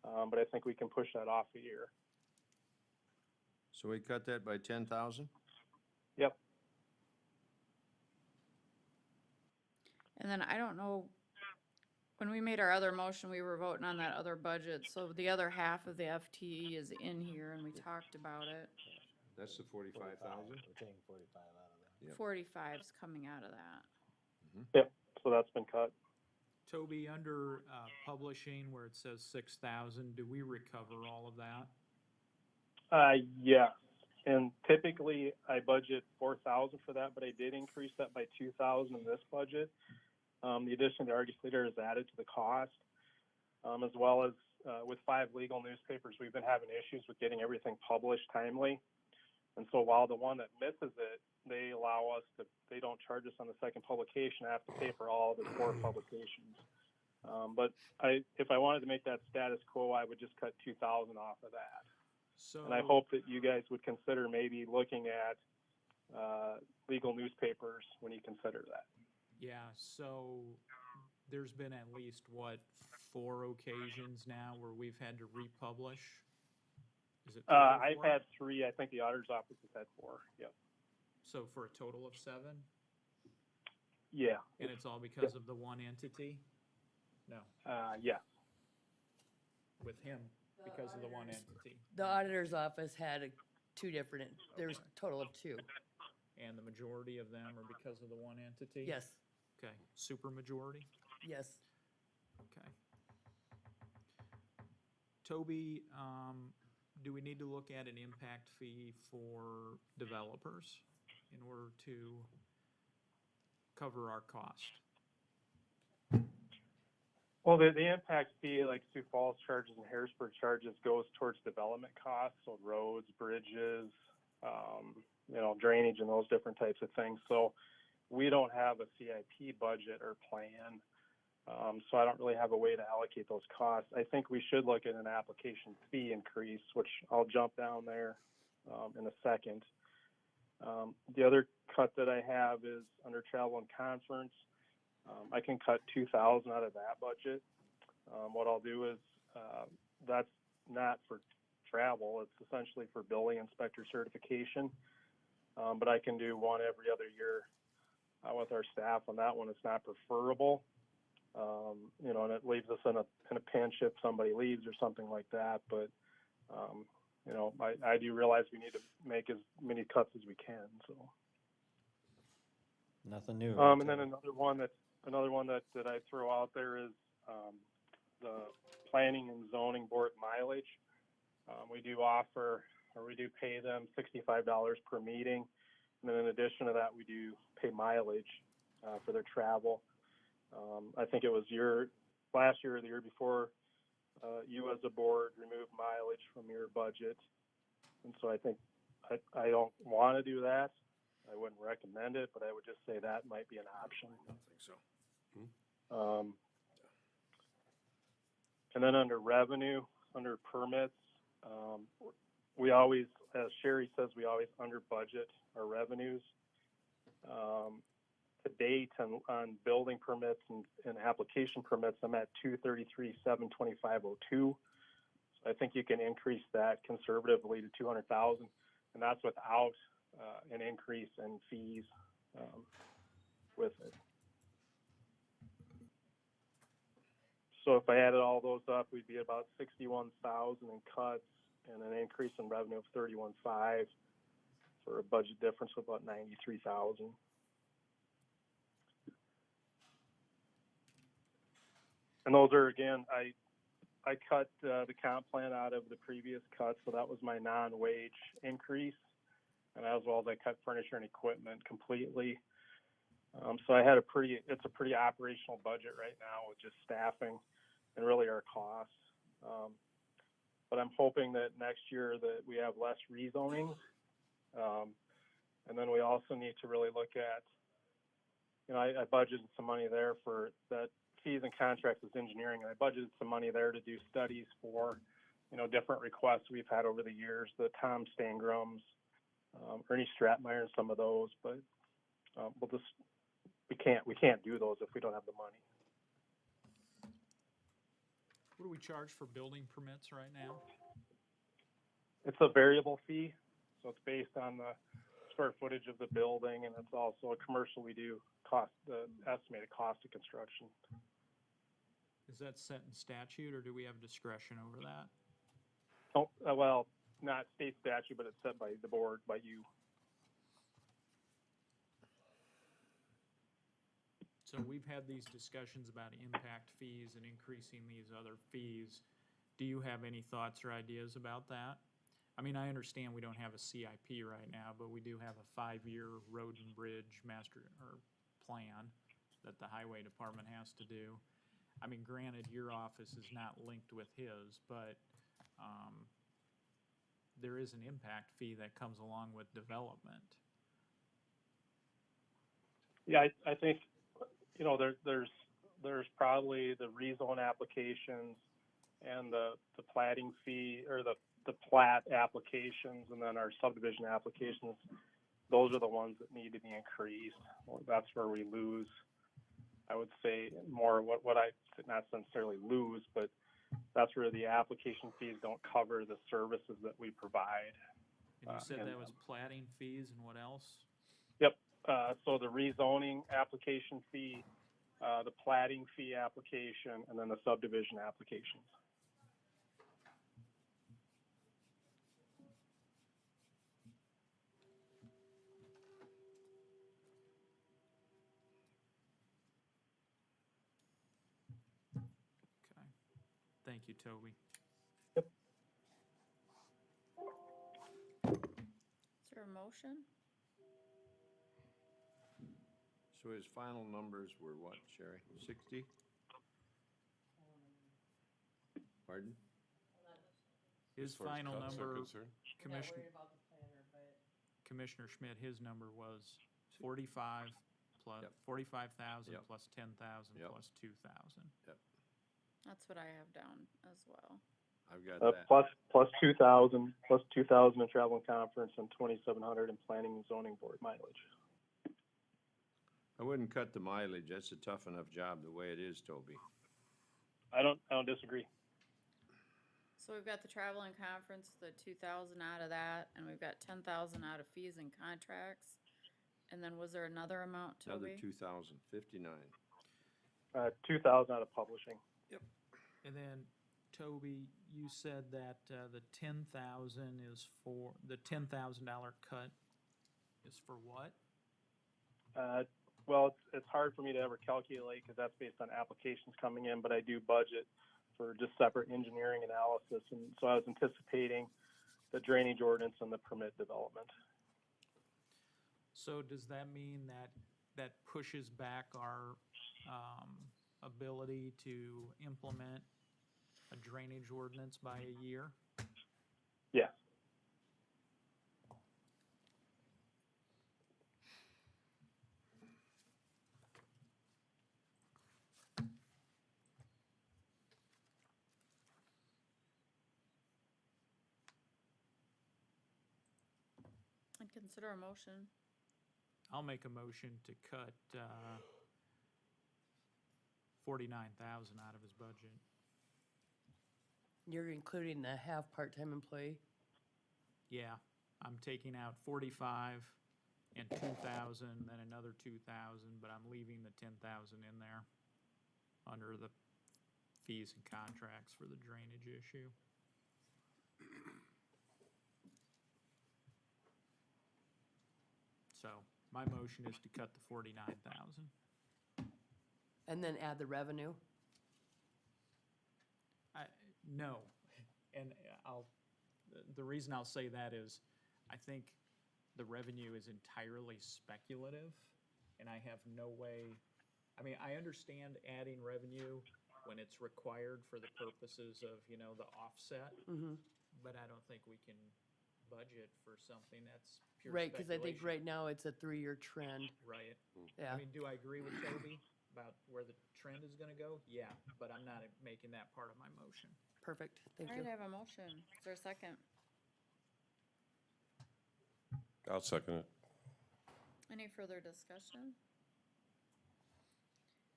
S13: but I think we can push that off a year.
S2: So we cut that by 10,000?
S13: Yep.
S3: And then I don't know, when we made our other motion, we were voting on that other budget, so the other half of the FTE is in here and we talked about it.
S2: That's the 45,000?
S4: We're taking 45 out of that.
S2: Yep.
S3: 45's coming out of that.
S13: Yep, so that's been cut.
S9: Toby, under publishing where it says 6,000, do we recover all of that?
S13: Yes, and typically I budget 4,000 for that, but I did increase that by 2,000 in this budget. The addition of the Argus Leader is added to the cost, as well as with 5 legal newspapers, we've been having issues with getting everything published timely. And so while the one that misses it, they allow us to, they don't charge us on the second publication. I have to pay for all of the 4 publications. But if I wanted to make that status quo, I would just cut 2,000 off of that.
S9: So,
S13: And I hope that you guys would consider maybe looking at legal newspapers when you consider that.
S9: yeah, so there's been at least, what, 4 occasions now where we've had to republish? Is it 3 or
S13: I've
S9: 4?
S13: had 3. I think the auditor's office has had 4. Yep.
S9: So for a total of 7?
S13: Yeah.
S9: And it's all because of the one entity? No,
S13: Yeah.
S9: with him, because of the one entity.
S6: The auditor's office had 2 different, there's a total of 2.
S9: And the majority of them are because of the one entity?
S6: Yes,
S9: Okay, super majority?
S6: yes.
S9: Okay. Toby, do we need to look at an impact fee for developers in order to cover our cost?
S13: Well, the impact fee, like Sioux Falls charges and Harrisburg charges, goes towards development costs, so roads, bridges, drainage and those different types of things. So we don't have a CIP budget or plan, so I don't really have a way to allocate those costs. I think we should look at an application fee increase, which I'll jump down there in a second. The other cut that I have is under travel and conference. I can cut 2,000 out of that budget. What I'll do is that's not for travel. It's essentially for building inspector certification. But I can do one every other year with our staff on that one. It's not preferable, and it leaves us in a pinch if somebody leaves or something like that. But I do realize we need to make as many cuts as we can. So
S4: Nothing new.
S13: and then another one that I throw out there is the planning and zoning board mileage. We do offer, or we do pay them $65 per meeting, and then in addition to that, we do pay mileage for their travel. I think it was last year or the year before, you as a board removed mileage from your budget, and so I think I don't want to do that. I wouldn't recommend it, but I would just say that might be an option.
S8: I don't think so.
S13: And then under revenue, under permits, we always, as Sherry says, we always under budget our revenues. To date on building permits and application permits, I'm at 233,725.02. So I think you can increase that conservatively to 200,000, and that's without an increase in fees with it. So if I added all those up, we'd be about 61,000 in cuts and an increase in revenue of 31.5. for a budget difference of about 93,000. And those are, again, I cut the comp plan out of the previous cut, so that was my non-wage increase. And as well as I cut furniture and equipment completely. So I had it's a pretty operational budget right now with just staffing and really our costs. But I'm hoping that next year that we have less rezonings. And then we also need to really look at, I budgeted some money there for that fees and contracts with engineering, and I budgeted some money there to do studies for, different requests we've had over the years, the Tom Stangrams, Ernie Stratmeyer, and some of those, but we can't do those if we don't have the money.
S9: What do we charge for building permits right now?
S13: It's a variable fee, so it's based on the square footage of the building, and it's also a commercial we do the estimated cost of construction.
S9: Is that set in statute, or do we have discretion over that?
S13: Oh, well, not state statute, but it's set by the board, by you.
S9: So we've had these discussions about impact fees and increasing these other fees. Do you have any thoughts or ideas about that? I mean, I understand we don't have a CIP right now, but we do have a 5-year road and bridge master or plan that the highway department has to do. I mean, granted, your office is not linked with his, but there is an impact fee that comes along with development.
S13: Yeah, I think, there's probably the rezone applications and the platting fee, or the plat applications, and then our subdivision applications. Those are the ones that need to be increased. That's where we lose, I would say, more what I, not necessarily lose, but that's where the application fees don't cover the services that we provide.
S9: And you said that was platting fees and what else?
S13: Yep. So the rezoning application fee, the platting fee application, and then the subdivision applications.
S9: Okay. Thank you, Toby.
S3: Is there a motion?
S2: So his final numbers were what, Sherry? 60? Pardon?
S9: His
S8: As far as
S9: final
S8: cuts are
S9: number,
S8: concerned?
S9: Commissioner Schmidt, his number was 45 plus,
S2: Yep.
S9: 45,000
S2: Yep.
S9: plus 10,000
S2: Yep.
S9: plus 2,000.
S3: That's what I have down as well.
S2: I've got that.
S13: Plus 2,000 in travel and conference, and 2,700 in planning and zoning board mileage.
S2: I wouldn't cut the mileage. That's a tough enough job the way it is, Toby.
S13: I don't disagree.
S3: So we've got the travel and conference, the 2,000 out of that, and we've got 10,000 out of fees and contracts. And then was there another amount, Toby?
S2: Another 2,059.
S13: 2,000 out of publishing.
S9: And then, Toby, you said that the 10,000 is for, the $10,000 cut is for what?
S13: Well, it's hard for me to ever calculate because that's based on applications coming in, but I do budget for just separate engineering analysis. And so I was anticipating the drainage ordinance and the permit development.
S9: So does that mean that that pushes back our ability to implement a drainage ordinance by a year?
S13: Yes.
S3: I'd consider a motion.
S9: I'll make a motion to cut 49,000 out of his budget.
S6: You're including the half part-time employee?
S9: Yeah, I'm taking out 45 and 2,000, then another 2,000, but I'm leaving the 10,000 in there under the fees and contracts for the drainage issue.
S21: So my motion is to cut the 49,000.
S6: And then add the revenue?
S21: No, and the reason I'll say that is, I think the revenue is entirely speculative, and I have no way, I mean, I understand adding revenue when it's required for the purposes of, you know, the offset, but I don't think we can budget for something that's pure
S6: Right, because I think
S21: speculation.
S6: right now it's a 3-year trend.
S21: Right.
S6: Yeah.
S21: I mean, do I agree with Toby about where the trend is gonna go? Yeah, but I'm not making that part of my motion.
S6: Perfect, thank
S3: All
S6: you.
S3: right, I have a motion. Is there a second?
S8: I'll second it.
S3: Any further discussion?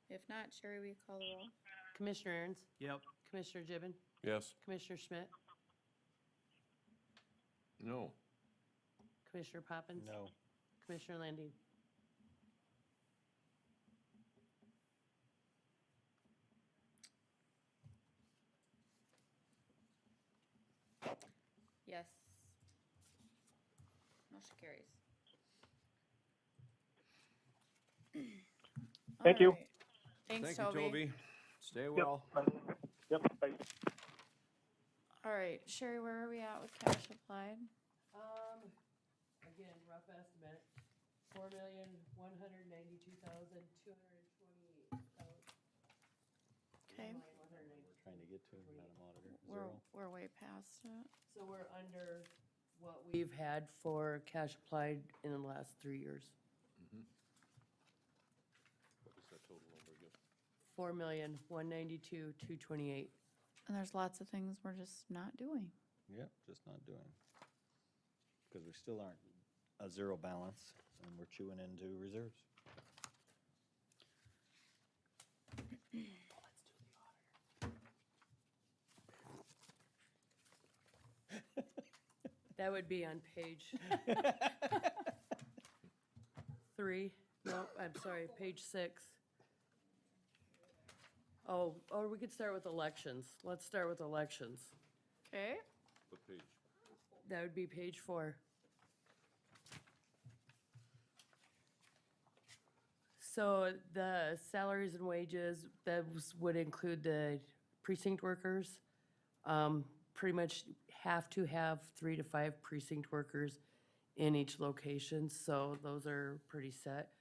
S3: If not, Sherry, will you call the roll?
S6: Commissioner Aaron's,
S21: Yep.
S6: Commissioner Gibbon,
S8: Yes.
S6: Commissioner Schmidt,
S2: No.
S6: Commissioner Poppins.
S4: No.
S6: Commissioner Landine.
S3: Yes. Motion carries.
S13: Thank you.
S3: All right. Thanks,
S2: Thank you,
S3: Toby.
S2: Toby. Stay well.
S13: Yep, bye.
S3: All right, Sherry, where are we at with cash applied?
S6: Again, rough estimate, 4,192,228.
S3: Okay,
S4: We're trying to get to, Madam Auditor,
S3: we're,
S4: 0.
S3: we're way past it.
S6: So we're under what we've had for cash applied in the last 3 years.
S8: What was that total number again?
S6: 4,192,228.
S3: And there's lots of things we're just not doing.
S4: Yep, just not doing. Because we still aren't a zero balance, and we're chewing into reserves.
S6: That would be on page 3. Nope, I'm sorry, page 6. Oh, or we could start with elections. Let's start with elections.
S3: Okay,
S8: What page?
S6: That would be page 4. So the salaries and wages, would include the precinct workers. Pretty much have to have 3 to 5 precinct workers in each location, so those are pretty set.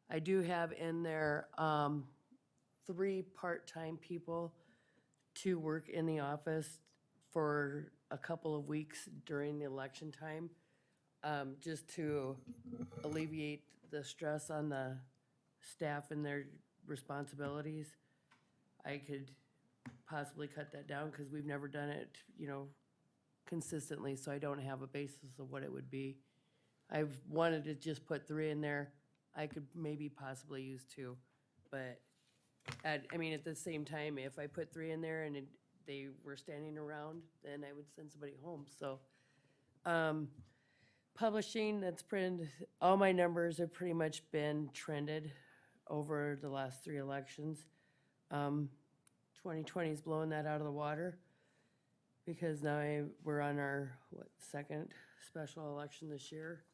S6: I do have in there 3 part-time people to work in the office for a couple of weeks during the election time, just to alleviate the stress on the staff and their responsibilities. I could possibly cut that down because we've never done it, you know, consistently, so I don't have a basis of what it would be. I've wanted to just put 3 in there. I could maybe possibly use 2, but I mean, at the same time, if I put 3 in there and they were standing around, then I would send somebody home, so. Publishing, that's printed, all my numbers have pretty much been trended over the last 3 elections. 2020 is blowing that out of the water because now we're on our, second special election this year?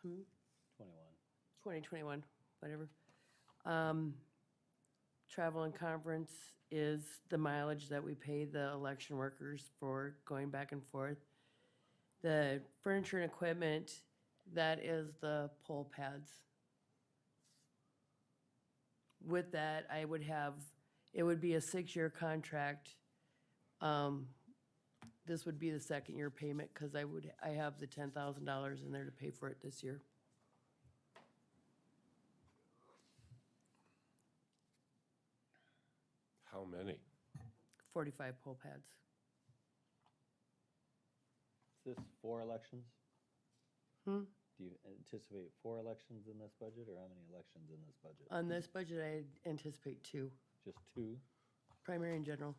S6: 2021, whatever. Travel and conference is the mileage that we pay the election workers for going back and forth. The furniture and equipment, that is the poll pads. With that, I would have, it would be a 6-year contract. This would be the 2nd year payment because I have the $10,000 in there to pay for it this year.
S8: How many?
S6: 45 poll pads.
S4: Is this 4 elections?
S6: Hmm?
S4: Do you anticipate 4 elections in this budget, or how many elections in this budget?
S6: On this budget, I anticipate 2,
S4: Just 2?
S6: primary and general.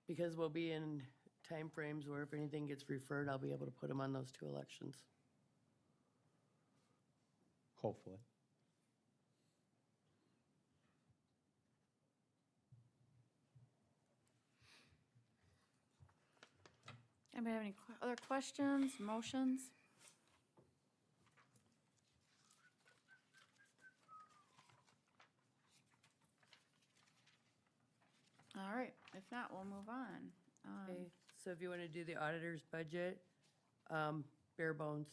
S6: Because we'll be in timeframes where if anything gets referred, I'll be able to put them on those 2 elections.
S4: Hopefully.
S3: Anybody have any other questions, motions? right, if not, we'll move on.
S6: Okay, so if you want to do the auditor's budget, bare bones,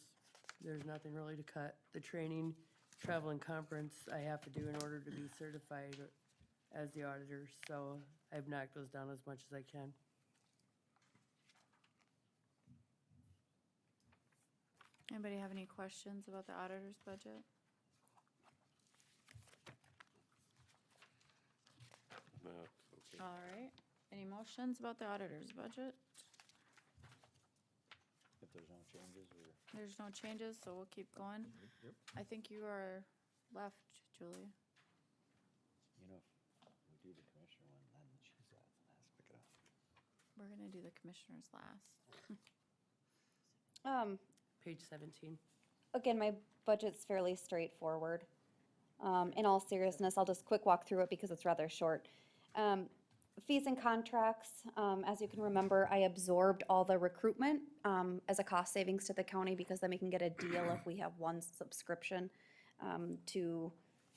S6: there's nothing really to cut. The training, travel and conference, I have to do in order to be certified as the auditor, so I've knocked those down as much as I can.
S3: Anybody have any questions about the auditor's budget?
S8: No, it's okay.
S3: All right, any motions about the auditor's budget?
S4: If there's no changes, or
S3: There's no changes, so we'll keep going.
S2: Yep.
S3: I think you are left, Julia.
S4: you know, if we do the commissioner one, then she's last and has to pick it up.
S3: We're gonna do the commissioners last.
S6: Page 17.
S19: Again, my budget's fairly straightforward. In all seriousness, I'll just quick walk through it because it's rather short. Fees and contracts, as you can remember, I absorbed all the recruitment as a cost savings to the county because then we can get a deal if we have one subscription to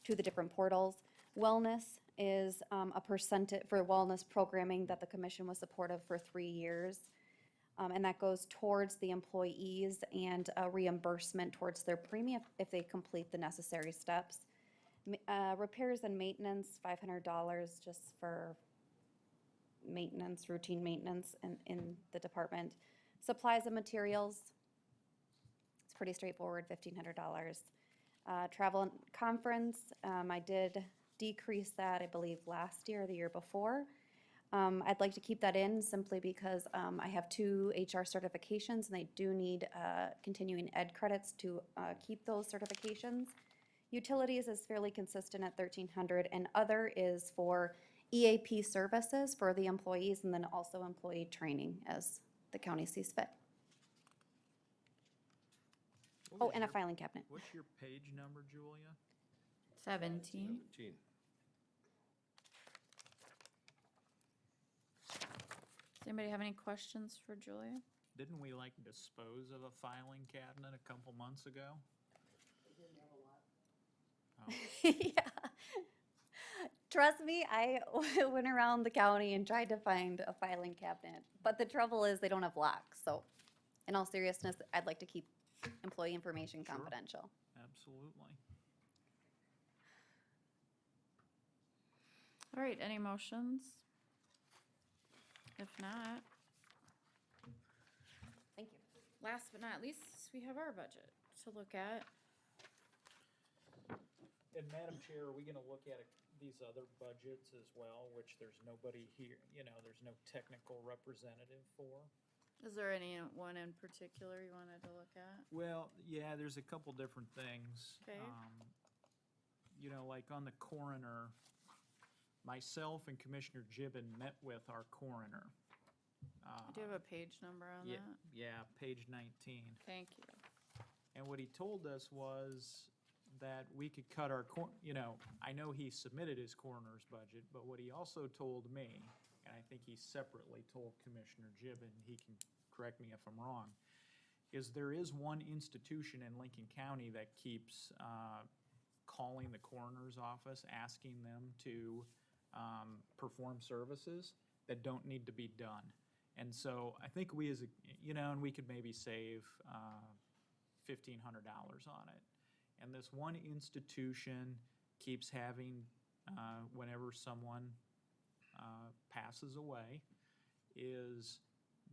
S19: the different portals. Wellness is a percentage for wellness programming that the commission was supportive for 3 years. And that goes towards the employees and a reimbursement towards their premium if they complete the necessary steps. Repairs and maintenance, $500 just for maintenance, routine maintenance in the department. Supplies and materials, it's pretty straightforward, $1,500. Travel and conference, I did decrease that, I believe, last year or the year before. I'd like to keep that in simply because I have 2 HR certifications and I do need continuing ed credits to keep those certifications. Utilities is fairly consistent at $1,300 and other is for EAP services for the employees and then also employee training as the county sees fit.
S9: What
S19: Oh,
S9: was
S19: and a
S9: your-
S19: filing cabinet.
S9: What's your page number, Julia?
S3: 17.
S2: 17.
S3: Does anybody have any questions for Julia?
S9: Didn't we like dispose of a filing cabinet a couple months ago? Oh.
S19: Yeah. Trust me, I went around the county and tried to find a filing cabinet. But the trouble is they don't have locks. So in all seriousness, I'd like to keep employee information
S9: Sure.
S19: confidential.
S9: Absolutely.
S3: All right, any motions? If not,
S19: Thank you.
S3: last but not least, we have our budget to look at.
S21: And Madam Chair, are we gonna look at these other budgets as well, which there's nobody here, there's no technical representative for?
S3: Is there any one in particular you wanted to look at?
S9: Well, yeah, there's a couple different things.
S3: Okay.
S9: Like on the coroner, myself and Commissioner Gibbon met with our coroner.
S3: Do you have a page number on
S9: Yeah,
S3: that?
S9: yeah, page 19.
S3: Thank you.
S9: And what he told us was that we could cut our, I know he submitted his coroner's budget, but what he also told me, and I think he separately told Commissioner Gibbon, he can correct me if I'm wrong, is there is one institution in Lincoln County that keeps calling the coroner's office, asking them to perform services that don't need to be done. And so I think we as a, and we could maybe save $1,500 on it. And this one institution keeps having, whenever someone passes away, is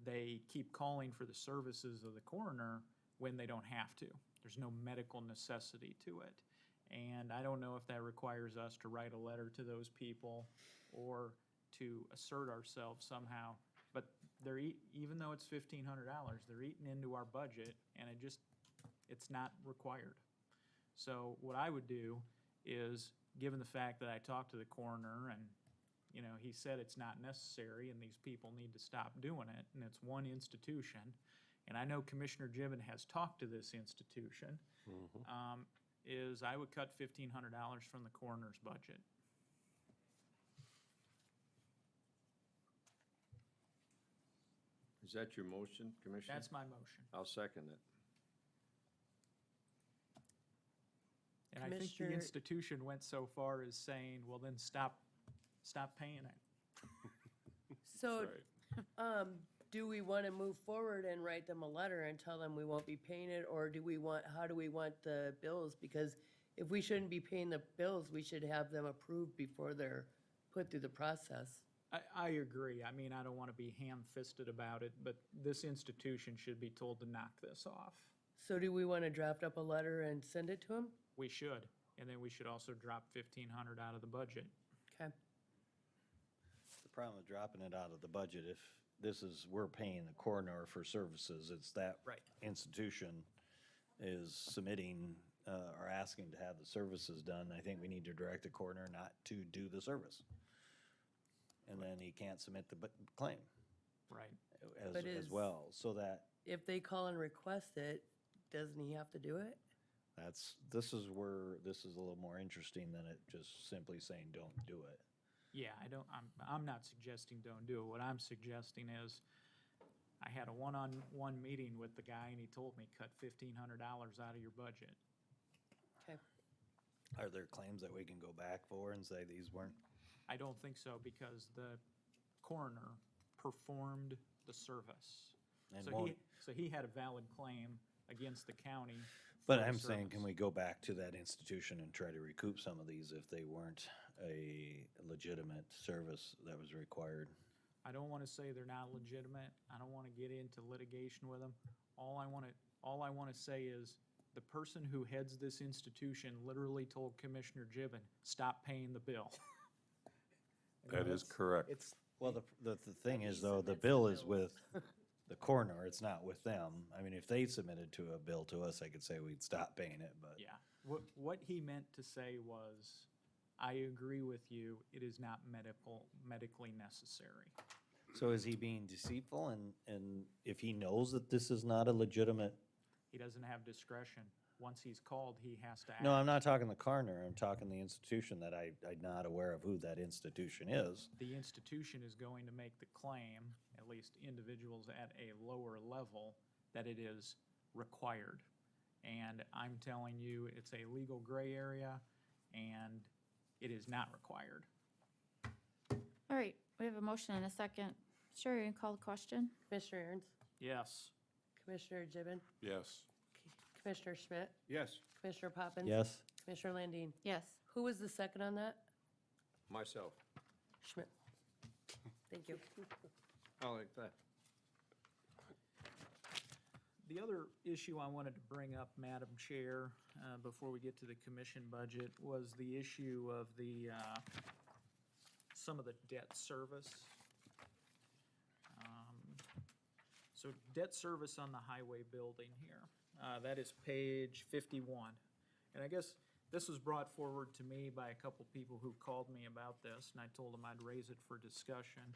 S9: they keep calling for the services of the coroner when they don't have to. There's no medical necessity to it. And I don't know if that requires us to write a letter to those people or to assert ourselves somehow. But they're, even though it's $1,500, they're eating into our budget and it's not required. So what I would do is, given the fact that I talked to the coroner and, he said it's not necessary and these people need to stop doing it, and it's one institution, and I know Commissioner Gibbon has talked to this institution, is I would cut $1,500 from the coroner's budget.
S2: Is that your motion, Commissioner?
S9: That's my motion.
S2: I'll second it.
S9: And I think the
S6: Commissioner-
S9: institution went so far as saying, well, then stop paying it.
S6: So, do we want to move forward and write them a letter and tell them we won't be paying it, or how do we want the bills? Because if we shouldn't be paying the bills, we should have them approved before they're put through the process.
S9: I agree. I mean, I don't want to be ham-fisted about it, but this institution should be told to knock this off.
S6: So do we want to draft up a letter and send it to them?
S9: We should, and then we should also drop 1,500 out of the budget.
S6: Okay.
S4: The problem with dropping it out of the budget, if we're paying the coroner for services, it's that
S9: Right.
S4: institution is submitting, or asking to have the services done, I think we need to direct the coroner not to do the service. And then he can't submit the claim
S9: Right.
S6: But
S4: as well, so that
S6: If they call and request it, doesn't he have to do it?
S4: this is where, this is a little more interesting than it just simply saying, don't do it.
S9: Yeah, I'm not suggesting don't do it. What I'm suggesting is, I had a one-on-one meeting with the guy, and he told me, cut $1,500 out of your budget.
S6: Okay.
S4: Are there claims that we can go back for and say these weren't?
S9: I don't think so, because the coroner performed the service.
S4: And
S9: So he had a valid claim against the county.
S4: But
S9: for the
S4: I'm saying, can
S9: service.
S4: we go back to that institution and try to recoup some of these if they weren't a legitimate service that was required?
S9: I don't want to say they're not legitimate. I don't want to get into litigation with them. All I want to say is, the person who heads this institution literally told Commissioner Gibbon, stop paying the bill.
S8: That is correct.
S4: Well, the thing is, though, the bill is with the coroner, it's not with them. I mean, if they submitted to a bill to us, I could say we'd stop paying it, but.
S9: Yeah, what he meant to say was, I agree with you, it is not medically necessary.
S4: So is he being deceitful, and if he knows that this is not a legitimate?
S9: He doesn't have discretion. Once he's called, he has to act.
S4: No, I'm not talking the coroner, I'm talking the institution that I'm not aware of who that institution is.
S9: The institution is going to make the claim, at least individuals at a lower level, that it is required. And I'm telling you, it's a legal gray area, and it is not required.
S3: All right, we have a motion and a second. Sure, you can call the question.
S6: Commissioner Aaron's,
S9: Yes.
S6: Commissioner Gibbon,
S8: Yes.
S6: Commissioner Schmidt,
S2: Yes.
S6: Commissioner Poppins.
S4: Yes?
S6: Commissioner Landine.
S3: Yes.
S6: Who was the second on that?
S2: Myself.
S6: Schmidt. Thank you.
S2: I like that.
S9: The other issue I wanted to bring up, Madam Chair, before we get to the commission budget, was the issue of some of the debt service. So debt service on the highway building here, that is page 51. And I guess this was brought forward to me by a couple people who called me about this, and I told them I'd raise it for discussion,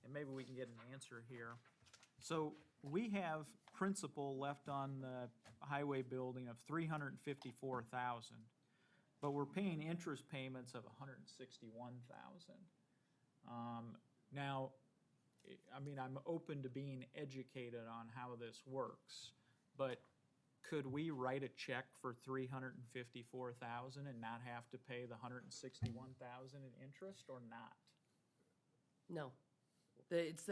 S9: and maybe we can get an answer here. So we have principal left on the highway building of $354,000, but we're paying interest payments of $161,000. Now, I mean, I'm open to being educated on how this works, but could we write a check for $354,000 and not have to pay the $161,000 in interest, or not?
S6: No. It's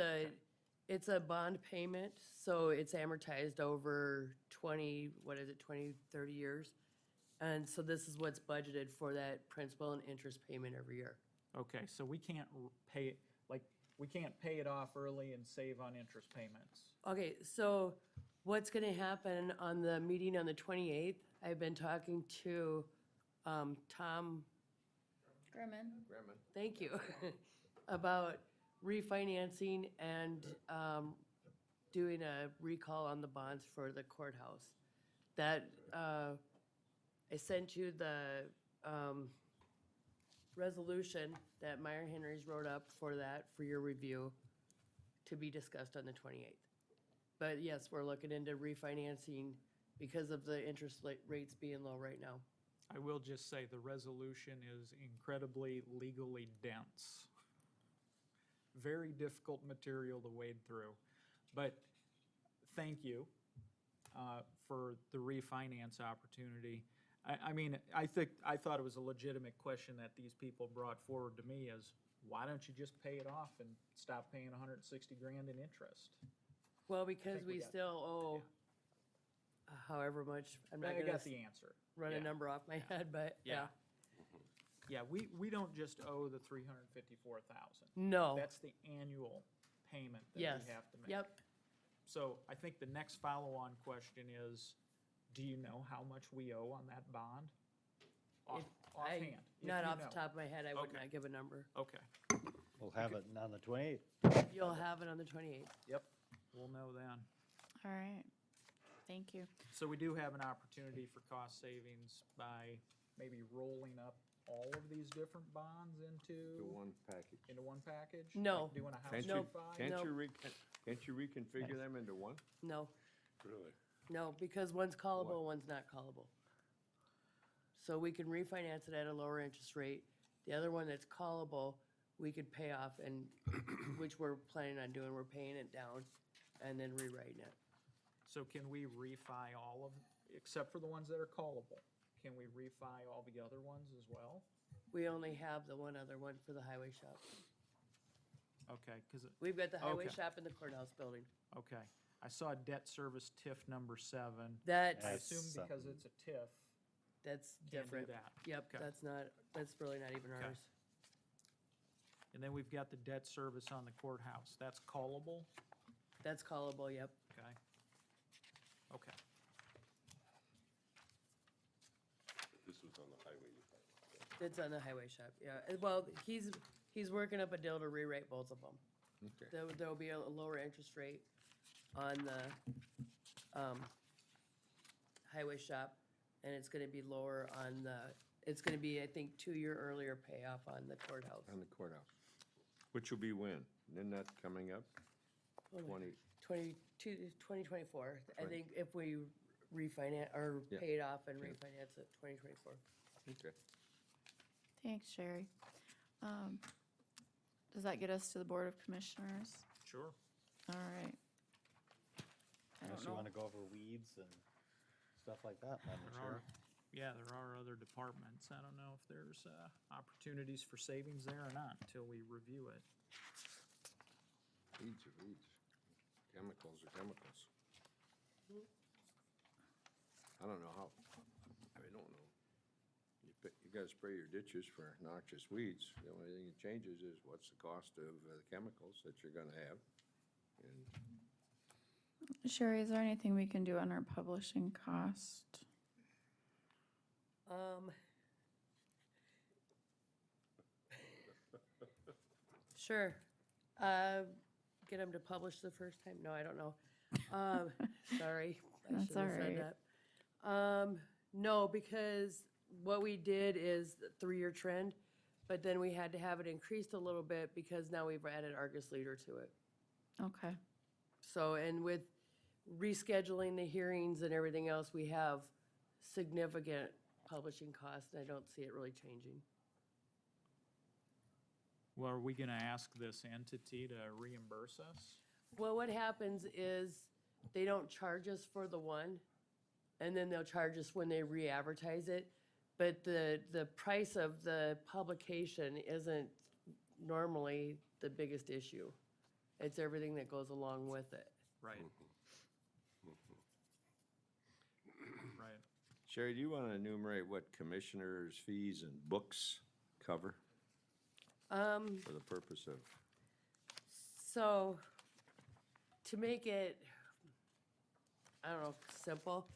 S6: a bond payment, so it's amortized over 20, 30 years. And so this is what's budgeted for that principal and interest payment every year.
S9: Okay, so we can't pay it, we can't pay it off early and save on interest payments.
S6: Okay, so what's gonna happen on the meeting on the 28th? I've been talking to Tom,
S3: Grimmin.
S6: thank you, about refinancing and doing a recall on the bonds for the courthouse. That, I sent you the resolution that Meyer Henry's wrote up for that, for your review, to be discussed on the 28th. But yes, we're looking into refinancing because of the interest rates being low right now.
S9: I will just say the resolution is incredibly legally dense. Very difficult material to wade through. But thank you for the refinance opportunity. I mean, I thought it was a legitimate question that these people brought forward to me, is
S21: why don't you just pay it off and stop paying 160 grand in interest?
S6: Well, because
S21: think we
S6: we
S21: got-
S6: still owe however much, I'm not
S21: I
S6: gonna
S21: got the answer.
S6: run a
S21: Yeah.
S6: number off my head, but yeah.
S21: Yeah, we don't just owe the 354,000.
S6: No.
S21: That's the annual payment that
S6: Yes.
S21: we have to make.
S6: Yep.
S21: So I think the next follow-on question is, do you know how much we owe on that bond? Offhand? if
S6: Not
S21: you
S6: off the
S21: know.
S6: top of my head, I would
S21: Okay.
S6: not give a number.
S21: Okay,
S4: We'll have it on the 28th.
S6: You'll have it on the 28th.
S21: yep, we'll know then.
S3: All right. Thank you.
S21: So we do have an opportunity for cost savings by maybe rolling up all of these different bonds
S2: The
S21: into
S2: one package.
S21: one package?
S6: No.
S21: Like doing a house
S2: Can't
S6: Nope.
S2: you,
S21: refi?
S2: can't
S6: Nope.
S2: you can't you reconfigure them into one?
S6: No,
S2: Really?
S6: no, because one's callable, one's not callable. So we can refinance it at a lower interest rate. The other one that's callable, we could pay off and, which we're planning on doing, we're paying it down and then rewriting it.
S21: So can we refi all of, except for the ones that are callable? Can we refi all the other ones as well?
S6: We only have the one other one for the highway shop.
S21: Okay, because,
S6: We've got the highway
S21: Okay.
S6: shop in the courthouse building.
S21: okay. I saw debt service TIF number 7.
S6: That's,
S21: I
S4: That's
S21: assume because it's a TIF,
S6: that's
S21: can't do
S6: different.
S21: that.
S6: Yep,
S21: Okay.
S6: that's really not even
S21: Okay.
S6: ours.
S21: And then we've got the debt service on the courthouse. That's callable?
S6: That's callable, yep.
S21: Okay. Okay.
S8: This was on the highway department.
S6: It's on the highway shop, yeah. Well, he's working up a deal to rewrite both of them.
S2: Okay.
S6: There'll be a lower interest rate on the, highway shop, and it's gonna be lower on it's gonna be, I think, 2-year earlier payoff on the courthouse.
S2: On the courthouse. Which will be when? Isn't that coming up? 20,
S6: 2024. I
S2: Twenty-
S6: think if we refinance, or
S2: Yeah.
S6: pay it off and
S2: Yeah.
S6: refinance it, 2024.
S2: okay.
S3: Thanks, Sherry. Does that get us to the Board of Commissioners?
S21: Sure.
S3: All right. I
S4: Unless
S3: don't
S4: you
S3: know.
S4: want to go over weeds and stuff like that, Madam
S21: There
S4: Chair.
S21: are, yeah, there are other departments. I don't know if there's opportunities for savings there or not until we review it.
S2: Weeds are weeds. Chemicals are chemicals. I don't know how, I don't know. You gotta spray your ditches for noxious weeds. The only thing that changes is what's the cost of the chemicals that you're gonna have. And
S3: Sherry, is there anything we can do on our publishing cost?
S6: Sure. Get them to publish the first time? No, I don't know. Sorry. I
S3: That's
S6: shouldn't have
S3: all
S6: said that. No, because what we did is the 3-year trend, but then we had to have it increased a little bit because now we've added Argus Leader to it.
S3: Okay.
S6: So, and with rescheduling the hearings and everything else, we have significant publishing costs, and I don't see it really changing.
S21: Well, are we gonna ask this entity to reimburse us?
S6: Well, what happens is they don't charge us for the one, and then they'll charge us when they re-advertise it. But the price of the publication isn't normally the biggest issue. It's everything that goes along with it.
S21: Right. Right.
S2: Sherry, do you wanna enumerate what commissioners' fees and books cover for the purpose of?
S6: So, to make it, I don't know, simple,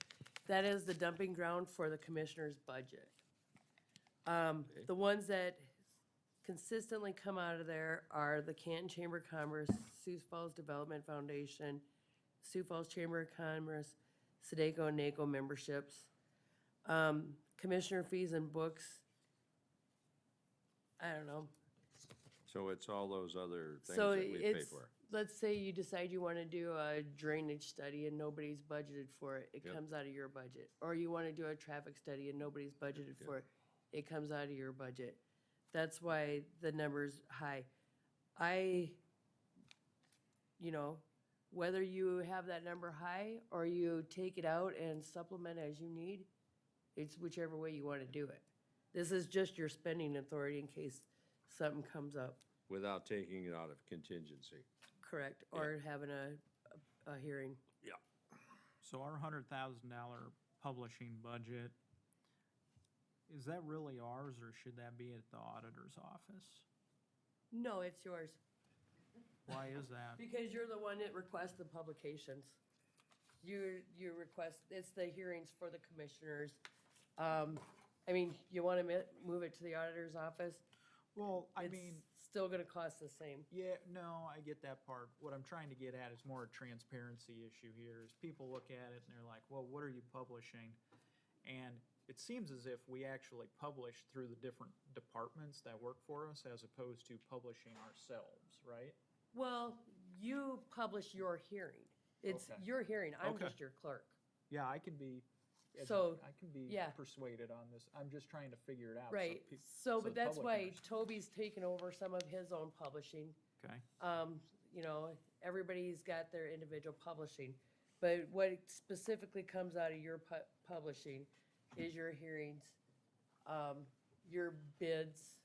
S6: that is the dumping ground for the commissioner's budget. The ones that consistently come out of there are the Canton Chamber of Commerce, Sioux Falls Development Foundation, Sioux Falls Chamber of Commerce, Sedaco and NACO memberships. Commissioner fees and books, I don't know.
S2: So it's all those other things
S6: So
S2: that we pay
S6: it's,
S2: for.
S6: let's say you decide you want to do a drainage study and nobody's budgeted for it, it
S2: Yep.
S6: comes out of your budget. Or you want to do a traffic study and nobody's budgeted for it, it comes out of your budget. That's why the number's high. Whether you have that number high or you take it out and supplement as you need, it's whichever way you want to do it. This is just your spending authority in case something comes up.
S2: without taking it out of contingency.
S6: Correct, or having a hearing.
S2: Yeah.
S9: So our $100,000 publishing budget, is that really ours, or should that be at the auditor's office?
S6: No, it's yours.
S9: Why is that?
S6: Because you're the one that requests the publications. You request, it's the hearings for the commissioners. I mean, you want to move it to the auditor's office?
S9: Well, I
S6: It's
S9: mean,
S6: still gonna cost the same.
S9: yeah, no, I get that part. What I'm trying to get at is more a transparency issue here, is people look at it and they're like, well, what are you publishing? And it seems as if we actually publish through the different departments that work for us as opposed to publishing ourselves, right?
S6: Well, you publish your hearing. It's
S9: Okay.
S6: your hearing. I'm
S9: Okay.
S6: just your clerk.
S9: Yeah, I can be,
S6: So,
S9: I can be
S6: yeah.
S9: persuaded on this. I'm just trying to figure it out.
S6: Right,
S9: pe-
S6: so,
S9: the
S6: but that's
S9: public
S6: why
S9: understands.
S6: Toby's taken over some of his own publishing.
S9: Okay,
S6: You know, everybody's got their individual publishing. But what specifically comes out of your publishing is your hearings, your bids,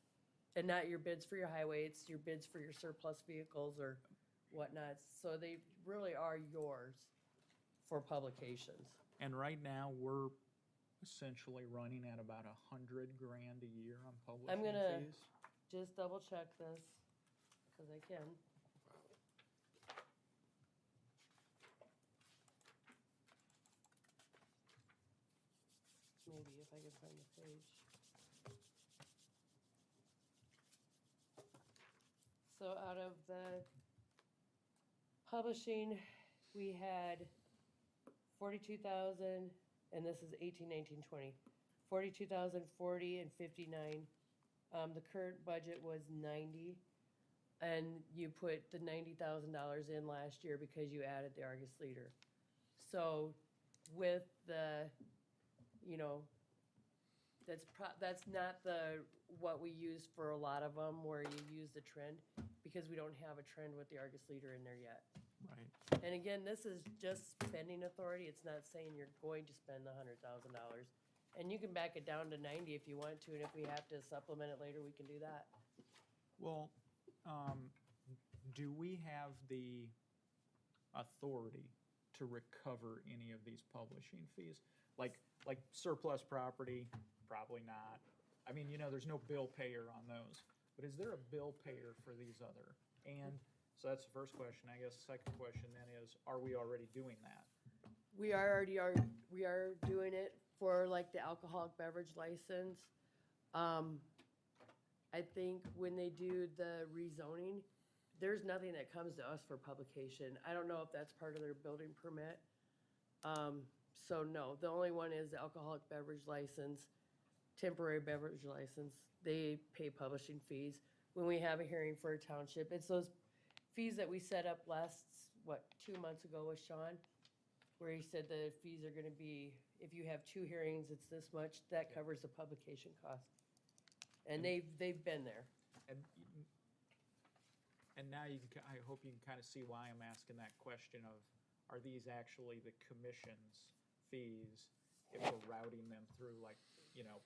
S6: and not your bids for your highway, it's your bids for your surplus vehicles or whatnot. So they really are yours for publications.
S9: and right now, we're essentially running at about $100,000 a year on publishing
S6: I'm gonna
S9: fees.
S6: just double check this, because I can. Maybe if I can find the page. So out of the publishing, we had 42,000, and this is 18, 19, 20. 42,040 and 59. The current budget was 90, and you put the $90,000 in last year because you added the Argus Leader. So with the, you know, that's not what we use for a lot of them, where you use the trend, because we don't have a trend with the Argus Leader in there yet.
S9: Right.
S6: And again, this is just spending authority. It's not saying you're going to spend the $100,000. And you can back it down to 90 if you want to, and if we have to supplement it later, we can do that.
S9: Well, do we have the authority to recover any of these publishing fees? Like surplus property, probably not. I mean, you know, there's no bill payer on those. But is there a bill payer for these other? And so that's the first question. I guess the second question then is, are we already doing that?
S6: We are doing it for like the alcoholic beverage license. I think when they do the rezoning, there's nothing that comes to us for publication. I don't know if that's part of their building permit. So no, the only one is the alcoholic beverage license, temporary beverage license. They pay publishing fees. When we have a hearing for a township, it's those fees that we set up last, 2 months ago with Sean, where he said the fees are gonna be, if you have 2 hearings, it's this much, that covers the publication cost. And they've been there.
S9: And now you can, I hope you can kind of see why I'm asking that question of, are these actually the commission's fees if we're routing them through, like, you know,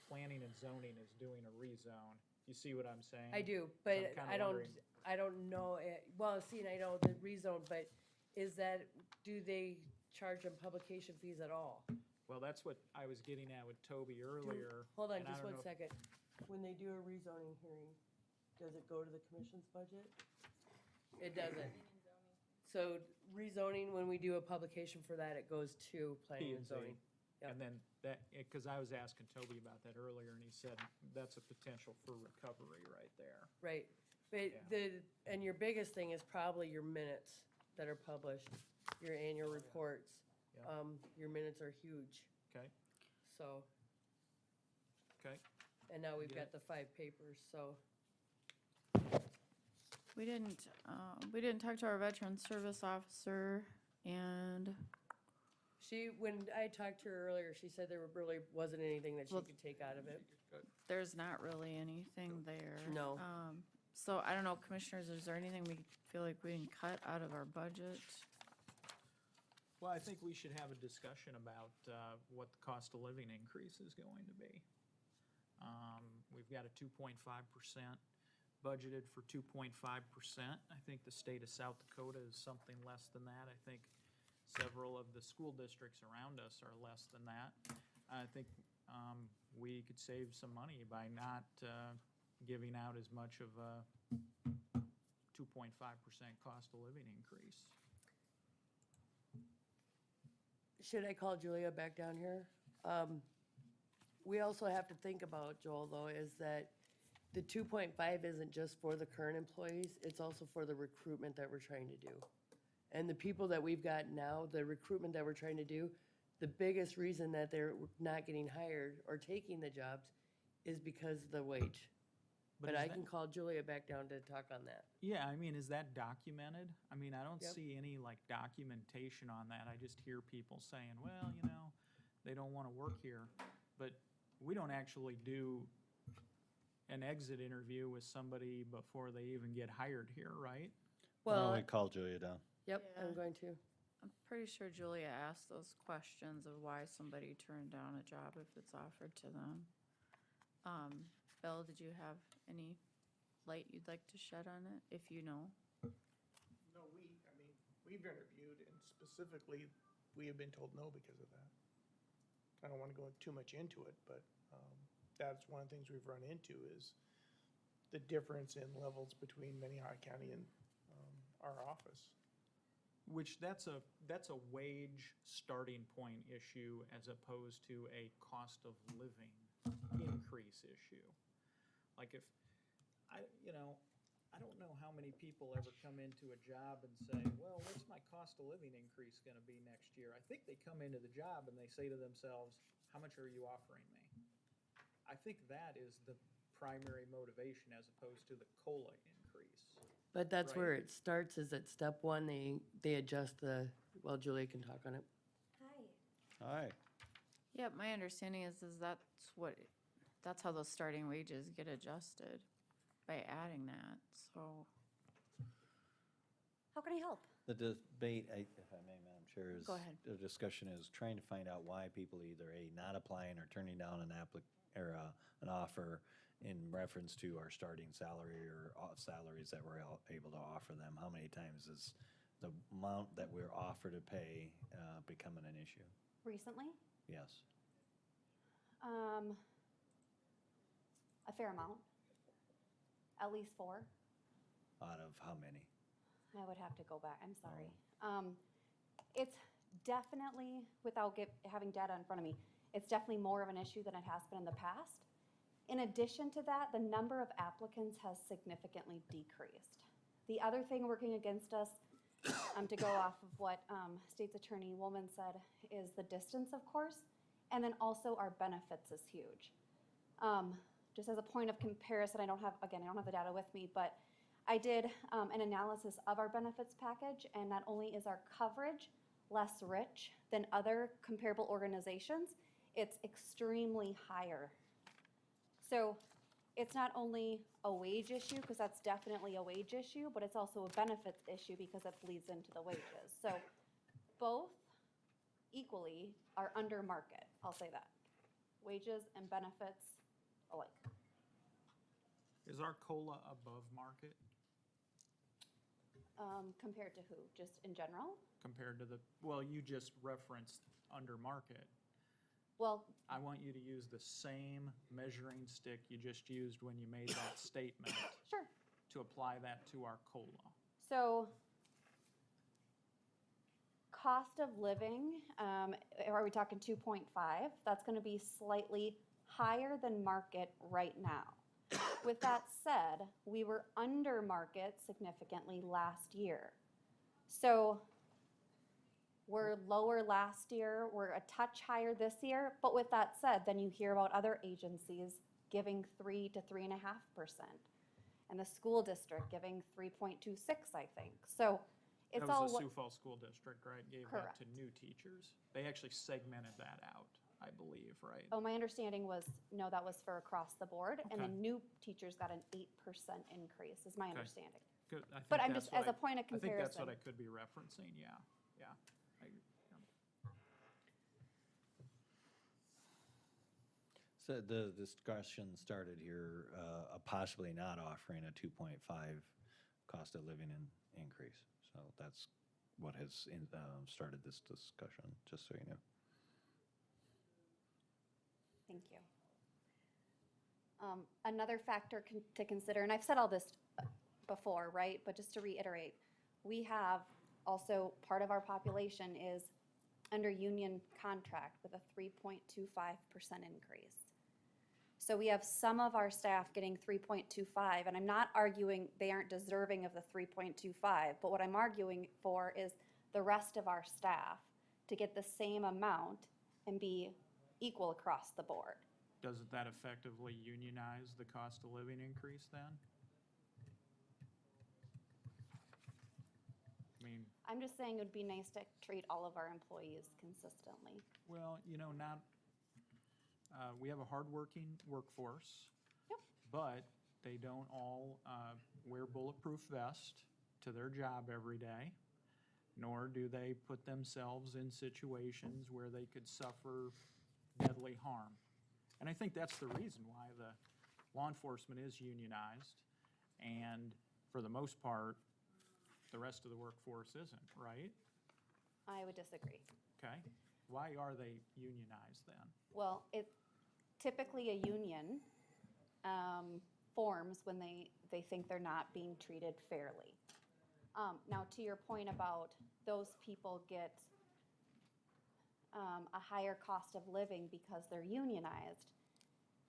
S9: planning and zoning is doing a rezone? You see what I'm saying?
S6: I do,
S9: So
S6: but
S9: I'm kinda wondering-
S6: I don't know, well, see, and I know the rezone, but do they charge them publication fees at all?
S9: Well, that's what I was getting at with Toby earlier.
S6: Hold on
S9: and I
S6: just
S9: don't
S6: one
S9: know if-
S6: second. When they do a rezoning hearing, does it go to the commission's budget? It doesn't. So rezoning, when we do a publication for that, it goes to planning and
S9: P&Z.
S6: zoning. Yep.
S9: And then that, because I was asking Toby about that earlier, and he said that's a potential for recovery right there.
S6: Right, but and your biggest thing is probably your minutes that are published, your annual reports.
S9: Yeah.
S6: Your minutes are huge,
S9: Okay,
S6: so,
S9: okay.
S6: and now we've
S9: Get
S6: got the 5 papers, so.
S3: We didn't talk to our veteran service officer, and
S6: When I talked to her earlier, she said there really wasn't anything that she
S3: Well-
S6: could take out of it.
S3: there's not really anything there.
S6: No.
S3: So I don't know, commissioners, is there anything we feel like we can cut out of our budget?
S9: Well, I think we should have a discussion about what the cost of living increase is going to be. We've got a 2.5% budgeted for 2.5%. I think the state of South Dakota is something less than that. I think several of the school districts around us are less than that. I think we could save some money by not giving out as much of a 2.5% cost of living increase.
S6: Should I call Julia back down here? We also have to think about, Joel, though, is that the 2.5 isn't just for the current employees, it's also for the recruitment that we're trying to do. And the people that we've got now, the recruitment that we're trying to do, the biggest reason that they're not getting hired or taking the jobs is because of the wage. But
S9: is
S6: I
S9: that-
S6: can call Julia back down to talk on that.
S9: Yeah, I mean, is that documented? I mean, I don't
S6: Yep.
S9: see any like documentation on that. I just hear people saying, well, they don't want to work here. But we don't actually do an exit interview with somebody before they even get hired here, right?
S4: Why don't
S6: Well,
S4: we call Julia down?
S6: yep,
S3: Yeah.
S6: I'm going to.
S3: I'm pretty sure Julia asked those questions of why somebody turned down a job if it's offered to them. Bill, did you have any light you'd like to shed on it, if you know?
S1: No, we've interviewed, and specifically, we have been told no because of that. I don't want to go too much into it, but that's one of the things we've run into is the difference in levels between Minnehaha County and our office.
S9: Which that's a wage starting point issue as opposed to a cost of living increase issue. Like if, I don't know how many people ever come into a job and say, well, what's my cost of living increase gonna be next year? I think they come into the job and they say to themselves, how much are you offering me? I think that is the primary motivation as opposed to the COLA increase.
S6: But that's
S9: Right.
S6: where it starts, is at step one, they adjust well, Julia can talk on it.
S10: Hi.
S4: All right.
S3: Yeah, my understanding is that's how those starting wages get adjusted, by adding that, so.
S10: How can I help?
S4: The debate, if I may, Madam Chair, is.
S3: Go ahead.
S4: The discussion is trying to find out why people either A, not applying or turning down an offer in reference to our starting salary or salaries that we're able to offer them. How many times is the amount that we're offered to pay becoming an issue?
S10: Recently?
S4: Yes.
S10: A fair amount. At least 4.
S4: Out of how many?
S10: I would have to go back, I'm sorry. It's definitely, without having data in front of me, it's definitely more of an issue than it has been in the past. In addition to that, the number of applicants has significantly decreased. The other thing working against us, to go off of what State's Attorney Woolman said, is the distance, of course, and then also our benefits is huge. Just as a point of comparison, I don't have the data with me, but I did an analysis of our benefits package, and not only is our coverage less rich than other comparable organizations, it's extremely higher. So it's not only a wage issue, because that's definitely a wage issue, but it's also a benefits issue because it bleeds into the wages. So both equally are under market, I'll say that. Wages and benefits alike.
S9: Is our COLA above market
S10: Compared to who? Just in general?
S9: compared to well, you just referenced under market.
S10: Well,
S9: I want you to use the same measuring stick you just used when you made that statement.
S10: Sure.
S9: To apply that to our COLA.
S10: So cost of living, are we talking 2.5? That's going to be slightly higher than market right now. With that said, we were under market significantly last year. So we're lower last year, we're a touch higher this year, but with that said, then you hear about other agencies giving 3 to 3.5%, and the school district giving 3.26, I think. So it's
S9: That
S10: all
S9: was the
S10: what,
S9: Sioux Falls School District, right? Gave that
S10: Correct.
S9: to new teachers. They actually segmented that out, I believe, right?
S10: oh, my understanding was, no, that was for across the board, and the
S9: Okay.
S10: new teachers got an 8% increase, is my
S9: Okay.
S10: understanding.
S9: Good. I think
S10: But I'm
S9: that's
S10: just,
S9: what
S10: as a point of
S9: I think that's what
S10: comparison.
S9: I could be referencing, yeah.
S4: So the discussion started here, possibly not offering a 2.5 cost of living increase. So that's what has started this discussion, just so you know.
S19: Thank you. Another factor to consider, and I've said all this before, right? But just to reiterate, we have also, part of our population is under union contract with a 3.25% increase. So we have some of our staff getting 3.25, and I'm not arguing they aren't deserving of the 3.25, but what I'm arguing for is the rest of our staff to get the same amount and be equal across the board.
S9: Doesn't that effectively unionize the cost of living increase then? I mean,
S19: I'm just saying it would be nice to treat all of our employees consistently.
S9: well, not, we have a hardworking workforce.
S19: Yep.
S9: But they don't all wear bulletproof vests to their job every day, nor do they put themselves in situations where they could suffer deadly harm. And I think that's the reason why the law enforcement is unionized, and for the most part, the rest of the workforce isn't, right?
S19: I would disagree.
S9: Okay. Why are they unionized then?
S19: Well, typically a union forms when they think they're not being treated fairly. Now, to your point about those people get a higher cost of living because they're unionized,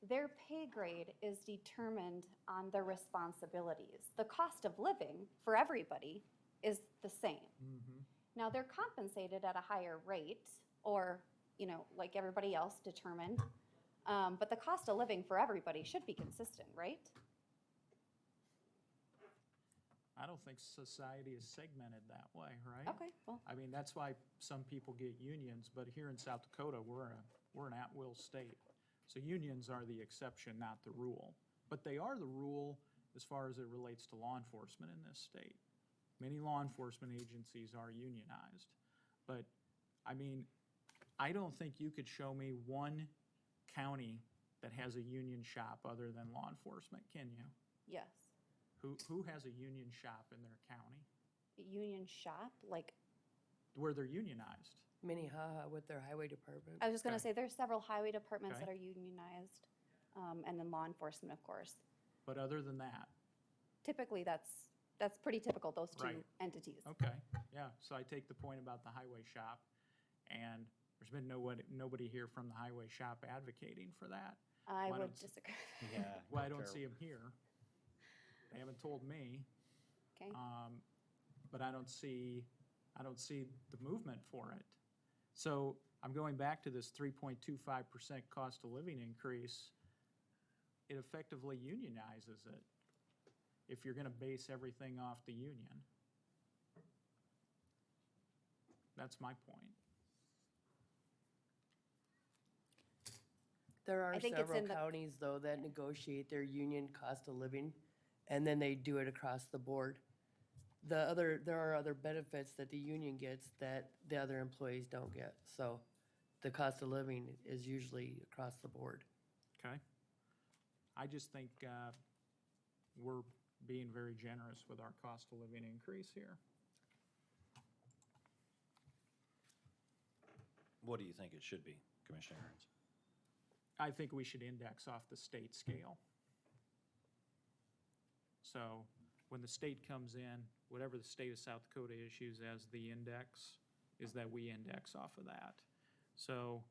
S19: their pay grade is determined on their responsibilities. The cost of living for everybody is the same. Now, they're compensated at a higher rate, or, like everybody else, determined. But the cost of living for everybody should be consistent, right?
S9: I don't think society is segmented that way, right?
S19: Okay, well.
S9: I mean, that's why some people get unions, but here in South Dakota, we're an at-will state. So unions are the exception, not the rule. But they are the rule as far as it relates to law enforcement in this state. Many law enforcement agencies are unionized. But, I mean, I don't think you could show me one county that has a union shop other than law enforcement, can you?
S19: Yes.
S9: Who has a union shop in their county
S19: Union shop, like,
S9: where they're unionized?
S6: Minnehaha with their highway department.
S19: I was just gonna
S9: Okay.
S19: say, there's several highway departments that
S9: Okay.
S19: are unionized, and then law enforcement, of course.
S9: But other than that,
S19: Typically, that's pretty typical, those two
S9: Right.
S19: entities.
S9: okay, yeah, so I take the point about the highway shop, and there's been nobody here from the highway shop advocating for that.
S19: I
S9: Why
S19: would
S9: don't s-
S19: disagree.
S4: Yeah.
S9: Well, I don't see them here. They haven't told me,
S19: Okay,
S9: but I don't see the movement for it. So I'm going back to this 3.25% cost of living increase. It effectively unionizes it if you're gonna base everything off the union. That's my point.
S6: There are
S19: I think it's
S6: several
S19: in the-
S6: counties, though, that negotiate their union cost of living, and then they do it across the board. There are other benefits that the union gets that the other employees don't get. So the cost of living is usually across the board.
S9: Okay? I just think we're being very generous with our cost of living increase here.
S4: What do you think it should be, Commissioner Aaron's?
S9: I think we should index off the state scale. So when the state comes in, whatever the state of South Dakota issues as the index, is that we index off of that. So.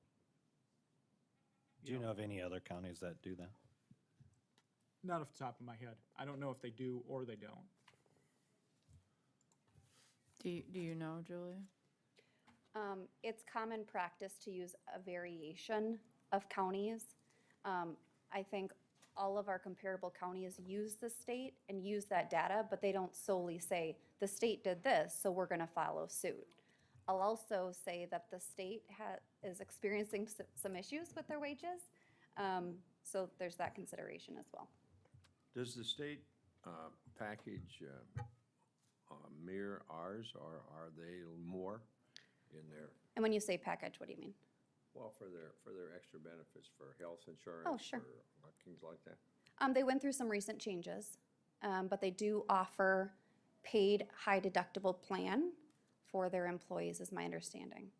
S4: Do you know of any other counties that do that?
S9: Not off the top of my head. I don't know if they do or they don't.
S3: Do you know, Julia?
S19: it's common practice to use a variation of counties. I think all of our comparable counties use the state and use that data, but they don't solely say, the state did this, so we're gonna follow suit. I'll also say that the state is experiencing some issues with their wages, so there's that consideration as well.
S2: Does the state package mirror ours, or are they more in there?
S19: And when you say package, what do you mean?
S2: Well, for their extra benefits for health insurance.
S19: Oh, sure.
S2: For things like that.
S19: They went through some recent changes, but they do offer paid high deductible plan for their employees, is my understanding.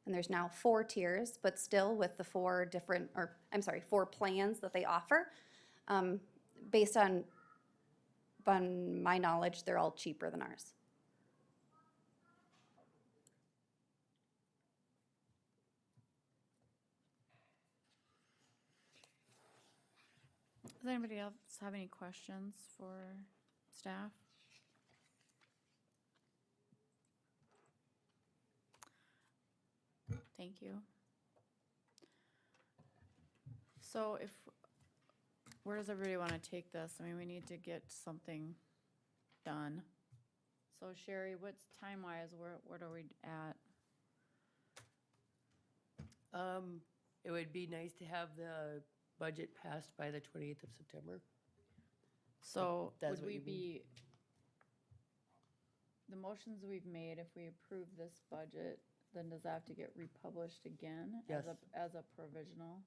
S19: And there's now 4 tiers, but still with the 4 different, or I'm sorry, 4 plans that they offer. Based on my knowledge, they're all cheaper than ours.
S3: Does anybody else have any questions for staff? Thank you. So where does everybody want to take this? I mean, we need to get something done. So Sherry, what's time-wise, what are we at?
S6: It would be nice to have the budget passed by the 28th of September.
S3: So
S6: That's
S3: would
S6: what
S3: we
S6: you mean?
S3: be, the motions we've made, if we approve this budget, then does that have to get republished again?
S6: Yes.
S3: As a provisional?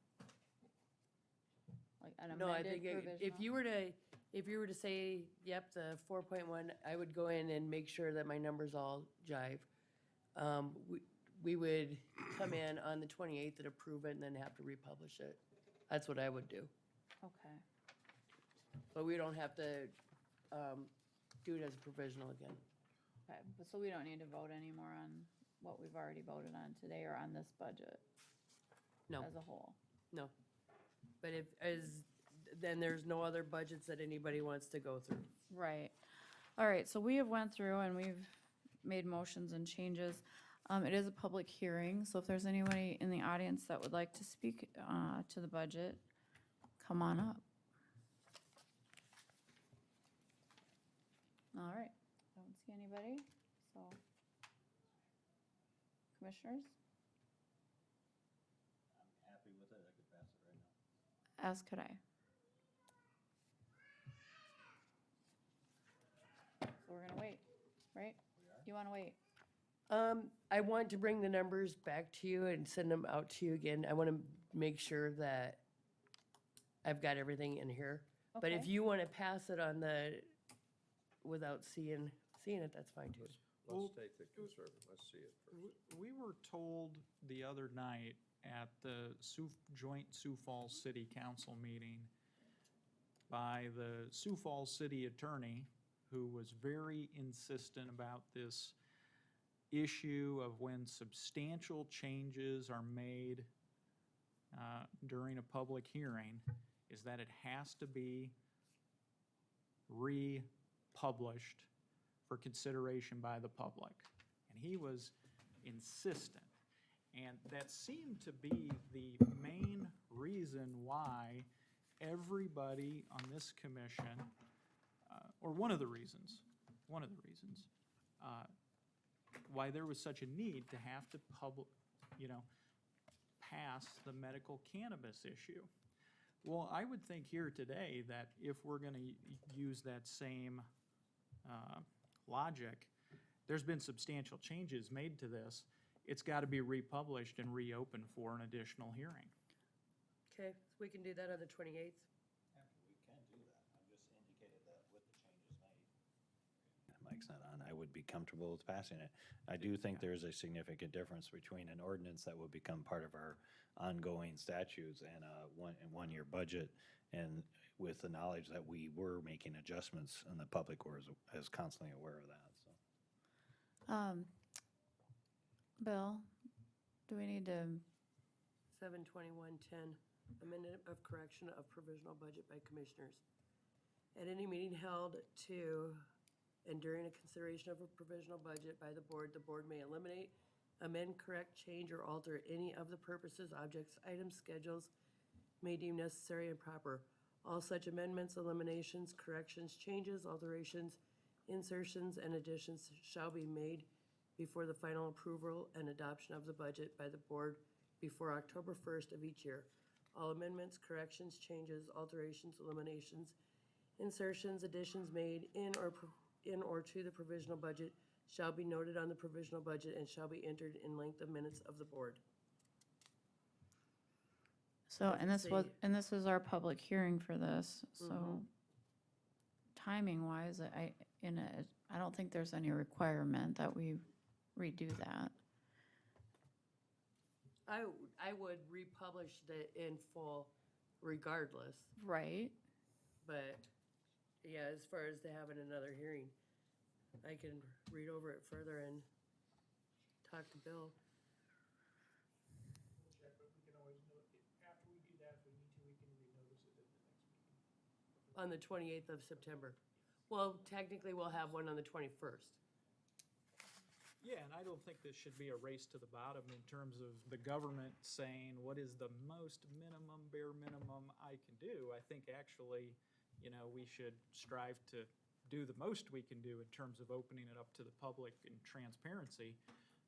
S3: Like an
S6: No, I
S3: amended
S6: think
S3: provisional?
S6: if you were to say, yep, the 4.1, I would go in and make sure that my numbers all jive. We would come in on the 28th and approve it and then have to republish it. That's what I would do.
S3: Okay.
S6: But we don't have to do it as a provisional again.
S3: Okay, but so we don't need to vote anymore on what we've already voted on today or on this budget?
S6: No.
S3: As a whole?
S6: No. But then there's no other budgets that anybody wants to go through.
S3: Right. All right, so we have went through and we've made motions and changes. It is a public hearing, so if there's anybody in the audience that would like to speak to the budget, come on up. All right, don't see anybody, so. Commissioners?
S4: I'm happy with it, I could pass it right now.
S3: As could I. So we're gonna wait, right? You wanna wait?
S6: I want to bring the numbers back to you and send them out to you again. I want to make sure that I've got everything in here. But if
S3: Okay.
S6: you want to pass it on without seeing it, that's fine too.
S2: Let's take the conservative, let's see it first.
S9: We were told the other night at the joint Sioux Falls City Council meeting by the Sioux Falls City Attorney, who was very insistent about this issue of when substantial changes are made during a public hearing, is that it has to be republished for consideration by the public. And he was insistent. And that seemed to be the main reason why everybody on this commission, or one of the reasons, why there was such a need to have to pass the medical cannabis issue. Well, I would think here today that if we're going to use that same logic, there's been substantial changes made to this. It's got to be republished and reopened for an additional hearing.
S6: Okay, so we can do that on the 28th.
S4: We can do that, I just indicated that with the changes made. Mike's not on, I would be comfortable with passing it. I do think there's a significant difference between an ordinance that will become part of our ongoing statutes and a one-year budget, and with the knowledge that we were making adjustments and the public is constantly aware of that, so.
S3: Bill, do we need to,
S6: 7/21/10, amendment of correction of provisional budget by commissioners. At any meeting held to and during a consideration of a provisional budget by the board may eliminate, amend, correct, change, or alter any of the purposes, objects, items, schedules may deem necessary and proper. All such amendments, eliminations, corrections, changes, alterations, insertions, and additions shall be made before the final approval and adoption of the budget by the board before October 1st of each year. All amendments, corrections, changes, alterations, eliminations, insertions, additions made in or to the provisional budget shall be noted on the provisional budget and shall be entered in length of minutes of the board.
S3: So, and this was,
S6: say-
S3: and this was our public hearing for this, so
S6: Mhm.
S3: timing wise, I don't think there's any requirement that we redo that.
S6: I would republish the in full regardless,
S3: Right.
S6: but yeah, as far as to having another hearing, I can read over it further and talk to Bill. On the 28th of September. Well, technically, we'll have one on the 21st.
S21: Yeah, and I don't think this should be a race to the bottom in terms of the government saying, what is the most minimum, bare minimum I can do? I think actually, we should strive to do the most we can do in terms of opening it up to the public and transparency.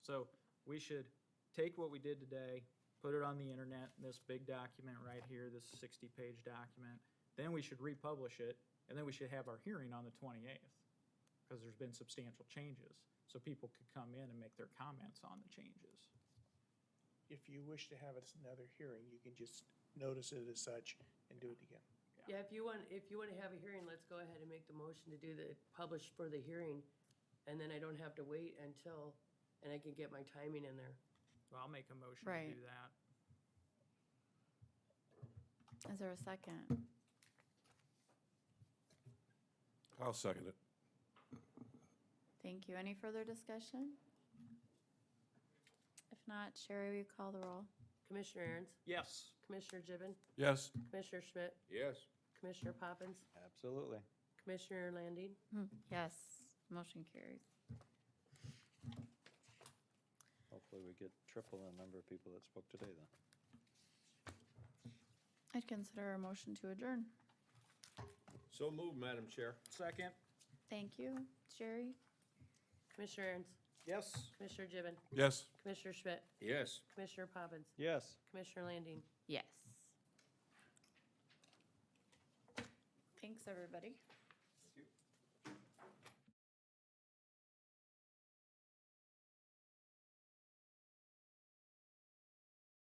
S21: So we should take what we did today, put it on the internet, this big document right here, this 60-page document. Then we should republish it, and then we should have our hearing on the 28th, because there's been substantial changes, so people could come in and make their comments on the changes.
S1: If you wish to have another hearing, you can just notice it as such and do it again.
S6: Yeah, if you want to have a hearing, let's go ahead and make the motion to do the, publish for the hearing, and then I don't have to wait until, and I can get my timing in there.
S21: Well, I'll make a motion
S3: Right.
S21: to do that.
S3: Is there a second?
S8: I'll second it.
S3: Thank you. Any further discussion? If not, Sherry, will you call the roll?
S6: Commissioner Aaron's,
S21: Yes.
S6: Commissioner Gibbon,
S8: Yes.
S6: Commissioner Schmidt,
S2: Yes.
S6: Commissioner Poppins,
S4: Absolutely.
S6: Commissioner Landine.
S3: Yes, motion carries.
S4: Hopefully we get triple the number of people that spoke today then.
S3: I'd consider a motion to adjourn.
S2: So moved, Madam Chair.
S21: Second?
S3: Thank you. Sherry?
S6: Commissioner Aaron's,
S21: Yes.
S6: Commissioner Gibbon,
S8: Yes.
S6: Commissioner Schmidt,
S2: Yes.
S6: Commissioner Poppins,
S4: Yes.
S6: Commissioner Landine.
S3: Yes. Thanks, everybody.